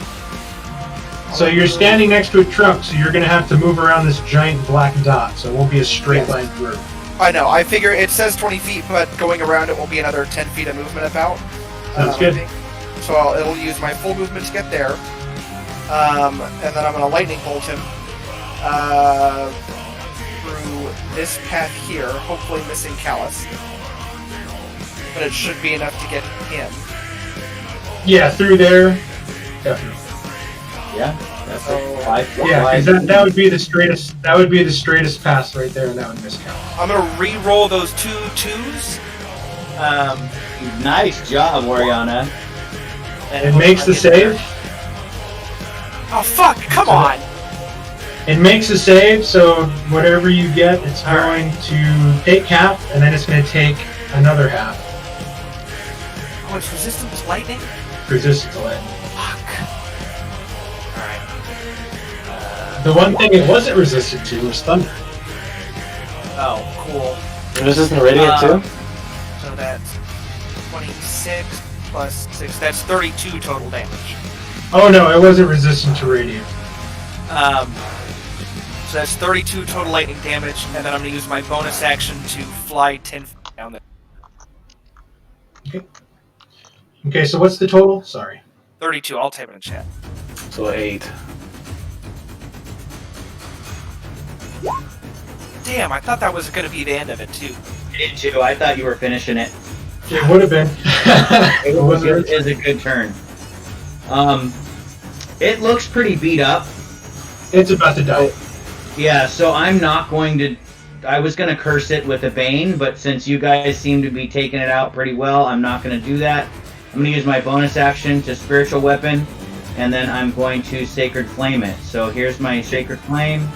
So you're standing next to a trunk, so you're gonna have to move around this giant black dot, so it won't be a straight line through. I know. I figure it says 20 feet, but going around it will be another 10 feet of movement about. Sounds good. I think. So it'll use my full movement to get there, and then I'm gonna lightning bolt him through this path here, hopefully missing Callus. But it should be enough to get him. Yeah, through there. Definitely. Yeah, that's So- like 5 feet Yeah, wide. because that would be the straightest. That would be the straightest pass right there, and that would miss count. I'm gonna re-roll those 2 2s. Nice job, Oriana. It makes the save. Oh fuck! Come on! It makes a save, so whatever you get, it's going to take half, and then it's going to take another half. Oh, it's resistant to lightning? Resistant to lightning. Fuck. Alright. The one thing it wasn't resistant to was thunder. Oh, cool. And this isn't radiant too? So that's 26 plus 6. That's 32 total damage. Oh no, it wasn't resistant to radiant. So that's 32 total lightning damage, and then I'm going to use my bonus action to fly 10 feet down there. Okay, so what's the total? Sorry. 32, I'll type it in chat. So 8. Damn, I thought that was going to be the end of it, too. I did too. I thought you were finishing it. It would have been. It was a good turn. It looks pretty beat up. It's about to die. Yeah, so I'm not going to... I was going to curse it with a Bane, but since you guys seem to be taking it out pretty well, I'm not going to do that. I'm going to use my bonus action to Spiritual Weapon, and then I'm going to Sacred Flame it. So here's my Sacred Flame.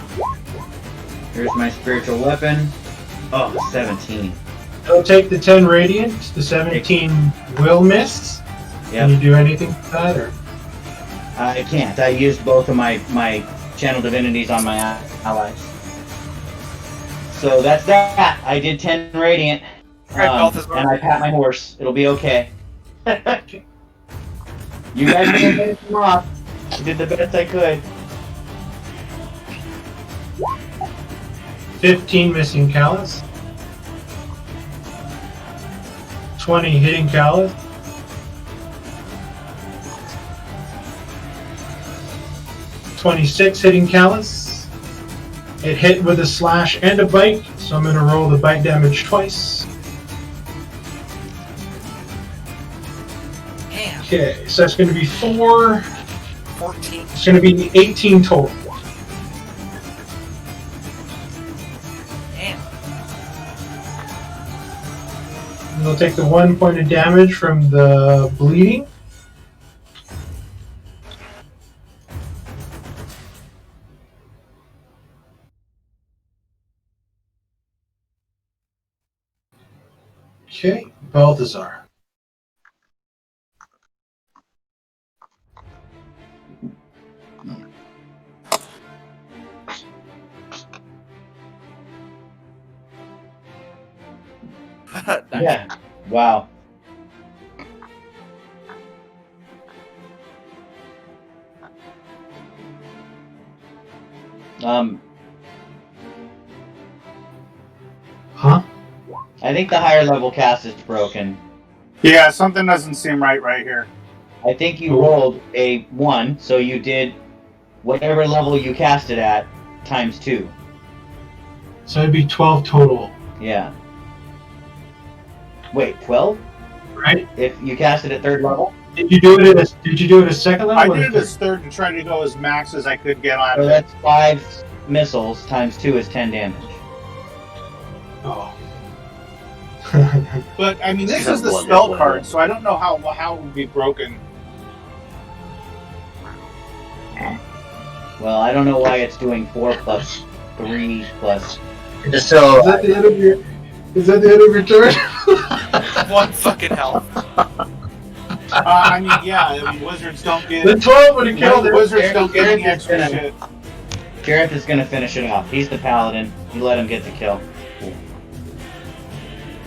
Here's my Spiritual Weapon. Oh, 17. It'll take the 10 radiant. The 17 will miss. Can you Yep. do anything with that? Or? I can't. I used both of my Channel Divinities on my allies. So that's that. I did 10 Radiant. Alright, Balthazar. And I pat my horse. It'll be okay. You guys can finish them off. I did the best I could. 15 missing Callus. 20 hitting Callus. 26 hitting Callus. It hit with a slash and a bite, so I'm going to roll the bite damage twice. Damn. Okay, so that's going to be 4. 14. It's going to be 18 total. Damn. And we'll take the 1 point of damage from the bleeding. Okay, Balthazar. Yeah. Wow. Huh? I think the higher level cast is broken. Yeah, something doesn't seem right here. I think you rolled a 1, so you did whatever level you cast it at times 2. So it'd be 12 total, Yeah. Wait, 12? right? If you cast it at 3rd level? Did you do it at second level? I or did it third? as third to try to go as max as I could get on So it. that's 5 missiles times 2 is 10 damage. Oh. But I mean, this Yeah, is the one spell level. card, so I don't know how it would be broken. Well, I don't know why it's doing 4 plus 3 plus. So, Is that the end of your turn? 1 fucking health. I mean, yeah, I mean, wizards don't get The 12 would have killed it. wizards don't get any Gareth is extra gonna- shit. Gareth is gonna finish it off. He's the paladin. You let him get the kill.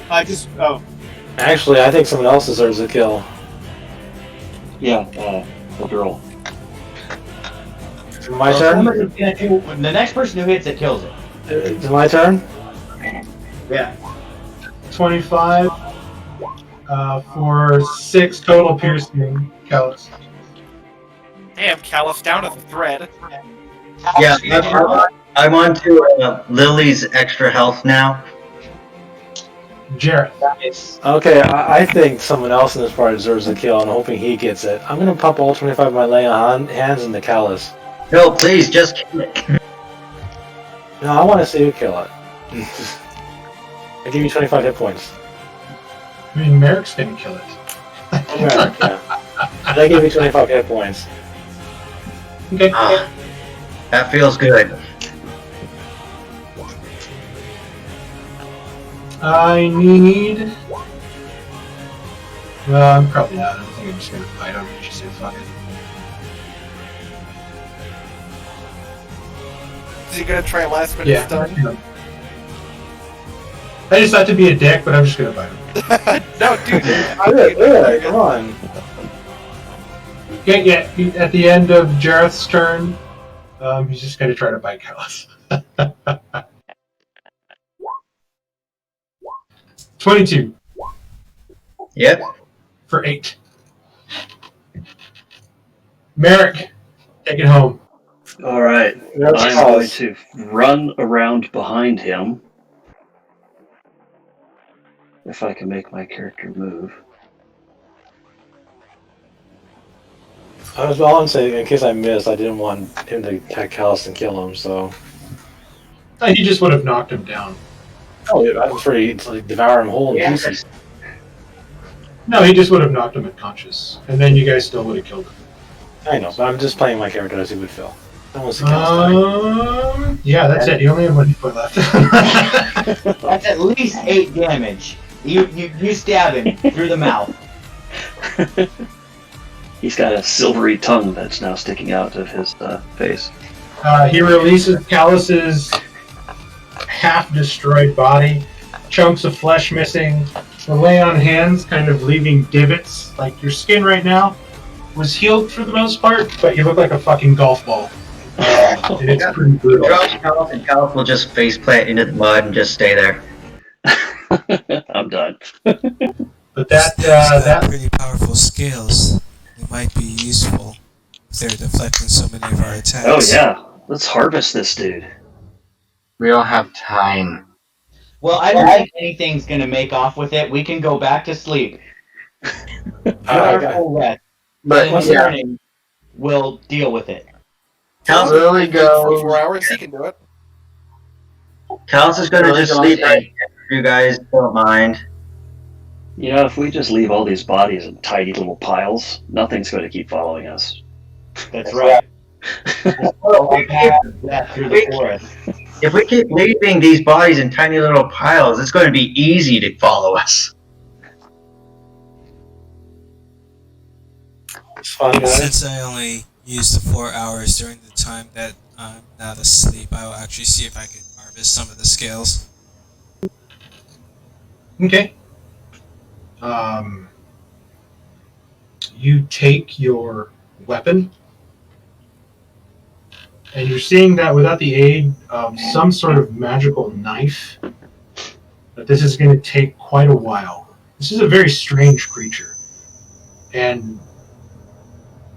Actually, I think someone else deserves a kill. Yeah, the girl. Is it my Well, turn? somebody's gonna do- the next person who hits it kills it. Is it my turn? Yeah. 25 for 6 total piercing, Callus. Damn, Callus down to the thread. yeah, I'm on to Lily's extra health now. Jareth. Okay, I think someone else in this party deserves a kill. I'm hoping he gets it. I'm gonna pump all 25 of my lay on hands into Callus. No, please, just kill it. No, I want to see you kill it. I give you 25 hit points. I mean, Merrick's gonna kill it. Yeah, yeah. I give you 25 hit points. Okay. That feels good. I need. Well, I'm probably not. I don't think I'm just gonna fight him. Just say fuck it. Is he gonna try a last minute stun? Yeah. I just thought to be a dick, but I'm just gonna fight him. No, dude. Yeah, come on. Yeah. At the end of Jareth's turn, he's just gonna try to bite Callus. 22 Yep. for 8. Merrick, take it home. All right, That's I'm going to run around behind him. If I can make my character move. I was all I'm saying, in case I missed, I didn't want him to attack Callus and kill him, so. He just would have knocked him down. Oh, yeah, I was ready to like, devour him whole in pieces. No, he just would have knocked him unconscious, and then you guys still would have killed him. I know, but I'm just playing my character as he would feel. I want to see Callus die. Yeah, that's it. You only have 1 hit point left. That's at least 8 damage. You stab him through the mouth. He's got a silvery tongue that's now sticking out of his face. He releases Callus's half-destroyed body, chunks of flesh missing, the lay on hands kind of leaving divots. Like your skin right now was healed for the most part, but you look like a fucking golf ball. And it's pretty brutal. Drop Callus and Callus will just faceplant into the mud and just stay there. I'm done. But that pretty powerful scales. They might be useful if they're deflecting so many of our attacks. Oh yeah, let's harvest this dude. We don't have time. Well, I don't think anything's gonna make off with it. We can go back to sleep. Our full rest. But In the yeah, morning, we'll deal with it. Callus, Lily For goes. 4 hours, he can do it. Callus is gonna just sleep right here if you guys don't mind. You know, if we just leave all these bodies in tiny little piles, nothing's going to keep following us. That's right. We'll path that through the forest. If we keep leaving these bodies in tiny little piles, it's going to be easy to follow us. It's fun, guys. Since I only used the 4 hours during the time that I'm not asleep, I will actually see if I can harvest some of the scales. okay. You take your weapon, and you're seeing that without the aid of some sort of magical knife, that this is going to take quite a while. This is a very strange creature, and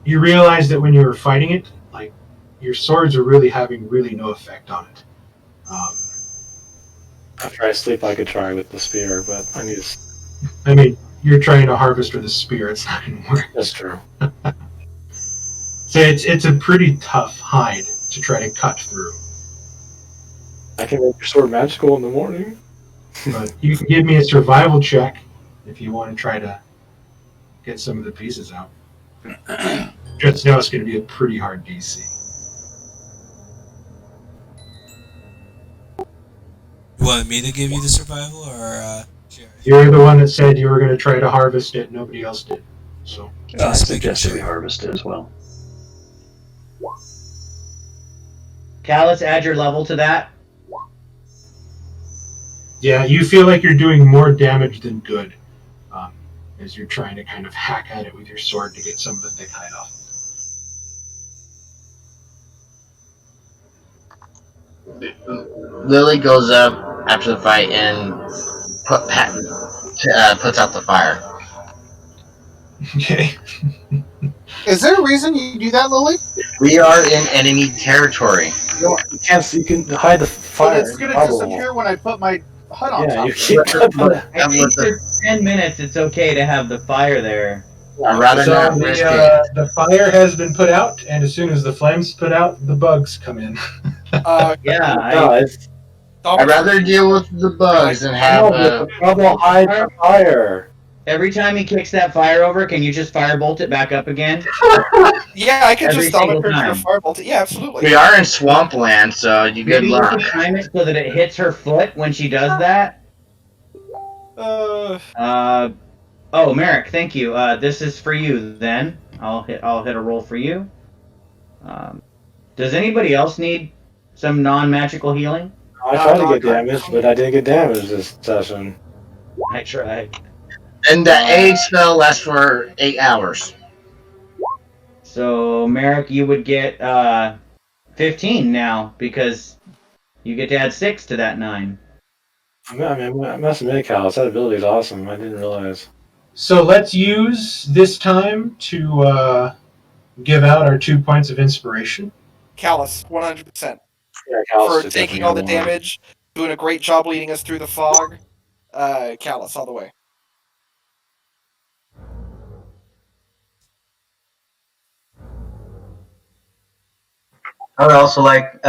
you realize that when you were fighting it, like, your swords are really having really no effect on it. After I sleep, I could try with the spear, but I need to... I mean, you're trying to harvest with a spear. It's not going to work. That's true. So it's a pretty tough hide to try to cut through. I can make your sword magical in the morning. But you can give me a survival check if you want to try to get some of the pieces out. Just know it's going to be a pretty hard DC. You want me to give you the survival, or Jared? You're the one that said you were going to try to harvest it. Nobody else did. So I Just making suggested we sure. harvest it as well. Cal, let's add your level to that. yeah, you feel like you're doing more damage than good as you're trying to kind of hack at it with your sword to get some of the thick hide off. Lily goes up after the fight and puts out the fire. Okay. Is there a reason you do that, Lily? We are in enemy territory. You can't. You can hide the fire. But it's going to bubble. disappear when I put my hut on Yeah, top. you keep. I think for 10 minutes it's okay to have the fire there. I'd rather So not risk it. the fire has been put out, and as soon as the flames put out, the bugs come in. Yeah, No, it's I'd rather deal with the bugs than have the trouble hide the fire. every time he kicks that fire over, can you just firebolt it back up again? Yeah, I can Every just thumb single it time. for firebolt it. Yeah, absolutely. We are in swampland, so you good Maybe you luck. can time it so that it hits her foot when she does that. Oh, Merrick, thank you. This is for you then. I'll hit a roll for you. Does anybody else need some non-magical healing? I tried to get damaged, but I didn't get damaged this session. I tried. And the aid spell lasts for 8 hours. So, Merrick, you would get 15 now because you get to add 6 to that 9. I mean, I'm messing with Cal. That ability is awesome. I didn't realize. So let's use this time to give out our 2 points of inspiration. Callus, 100%. Yeah, Cal's For just taking definitely all the number one. damage, doing a great job leading us through the fog. Callus, all the way. I would also like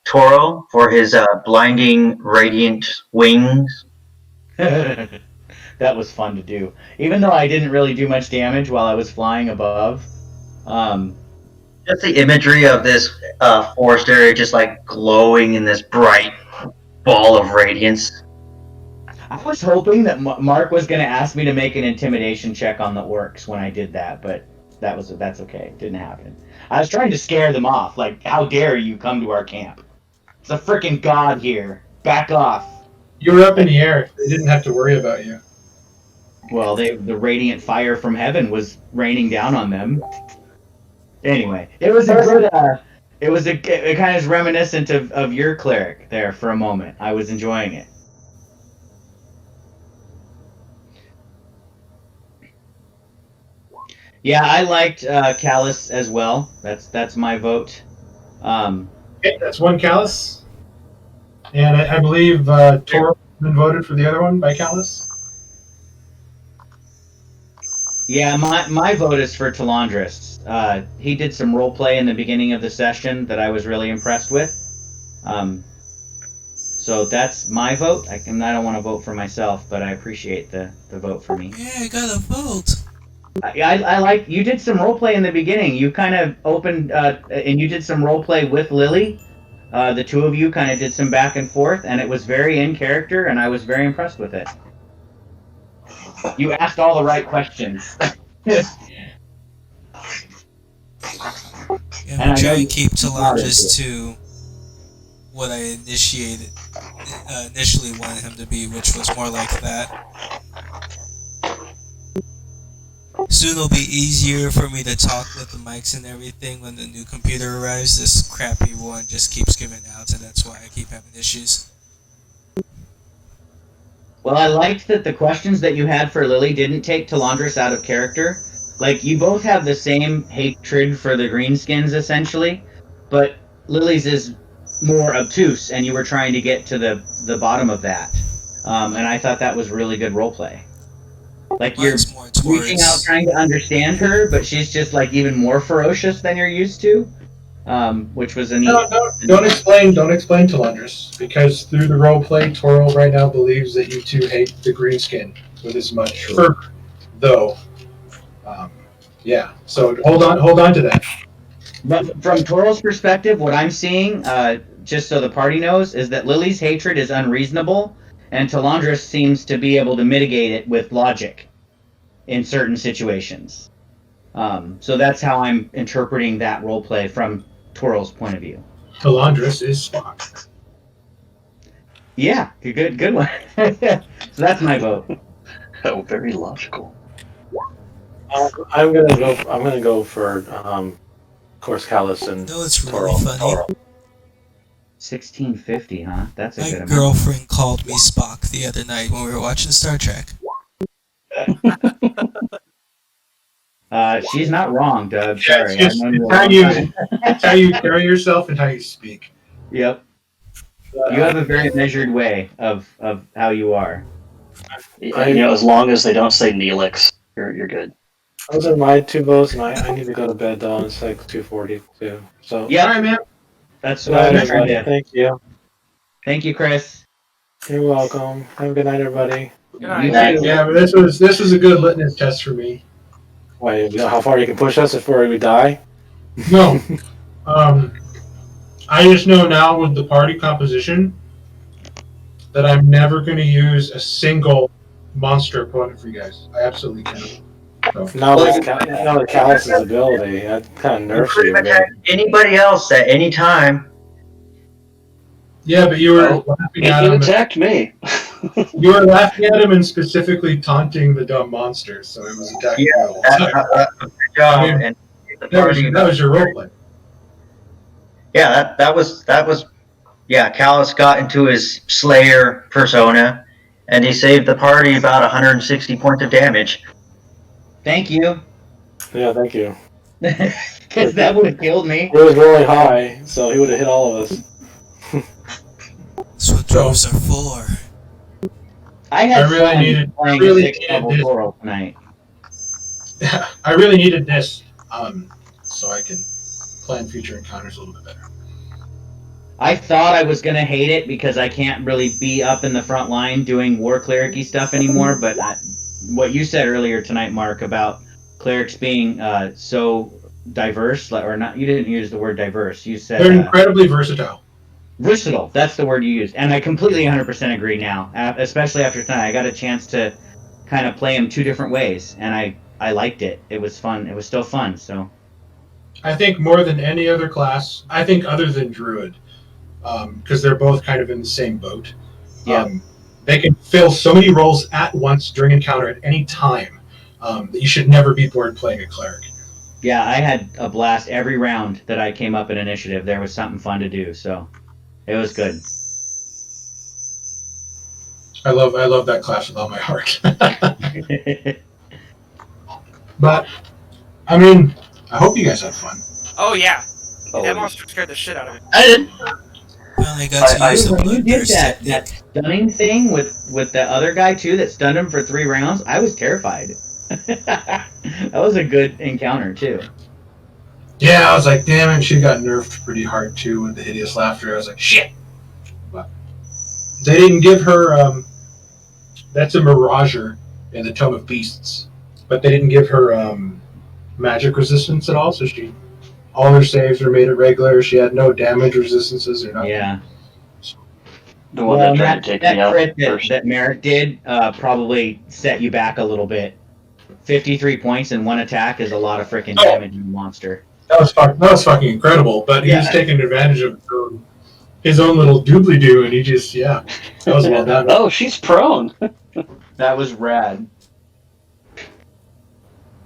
Toro for his blinding radiant wings. That was fun to do. Even though I didn't really do much damage while I was flying above. Just the imagery of this forest area just like glowing in this bright ball of radiance. I was hoping that Mark was going to ask me to make an intimidation check on the orcs when I did that, but that's okay. It didn't happen. I was trying to scare them off. Like, how dare you come to our camp? It's a freaking god here. Back off. You were up in the air. They didn't have to worry about you. Well, the radiant fire from heaven was raining down on them. Anyway, it was a good. It kind of reminiscent of your cleric there for a moment. I was enjoying it. Yeah, I liked Callus as well. That's my vote. Okay, that's one Callus. And I believe Toro has been voted for the other one by Callus. Yeah, my vote is for Talandris. He did some role play in the beginning of the session that I was really impressed with. So that's my vote. I don't want to vote for myself, but I appreciate the vote for me. Yeah, I got a vote. I like you did some role play in the beginning. You kind of opened and you did some role play with Lily. The two of you kind of did some back and forth, and it was very in character, and I was very impressed with it. You asked all the right questions. Yeah, And I I'm know trying you- to keep you Talandris to what I initially wanted him to be, which was more like that. Soon it'll be easier for me to talk with the mics and everything when the new computer arrives. This crappy one just keeps giving out, and that's why I keep having issues. Well, I liked that the questions that you had for Lily didn't take Talandris out of character. Like, you both have the same hatred for the Greenskins, essentially, but Lily's is more obtuse, and you were trying to get to the bottom of that. And I thought that was really good roleplay. Like you're Mine's more reaching out, towards. trying to understand her, but she's just like even more ferocious than you're used to, which was a neat. Don't explain Talandris, because through the roleplay, Toril right now believes that you two hate the green skin with as much fervor, though. Yeah, so hold on to that. But from Toril's perspective, what I'm seeing, just so the party knows, is that Lily's hatred is unreasonable, and Talandris seems to be able to mitigate it with logic in certain situations. So that's how I'm interpreting that roleplay from Toril's point of view. Talandris is Spock. Yeah, good one. So that's my vote. Oh, very logical. I'm gonna go for of course Callus and No, it's really Toril. funny. 1650, huh? That's a My good amount. girlfriend called me Spock the other night when we were watching Star Trek. She's not wrong, Doug. Sorry. It's just I've known you a how long you, time. it's how you carry yourself and how you speak. Yep. You have a very measured way of how you are. As long as they don't say Neelix, you're good. Those are my two votes, and I need to go to bed though. It's like 2:42. So Yeah. All right, man. That's Good what night, I'm trying everybody. to. Thank you. Thank you, Chris. You're welcome. Have a good night, everybody. Good night. Yeah, but this was a good litmus test for me. Wait, you know how far you can push us before we die? No, I just know now with the party composition that I'm never going to use a single monster opponent for you guys. I absolutely can't. So. Now with Callus's ability, that kind of nerfs Pretty you a much bit. anybody else at any time. Yeah, but you were Oh, laughing It at him. attacked me. You were laughing at him and specifically taunting the dumb monster, so it was attacking you. all the time. Good job. I mean, And the That was, party, that was your roleplay. yeah, that was Callus got into his Slayer persona, and he saved the party about 160 points of damage. Thank you. Yeah, thank you. Because that would have killed me. It was really high, so he would have hit all of us. That's what droves are for. I had I really fun needed- playing really a 6-level needed this. Toro tonight. I really needed this, so I can plan future encounters a little bit better. I thought I was gonna hate it because I can't really be up in the front line doing war cleric-y stuff anymore. But what you said earlier tonight, Mark, about clerics being so diverse, or not? You didn't use the word diverse. You said They're incredibly versatile. versatile. That's the word you used, and I completely 100% agree now. Especially after tonight, I got a chance to kind of play them two different ways, and I liked it. It was fun. It was still fun. So I think more than any other class, I think other than Druid, because they're both kind of in the same boat. Yeah. They can fill so many roles at once during encounter at any time that you should never be bored playing a cleric. yeah, I had a blast every round that I came up in initiative. There was something fun to do. So it was good. I love that class with all my heart. But I mean, I hope you guys had fun. Oh yeah, Oh, that monster scared the shit out of me. I did. Finally got to use the When you did bloodthirst that technique. stunning thing with the other guy too that stunned him for 3 rounds, I was terrified. That was a good encounter too. Yeah, I was like, damn it, she got nerfed pretty hard too with the hideous laughter. I was like, shit. But they didn't give her. That's a Mirager in the Tome of Beasts, but they didn't give her magic resistance at all. So all her saves were made at regular. She had no damage resistances or nothing. Yeah. The one Well, that tried to take that me out crit first. that Merrick did probably set you back a little bit. 53 points in one attack is a lot of freaking damage in a monster. That was fucking incredible. But he was Yeah. taking advantage of his own little doobly-doo, and that was well done. Oh, she's prone. That was rad.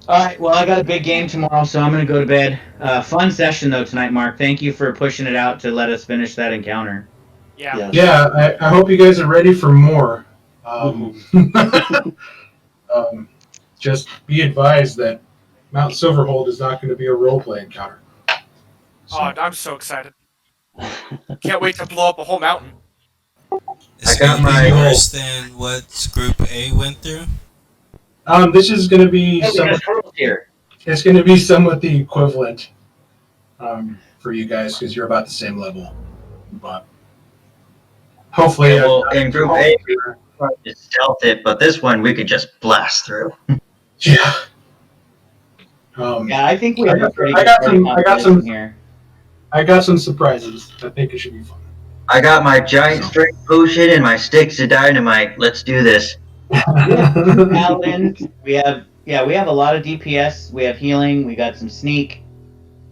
Alright, well, I got a big game tomorrow, so I'm going to go to bed. Fun session, though, tonight, Mark. Thank you for pushing it out to let us finish that encounter. Yeah. Yes. Yeah, I hope you guys are ready for more. Just be advised that Mount Silverhold is not going to be a roleplay encounter. So, Oh, I'm so excited. Can't wait to blow up a whole mountain. Is I it got gonna my be whole- worse than what Group A went through? This is going to be Hey, we somewhat, got turtles here. it's going to be somewhat the equivalent for you guys because you're about the same level. But hopefully, Yeah, well, in Group A, we tried to stealth it, but this one we could just blast through. yeah. Yeah, I think we have a pretty I good got party some- I got composition some- here. I got some surprises. I think it should be fun. I got my giant strength potion and my sticks of dynamite. Let's do this. Paladins, we have a lot of DPS. We have healing. We got some sneak.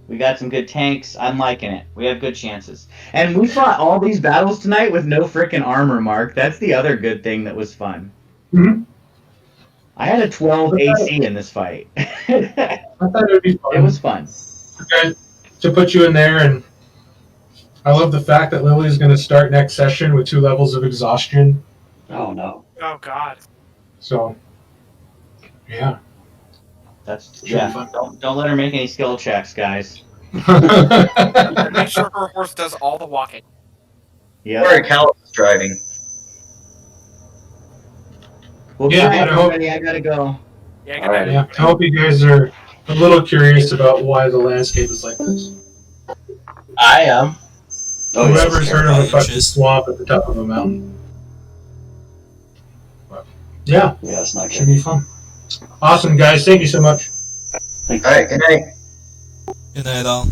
We got some good tanks. I'm liking it. We have good chances. And we fought all these battles tonight with no frickin' armor, Mark. That's the other good thing that was fun. Mhm. I had a 12 AC in this fight. I thought it would be fun. It was fun. Okay, to put you in there, and I love the fact that Lily's going to start next session with 2 levels of exhaustion. Oh no. Oh God. So, yeah. That's Should be yeah. fun. Don't let her make any skill checks, guys. And make sure her horse does all the walking. Yeah. Or Cal is driving. Well, Yeah, bye, I hope- everybody. I gotta go. Yeah, good All right. night. Yeah, I hope you guys are a little curious about why the landscape is like this. I am. Oh, yeah, Whoever's heard of a fucking Inches. swamp at the top of a mountain. But, yeah, Yeah, it's not should good. be fun. Awesome, guys. Thank you so much. Thank Alright, good night. Good night, all.